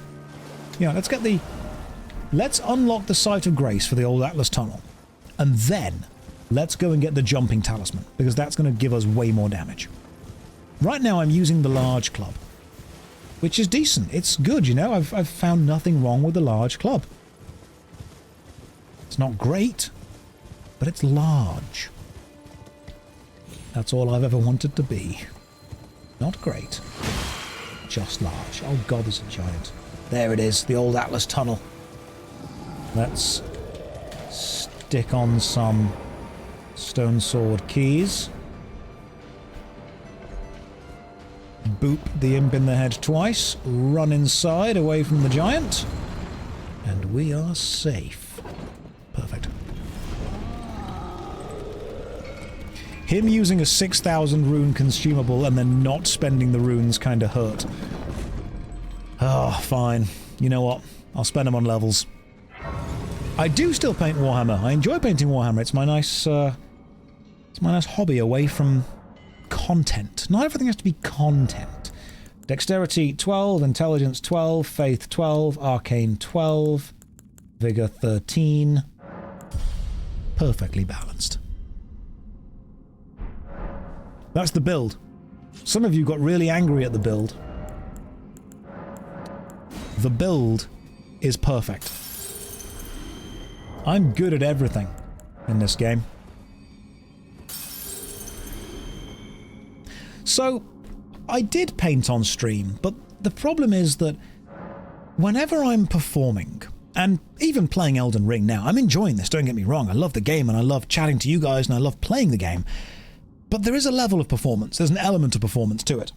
[SPEAKER 1] Yeah, let's get the... Let's unlock the Site of Grace for the old Atlas Tunnel. And then, let's go and get the jumping talisman, because that's going to give us way more damage. Right now I'm using the large club, which is decent. It's good, you know. I've found nothing wrong with the large club. It's not great, but it's large. That's all I've ever wanted to be. Not great, just large. Oh god, there's a giant. There it is, the old Atlas Tunnel. Let's stick on some stone sword keys. boop the imp in the head twice, run inside away from the giant, and we are safe. Perfect. Him using a 6,000 rune consumable and then not spending the runes kind of hurt. Oh, fine. You know what? I'll spend them on levels. I do still paint Warhammer. I enjoy painting Warhammer. It's my nice hobby away from content. Not everything has to be content. Dexterity 12, Intelligence 12, Faith 12, Arcane 12, Vigor 13. Perfectly balanced. That's the build. Some of you got really angry at the build. The build is perfect. I'm good at everything in this game. So, I did paint on stream, but the problem is that whenever I'm performing, and even playing Elden Ring now, I'm enjoying this, don't get me wrong, I love the game and I love chatting to you guys and I love playing the game, but there is a level of performance, there's an element of performance to it.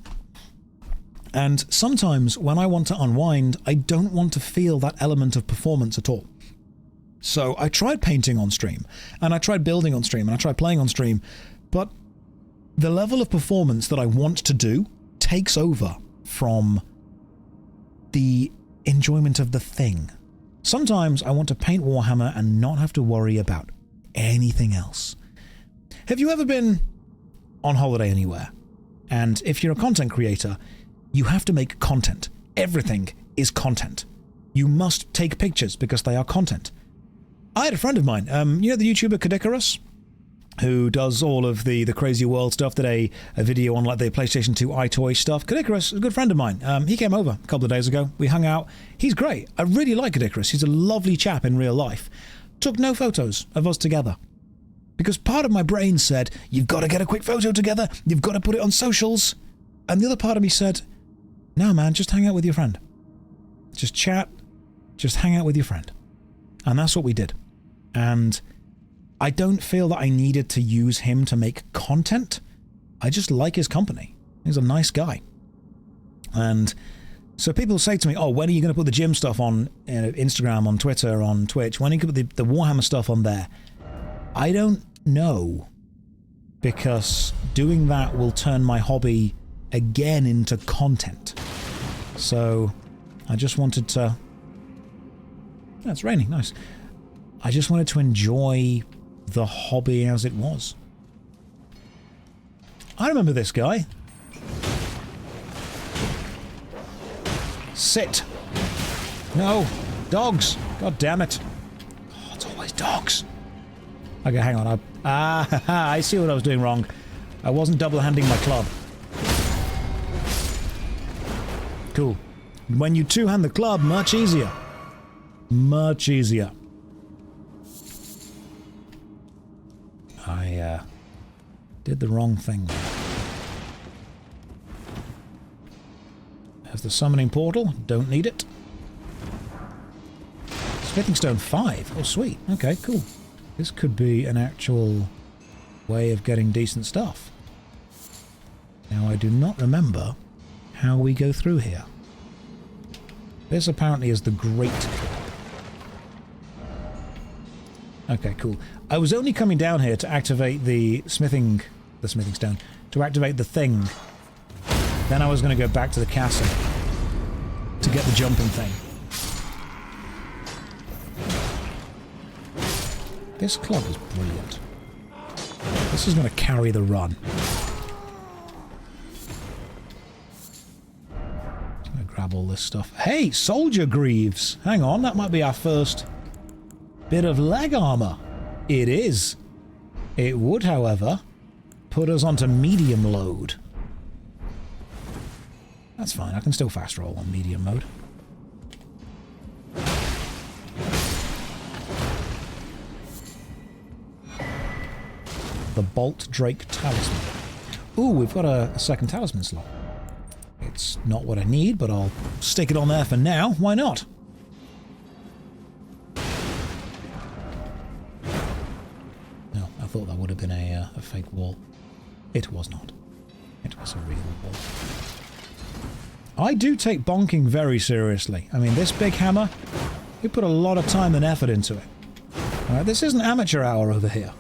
[SPEAKER 1] And sometimes when I want to unwind, I don't want to feel that element of performance at all. So I tried painting on stream, and I tried building on stream, and I tried playing on stream, but the level of performance that I want to do takes over from the enjoyment of the thing. Sometimes I want to paint Warhammer and not have to worry about anything else. Have you ever been on holiday anywhere? And if you're a content creator, you have to make content. Everything is content. You must take pictures because they are content. I had a friend of mine, you know the YouTuber Cadicarus, who does all of the crazy world stuff, did a video on like the PlayStation 2 iToy stuff. Cadicarus is a good friend of mine. He came over a couple of days ago. We hung out. He's great. I really like Cadicarus. He's a lovely chap in real life. Took no photos of us together. Because part of my brain said, you've got to get a quick photo together. You've got to put it on socials. And the other part of me said, no man, just hang out with your friend. Just chat. Just hang out with your friend. And that's what we did. And I don't feel that I needed to use him to make content. I just like his company. He's a nice guy. And so people say to me, oh, when are you going to put the gym stuff on Instagram, on Twitter, on Twitch? When are you going to put the Warhammer stuff on there? I don't know. Because doing that will turn my hobby again into content. So I just wanted to... Yeah, it's raining, nice. I just wanted to enjoy the hobby as it was. I remember this guy. Sit. No. Dogs. God damn it. Oh, it's always dogs. Okay, hang on. I see what I was doing wrong. I wasn't double-handing my club. Cool. When you two-hand the club, much easier. Much easier. I did the wrong thing there. There's the summoning portal. Don't need it. Smithing stone 5. Oh, sweet. Okay, cool. This could be an actual way of getting decent stuff. Now, I do not remember how we go through here. This apparently is the Great... Okay, cool. I was only coming down here to activate the smithing stone, to activate the thing. Then I was going to go back to the castle to get the jumping thing. This club is brilliant. This is going to carry the run. I'm going to grab all this stuff. Hey, soldier greaves! Hang on, that might be our first bit of leg armor. It is. It would, however, put us onto medium load. That's fine, I can still fast roll on medium mode. The Bolt Drake Talisman. Ooh, we've got a second talisman slot. It's not what I need, but I'll stick it on there for now. Why not? No, I thought that would have been a fake wall. It was not. It was a real wall. I do take bonking very seriously. I mean, this big hammer, we put a lot of time and effort into it. Alright, this isn't amateur hour over here.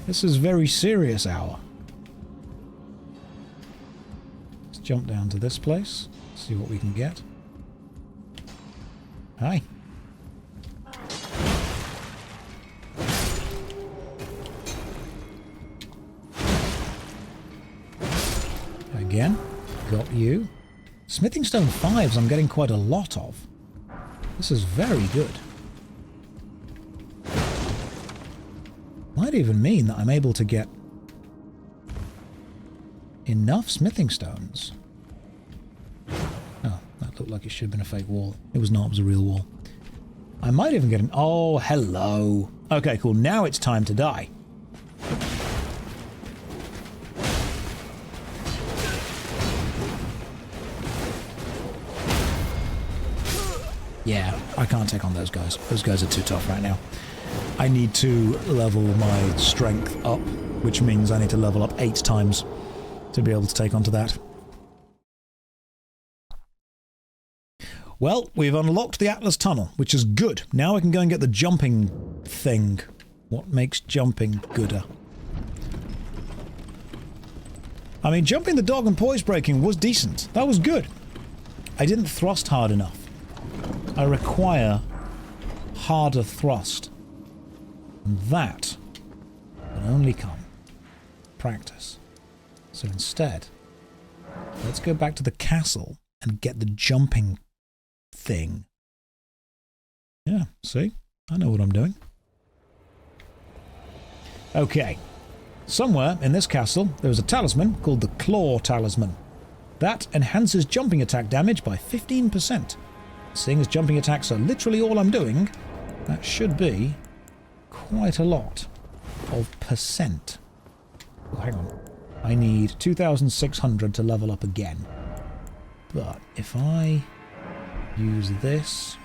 [SPEAKER 1] This is very serious hour. Let's jump down to this place, see what we can get. Hi. Again, got you. Smithing stone 5s I'm getting quite a lot of. This is very good. Might even mean that I'm able to get enough smithing stones. Oh, that looked like it should have been a fake wall. It was not, it was a real wall. I might even get an... Oh, hello. Okay, cool. Now it's time to die. Yeah, I can't take on those guys. Those guys are too tough right now. I need to level my strength up, which means I need to level up 8 times to be able to take onto that. Well, we've unlocked the Atlas Tunnel, which is good. Now I can go and get the jumping thing. What makes jumping gooder? I mean, jumping the dog and poise breaking was decent. That was good. I didn't thrust hard enough. I require harder thrust. And that can only come practice. So instead, let's go back to the castle and get the jumping thing. Yeah, see? I know what I'm doing. Okay. Somewhere in this castle, there is a talisman called the Claw Talisman. That enhances jumping attack damage by 15%. Seeing as jumping attacks are literally all I'm doing, that should be quite a lot of percent. Oh, hang on. I need 2,600 to level up again. But if I use this,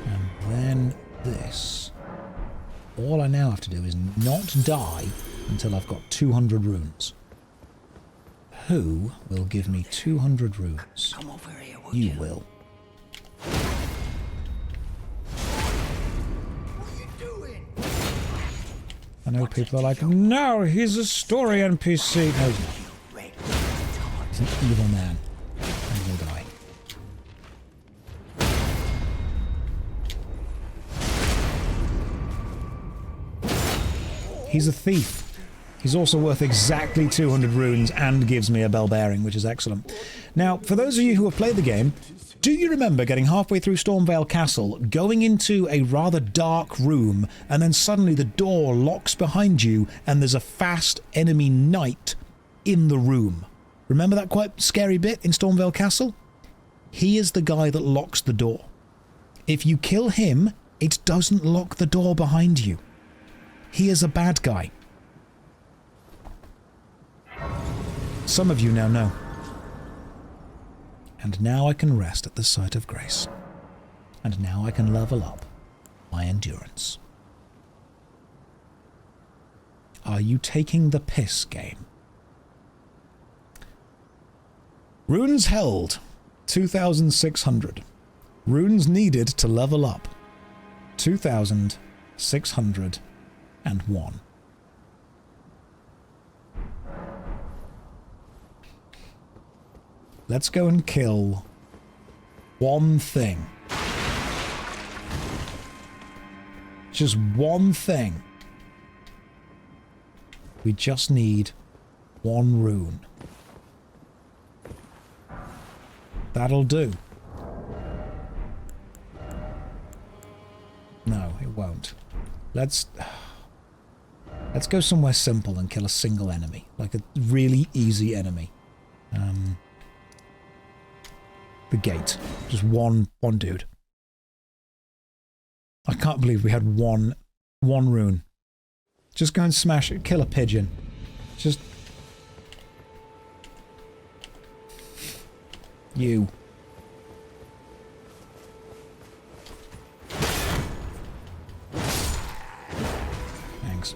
[SPEAKER 1] and then this, all I now have to do is not die until I've got 200 runes. Who will give me 200 runes?
[SPEAKER 4] Come over here, will
[SPEAKER 1] You will.
[SPEAKER 4] What are you doing?
[SPEAKER 1] I know people are like, no, he's a story NPC. No, he's not. He's an evil man. And will die. He's a thief. He's also worth exactly 200 runes and gives me a bell bearing, which is excellent. Now, for those of you who have played the game, do you remember getting halfway through Stormvale Castle, going into a rather dark room, and then suddenly the door locks behind you and there's a fast enemy knight in the room? Remember that quite scary bit in Stormvale Castle? He is the guy that locks the door. If you kill him, it doesn't lock the door behind you. He is a bad guy. Some of you now know. And now I can rest at the sight of grace. And now I can level up my endurance. Are you taking the piss, game? Runes held, 2,600. Runes needed to level up, 2,601. Let's go and kill one thing. Just one thing. We just need one rune. That'll do. No, it won't. Let's go somewhere simple and kill a single enemy. Like a really easy enemy. The gate. Just one dude. I can't believe we had one rune. Just go and smash it. Kill a pigeon. Just... You. Thanks.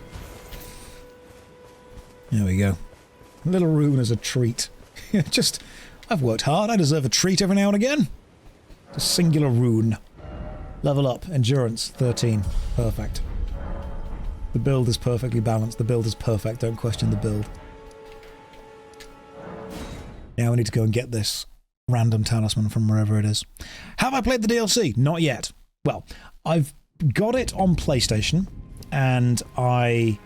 [SPEAKER 1] There we go. A little rune as a treat. Just, I've worked hard. I deserve a treat every now and again. A singular rune. Level up. Endurance, 13. Perfect. The build is perfectly balanced. The build is perfect. Don't question the build. Now I need to go and get this random talisman from wherever it is. Have I played the DLC? Not yet. Well, I've got it on PlayStation, and I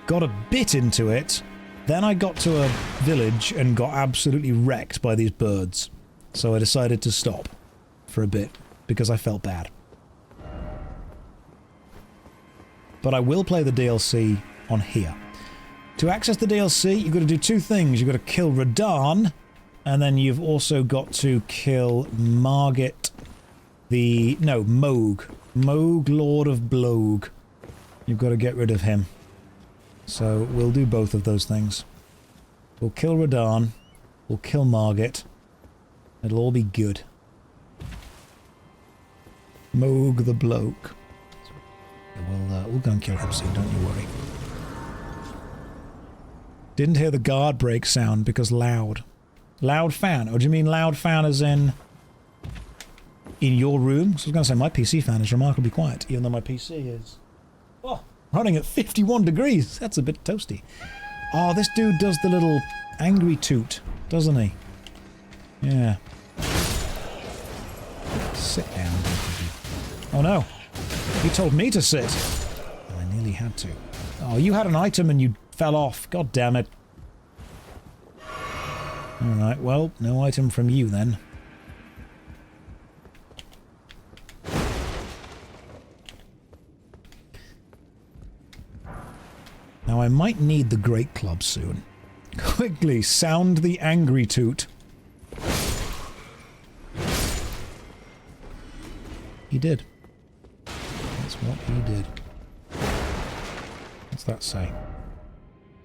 [SPEAKER 1] got a bit into it. Then I got to a village and got absolutely wrecked by these birds. So I decided to stop for a bit, because I felt bad. But I will play the DLC on here. To access the DLC, you've got to do two things. You've got to kill Radahn, and then you've also got to kill Margit, Moog, Lord of Blogue. You've got to get rid of him. So we'll do both of those things. We'll kill Radahn, we'll kill Margit. It'll all be good. Moog the bloke. We'll go and kill him soon, don't you worry. Didn't hear the guard break sound because loud. Loud fan? Or do you mean loud fan as in your room? So I was going to say my PC fan is remarkably quiet, even though my PC is running at 51 degrees. That's a bit toasty. Oh, this dude does the little angry toot, doesn't he? Yeah. Sit down, both of you. Oh no. You told me to sit. Oh, I nearly had to. Oh, you had an item and you fell off. God damn it. Alright, well, no item from you then. Now I might need the Great Club soon. Quickly, sound the angry toot. He did. That's what he did. What's that say?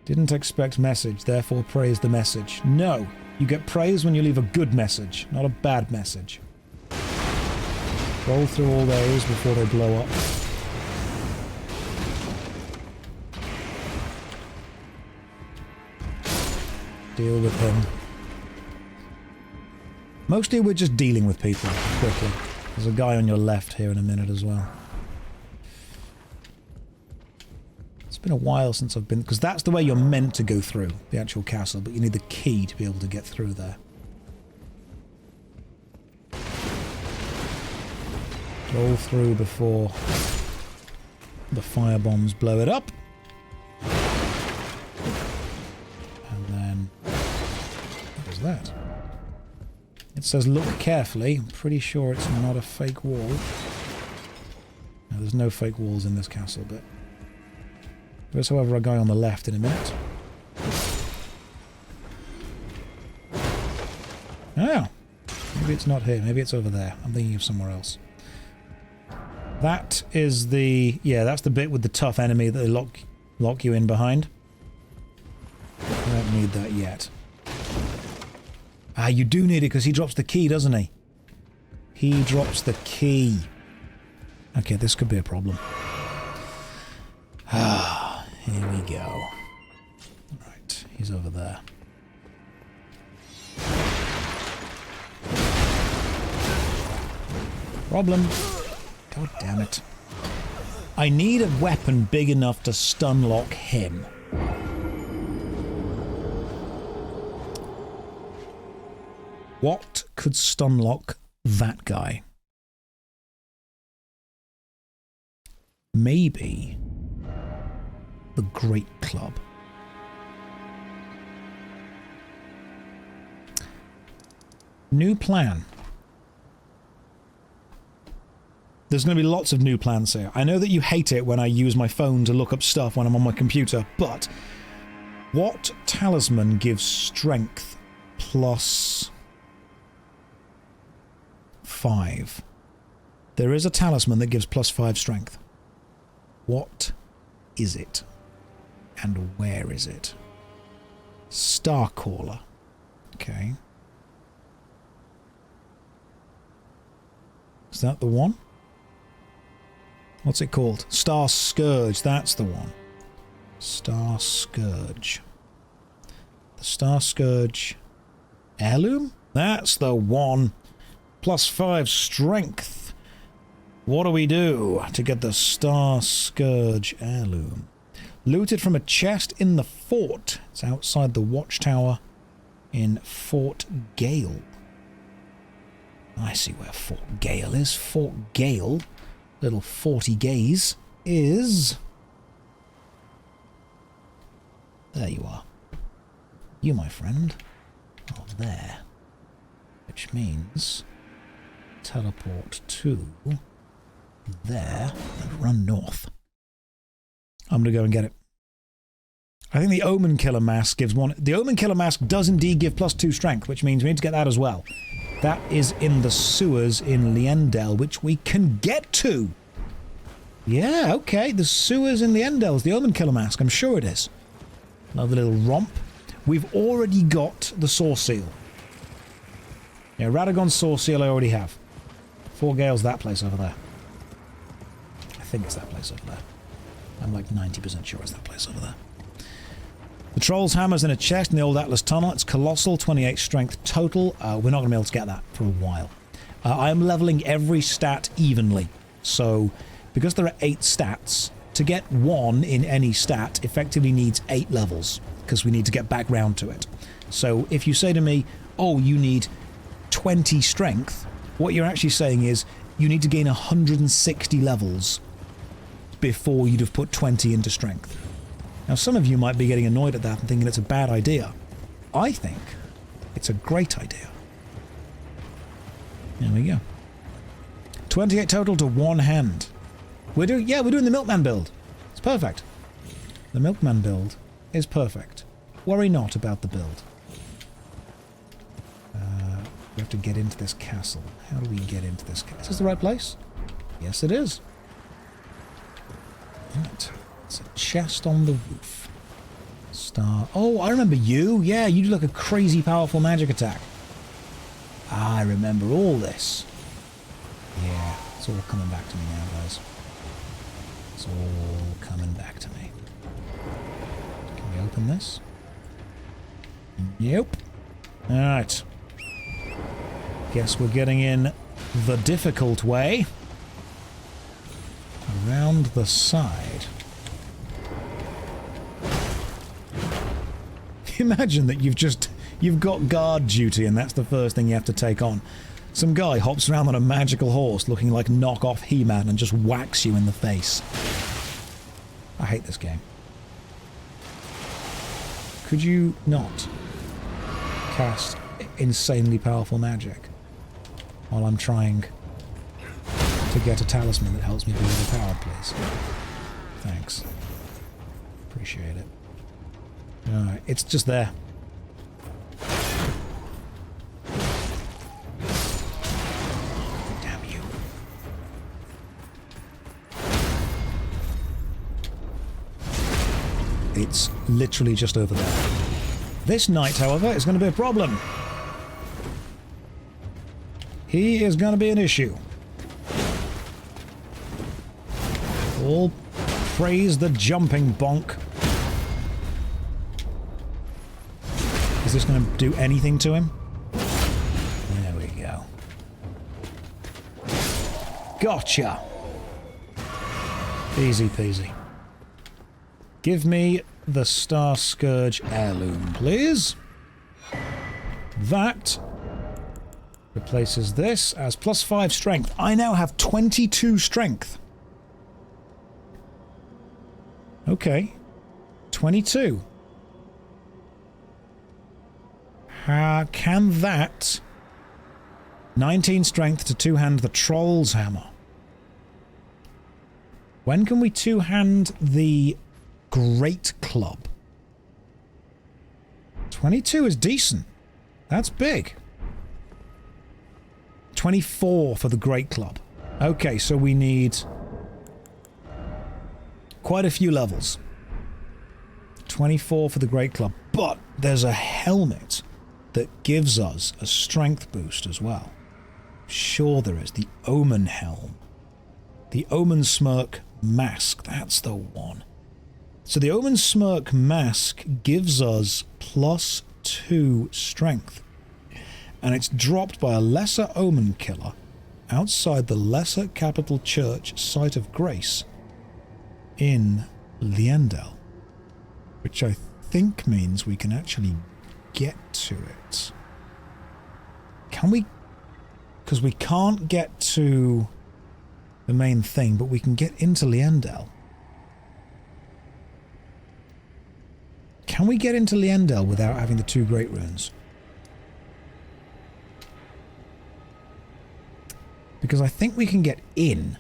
[SPEAKER 1] Didn't expect message, therefore praise the message. No! You get praise when you leave a good message, not a bad message. Roll through all those before they blow up. Deal with him. Mostly we're just dealing with people, quickly. There's a guy on your left here in a minute as well. It's been a while since I've been... because that's the way you're meant to go through the actual castle, but you need the key to be able to get through there. Roll through before the firebombs blow it up. And then... what is that? It says look carefully. I'm pretty sure it's not a fake wall. No, there's no fake walls in this castle, but... there's, however, a guy on the left in a minute. Oh! Maybe it's not here. Maybe it's over there. I'm thinking of somewhere else. That is the... yeah, that's the bit with the tough enemy that they lock you in behind. I don't need that yet. Ah, you do need it because he drops the key, doesn't he? He drops the key. Okay, this could be a problem. Ah, here we go. Right, he's over there. Problem. God damn it. I need a weapon big enough to stunlock him. What could stunlock that guy? Maybe the Great Club. New plan. There's going to be lots of new plans here. I know that you hate it when I use my phone to look up stuff when I'm on my computer, but what talisman gives strength plus 5? There is a talisman that gives plus 5 strength. What is it? And where is it? Starcaller. Okay. Is that the one? What's it called? Star Scourge, that's the one. Star Scourge. The Star Scourge Heirloom? That's the one. +5 strength. What do we do to get the Star Scourge heirloom? Looted from a chest in the fort. It's outside the watchtower in Fort Gale. I see where Fort Gale is. Fort Gale, little forty gaze, is... There you are. You, my friend, are there. Which means teleport to there and run north. I'm going to go and get it. I think the Omen Killer Mask gives one... The Omen Killer Mask does indeed give +2 strength, which means we need to get that as well. That is in the sewers in Liendel, which we can get to. Yeah, okay. The sewers in Liendel is the Omen Killer Mask. I'm sure it is. Another little romp. We've already got the sorseal. Yeah, Radagon's sorseal I already have. Fort Gale's that place over there. I think it's that place over there. I'm like 90% sure it's that place over there. The Troll's Hammer's in a chest in the old Atlas Tunnel. It's colossal, 28 strength total. We're not going to be able to get that for a while. I am leveling every stat evenly. So, because there are 8 stats, to get 1 in any stat effectively needs 8 levels, because we need to get back round to it. So, if you say to me, oh, you need 20 strength, what you're actually saying is, you need to gain 160 levels before you'd have put 20 into strength. Now, some of you might be getting annoyed at that and thinking it's a bad idea. I think it's a great idea. There we go. 28 total to 1 hand. We're doing the Milkman build. It's perfect. The Milkman build is perfect. Worry not about the build. We have to get into this castle. How do we get into this castle? Is this the right place? Yes, it is. Right. It's a chest on the roof. Star. Oh, I remember you. Yeah, you do like a crazy powerful magic attack. I remember all this. Yeah, it's all coming back to me now, guys. It's all coming back to me. Can we open this? Nope. Alright. Guess we're getting in the difficult way. Around the side. Imagine that you've got guard duty and that's the first thing you have to take on. Some guy hops around on a magical horse looking like knockoff He-Man and just whacks you in the face. I hate this game. Could you not cast insanely powerful magic while I'm trying to get a talisman that helps me be overpowered, please? Thanks. Appreciate it. Alright, it's just there. Damn you. It's literally just over there. This knight, however, is going to be a problem. He is going to be an issue. All praise the jumping bonk. Is this going to do anything to him? There we go. Gotcha! Easy peasy. Give me the Star Scourge heirloom, please. That replaces this as +5 strength. I now have 22 strength. Okay. 22. Can that 19 strength to two-hand the Troll's Hammer? When can we two-hand the Great Club? 22 is decent. That's big. 24 for the Great Club. Okay, so we need quite a few levels. 24 for the Great Club. But there's a helmet that gives us a strength boost as well. Sure there is. The Omen Helm. The Omen Smirk Mask. That's the one. So the Omen Smirk Mask gives us +2 strength. and it's dropped by a lesser omen killer outside the lesser capital church site of grace in Liendel, which I think means we can actually get to it. Can we? Because we can't get to the main thing, but we can get into Liendel. Can we get into Liendel without having the 2 great runes? Because I think we can get in.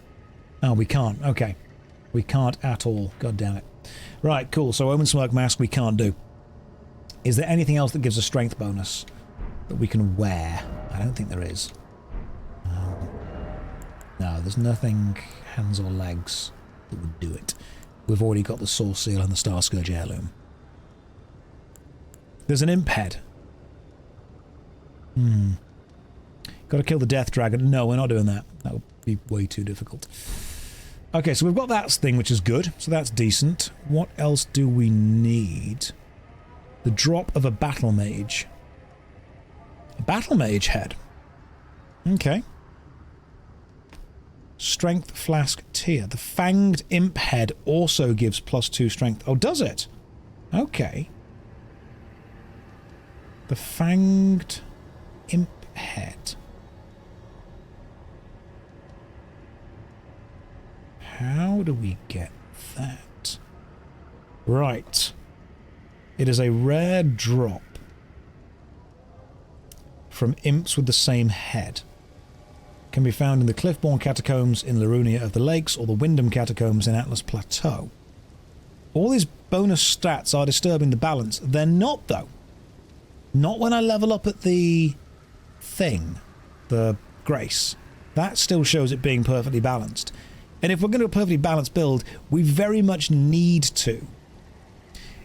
[SPEAKER 1] Oh, we can't. Okay. We can't at all. God damn it. Right, cool. So Omen Smoke Mask we can't do. Is there anything else that gives a strength bonus that we can wear? I don't think there is. No, there's nothing hands or legs that would do it. We've already got the sorseal and the Star Scourge heirloom. There's an imp head. Got to kill the death dragon. No, we're not doing that. That would be way too difficult. Okay, so we've got that thing, which is good. So that's decent. What else do we need? The drop of a battle mage. A battle mage head. Okay. Strength flask tier. The fanged imp head also gives +2 strength. Oh, does it? Okay. The fanged imp head. How do we get that? Right. It is a rare drop from imps with the same head. Can be found in the Cliffborn Catacombs in Liurnia of the Lakes or the Windham Catacombs in Atlas Plateau. All these bonus stats are disturbing the balance. They're not, though. Not when I level up at the thing, the Grace. That still shows it being perfectly balanced. And if we're going to do a perfectly balanced build, we very much need to.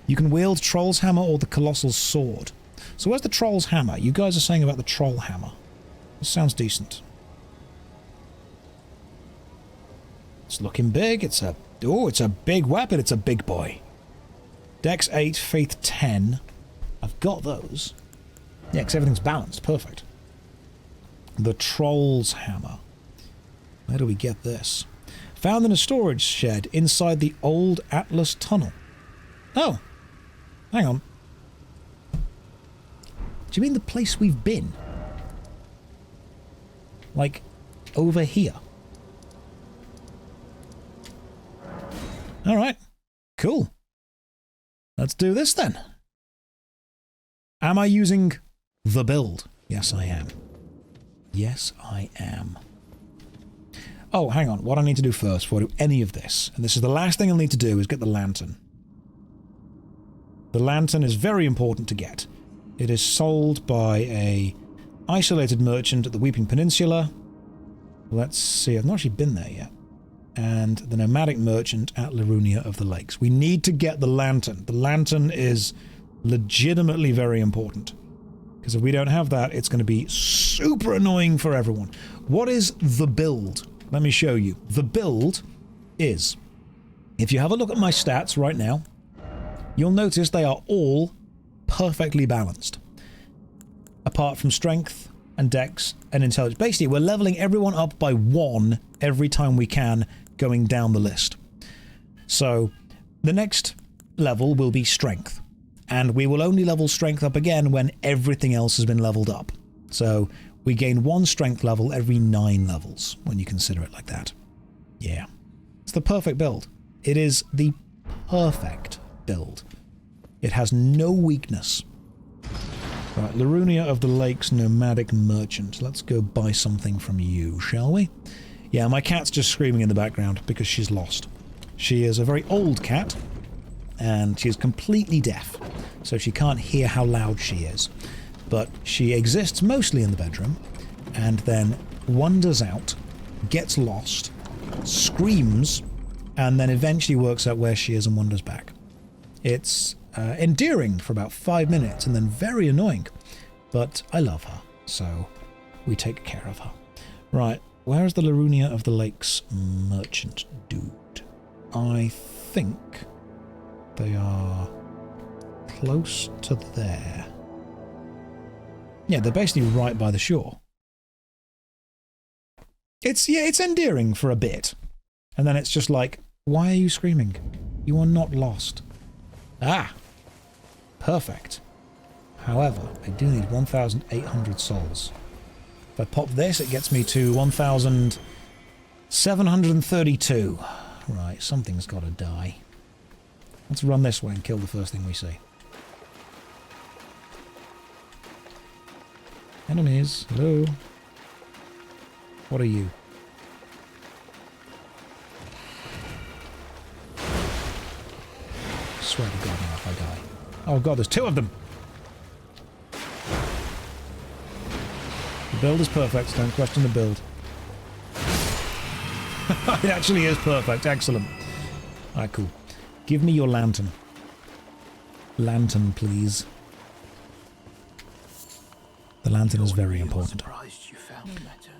[SPEAKER 1] You can wield Troll's Hammer or the Colossal Sword. So where's the Troll's Hammer? You guys are saying about the Troll Hammer. This sounds decent. It's looking big. It's a big weapon. It's a big boy. Dex 8, Faith 10. I've got those. Yeah, because everything's balanced. Perfect. The Troll's Hammer. Where do we get this? Found in a storage shed inside the old Atlas tunnel. Oh. Hang on. Do you mean the place we've been? Like, over here? Alright. Cool. Let's do this then. Am I using the build? Yes, I am. Yes, I am. Oh, hang on. What I need to do first before I do any of this, and this is the last thing I'll need to do, is get the lantern. The lantern is very important to get. It is sold by a isolated merchant at the Weeping Peninsula. Let's see. I've not actually been there yet. And the nomadic merchant at Liurnia of the Lakes. We need to get the lantern. The lantern is legitimately very important. Because if we don't have that, it's going to be super annoying for everyone. What is the build? Let me show you. The build is, if you have a look at my stats right now, you'll notice they are all perfectly balanced. Apart from strength and dex and intelligence. Basically, we're leveling everyone up by 1 every time we can going down the list. So, the next level will be strength. And we will only level strength up again when everything else has been leveled up. So, we gain 1 strength level every 9 levels, when you consider it like that. Yeah. It's the perfect build. It is the perfect build. It has no weakness. Right, Liurnia of the Lakes Nomadic Merchant. Let's go buy something from you, shall we? Yeah, my cat's just screaming in the background because she's lost. She is a very old cat, and she is completely deaf, so she can't hear how loud she is. But she exists mostly in the bedroom, and then wanders out, gets lost, screams, and then eventually works out where she is and wanders back. It's endearing for about 5 minutes, and then very annoying. But I love her, so we take care of her. Right, where is the Liurnia of the Lakes merchant dude? I think they are close to there. Yeah, they're basically right by the shore. It's endearing for a bit. And then it's just like, why are you screaming? You are not lost. Ah! Perfect. However, I do need 1,800 souls. If I pop this, it gets me to 1,732. Right, something's got to die. Let's run this way and kill the first thing we see. Enemies, hello. What are you? I swear to God now if I die. Oh God, there's two of them! The build is perfect, don't question the build. It actually is perfect, excellent. Alright, cool. Give me your lantern. Lantern, please. The lantern is very important.
[SPEAKER 4] Surprised you found no matter.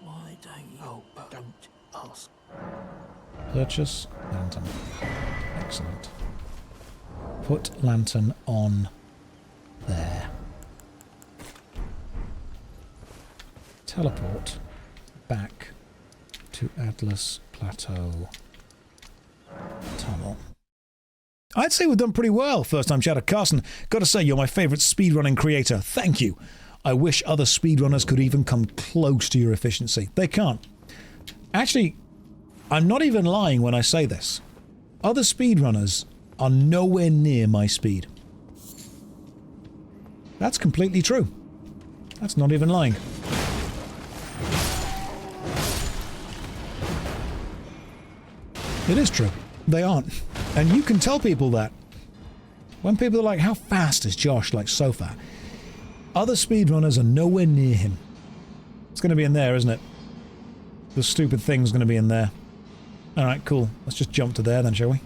[SPEAKER 4] Why don't you? Oh, but don't ask.
[SPEAKER 1] Purchase lantern. Excellent. Put lantern on there. Teleport back to Atlas Plateau tunnel. I'd say we've done pretty well. First time chatter. Carson, gotta say you're my favourite speedrunning creator. Thank you. I wish other speedrunners could even come close to your efficiency. They can't. Actually, I'm not even lying when I say this. Other speedrunners are nowhere near my speed. That's completely true. That's not even lying. It is true. They aren't. And you can tell people that. When people are like, how fast is Josh, like, so far? Other speedrunners are nowhere near him. It's going to be in there, isn't it? The stupid thing's going to be in there. Alright, cool. Let's just jump to there then, shall we?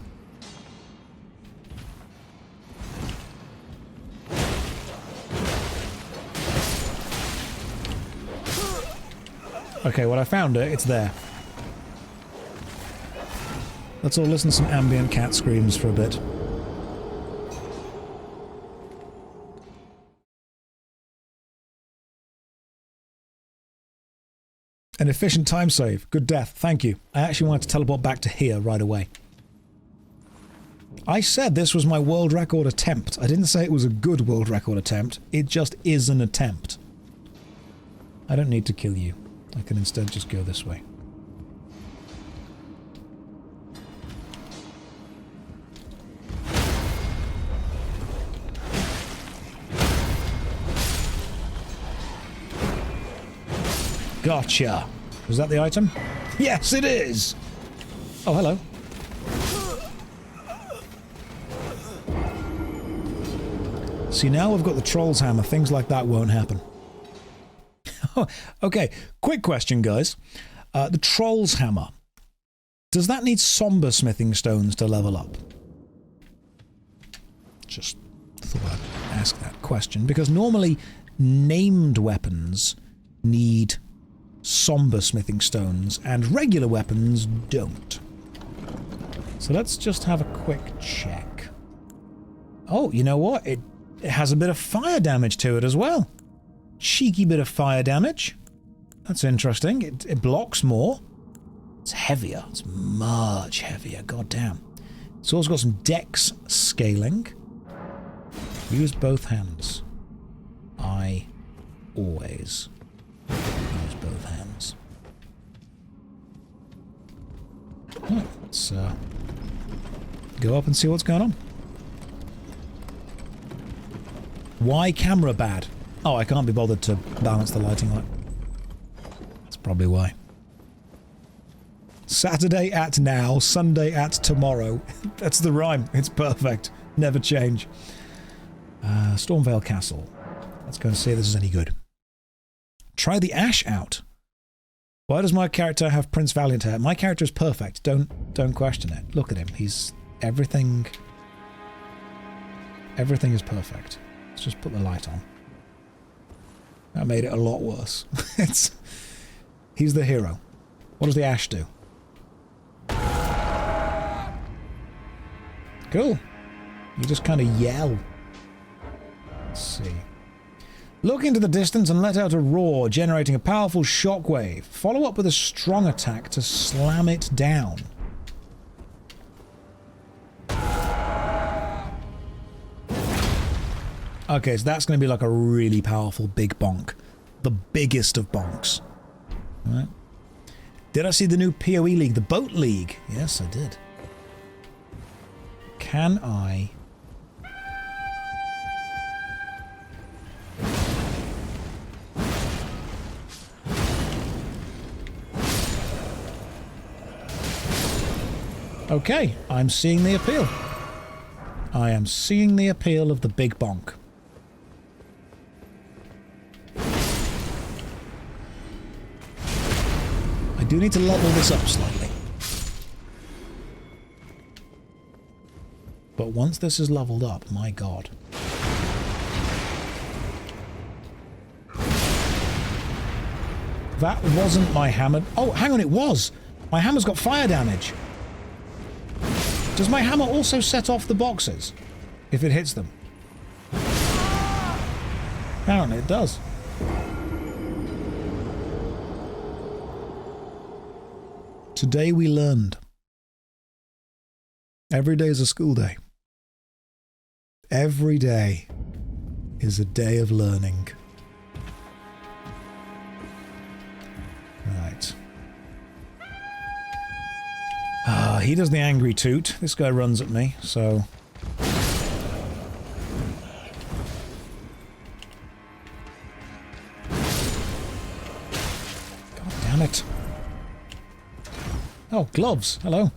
[SPEAKER 1] Okay, well I found it. It's there. Let's all listen to some ambient cat screams for a bit. An efficient time save. Good death. Thank you. I actually wanted to teleport back to here right away. I said this was my world record attempt. I didn't say it was a good world record attempt. It just is an attempt. I don't need to kill you. I can instead just go this way. Gotcha. Was that the item? Yes, it is! Oh, hello. See, now we've got the Troll's Hammer. Things like that won't happen. Okay, quick question, guys. The Troll's Hammer. Does that need somber smithing stones to level up? Just thought I'd ask that question, because normally named weapons need somber smithing stones, and regular weapons don't. So let's just have a quick check. Oh, you know what? It has a bit of fire damage to it as well. Cheeky bit of fire damage. That's interesting. It blocks more. It's heavier. It's much heavier. God damn. It's also got some dex scaling. Use both hands. I always use both hands. Right, let's go up and see what's going on. Why camera bad? Oh, I can't be bothered to balance the lighting on it. That's probably why. Saturday at now, Sunday at tomorrow. That's the rhyme. It's perfect. Never change. Stormvale Castle. Let's go and see if this is any good. Try the ash out. Why does my character have Prince Valiant hair? My character is perfect. Don't question it. Look at him. He's everything. Everything is perfect. Let's just put the light on. That made it a lot worse. He's the hero. What does the ash do? Cool. You just kind of yell. Let's see. Look into the distance and let out a roar, generating a powerful shockwave. Follow up with a strong attack to slam it down. Okay, so that's going to be like a really powerful big bonk. The biggest of bonks. All right. Did I see the new PoE League, the Boat League? Yes, I did. Can I... Okay, I'm seeing the appeal. I am seeing the appeal of the big bonk. I do need to level this up slightly. But once this is leveled up, my god. That wasn't my hammer. Oh, hang on, it was! My hammer's got fire damage. Does my hammer also set off the boxes if it hits them? Apparently it does. Today we learned. Every day is a school day. Every day is a day of learning. Right. He does the angry toot. This guy runs at me, so... God damn it. Oh, gloves. Hello.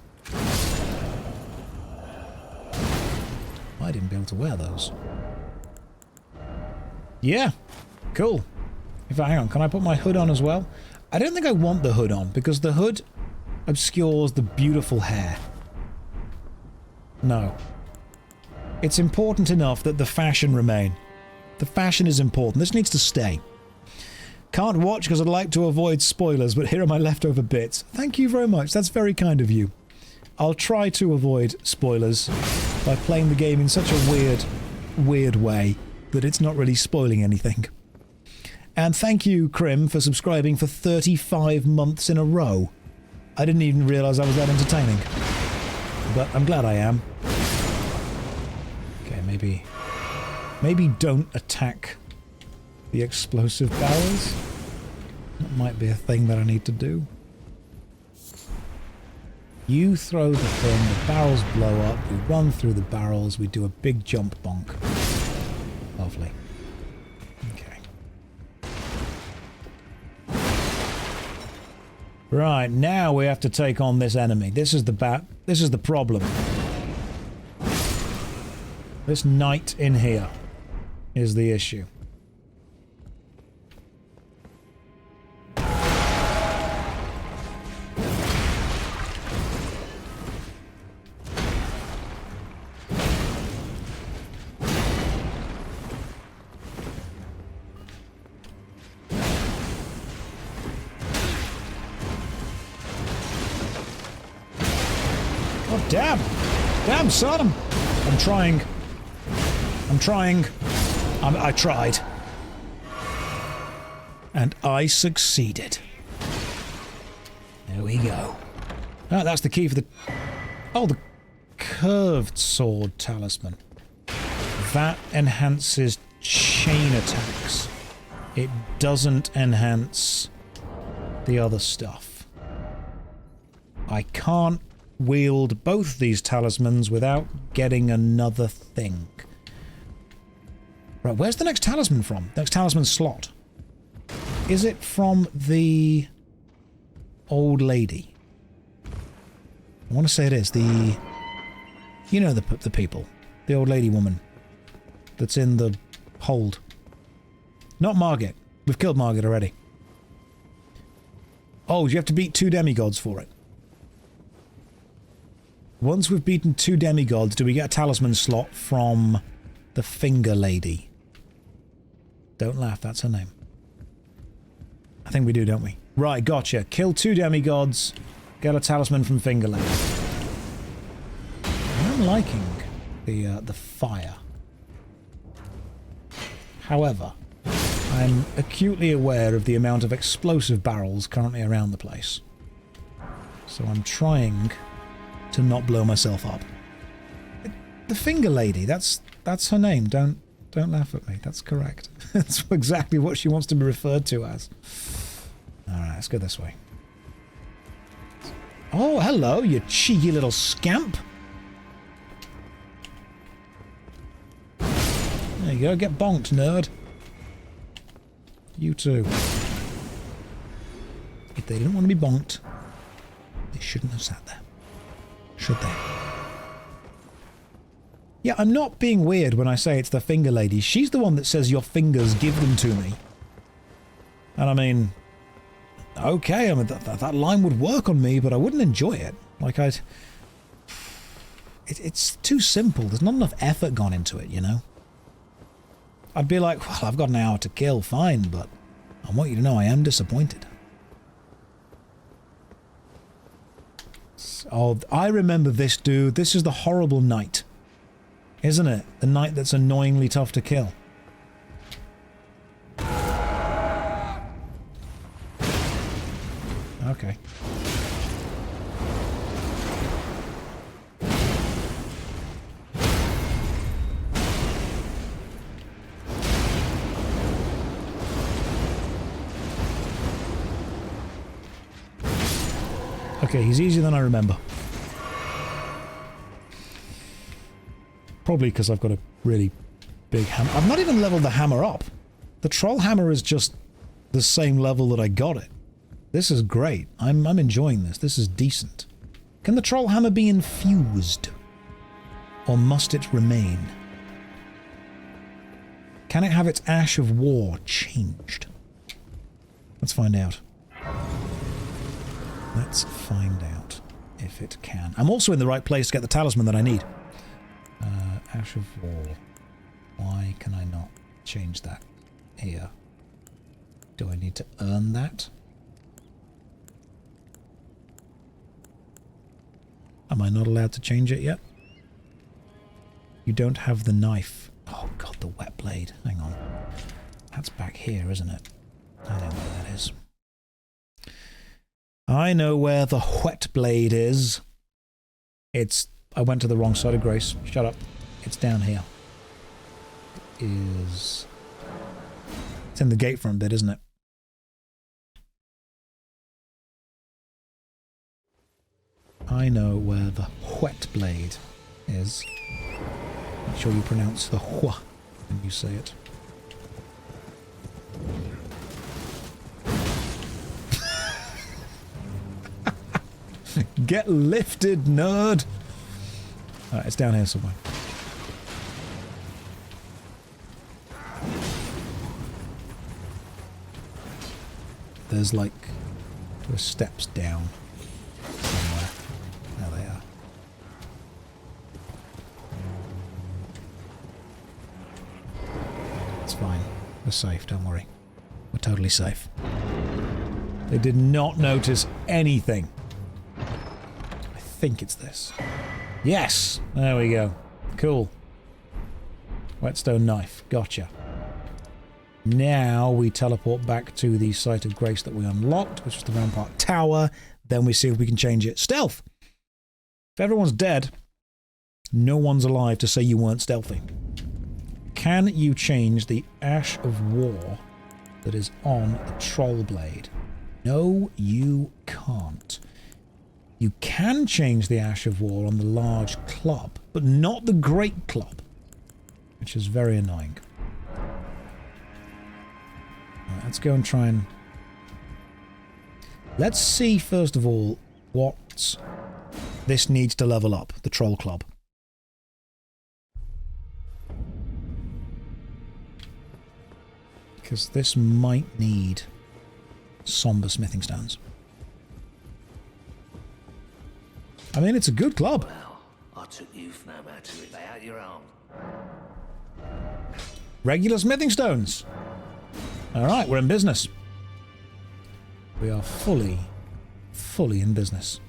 [SPEAKER 1] I didn't be able to wear those. Yeah. Cool. In fact, hang on. Can I put my hood on as well? I don't think I want the hood on, because the hood obscures the beautiful hair. No. It's important enough that the fashion remain. The fashion is important. This needs to stay. Can't watch because I'd like to avoid spoilers, but here are my leftover bits. Thank you very much. That's very kind of you. I'll try to avoid spoilers by playing the game in such a weird way that it's not really spoiling anything. And thank you, Crim, for subscribing for 35 months in a row. I didn't even realise I was that entertaining. But I'm glad I am. Okay, maybe don't attack the explosive barrels. That might be a thing that I need to do. You throw the thing, the barrels blow up, we run through the barrels, we do a big jump bonk. Lovely. Okay. Right, now we have to take on this enemy. This is the problem. This knight in here is the issue. Damn! Damn, son! I'm trying. I tried. And I succeeded. There we go. Ah, that's the key for the... Oh, the curved sword talisman. That enhances chain attacks. It doesn't enhance the other stuff. I can't wield both these talismans without getting another thing. Right, where's the next talisman from? Next talisman slot. Is it from the old lady? I want to say it is. The... You know the people. The old lady woman. That's in the hold. Not Margit. We've killed Margit already. Oh, you have to beat 2 demigods for it. Once we've beaten 2 demigods, do we get a talisman slot from the Finger Lady? Don't laugh, that's her name. I think we do, don't we? Right, gotcha. Kill 2 demigods, get a talisman from Finger Lady. I'm liking the fire. However, I'm acutely aware of the amount of explosive barrels currently around the place. So I'm trying to not blow myself up. The Finger Lady, that's her name. Don't laugh at me. That's correct. That's exactly what she wants to be referred to as. Alright, let's go this way. Oh, hello, you cheeky little scamp. There you go, get bonked, nerd. You too. If they didn't want to be bonked, they shouldn't have sat there. Should they? Yeah, I'm not being weird when I say it's the Finger Lady. She's the one that says your fingers give them to me. And I mean, okay, I mean, that line would work on me, but I wouldn't enjoy it. Like, it's too simple. There's not enough effort gone into it, you know? I'd be like, well, I've got an hour to kill, fine, but I want you to know I am disappointed. Oh, I remember this dude. This is the horrible knight. Isn't it? The knight that's annoyingly tough to kill. Okay. Okay, he's easier than I remember. Probably because I've got a really big hammer. I've not even leveled the hammer up. The troll hammer is just the same level that I got it. This is great. I'm enjoying this. This is decent. Can the troll hammer be infused? Or must it remain? Can it have its Ash of War changed? Let's find out. Let's find out if it can. I'm also in the right place to get the talisman that I need. Ash of War. Why can I not change that here? Do I need to earn that? Am I not allowed to change it yet? You don't have the knife. Oh god, the wet blade. Hang on. That's back here, isn't it? I know where that is. I know where the wet blade is. It's... I went to the wrong side of Grace. Shut up. It's down here. It is... It's in the gatefront bit, isn't it? I know where the wet blade is. Make sure you pronounce the hua when you say it. Get lifted, nerd! Alright, it's down here somewhere. There's like... There are steps down somewhere. There they are. It's fine. We're safe, don't worry. We're totally safe. They did not notice anything. I think it's this. Yes! There we go. Cool. Whetstone knife. Gotcha. Now we teleport back to the site of grace that we unlocked, which was the Rampart Tower. Then we see if we can change it. Stealth! If everyone's dead, no one's alive to say you weren't stealthy. Can you change the Ash of War that is on the Troll Blade? No, you can't. You can change the Ash of War on the large club, but not the great club, which is very annoying. Right, let's go and try and... Let's see, first of all, what this needs to level up, the Troll Club. Because this might need somber smithing stones. I mean, it's a good club.
[SPEAKER 4] Well, I took you for no matter without your own.
[SPEAKER 1] Regular smithing stones. Alright, we're in business. We are fully in business.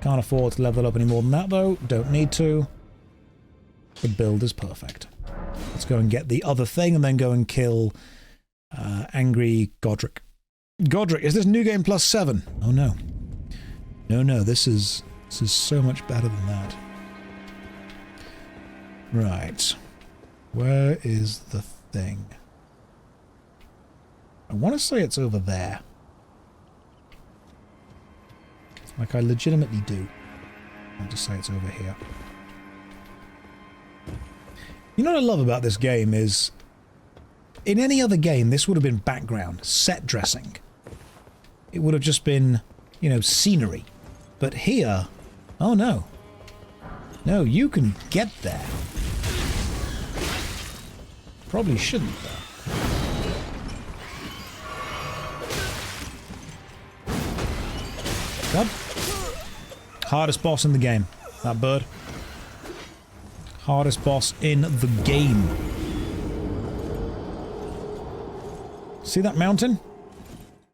[SPEAKER 1] Can't afford to level up any more than that, though. Don't need to. The build is perfect. Let's go and get the other thing and then go and kill angry Godric. Godric, is this New Game Plus 7? Oh no. No, this is so much better than that. Right. Where is the thing? I want to say it's over there. Like I legitimately do. I want to say it's over here. You know what I love about this game is, in any other game, this would have been background, set dressing. It would have just been, you know, scenery. But here, oh no. No, you can get there. Probably shouldn't, though. God. Hardest boss in the game. That bird. Hardest boss in the game. See that mountain?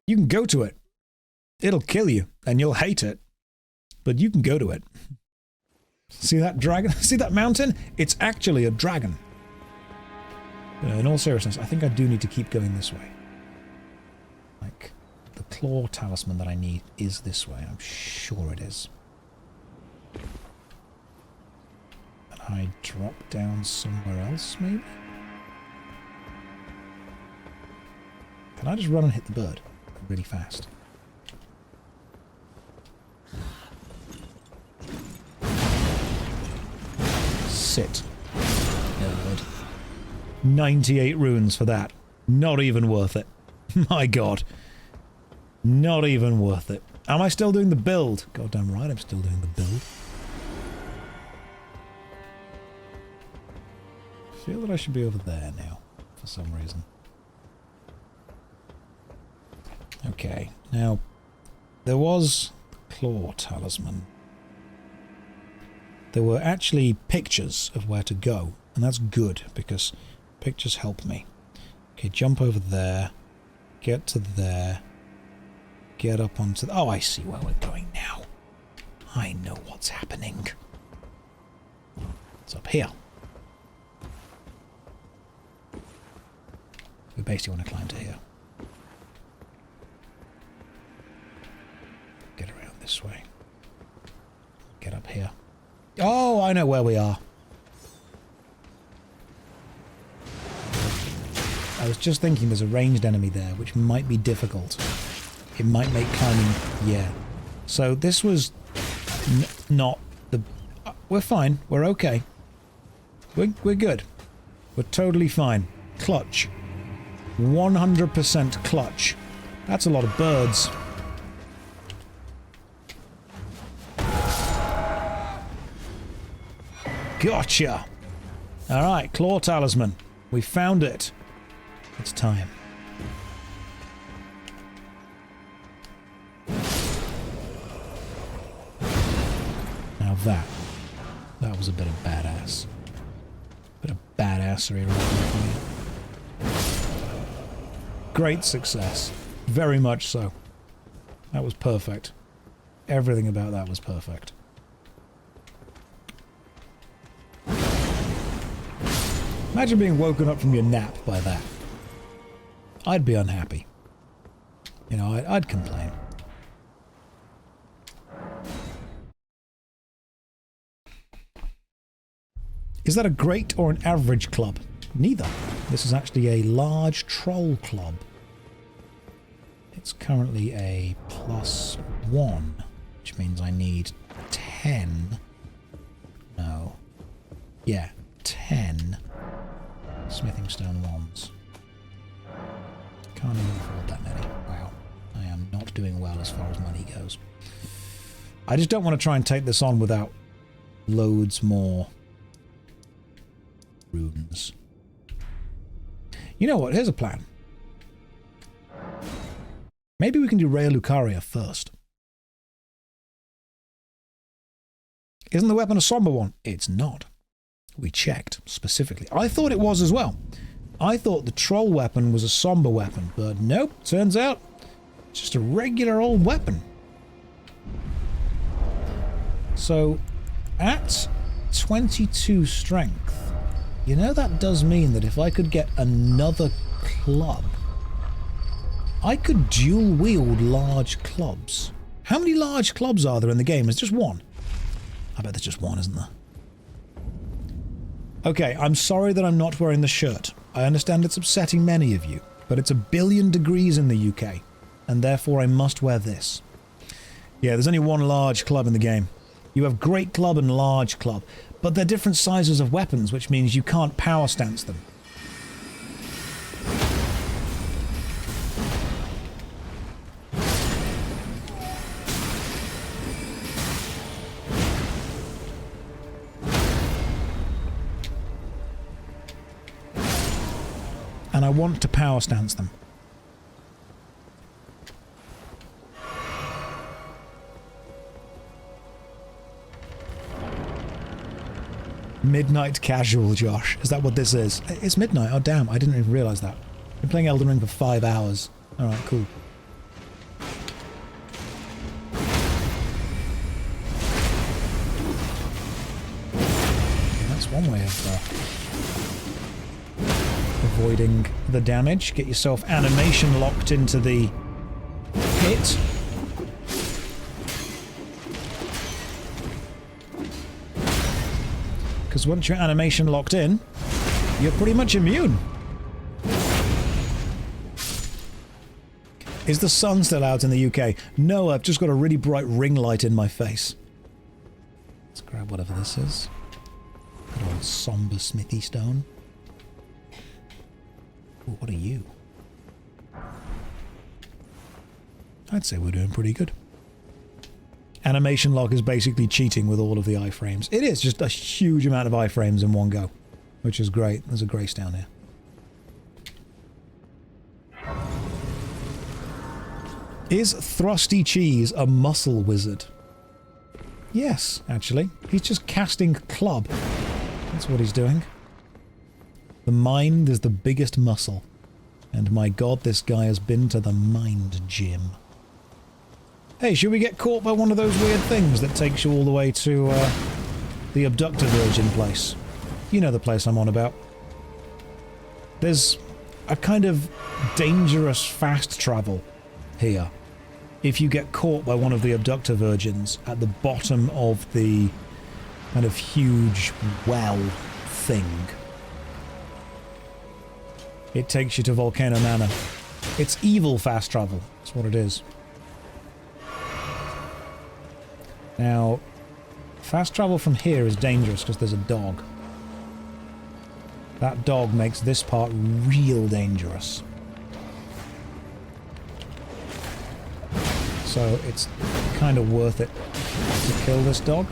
[SPEAKER 1] You can go to it. It'll kill you, and you'll hate it. But you can go to it. See that dragon? See that mountain? It's actually a dragon. In all seriousness, I think I do need to keep going this way. Like, the claw talisman that I need is this way. I'm sure it is. And I drop down somewhere else, maybe? Can I just run and hit the bird really fast? Sit. Nerd. 98 runes for that. Not even worth it. My god. Not even worth it. Am I still doing the build? Goddamn right, I'm still doing the build. I feel that I should be over there now, for some reason. Okay, now, there was claw talisman. There were actually pictures of where to go, and that's good, because pictures help me. Okay, jump over there, get to there, get up onto the... Oh, I see where we're going now. I know what's happening. It's up here. We basically want to climb to here. Get around this way. Get up here. Oh, I know where we are. I was just thinking there's a ranged enemy there, which might be difficult. It might make climbing... Yeah. So this was not the... we're fine. We're okay. We're good. We're totally fine. Clutch. 100% clutch. That's a lot of birds. Gotcha! Alright, claw talisman. We found it. It's time. Now that was a bit of badass. Bit of badassery right there. Great success. Very much so. That was perfect. Everything about that was perfect. Imagine being woken up from your nap by that. I'd be unhappy. You know, I'd complain. Is that a great or an average club? Neither. This is actually a large troll club. It's currently a +1, which means I need 10. No. Yeah, 10 smithing stone wands. Can't even afford that many. Wow. I am not doing well as far as money goes. I just don't want to try and take this on without loads more runes. You know what? Here's a plan. Maybe we can do Rhea Lucaria first. Isn't the weapon a somber one? It's not. We checked specifically. I thought it was as well. I thought the troll weapon was a somber weapon, but nope, turns out it's just a regular old weapon. So, at 22 strength, You know, that does mean that if I could get another club, I could dual wield large clubs. How many large clubs are there in the game? Is just one? I bet there's just one, isn't there? Okay, I'm sorry that I'm not wearing the shirt. I understand it's upsetting many of you, but it's 1 billion degrees in the UK, and therefore I must wear this. Yeah, there's only one large club in the game. You have Great Club and Large Club, but they're different sizes of weapons, which means you can't power stance them. And I want to power stance them. Midnight casual, Josh. Is that what this is? It's midnight. Oh, damn. I didn't even realise that. I've been playing Elden Ring for 5 hours. Alright, cool. Okay, that's one way of avoiding the damage. Get yourself animation locked into the pit. Because once you're animation locked in, you're pretty much immune. Is the sun still out in the UK? No, I've just got a really bright ring light in my face. Let's grab whatever this is. Good old somber smithy stone. Ooh, what are you? I'd say we're doing pretty good. Animation lock is basically cheating with all of the iframes. It is just a huge amount of iframes in one go, which is great. There's a grace down here. Is Thrusty Cheese a muscle wizard? Yes, actually. He's just casting club. That's what he's doing. The mind is the biggest muscle. And my god, this guy has been to the mind gym. Hey, should we get caught by one of those weird things that takes you all the way to, the Abductor Virgin place? You know the place I'm on about. There's a kind of dangerous fast travel here. If you get caught by one of the Abductor Virgins at the bottom of the kind of huge well thing. It takes you to Volcano Manor. It's evil fast travel. That's what it is. Now, fast travel from here is dangerous because there's a dog. That dog makes this part real dangerous. So it's kind of worth it to kill this dog.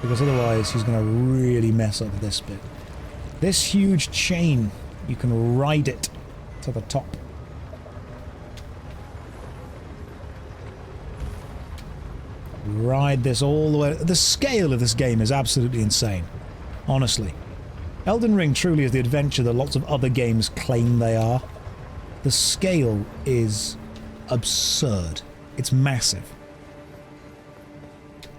[SPEAKER 1] Because otherwise he's going to really mess up this bit. This huge chain, you can ride it to the top. Ride this all the way. The scale of this game is absolutely insane. Honestly. Elden Ring truly is the adventure that lots of other games claim they are. The scale is absurd. It's massive.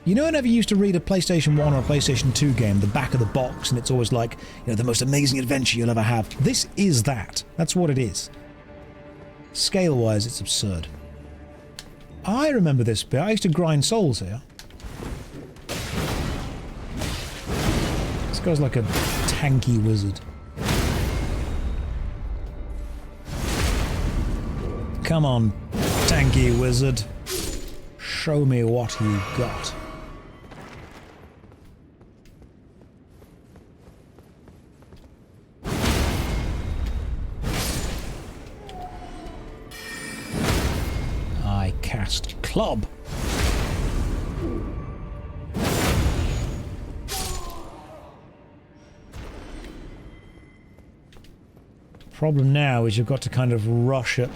[SPEAKER 1] You know, whenever you used to read a PlayStation 1 or a PlayStation 2 game, the back of the box, and it's always like, you know, the most amazing adventure you'll ever have. This is that. That's what it is. Scale-wise, it's absurd. I remember this bit. I used to grind souls here. This guy's like a tanky wizard. Come on, tanky wizard. Show me what you got. I cast club. Problem now is you've got to kind of rush at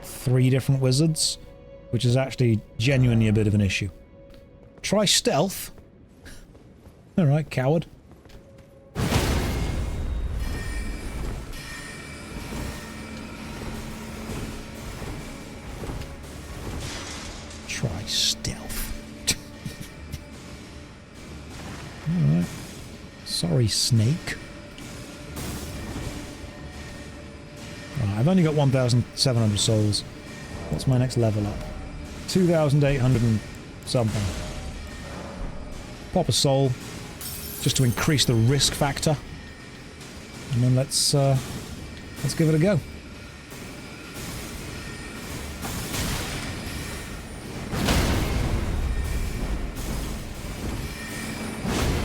[SPEAKER 1] 3 different wizards, which is actually genuinely a bit of an issue. Try stealth. Alright, coward. Try stealth. Alright. Sorry, snake. Right, I've only got 1,700 souls. What's my next level up? 2,800 and something. Pop a soul, just to increase the risk factor. And then let's give it a go.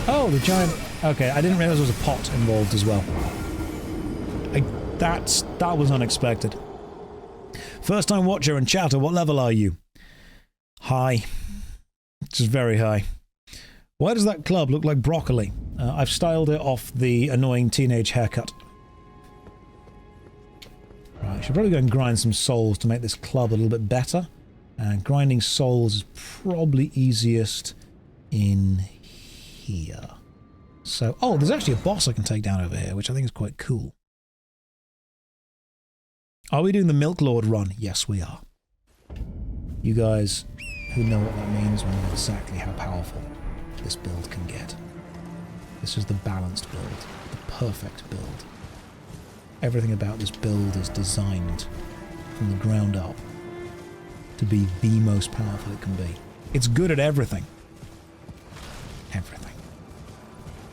[SPEAKER 1] Oh, the giant... Okay, I didn't realize there was a pot involved as well. That was unexpected. First time watcher and chatter, what level are you? High. Which is very high. Why does that club look like broccoli? I've styled it off the annoying teenage haircut. Right, I should probably go and grind some souls to make this club a little bit better. And grinding souls is probably easiest in here. So, oh, there's actually a boss I can take down over here, which I think is quite cool. Are we doing the Milk Lord run? Yes, we are. You guys who know what that means will know exactly how powerful this build can get. This is the balanced build, the perfect build. Everything about this build is designed from the ground up to be the most powerful it can be. It's good at everything. Everything.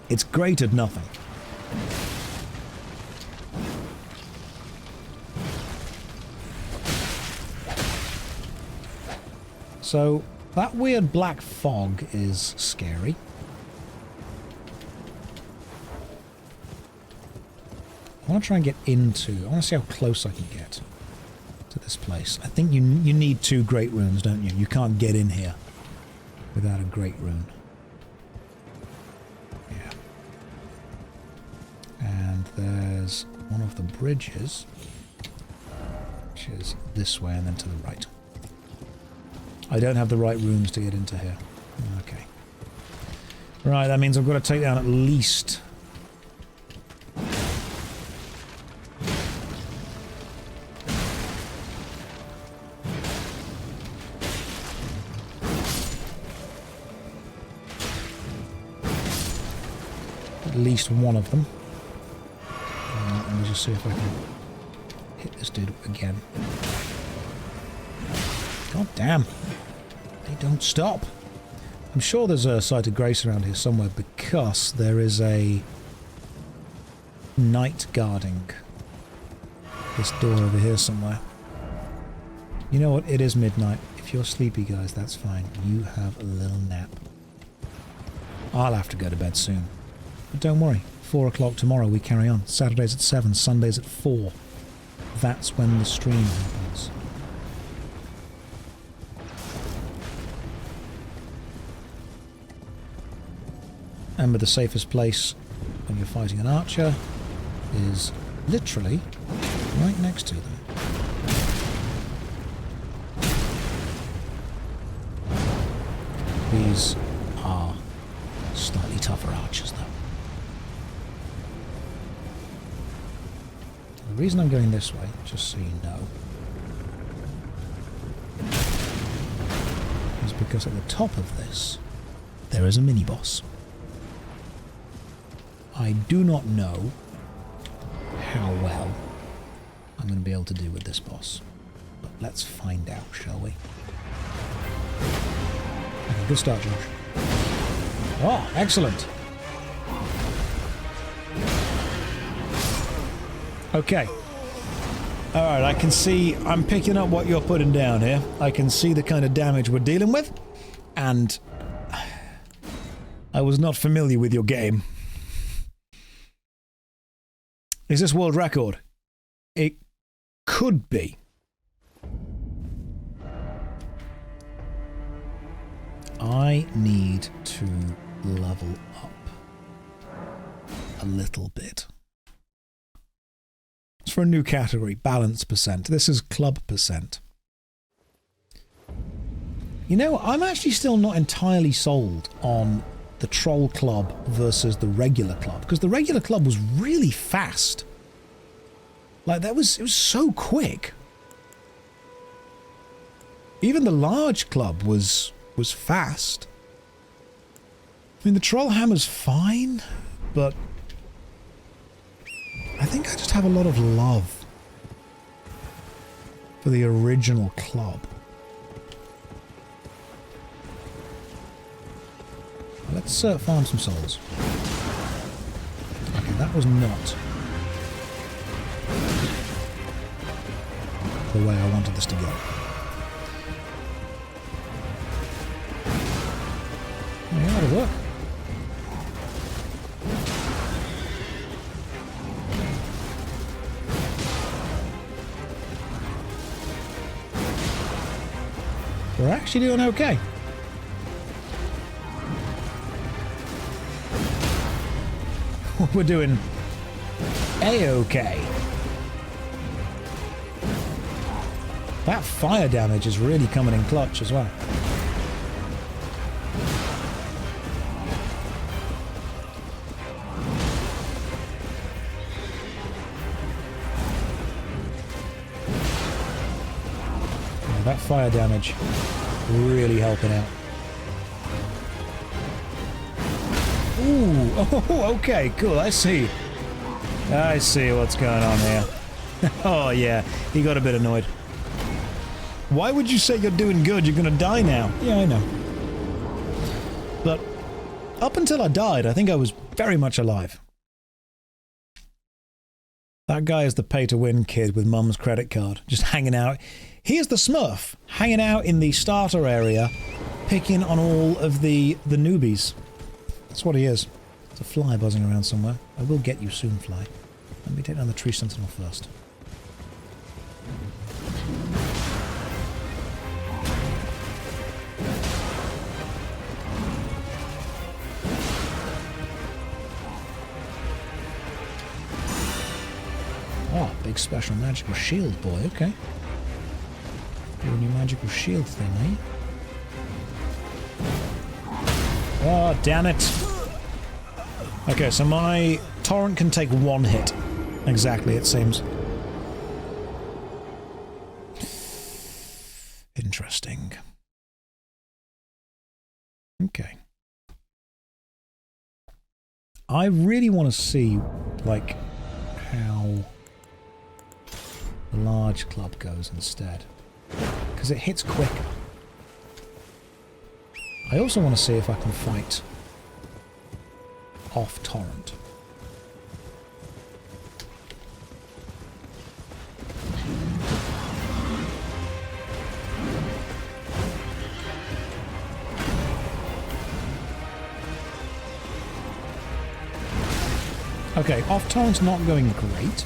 [SPEAKER 1] It's great at nothing. So, that weird black fog is scary. I want to try and get into... I want to see how close I can get to this place. I think you need 2 great runes, don't you? You can't get in here without a great rune. Yeah. And there's one of the bridges, which is this way and then to the right. I don't have the right runes to get into here. Okay. Right, that means I've got to take down at least... at least one of them. Let me just see if I can hit this dude again. God damn. They don't stop. I'm sure there's a site of grace around here somewhere because there is a knight guarding this door over here somewhere. You know what? It is midnight. If you're sleepy, guys, that's fine. You have a little nap. I'll have to go to bed soon. But don't worry. 4 o'clock tomorrow we carry on. Saturdays at 7, Sundays at 4. That's when the stream happens. Remember, the safest place when you're fighting an archer is literally right next to them. These are slightly tougher archers, though. The reason I'm going this way, just so you know, is because at the top of this, there is a mini-boss. I do not know how well I'm going to be able to do with this boss. But let's find out, shall we? Okay, good start, Josh. Oh, excellent! Okay. Alright, I can see... I'm picking up what you're putting down here. I can see the kind of damage we're dealing with. And... I was not familiar with your game. Is this world record? It could be. I need to level up a little bit. It's for a new category, balance percent. This is club percent. You know, I'm actually still not entirely sold on the troll club versus the regular club, because the regular club was really fast. Like, it was so quick. Even the large club was fast. I mean, the troll hammer's fine, but I think I just have a lot of love for the original club. Let's farm some souls. Okay, that was not the way I wanted this to go. Yeah, that'll work. We're actually doing okay. We're doing A-okay. That fire damage is really coming in clutch as well. Yeah, that fire damage really helping out. Ooh, oh, okay, cool, I see. I see what's going on here. Oh yeah, he got a bit annoyed. Why would you say you're doing good? You're gonna die now. Yeah, I know. But up until I died, I think I was very much alive. That guy is the pay-to-win kid with mum's credit card, just hanging out. Here's the Smurf, hanging out in the starter area, picking on all of the newbies. That's what he is. There's a fly buzzing around somewhere. I will get you soon, fly. Let me take down the tree sentinel first. Oh, big special magical shield, boy. Okay. Your new magical shield thing, eh? Oh, damn it. Okay, so my Torrent can take one hit. Exactly, it seems. Interesting. Okay. I really want to see, like, how the large club goes instead. Because it hits quicker. I also want to see if I can fight off Torrent. Okay, off Torrent's not going great.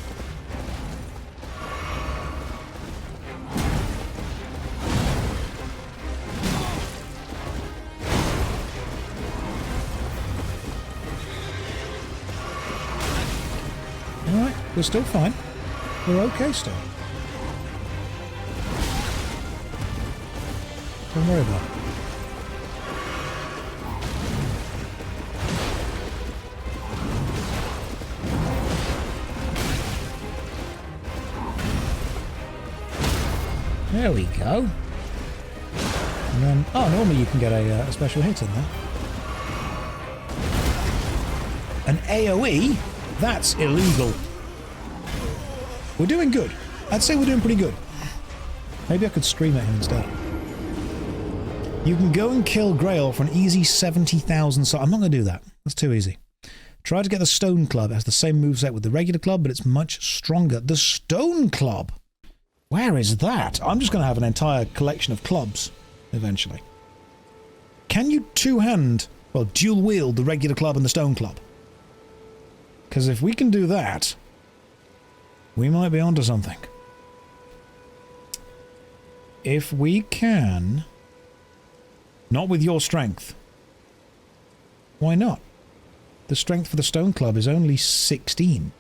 [SPEAKER 1] Alright, we're still fine. We're okay still. Don't worry about it. There we go. And then, oh, normally you can get a special hit in there. An AoE? That's illegal. We're doing good. I'd say we're doing pretty good. Maybe I could scream at him instead. You can go and kill Grail for an easy 70,000. So I'm not going to do that. That's too easy. Try to get the Stone Club. It has the same moveset with the regular club, but it's much stronger. The Stone Club? Where is that? I'm just going to have an entire collection of clubs eventually. Can you two-hand, well, dual-wield the regular club and the Stone Club? Because if we can do that, we might be onto something. If we can... Not with your strength. Why not? The strength for the Stone Club is only 16.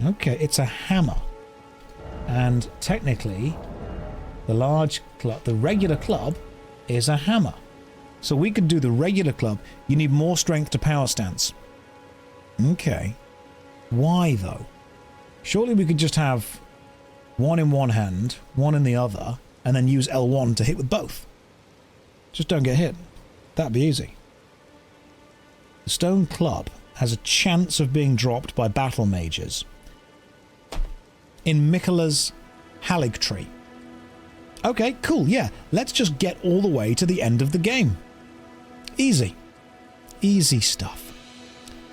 [SPEAKER 1] Okay, it's a hammer. And technically, the large club, the regular club, is a hammer. So we could do the regular club. You need more strength to power stance. Okay. Why, though? Surely we could just have one in one hand, one in the other, and then use L1 to hit with both. Just don't get hit. That'd be easy. The stone club has a chance of being dropped by battle mages in Miquella's Haligtree. Okay, cool, yeah. Let's just get all the way to the end of the game. Easy. Easy stuff.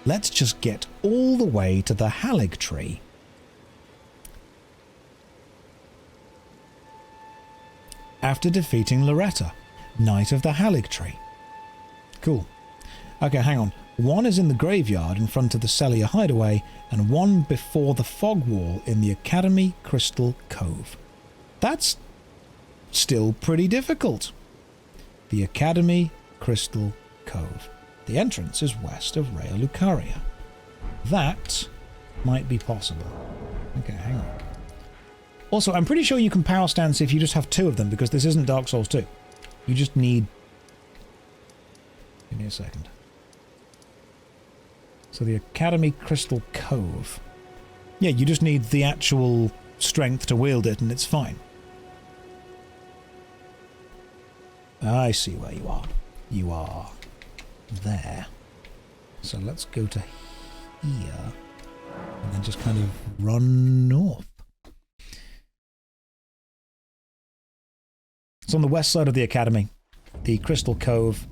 [SPEAKER 1] Let's just get all the way to the Haligtree. After defeating Loretta, Knight of the Haligtree. Cool. Okay, hang on. One is in the graveyard in front of the Celia hideaway, and one before the fog wall in the Academy Crystal Cove. That's still pretty difficult. The Academy Crystal Cove. The entrance is west of Rea Lucaria. That might be possible. Okay, hang on. Also, I'm pretty sure you can power stance if you just have 2 of them, because this isn't Dark Souls 2. You just need... Give me a second. So the Academy Crystal Cove. Yeah, you just need the actual strength to wield it, and it's fine. I see where you are. You are there. So let's go to here, and then just kind of run north. It's on the west side of the Academy, the Crystal Cove.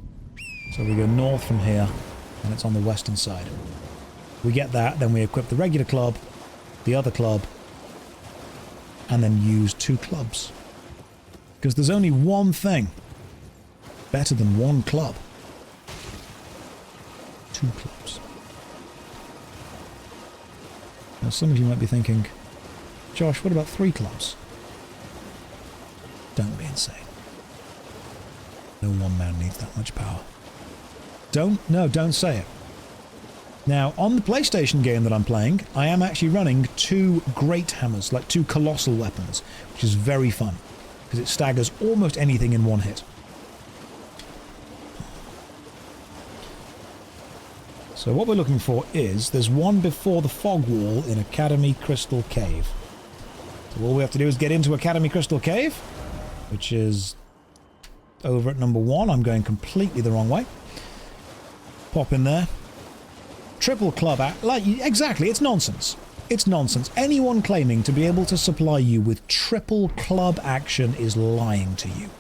[SPEAKER 1] So we go north from here, and it's on the western side. We get that, then we equip the regular club, the other club, and then use 2 clubs. Because there's only one thing better than 1 club. 2 clubs. Now some of you might be thinking, Josh, what about 3 clubs? Don't be insane. No one man needs that much power. Don't say it. Now, on the PlayStation game that I'm playing, I am actually running 2 great hammers, like 2 colossal weapons, which is very fun, because it staggers almost anything in 1 hit. So what we're looking for is, there's one before the fog wall in Academy Crystal Cave. So all we have to do is get into Academy Crystal Cave, which is over at number 1. I'm going completely the wrong way. Pop in there. Triple club exactly, it's nonsense. It's nonsense. Anyone claiming to be able to supply you with triple club action is lying to you.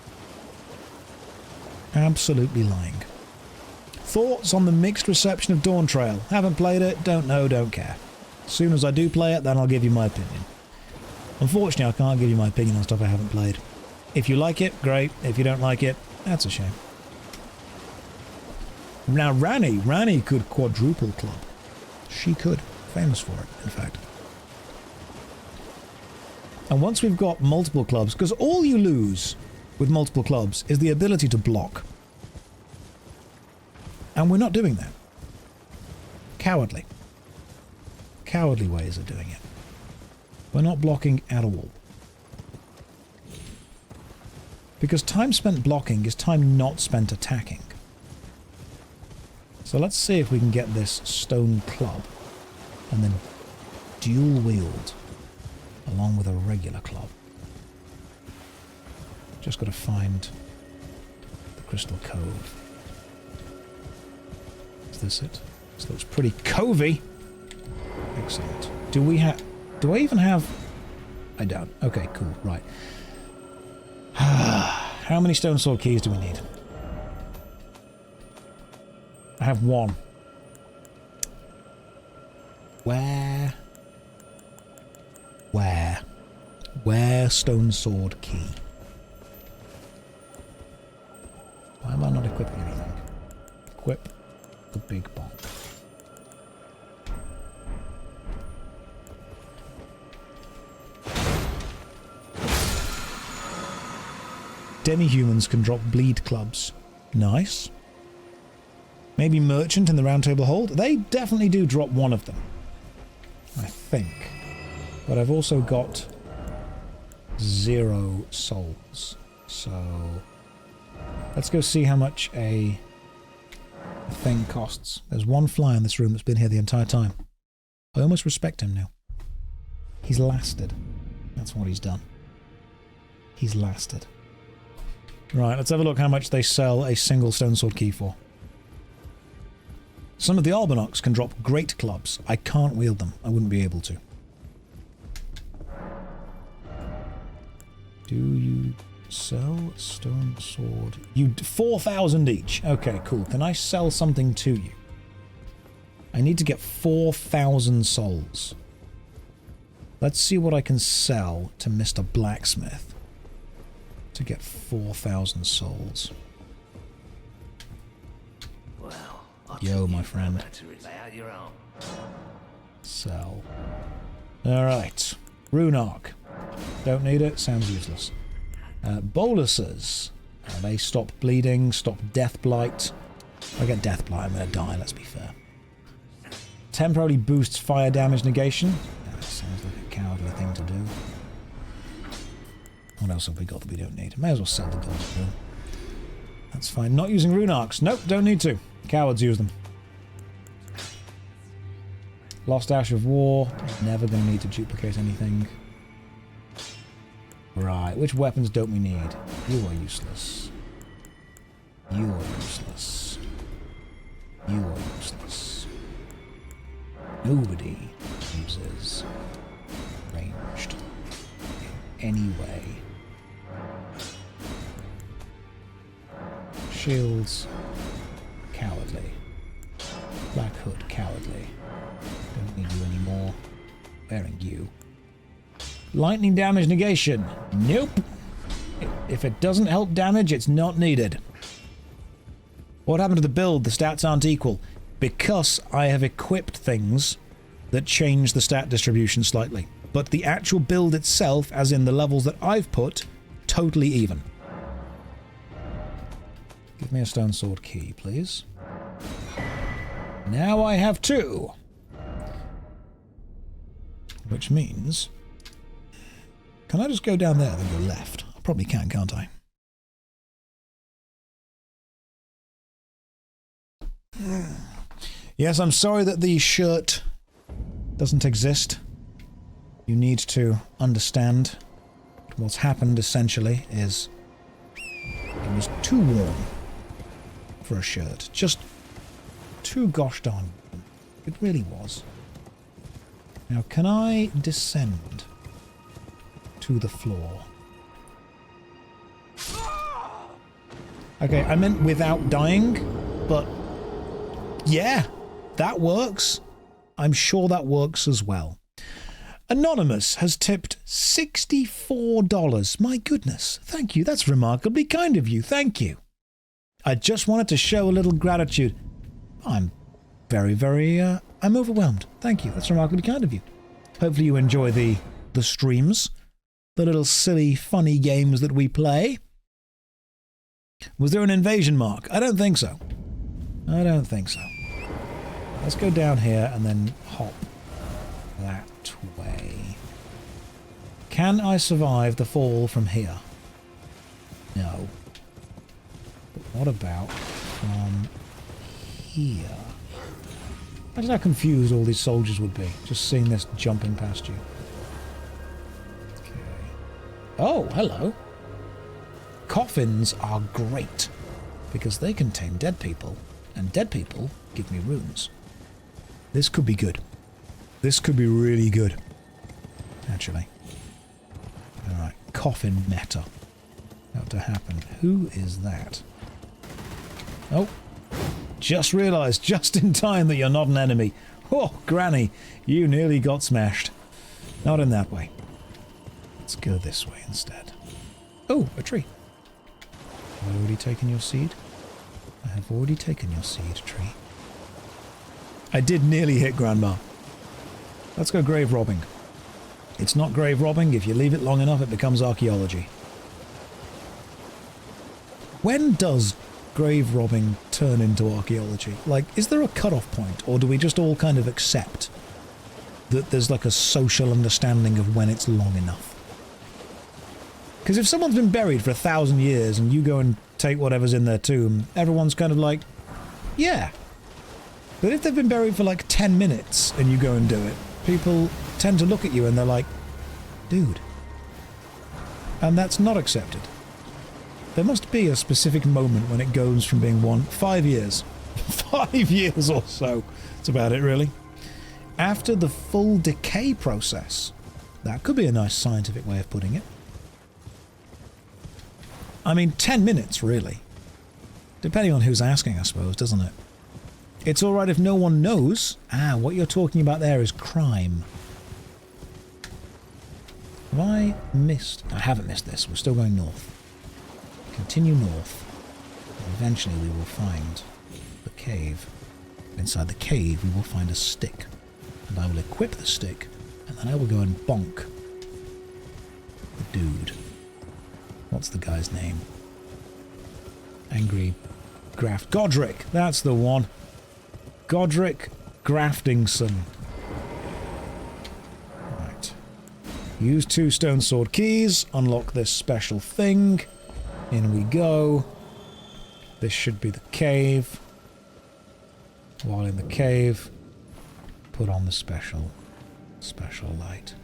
[SPEAKER 1] Absolutely lying. Thoughts on the mixed reception of Dawn Trail? Haven't played it, don't know, don't care. As soon as I do play it, then I'll give you my opinion. Unfortunately, I can't give you my opinion on stuff I haven't played. If you like it, great. If you don't like it, that's a shame. Now, Ranny could quadruple club. She could. Famous for it, in fact. And once we've got multiple clubs, because all you lose with multiple clubs is the ability to block. And we're not doing that. Cowardly. Cowardly ways of doing it. We're not blocking at all. Because time spent blocking is time not spent attacking. So let's see if we can get this stone club and then dual wield along with a regular club. Just got to find the Crystal Cove. Is this it? This looks pretty covey. Excellent. Do I even have... I don't. Okay, cool. Right. How many stone sword keys do we need? I have 1. Where stone sword key? Why am I not equipping anything? Equip the big bonk. Demi-humans can drop bleed clubs. Nice. Maybe Merchant in the Round Table Hold. They definitely do drop 1 of them. I think. But I've also got 0 souls. So let's go see how much a thing costs. There's 1 fly in this room that's been here the entire time. I almost respect him now. He's lasted. That's what he's done. He's lasted. Right, let's have a look how much they sell a single stone sword key for. Some of the Albinocs can drop great clubs. I can't wield them. I wouldn't be able to. Do you sell stone sword? You 4,000 each. Okay, cool. Can I sell something to you? I need to get 4,000 souls. Let's see what I can sell to Mr. Blacksmith to get 4,000 souls.
[SPEAKER 4] Well,
[SPEAKER 1] Yo, my friend. Sell. Alright. Rune Arc. Don't need it. Sounds useless. Boluses. They stop bleeding, stop death blight. If I get death blight, I'm going to die, let's be fair. Temporarily boosts fire damage negation. That sounds like a cowardly thing to do. What else have we got that we don't need? May as well sell the gold bill. That's fine. Not using rune arcs. Nope, don't need to. Cowards use them. Lost Ash of War. Never going to need to duplicate anything. Right, which weapons don't we need? You are useless. You are useless. You are useless. Nobody uses ranged in any way. Shields, cowardly. Black Hood, cowardly. Don't need you anymore. Wearing you. Lightning damage negation. Nope. If it doesn't help damage, it's not needed. What happened to the build? The stats aren't equal. Because I have equipped things that change the stat distribution slightly. But the actual build itself, as in the levels that I've put, totally even. Give me a stone sword key, please. Now I have 2. Which means... Can I just go down there then go left? I probably can, can't I? Yes, I'm sorry that the shirt doesn't exist. You need to understand what's happened essentially is it was too warm for a shirt. Just too gosh darn warm. It really was. Now, can I descend to the floor? Okay, I meant without dying, but yeah, that works. I'm sure that works as well. Anonymous has tipped $64. My goodness, thank you. That's remarkably kind of you. Thank you. I just wanted to show a little gratitude. I'm I'm overwhelmed. Thank you. That's remarkably kind of you. Hopefully you enjoy the streams. The little silly, funny games that we play. Was there an invasion mark? I don't think so. I don't think so. Let's go down here and then hop that way. Can I survive the fall from here? No. But what about from here? Imagine how confused all these soldiers would be, just seeing this jumping past you. Okay. Oh, hello. Coffins are great, because they contain dead people, and dead people give me runes. This could be good. This could be really good, actually. Alright, coffin meta. About to happen. Who is that? Oh, just realised, just in time, that you're not an enemy. Oh, Granny, you nearly got smashed. Not in that way. Let's go this way instead. Oh, a tree. Have I already taken your seed? I have already taken your seed, tree. I did nearly hit Grandma. Let's go grave robbing. It's not grave robbing. If you leave it long enough, it becomes archaeology. When does grave robbing turn into archaeology? Like, is there a cutoff point, or do we just all kind of accept that there's like a social understanding of when it's long enough? Because if someone's been buried for 1,000 years and you go and take whatever's in their tomb, everyone's kind of like, yeah. But if they've been buried for like 10 minutes and you go and do it, people tend to look at you and they're like, dude. And that's not accepted. There must be a specific moment when it goes from being 5 years, 5 years or so. That's about it, really. After the full decay process. That could be a nice scientific way of putting it. I mean, 10 minutes, really. Depending on who's asking, I suppose, doesn't it? It's alright if no one knows. Ah, what you're talking about there is crime. Have I missed? I haven't missed this. We're still going north. Continue north. And eventually we will find the cave. Inside the cave we will find a stick. And I will equip the stick. And then I will go and bonk the dude. What's the guy's name? Angry Graft. Godric! That's the one. Godric Graftingson. Right. Use 2 stone sword keys. Unlock this special thing. In we go. This should be the cave. While in the cave, put on the special light.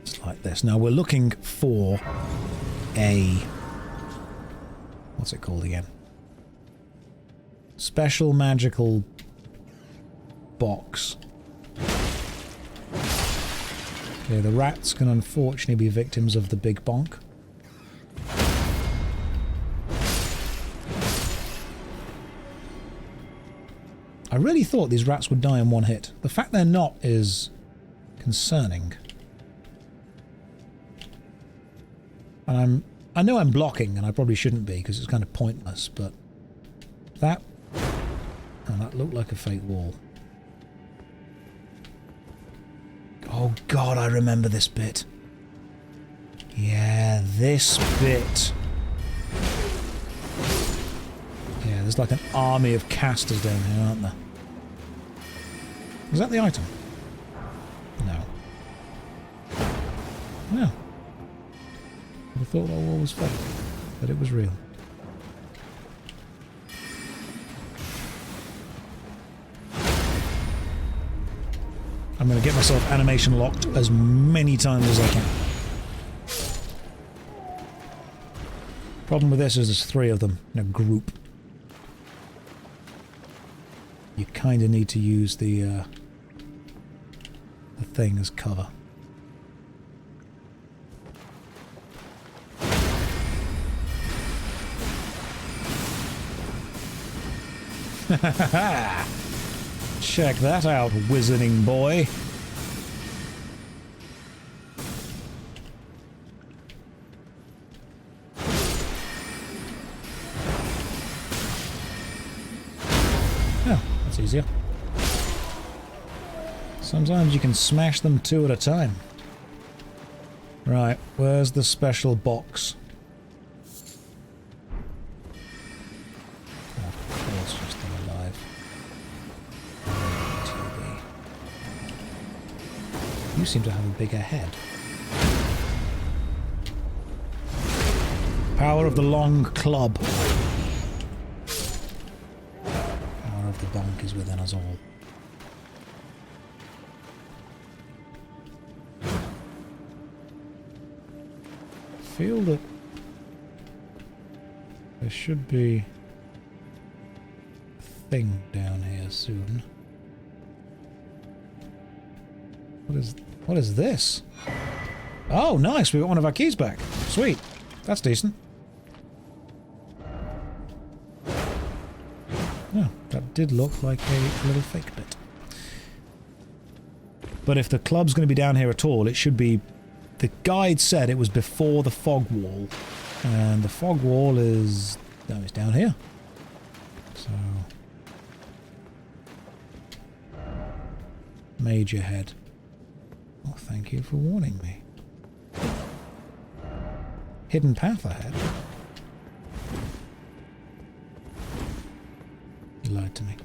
[SPEAKER 1] It's like this. Now we're looking for a... what's it called again? Special magical box. Okay, the rats can unfortunately be victims of the big bonk. I really thought these rats would die in one hit. The fact they're not is concerning. And I know I'm blocking, and I probably shouldn't be, because it's kind of pointless, but that... oh, that looked like a fake wall. Oh god, I remember this bit. Yeah, this bit. Yeah, there's like an army of casters down here, aren't there? Is that the item? No. No. I thought that wall was fake, but it was real. I'm going to get myself animation locked as many times as I can. Problem with this is there's 3 of them in a group. You kind of need to use the thing as cover. Check that out, wizarding boy. Oh, that's easier. Sometimes you can smash them 2 at a time. Right, where's the special box? You seem to have a bigger head. Power of the long club. Power of the bonk is within us all. I feel that there should be a thing down here soon. What is this? Oh, nice. We got one of our keys back. Sweet. That's decent. Oh, that did look like a little fake bit. But if the club's going to be down here at all, it should be... the guide said it was before the fog wall. And the fog wall is... no, it's down here. So... Major head. Well, thank you for warning me. Hidden path ahead. You lied to me.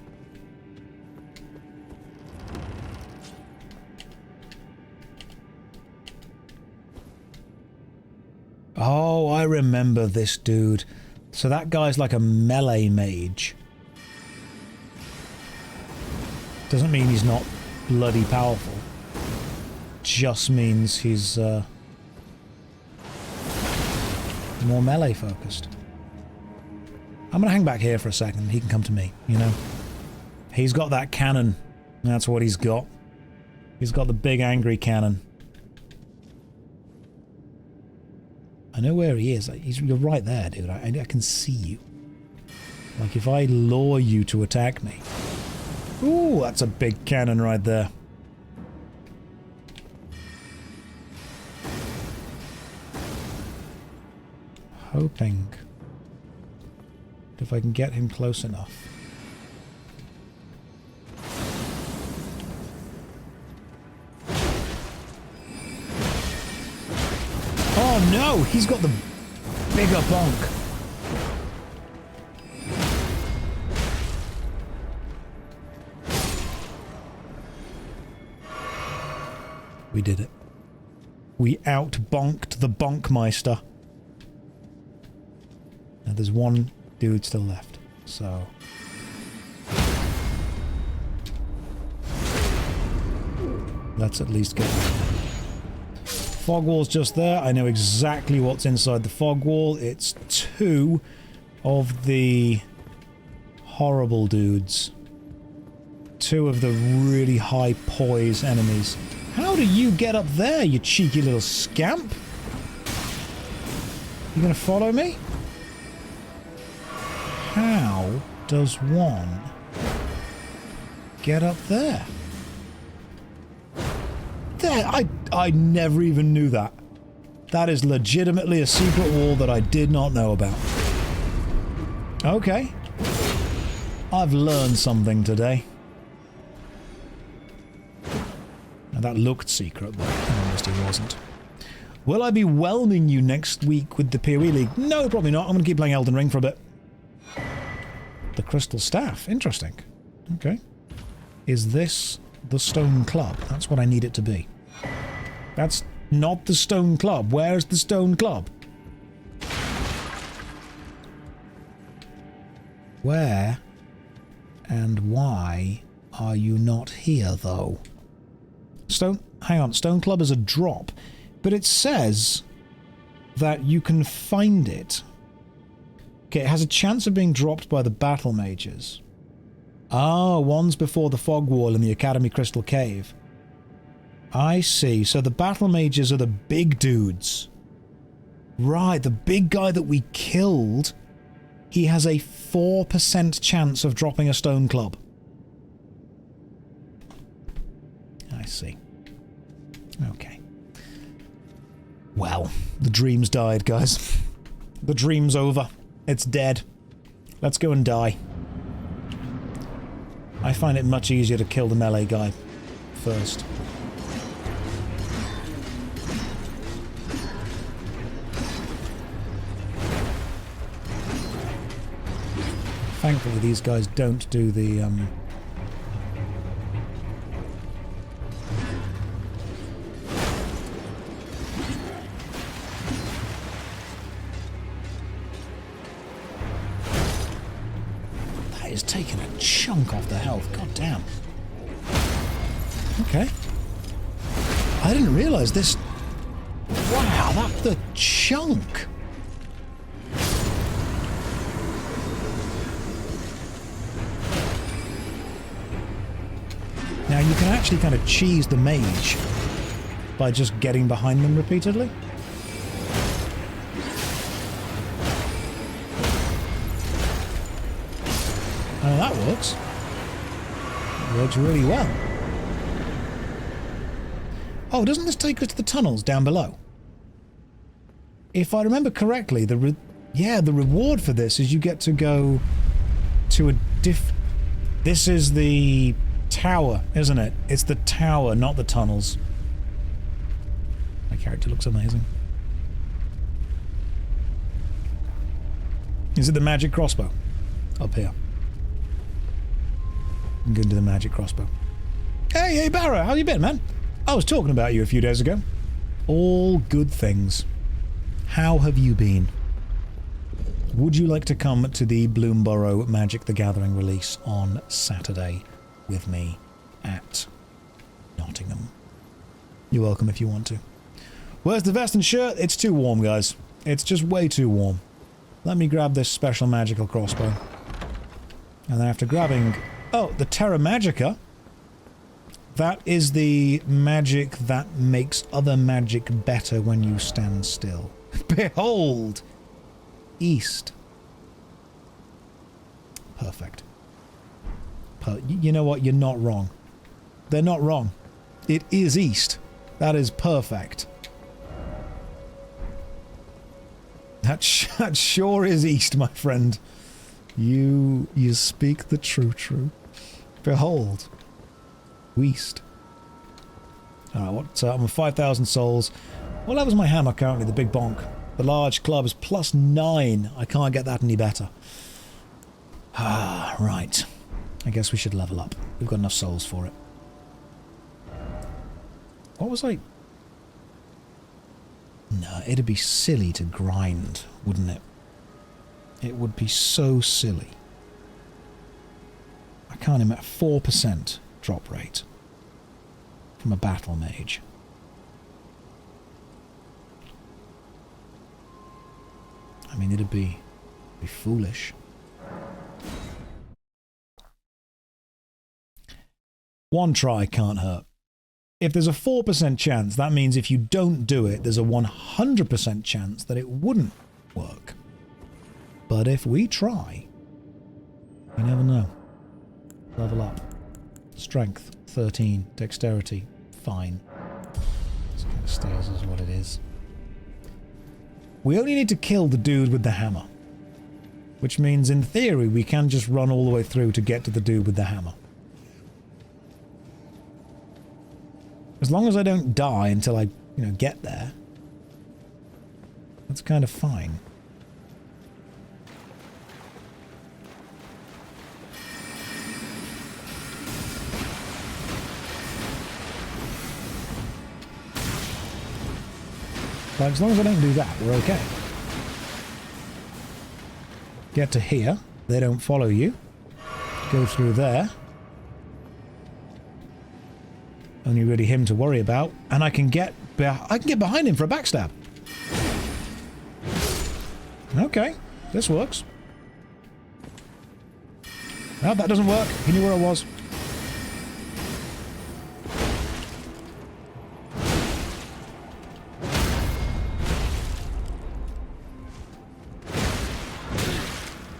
[SPEAKER 1] Oh, I remember this dude. So that guy's like a melee mage. Doesn't mean he's not bloody powerful. Just means he's more melee focused. I'm gonna hang back here for a second. He can come to me, you know? He's got that cannon. That's what he's got. He's got the big angry cannon. I know where he is. You're right there, dude. I can see you. Like, if I lure you to attack me... Ooh, that's a big cannon right there. Hoping... if I can get him close enough. Oh no! He's got the bigger bonk. We did it. We out-bonked the Bonkmeister. Now there's one dude still left, so... let's at least get that. Fog wall's just there. I know exactly what's inside the fog wall. It's 2 of the horrible dudes. 2 of the really high poise enemies. How do you get up there, you cheeky little scamp? You gonna follow me? How does one get up there? There, I never even knew that. That is legitimately a secret wall that I did not know about. Okay. I've learned something today. Now that looked secret, but honestly it wasn't. Will I be whelming you next week with the PoE League? No, probably not. I'm going to keep playing Elden Ring for a bit. The Crystal Staff. Interesting. Okay. Is this the Stone Club? That's what I need it to be. That's not the Stone Club. Where's the Stone Club? Where and why are you not here, though? Hang on. Stone Club is a drop. But it says that you can find it. Okay, it has a chance of being dropped by the battle mages. Ah, one's before the fog wall in the Academy Crystal Cave. I see. So the battle mages are the big dudes. Right, the big guy that we killed, he has a 4% chance of dropping a stone club. I see. Okay. Well, the dream's died, guys. The dream's over. It's dead. Let's go and die. I find it much easier to kill the melee guy first. Thankfully, these guys don't do the, That is taking a chunk off the health. God damn. Okay. I didn't realise this... Wow, that's the chunk! Now you can actually kind of cheese the mage by just getting behind them repeatedly. Oh, that works. It works really well. Oh, doesn't this take us to the tunnels down below? If I remember correctly, the reward for this is you get to go to a This is the tower, isn't it? It's the tower, not the tunnels. My character looks amazing. Is it the magic crossbow? Up here. I'm going to do the magic crossbow. Hey, Barra, how you been, man? I was talking about you a few days ago. All good things. How have you been? Would you like to come to the Bloomborough Magic the Gathering release on Saturday with me at Nottingham? You're welcome if you want to. Where's the vest and shirt? It's too warm, guys. It's just way too warm. let me grab this special magical crossbow. And then after grabbing... Oh, the Terra Magica. That is the magic that makes other magic better when you stand still. Behold! East. Perfect. You know what? You're not wrong. They're not wrong. It is east. That is perfect. That sure is east, my friend. You speak the true. Behold. East. Alright, what? I'm on 5,000 souls. Well, that was my hammer currently, the big bonk. The large club is +9. I can't get that any better. Ah, right. I guess we should level up. We've got enough souls for it. What was I... No, it'd be silly to grind, wouldn't it? It would be so silly. I can't imagine. 4% drop rate from a battle mage. I mean, it'd be foolish. One try can't hurt. If there's a 4% chance, that means if you don't do it, there's a 100% chance that it wouldn't work. But if we try, you never know. Level up. Strength, 13. Dexterity, fine. This kind of stays as what it is. We only need to kill the dude with the hammer. Which means, in theory, we can just run all the way through to get to the dude with the hammer. As long as I don't die until I, get there. That's kind of fine. But as long as I don't do that, we're okay. Get to here. They don't follow you. Go through there. Only really him to worry about, and I can get behind him for a backstab. Okay, this works. No, that doesn't work. He knew where I was.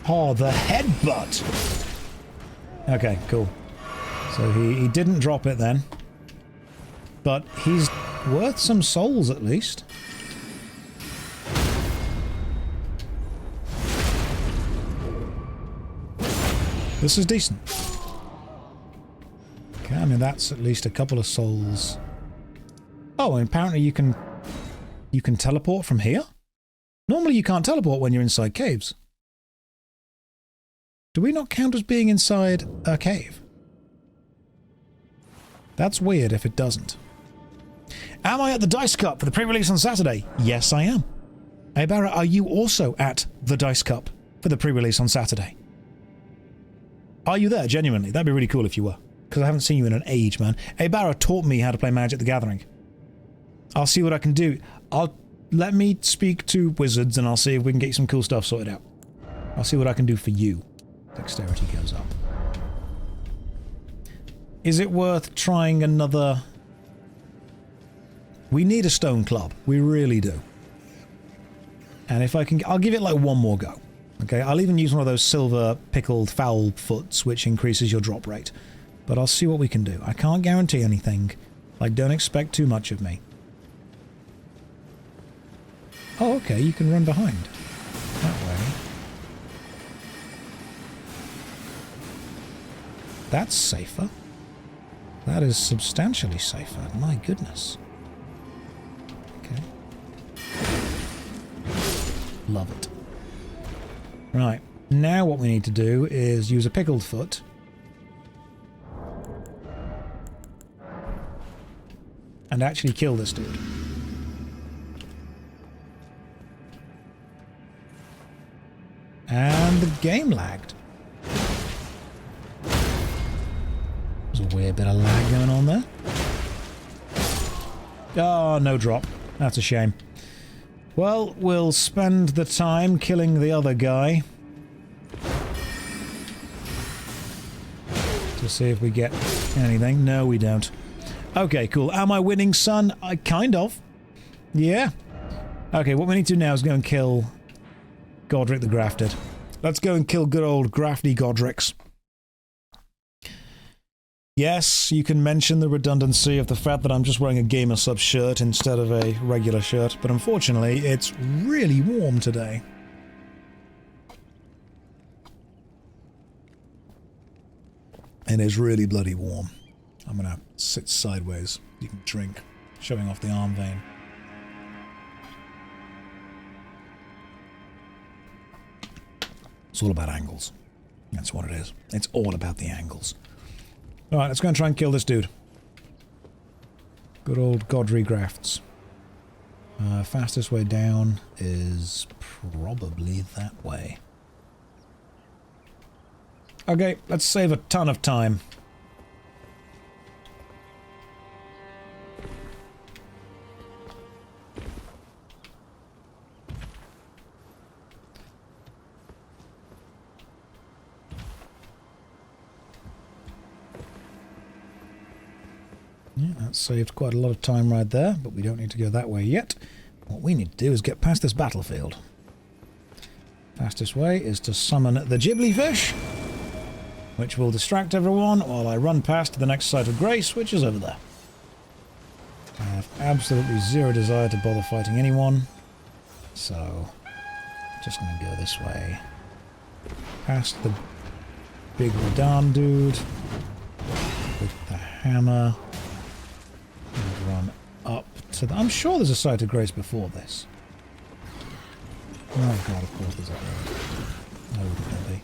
[SPEAKER 1] Oh, the headbutt! Okay, cool. So he didn't drop it then. But he's worth some souls at least. This is decent. Okay, I mean that's at least a couple of souls. Oh, and apparently you can teleport from here? Normally you can't teleport when you're inside caves. Do we not count as being inside a cave? That's weird if it doesn't. Am I at the Dice Cup for the pre-release on Saturday? Yes, I am. Hey, Barra, are you also at the Dice Cup for the pre-release on Saturday? Are you there, genuinely? That'd be really cool if you were. Because I haven't seen you in an age, man. Hey, Barra taught me how to play Magic the Gathering. I'll see what I can do. Let me speak to wizards and I'll see if we can get some cool stuff sorted out. I'll see what I can do for you. Dexterity goes up. Is it worth trying another... We need a stone club. We really do. And if I can... I'll give it like one more go. Okay, I'll even use one of those silver pickled foul foots, which increases your drop rate. But I'll see what we can do. I can't guarantee anything. Like, don't expect too much of me. Oh, okay, you can run behind. That way. That's safer. That is substantially safer. My goodness. Okay. Love it. Right. Now what we need to do is use a pickled foot. And actually kill this dude. And the game lagged. There's a weird bit of lag going on there. Oh, no drop. That's a shame. Well, we'll spend the time killing the other guy. To see if we get anything. No, we don't. Okay, cool. Am I winning, son? Kind of. Yeah. Okay, what we need to do now is go and kill Godric the Grafted. Let's go and kill good old Grafty Godrics. Yes, you can mention the redundancy of the fact that I'm just wearing a Gamer Sub shirt instead of a regular shirt, but unfortunately, it's really warm today. It is really bloody warm. I'm gonna sit sideways. You can drink, showing off the arm vein. It's all about angles. That's what it is. It's all about the angles. Alright, let's go and try and kill this dude. Good old Godric grafts. Fastest way down is probably that way. Okay, let's save a ton of time. Yeah, that saved quite a lot of time right there, but we don't need to go that way yet. What we need to do is get past this battlefield. Fastest way is to summon the Ghibli-fish, which will distract everyone while I run past the next site of grace, which is over there. I have absolutely zero desire to bother fighting anyone, so just going to go this way. Past the big Radan dude with the hammer. And run up to the... I'm sure there's a site of grace before this. Oh god, of course there's a road. No, wouldn't there be?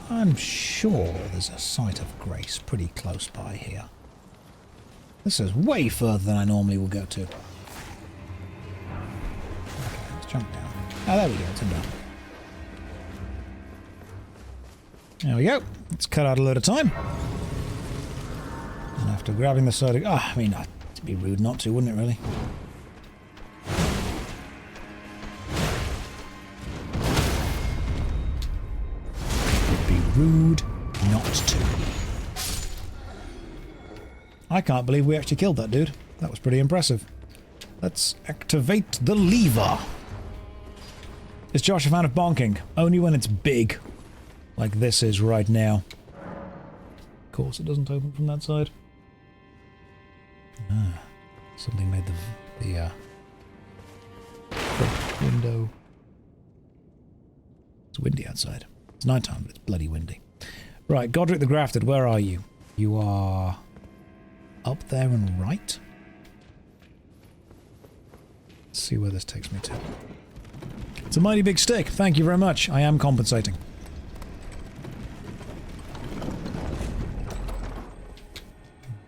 [SPEAKER 1] I'm sure there's a site of grace pretty close by here. This is way further than I normally will go to. Okay, let's jump down. Oh, there we go, it's in down. There we go. Let's cut out a load of time. And after grabbing the side of... I mean, it'd be rude not to, wouldn't it, really? It'd be rude not to. I can't believe we actually killed that dude. That was pretty impressive. Let's activate the lever. Is Josh a fan of bonking? Only when it's big. Like this is right now. Of course it doesn't open from that side. Ah, something made the window. It's windy outside. It's nighttime, but it's bloody windy. Right, Godric the Grafted, where are you? You are up there and right. Let's see where this takes me to. It's a mighty big stick. Thank you very much. I am compensating.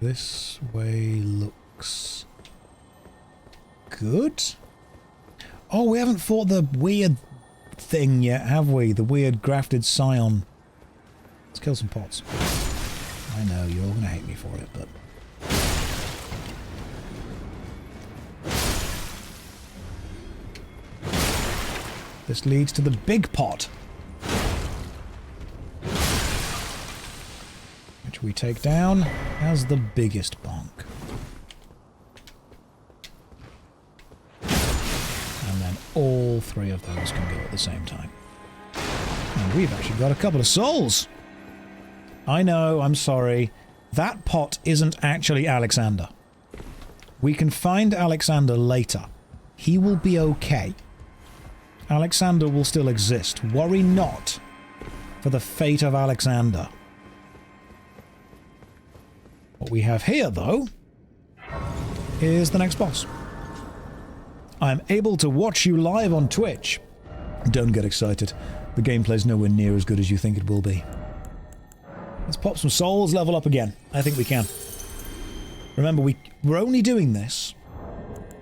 [SPEAKER 1] This way looks good. Oh, we haven't fought the weird thing yet, have we? The weird grafted scion. Let's kill some pots. I know, you're all going to hate me for it, but... This leads to the big pot. Which we take down as the biggest bonk. And then all three of those can go at the same time. And we've actually got a couple of souls. I know, I'm sorry. That pot isn't actually Alexander. We can find Alexander later. He will be okay. Alexander will still exist. Worry not for the fate of Alexander. What we have here, though, is the next boss. I'm able to watch you live on Twitch. Don't get excited. The gameplay's nowhere near as good as you think it will be. Let's pop some souls, level up again. I think we can. Remember, we're only doing this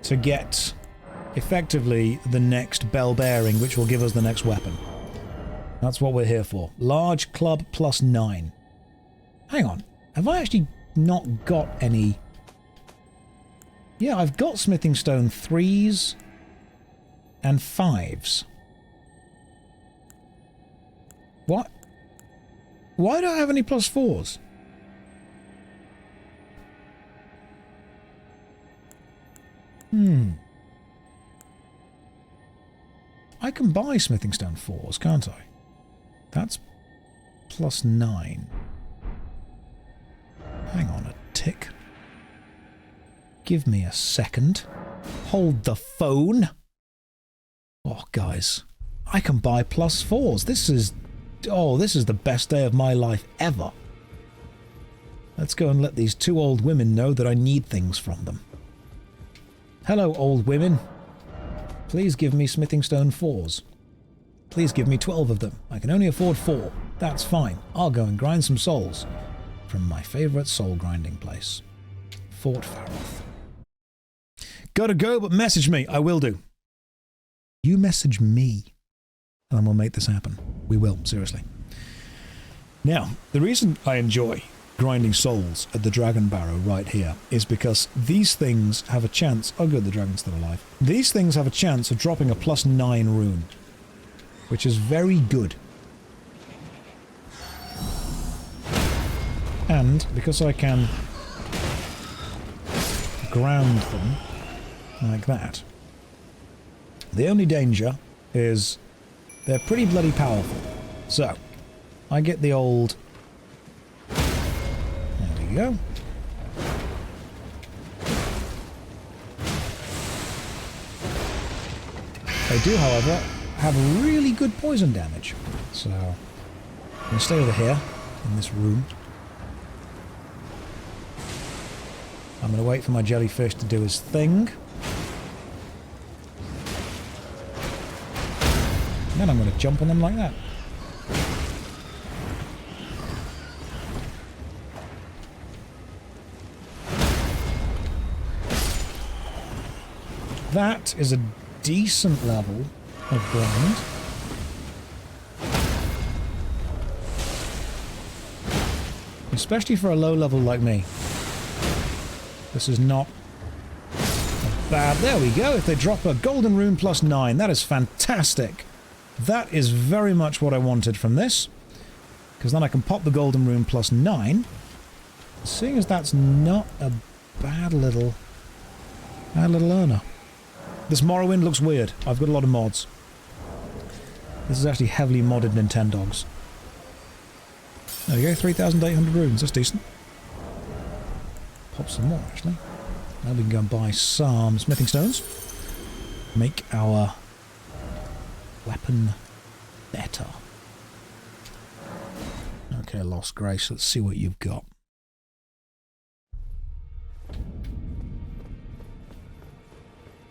[SPEAKER 1] to get... effectively the next bell bearing, which will give us the next weapon. That's what we're here for. Large club plus 9. Hang on. Have I actually not got any... Yeah, I've got smithing stone 3s and 5s. What? Why don't I have any plus 4s? I can buy smithing stone 4s, can't I? That's plus 9. Hang on a tick. Give me a second. Hold the phone. Oh, guys. I can buy plus 4s. This is... Oh, this is the best day of my life ever. Let's go and let these 2 old women know that I need things from them. Hello, old women. Please give me smithing stone 4s. Please give me 12 of them. I can only afford 4. That's fine. I'll go and grind some souls from my favourite soul grinding place. Fort Faroth. Gotta go, but message me. I will do. You message me, and we'll make this happen. We will, seriously. Now, the reason I enjoy grinding souls at the Dragon Barrow right here is because these things have a chance... Oh good, the dragon's still alive. These things have a chance of dropping a plus 9 rune, which is very good. And because I can ground them like that, the only danger is they're pretty bloody powerful. So, I get the old... There we go. They do, however, have really good poison damage. So, I'm going to stay over here in this room. I'm going to wait for my jellyfish to do his thing. And then I'm going to jump on them like that. That is a decent level of grind. Especially for a low level like me. This is not bad. There we go. If they drop a golden rune plus 9, that is fantastic. That is very much what I wanted from this. Because then I can pop the golden rune plus 9. Seeing as that's not a bad little earner. This Morrowind looks weird. I've got a lot of mods. This is actually heavily modded Nintendogs. There we go, 3,800 runes. That's decent. Pop some more, actually. Now we can go and buy some smithing stones. Make our weapon better. Okay, Lost Grace, let's see what you've got.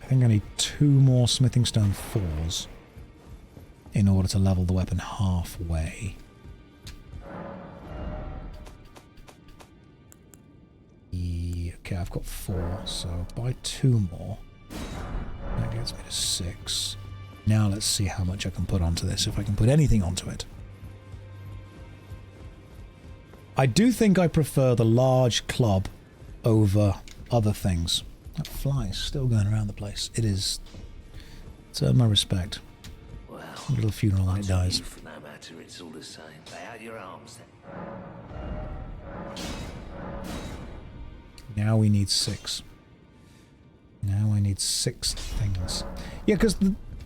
[SPEAKER 1] I think I need 2 more smithing stone 4s in order to level the weapon halfway. Okay, I've got 4, so buy 2 more. That gets me to 6. Now let's see how much I can put onto this, if I can put anything onto it. I do think I prefer the large club over other things. That fly is still going around the place. It is... It's earned my respect.
[SPEAKER 4] Well,
[SPEAKER 1] a little funeral when it dies.
[SPEAKER 4] No matter, it's all the same. Lay out your arms then.
[SPEAKER 1] Now we need 6. Now I need 6 things. Yeah, because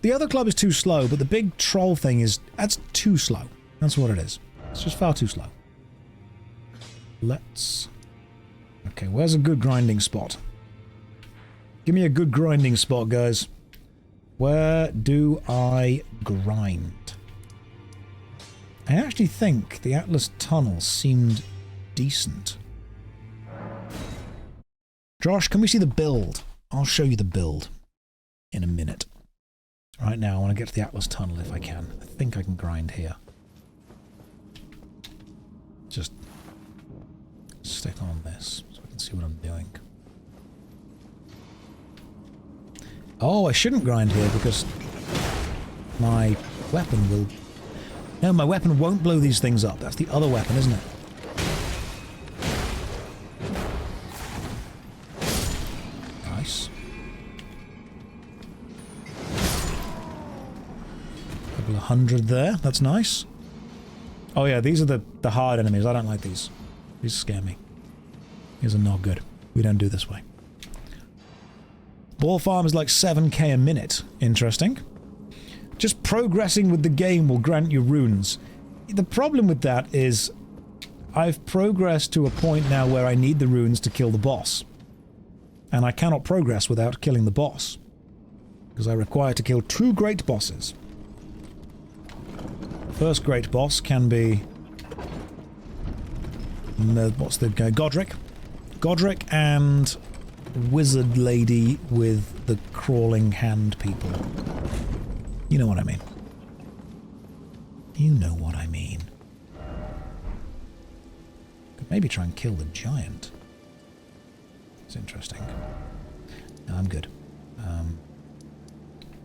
[SPEAKER 1] the other club is too slow, but the big troll thing is... That's too slow. That's what it is. It's just far too slow. Let's... Okay, where's a good grinding spot? Give me a good grinding spot, guys. Where do I grind? I actually think the Atlas Tunnel seemed decent. Josh, can we see the build? I'll show you the build in a minute. Right now, I want to get to the Atlas Tunnel if I can. I think I can grind here. Just stick on this so I can see what I'm doing. Oh, I shouldn't grind here because my weapon will... No, my weapon won't blow these things up. That's the other weapon, isn't it? Nice. 100 there. That's nice. Oh yeah, these are the hard enemies. I don't like these. These scare me. These are not good. We don't do this way. Ball farm is like 7k a minute. Interesting. Just progressing with the game will grant you runes. The problem with that is I've progressed to a point now where I need the runes to kill the boss. And I cannot progress without killing the boss. Because I require to kill 2 great bosses. The first great boss can be... what's the guy? Godric. Godric and wizard lady with the crawling hand people. You know what I mean. You know what I mean. Could maybe try and kill the giant. It's interesting. No, I'm good.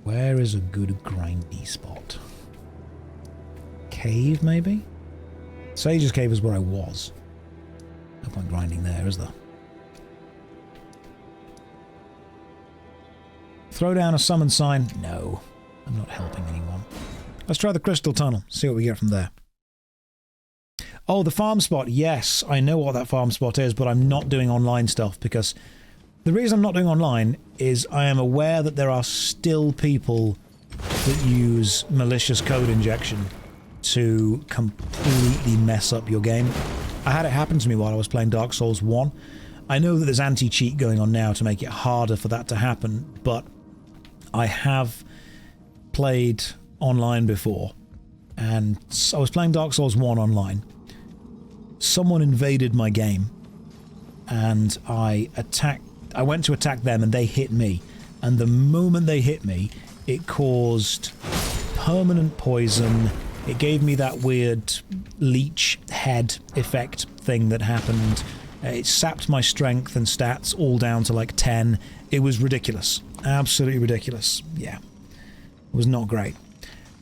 [SPEAKER 1] Where is a good grindy spot? Cave, maybe? Sage's Cave is where I was. No point grinding there, is there? Throw down a summon sign? No. I'm not helping anyone. Let's try the Crystal Tunnel. See what we get from there. Oh, the farm spot. Yes, I know what that farm spot is, but I'm not doing online stuff because the reason I'm not doing online is I am aware that there are still people that use malicious code injection to completely mess up your game. I had it happen to me while I was playing Dark Souls 1. I know that there's anti-cheat going on now to make it harder for that to happen, but I have played online before, and I was playing Dark Souls 1 online. Someone invaded my game, and I went to attack them, and they hit me. And the moment they hit me, it caused permanent poison. It gave me that weird leech head effect thing that happened. It sapped my strength and stats all down to like 10. It was ridiculous. Absolutely ridiculous. Yeah. It was not great.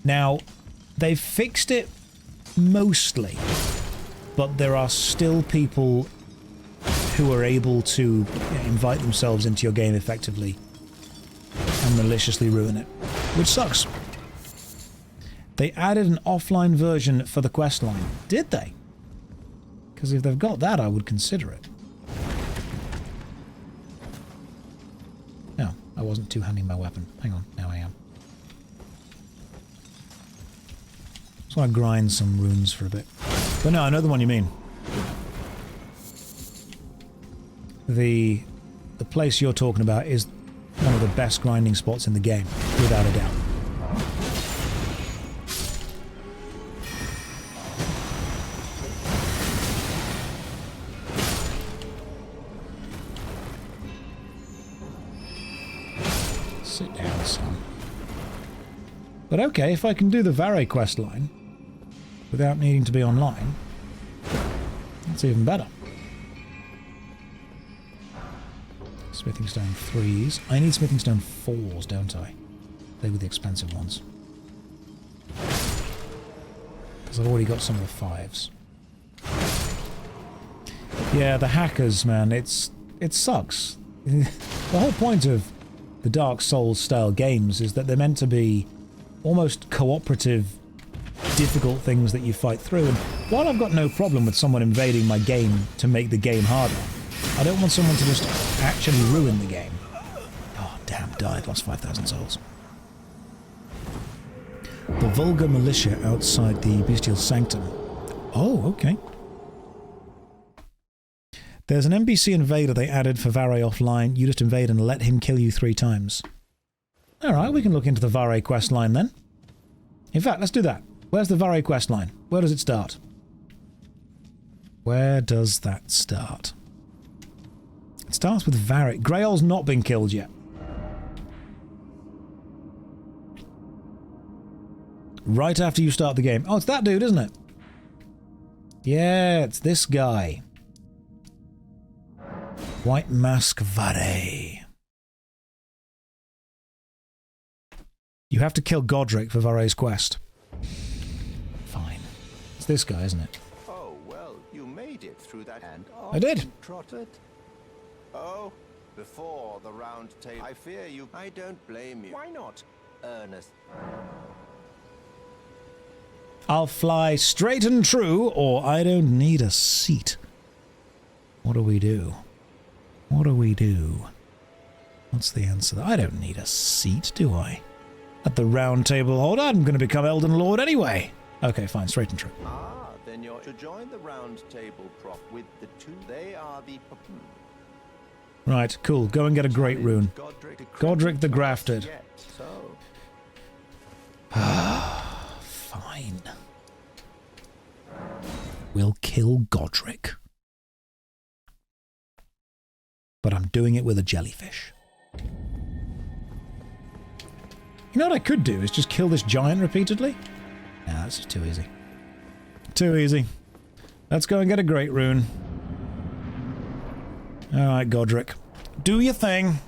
[SPEAKER 1] Now, they've fixed it mostly, but there are still people who are able to invite themselves into your game effectively and maliciously ruin it, which sucks. They added an offline version for the questline. Did they? Because if they've got that, I would consider it. No, I wasn't two-handing my weapon. Hang on, now I am. Just want to grind some runes for a bit. But no, I know the one you mean. The place you're talking about is one of the best grinding spots in the game, without a doubt. Sit down, son. But okay, if I can do the Vare questline without needing to be online, that's even better. Smithing Stone 3s. I need Smithing Stone 4s, don't I? They were the expensive ones. Because I've already got some of the 5s. Yeah, the hackers, man, it sucks. The whole point of the Dark Souls style games is that they're meant to be almost cooperative, difficult things that you fight through. And while I've got no problem with someone invading my game to make the game harder, I don't want someone to just actually ruin the game. Oh, damn, died, lost 5,000 souls. The vulgar militia outside the bestial sanctum. Oh, okay. There's an NPC invader they added for Vare offline. You just invade and let him kill you 3 times. Alright, we can look into the Vare questline then. In fact, let's do that. Where's the Vare questline? Where does it start? Where does that start? It starts with Vare. Grail's not been killed yet. Right after you start the game. Oh, it's that dude, isn't it? Yeah, it's this guy. White Mask Vare. You have to kill Godric for Vare's quest. Fine. It's this guy, isn't it?
[SPEAKER 6] Oh, well, you made it through that and
[SPEAKER 1] I did.
[SPEAKER 6] Trotted. Oh, before the round table. I fear you. I don't blame you. Why not? Ernest.
[SPEAKER 1] I'll fly straight and true, or I don't need a seat. What do we do? What do we do? What's the answer? I don't need a seat, do I? At the round table hold, I'm going to become Elden Lord anyway. Okay, fine, straight and true.
[SPEAKER 6] Ah, then you're to join the round table prop with the two. They are the...
[SPEAKER 1] Right, cool. Go and get a great rune. Godric the Grafted. Fine. We'll kill Godric. But I'm doing it with a jellyfish. You know what I could do is just kill this giant repeatedly? Nah, that's just too easy. Too easy. Let's go and get a great rune. Alright, Godric. Do your thing.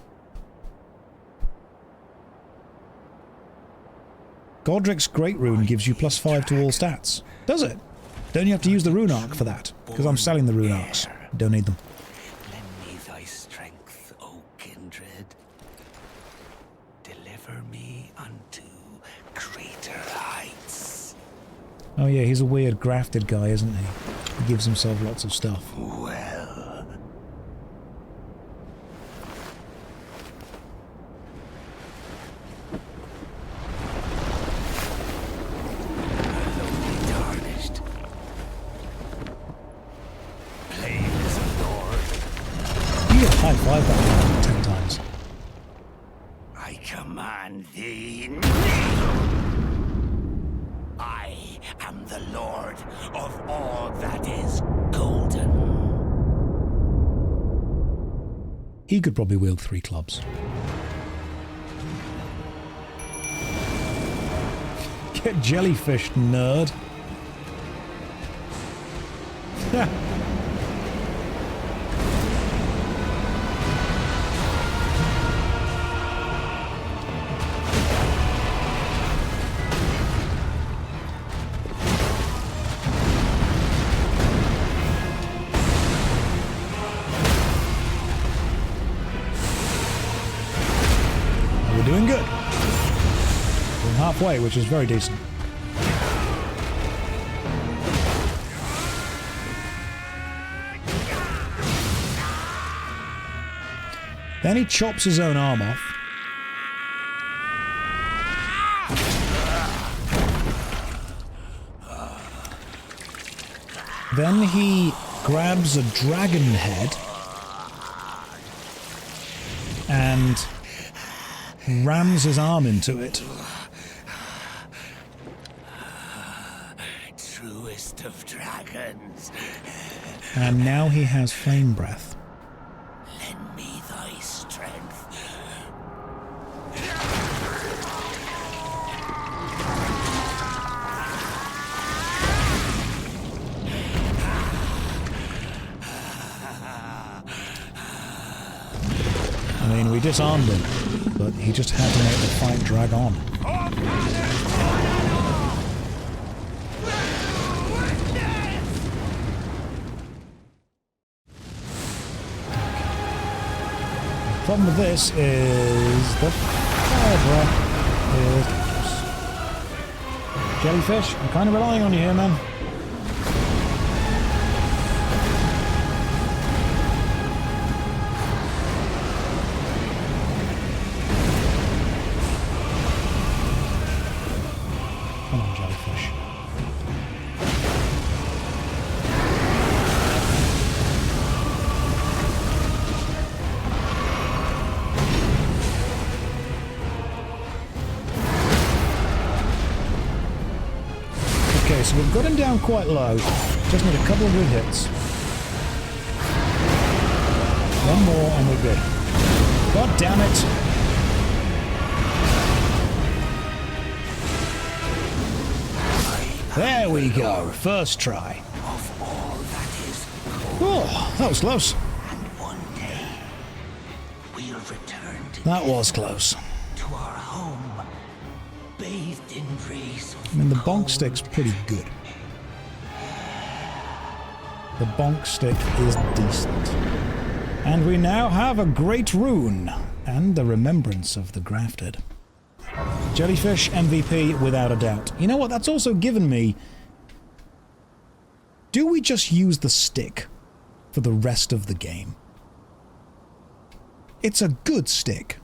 [SPEAKER 1] Godric's great rune gives you +5 to all stats. Does it? Don't you have to use the rune arc for that? Because I'm selling the rune arcs. Don't need them.
[SPEAKER 2] Lend me thy strength, O kindred. Deliver me unto greater heights.
[SPEAKER 1] Oh yeah, he's a weird grafted guy, isn't he? He gives himself lots of stuff.
[SPEAKER 2] Well.
[SPEAKER 1] High-five that 10 times.
[SPEAKER 2] I command thee. I am the Lord of all that is golden.
[SPEAKER 1] He could probably wield 3 clubs. Get jellyfished, nerd. Doing good. We're halfway, which is very decent. Then he chops his own arm off. Then he grabs a dragon head and rams his arm into it.
[SPEAKER 2] Truest of dragons.
[SPEAKER 1] And now he has flame breath.
[SPEAKER 2] Lend me thy strength.
[SPEAKER 1] I mean, we disarmed him, but he just had to make the fight drag on. The problem with this is the fire breath is... Jellyfish, I'm kind of relying on you here, man. So we've got him down quite low. Just need a couple of good hits. One more and we're good. God damn it. There we go. First try. Oh, that was close. That was close. I mean, the bonk stick's pretty good. The bonk stick is decent. And we now have a great rune and the remembrance of the grafted. Jellyfish MVP without a doubt. You know what? That's also given me... Do we just use the stick for the rest of the game? It's a good stick.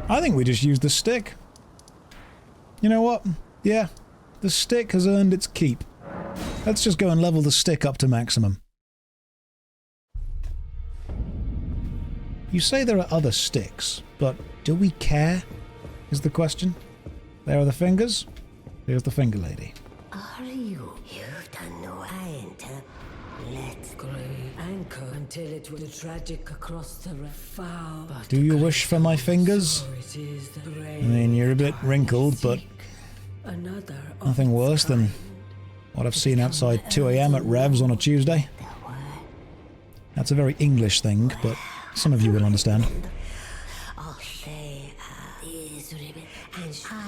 [SPEAKER 1] I think we just use the stick. You know what? Yeah, the stick has earned its keep. Let's just go and level the stick up to maximum. You say there are other sticks, but do we care? Is the question. There are the fingers. Here's the finger lady.
[SPEAKER 7] Are you? You've done no enter. Let's go. Anchor until it was tragic across the foul.
[SPEAKER 1] Do you wish for my fingers? I mean, you're a bit wrinkled, but nothing worse than what I've seen outside 2 AM at Revs on a Tuesday. That's a very English thing, but some of you will understand.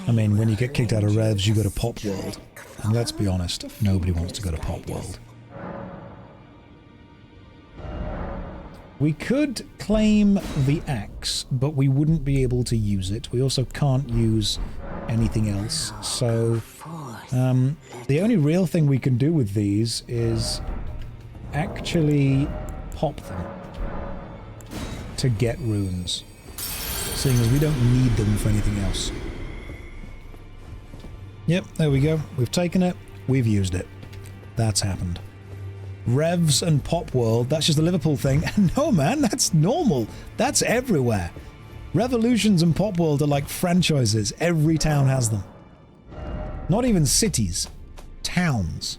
[SPEAKER 1] I mean, when you get kicked out of Revs, you go to Pop World. And let's be honest, nobody wants to go to Pop World. We could claim the axe, but we wouldn't be able to use it. We also can't use anything else. So, the only real thing we can do with these is actually pop them to get runes, seeing as we don't need them for anything else. Yep, there we go. We've taken it, we've used it. That's happened. Revs and Pop World, that's just a Liverpool thing. No, man, that's normal. That's everywhere. Revolutions and Pop World are like franchises. Every town has them. Not even cities. Towns.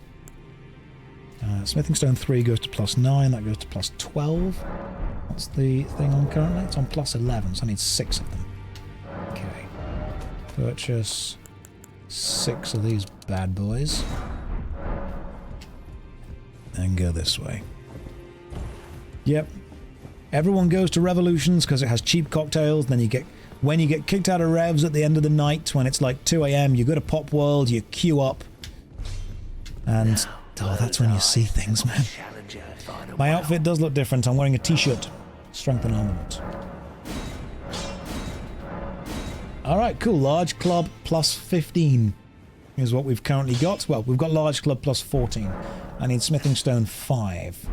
[SPEAKER 1] Smithing Stone 3 goes to +9, that goes to +12. What's the thing on currently? It's on +11, so I need 6 of them. Okay. Purchase 6 of these bad boys. And go this way. Yep. Everyone goes to Revolutions because it has cheap cocktails. Then when you get kicked out of Revs at the end of the night, when it's like 2 AM, you go to Pop World, you queue up. And, oh, that's when you see things, man. My outfit does look different. I'm wearing a t-shirt. Strength and armament. Alright, cool. Large club +15 is what we've currently got. Well, we've got large club +14. I need smithing stone 5.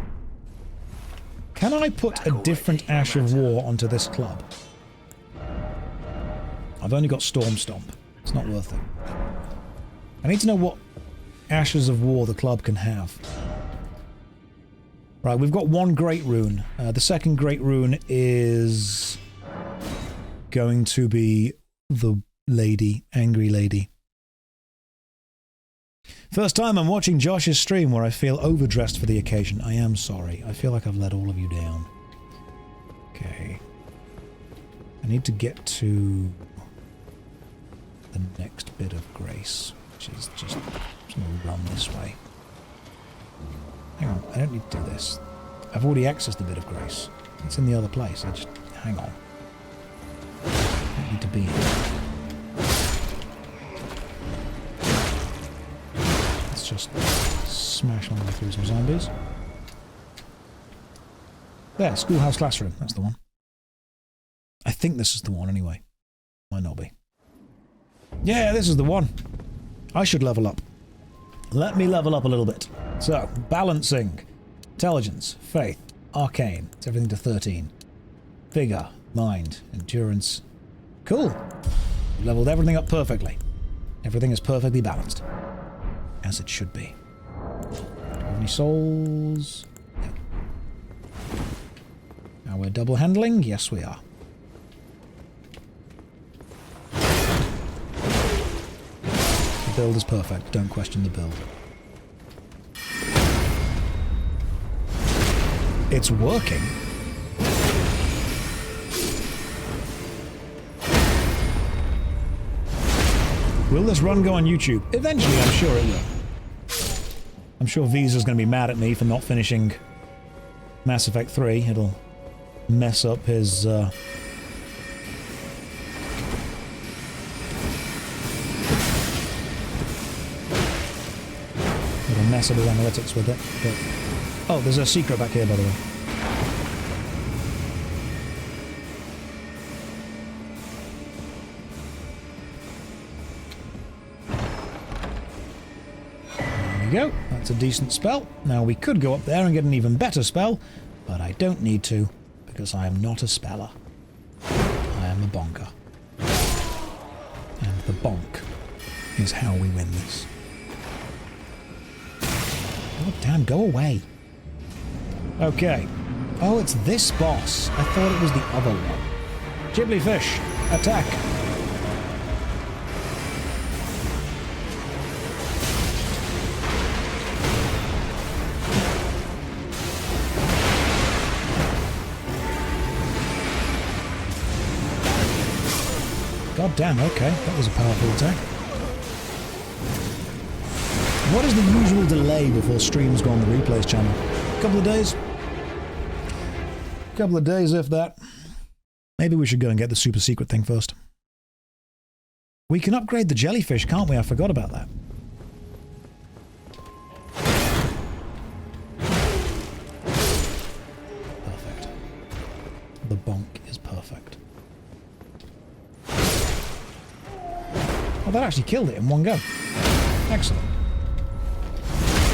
[SPEAKER 1] Can I put a different Ash of War onto this club? I've only got Storm Stomp. It's not worth it. I need to know what Ashes of War the club can have. Right, we've got 1 Great Rune. The second Great Rune is going to be the lady, Angry Lady. First time I'm watching Josh's stream where I feel overdressed for the occasion. I am sorry. I feel like I've let all of you down. Okay. I need to get to the next bit of grace, which is just going to run this way. Hang on, I don't need to do this. I've already accessed the bit of grace. It's in the other place. I just... hang on. I don't need to be here. Let's just smash my way through some zombies. There, schoolhouse classroom. That's the one. I think this is the one anyway. Might not be. Yeah, this is the one. I should level up. Let me level up a little bit. So, balancing. Intelligence, faith, arcane. It's everything to 13. Vigor, mind, endurance. Cool. Leveled everything up perfectly. Everything is perfectly balanced. As it should be. Do we have any souls? No. Now we're double handling? Yes, we are. The build is perfect. Don't question the build. It's working. Will this run go on YouTube? Eventually, I'm sure it will. I'm sure Visa's going to be mad at me for not finishing Mass Effect 3. It'll mess up his... It'll mess up his analytics with it, but... Oh, there's a secret back here, by the way. go. That's a decent spell. Now we could go up there and get an even better spell, but I don't need to, because I am not a speller. I am a bonker. And the bonk is how we win this. Oh, damn, go away. Okay. Oh, it's this boss. I thought it was the other one. Ghibli-fish, attack. God damn, okay. That was a powerful attack. What is the usual delay before streams go on the replays channel? A couple of days? A couple of days, if that. Maybe we should go and get the super secret thing first. We can upgrade the jellyfish, can't we? I forgot about that. Perfect. The bonk is perfect. Oh, that actually killed it in one go. Excellent.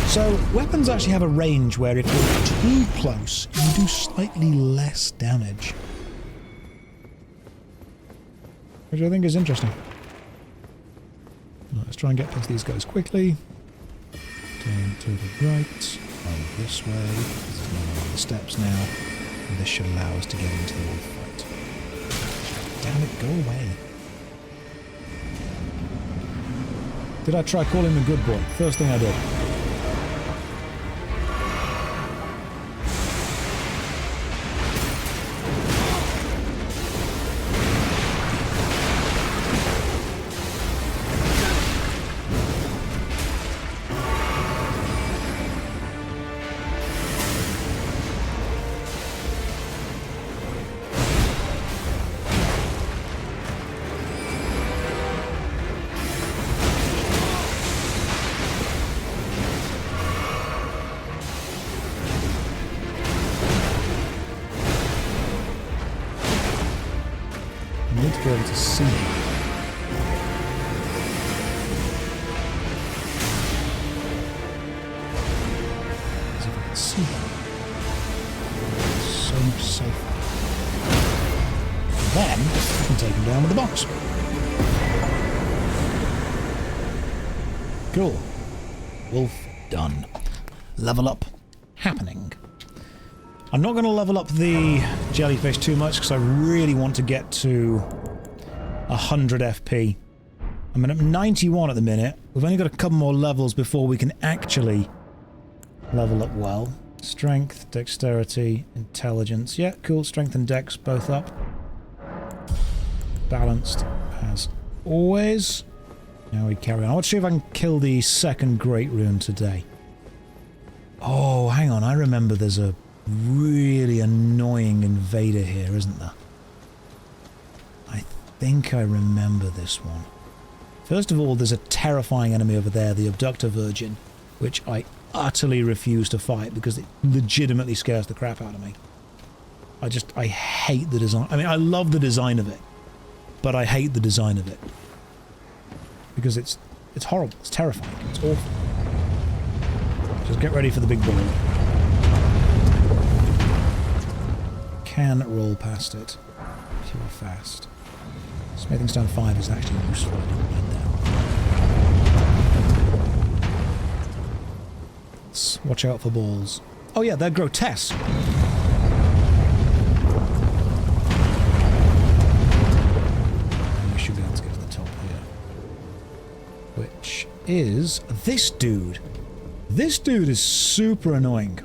[SPEAKER 1] So, weapons actually have a range where if you're too close, you do slightly less damage. Which I think is interesting. Let's try and get past these guys quickly. Turn to the right. Oh, this way. This is one of the steps now. And this should allow us to get into the wolf fight. Damn it, go away. Did I try calling him a good boy? First thing I did. To be able to see him. As if I can see him. So much safer. And then I can take him down with the box. Cool. Wolf done. Level up happening. I'm not going to level up the jellyfish too much because I really want to get to 100 FP. I'm at 91 at the minute. We've only got a couple more levels before we can actually level up well. Strength, dexterity, intelligence. Yeah, cool. Strength and dex both up. Balanced as always. Now we carry on. Let's see if I can kill the second Great Rune today. Oh, hang on. I remember there's a really annoying invader here, isn't there? I think I remember this one. First of all, there's a terrifying enemy over there, the Abductor Virgin, which I utterly refuse to fight because it legitimately scares the crap out of me. I hate the design. I mean, I love the design of it, but I hate the design of it. Because it's horrible, it's terrifying, it's awful. Just get ready for the big boy. Can roll past it if you are fast. Smithing Stone 5 is actually useful. I don't need that. Let's watch out for balls. Oh yeah, they're grotesque. And we should be able to get to the top here. Which is this dude. This dude is super annoying.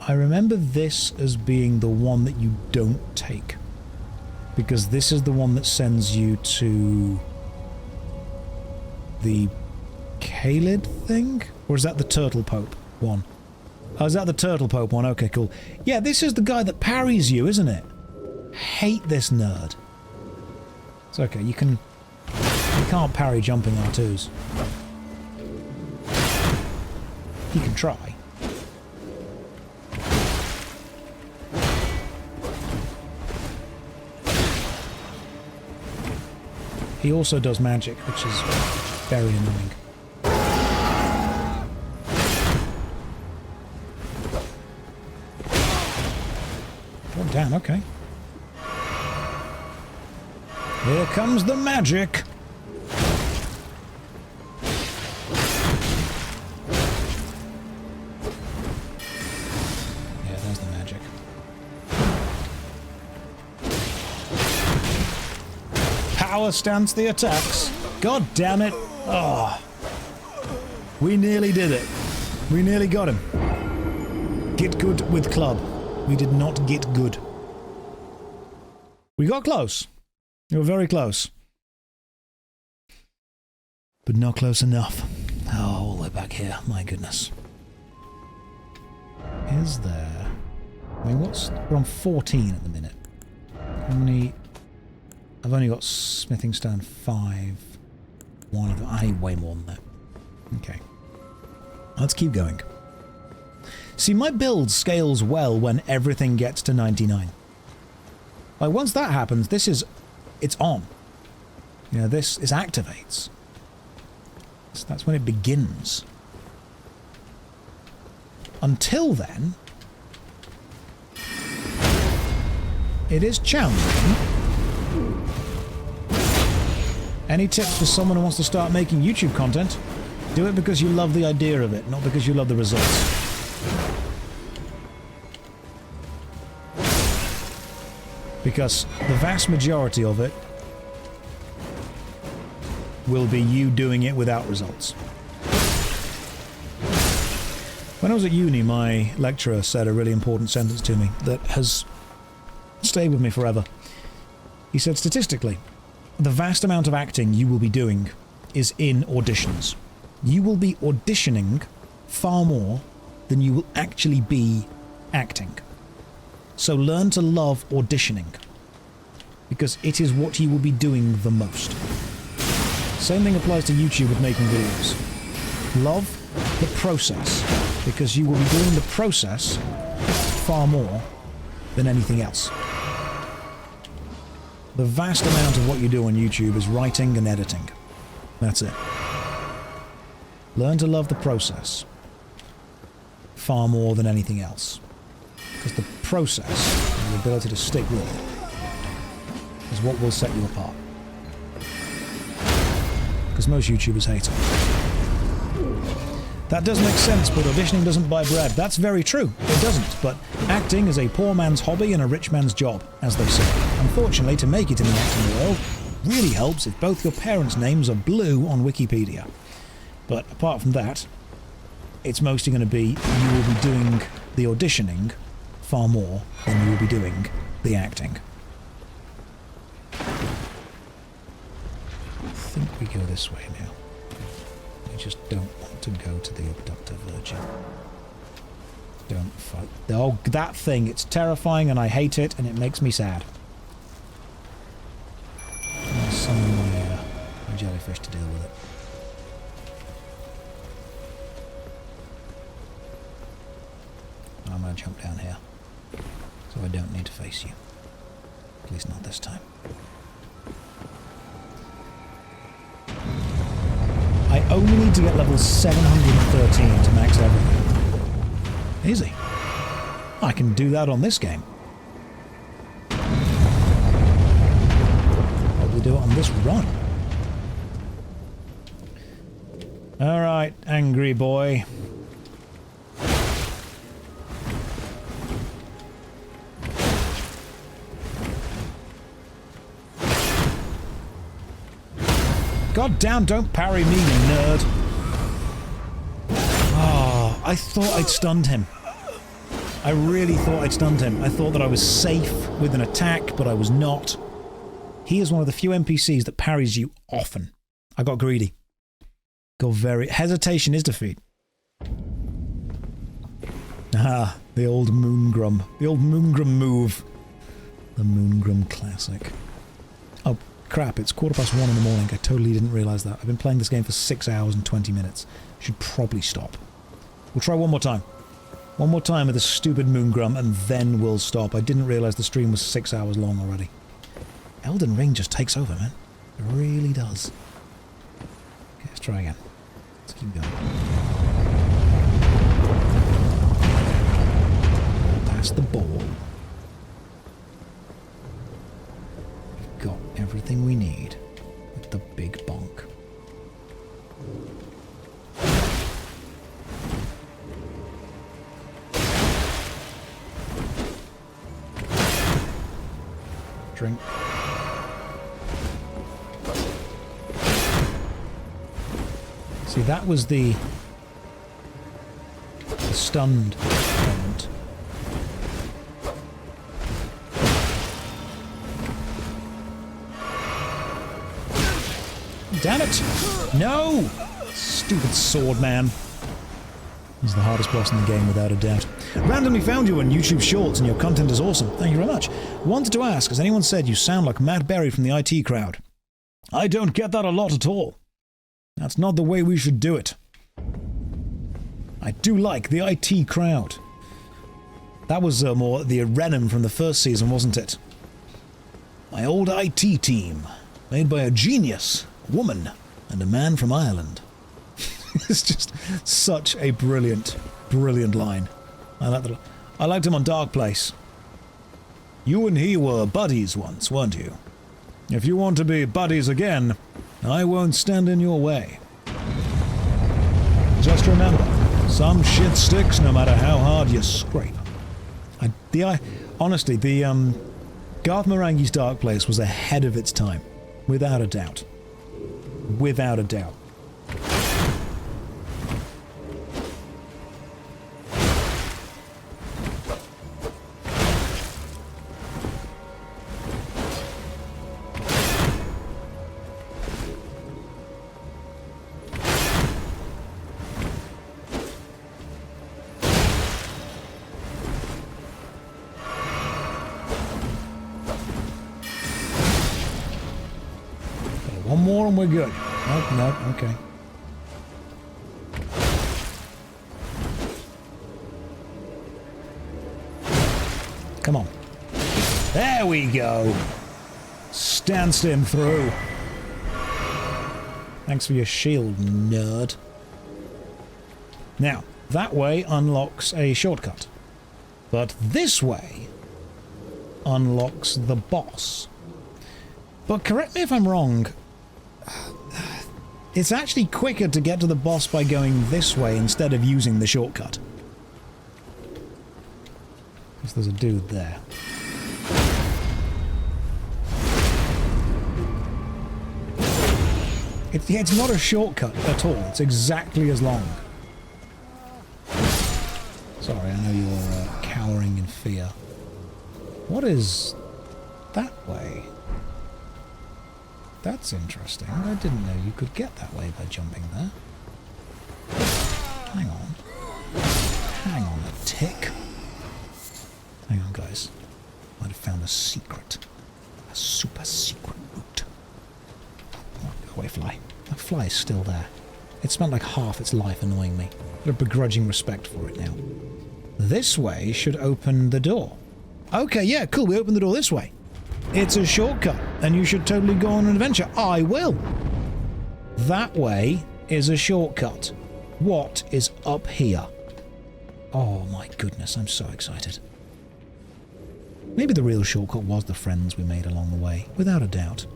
[SPEAKER 1] I remember this as being the one that you don't take. Because this is the one that sends you to the Caelid thing? Or is that the Turtle Pope one? Oh, is that the Turtle Pope one? Okay, cool. Yeah, this is the guy that parries you, isn't it? Hate this nerd. It's okay, you can't parry jumping R2s. You can try. He also does magic, which is Very annoying. Oh, damn, okay. Here comes the magic! Yeah, there's the magic. Power stance the attacks. God damn it. Oh. We nearly did it. We nearly got him. Get good with club. We did not get good. We got close. We were very close. But not close enough. Oh, all the way back here. My goodness. Is there... I mean, we're on 14 at the minute. How many... I've only got smithing stone 5. One of them. I need way more than that. Okay. Let's keep going. See, my build scales well when everything gets to 99. Like, once that happens, it's on. You know, this activates. So that's when it begins. Until then, it is challenging. Any tips for someone who wants to start making YouTube content? Do it because you love the idea of it, not because you love the results. Because the vast majority of it will be you doing it without results. When I was at uni, my lecturer said a really important sentence to me that has stayed with me forever. He said, statistically, the vast amount of acting you will be doing is in auditions. You will be auditioning far more than you will actually be acting. So learn to love auditioning, because it is what you will be doing the most. Same thing applies to YouTube with making videos. Love the process, because you will be doing the process far more than anything else. The vast amount of what you do on YouTube is writing and editing. That's it. Learn to love the process far more than anything else. Because the process, and the ability to stick with it, is what will set you apart. Because most YouTubers hate it. That does make sense, but auditioning doesn't buy bread. That's very true. It doesn't, but acting is a poor man's hobby and a rich man's job, as they say. Unfortunately, to make it in the acting world really helps if both your parents' names are blue on Wikipedia. But apart from that, it's mostly going to be you will be doing the auditioning far more than you will be doing the acting. I think we go this way now. I just don't want to go to the abductor virgin. Don't fight. Oh, that thing, it's terrifying and I hate it and it makes me sad. I'll summon my jellyfish to deal with it. I'm going to jump down here, so I don't need to face you. At least not this time. I only need to get level 713 to max everything. Easy. I can do that on this game. Probably do it on this run. Alright, angry boy. God damn, don't parry me, you nerd. Oh, I thought I'd stunned him. I really thought I'd stunned him. I thought that I was safe with an attack, but I was not. He is one of the few NPCs that parries you often. I got greedy. Got very... Hesitation is defeat. Ah, the old Moongrum. The old Moongrum move. The Moongrum classic. Oh, crap, it's 1:15 in the morning. I totally didn't realise that. I've been playing this game for 6 hours and 20 minutes. Should probably stop. We'll try one more time. One more time with the stupid Moongrum, and then we'll stop. I didn't realise the stream was 6 hours long already. Elden Ring just takes over, man. It really does. Okay, let's try again. Let's keep going. Pass the ball. We've got everything we need with the big bonk. Drink. See, that was the stunned moment. Damn it! No! Stupid sword man. He's the hardest boss in the game, without a doubt. Randomly found you on YouTube Shorts, and your content is awesome. Thank you very much. Wanted to ask, has anyone said you sound like Matt Berry from the IT crowd? I don't get that a lot at all. That's not the way we should do it. I do like the IT crowd. That was more the Renem from the first season, wasn't it? My old IT team, made by a genius, a woman, and a man from Ireland. It's just such a brilliant, brilliant line. I like that. I liked him on Dark Place. You and he were buddies once, weren't you? If you want to be buddies again, I won't stand in your way. Just remember, some shit sticks no matter how hard you scrape. Honestly, the Garth Marenghi's Dark Place was ahead of its time, without a doubt. Without a doubt. One more and we're good. Nope, nope, okay. Come on. There we go. Stance him through. Thanks for your shield, nerd. Now, that way unlocks a shortcut. But this way unlocks the boss. But correct me if I'm wrong, it's actually quicker to get to the boss by going this way instead of using the shortcut. Because there's a dude there. It's not a shortcut at all. It's exactly as long. Sorry, I know you're cowering in fear. What is that way? That's interesting. I didn't know you could get that way by jumping there. Hang on. Hang on a tick. Hang on, guys. Might have found a secret. A super secret route. Oh, go away, fly. That fly is still there. It spent like half its life annoying me. I've a begrudging respect for it now. This way should open the door. Okay, yeah, cool. We open the door this way. It's a shortcut, and you should totally go on an adventure. I will! That way is a shortcut. What is up here? Oh my goodness, I'm so excited. Maybe the real shortcut was the friends we made along the way, without a doubt.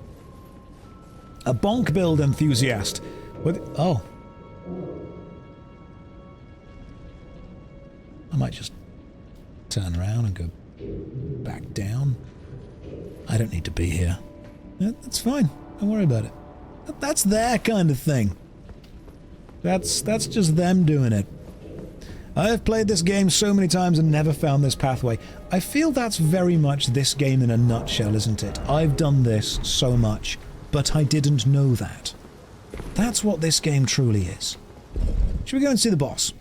[SPEAKER 1] A bonk build enthusiast. Oh. I might just turn around and go back down. I don't need to be here. That's fine. Don't worry about it. That's their kind of thing. That's just them doing it. I have played this game so many times and never found this pathway. I feel that's very much this game in a nutshell, isn't it? I've done this so much, but I didn't know that. That's what this game truly is. Should we go and see the boss?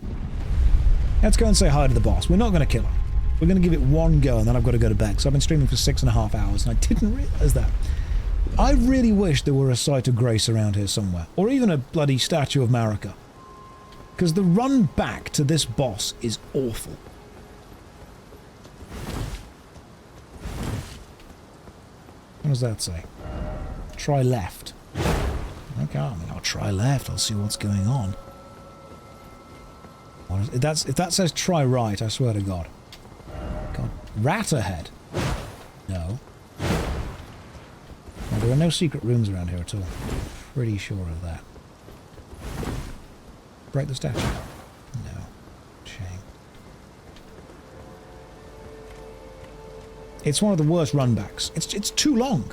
[SPEAKER 1] Let's go and say hi to the boss. We're not going to kill him. We're going to give it one go, and then I've got to go to bed. So I've been streaming for 6.5 hours, and I didn't realise that. I really wish there were a site of grace around here somewhere, or even a bloody statue of Marika. Because the run back to this boss is awful. What does that say? Try left. Okay, I mean, I'll try left. I'll see what's going on. If that says try right, I swear to God. God. Rat ahead. No. Now, there are no secret rooms around here at all. Pretty sure of that. Break the statue. No. Shame. It's one of the worst runbacks. It's too long.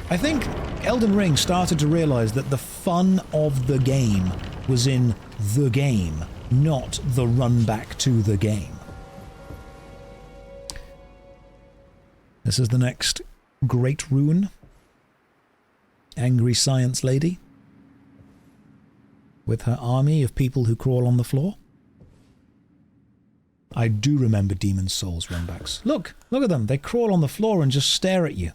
[SPEAKER 1] I think Elden Ring started to realise that the fun of the game was in the game, not the run back to the game. This is the next Great Ruin. Angry Science Lady. With her army of people who crawl on the floor. I do remember Demon's Souls runbacks. Look at them. They crawl on the floor and just stare at you.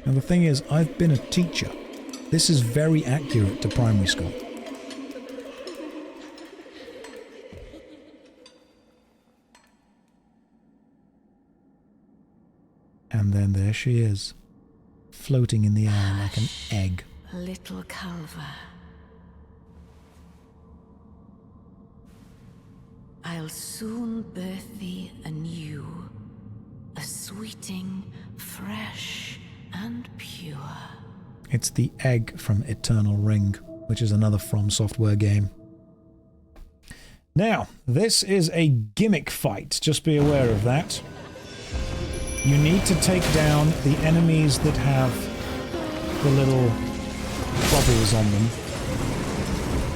[SPEAKER 1] And the thing is, I've been a teacher. This is very accurate to primary school. And then there she is, floating in the air like an egg.
[SPEAKER 7] Little Calva. I'll soon birth thee anew, a sweeting, fresh and pure.
[SPEAKER 1] It's the egg from Eternal Ring, which is another From Software game. Now, this is a gimmick fight, just be aware of that. You need to take down the enemies that have the little bubbles on them.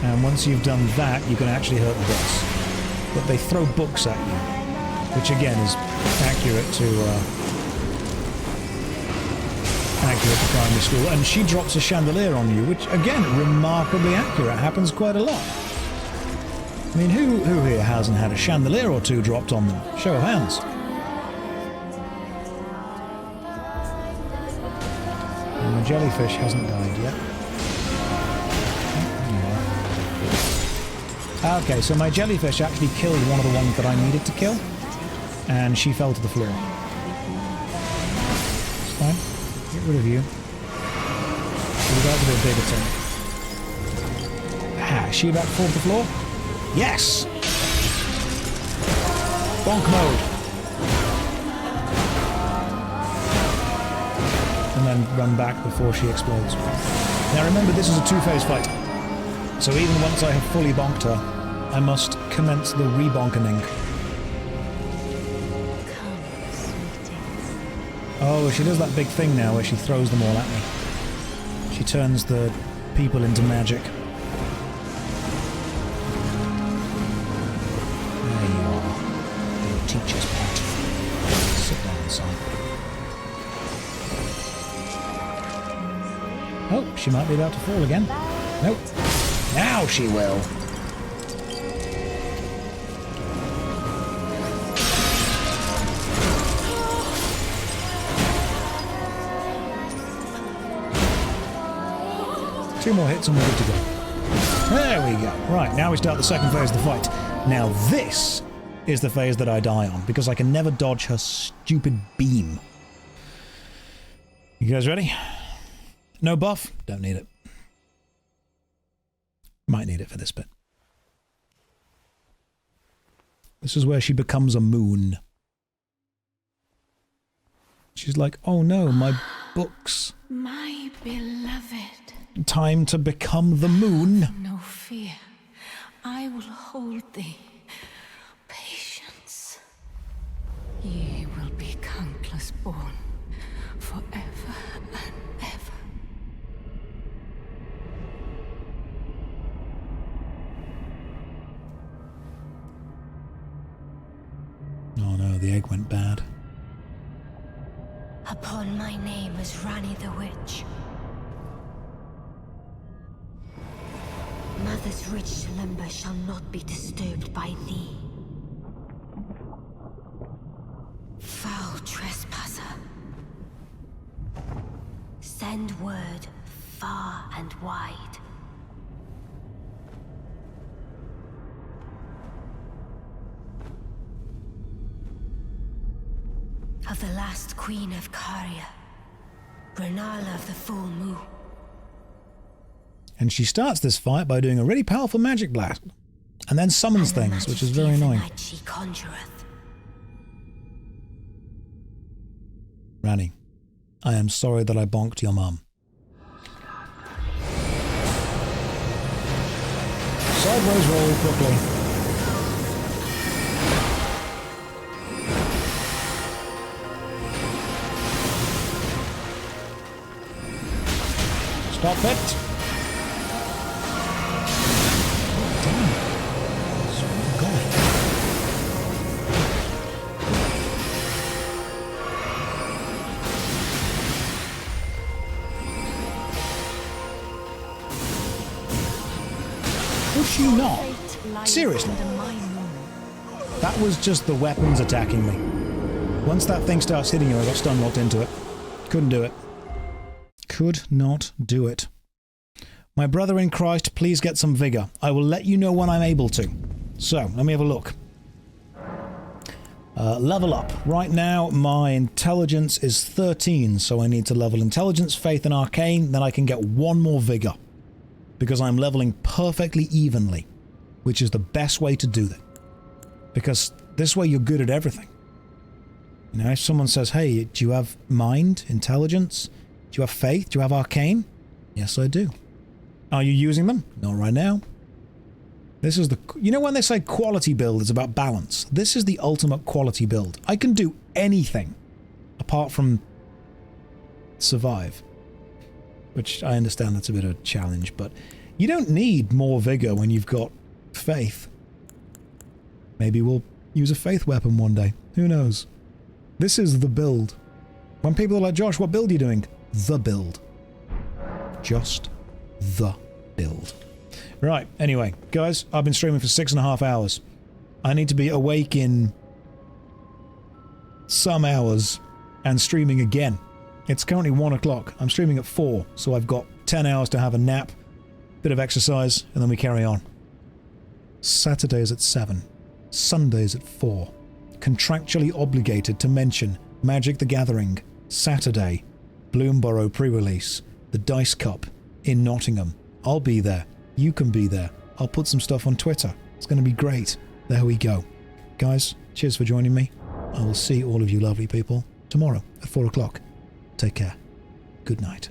[SPEAKER 1] And once you've done that, you can actually hurt the boss. But they throw books at you, which again is accurate to primary school. And she drops a chandelier on you, which again, remarkably accurate. Happens quite a lot. I mean, who here hasn't had a chandelier or two dropped on them? Show of hands. And the jellyfish hasn't died yet. Okay, so my jellyfish actually killed one of the ones that I needed to kill, and she fell to the floor. It's fine. Get rid of you. She's about to do a big attack. Ah, is she about to fall to the floor? Yes! Bonk mode. And then run back before she explodes. Now remember, this is a two-phase fight. So even once I have fully bonked her, I must commence the rebonkening. Oh, she does that big thing now where she throws them all at me. She turns the people into magic. There you are. Your teacher's pet. Sit down, son. Oh, she might be about to fall again. Nope. Now she will. Two more hits and we're good to go. There we go. Right, now we start the second phase of the fight. Now this is the phase that I die on, because I can never dodge her stupid beam. You guys ready? No buff? Don't need it. Might need it for this bit. This is where she becomes a moon. She's like, oh no, my books.
[SPEAKER 7] My beloved.
[SPEAKER 1] Time to become the moon.
[SPEAKER 7] No fear. I will hold thee. Patience. Ye will be countless born forever and ever.
[SPEAKER 1] Oh no, the egg went bad.
[SPEAKER 3] Upon my name is Rani the Witch. Mother's rich slumber shall not be disturbed by thee. Foul trespasser. Send word far and wide.
[SPEAKER 7] of the last queen of Caria, Rennala of the full moon.
[SPEAKER 1] And she starts this fight by doing a really powerful magic blast, and then summons
[SPEAKER 7] And the
[SPEAKER 1] things, which is
[SPEAKER 7] majesty
[SPEAKER 1] very
[SPEAKER 7] of the
[SPEAKER 1] annoying.
[SPEAKER 7] night she conjureth.
[SPEAKER 1] Ranni, I am sorry that I bonked your mum. Sideways roll quickly. Stop it. Was you not? Seriously? That was just the weapons attacking me. Once that thing starts hitting you, I got stun locked into it. Couldn't do it. Could not do it. My brother in Christ, please get some vigor. I will let you know when I'm able to. So, let me have a look. Level up. Right now, my intelligence is 13, so I need to level intelligence, faith, and arcane. Then I can get one more vigor. Because I'm leveling perfectly evenly, which is the best way to do that. Because this way you're good at everything. You know, if someone says, hey, do you have mind, intelligence? Do you have faith? Do you have arcane? Yes, I do. Are you using them? Not right now. This is the... You know when they say quality build is about balance? This is the ultimate quality build. I can do anything apart from survive. Which I understand that's a bit of a challenge, but you don't need more vigor when you've got faith. Maybe we'll use a faith weapon one day. Who knows? This is the build. When people are like, Josh, what build are you doing? The build. Just the build. Right, anyway, guys, I've been streaming for 6.5 hours. I need to be awake in some hours and streaming again. It's currently 1 o'clock. I'm streaming at 4, so I've got 10 hours to have a nap, bit of exercise, and then we carry on. Saturdays at 7. Sundays at 4. Contractually obligated to mention Magic the Gathering, Saturday, Bloomborough pre-release, the Dice Cup in Nottingham. I'll be there. You can be there. I'll put some stuff on Twitter. It's going to be great. There we go. Guys, cheers for joining me. I will see all of you lovely people tomorrow at 4 o'clock. Take care. Good night.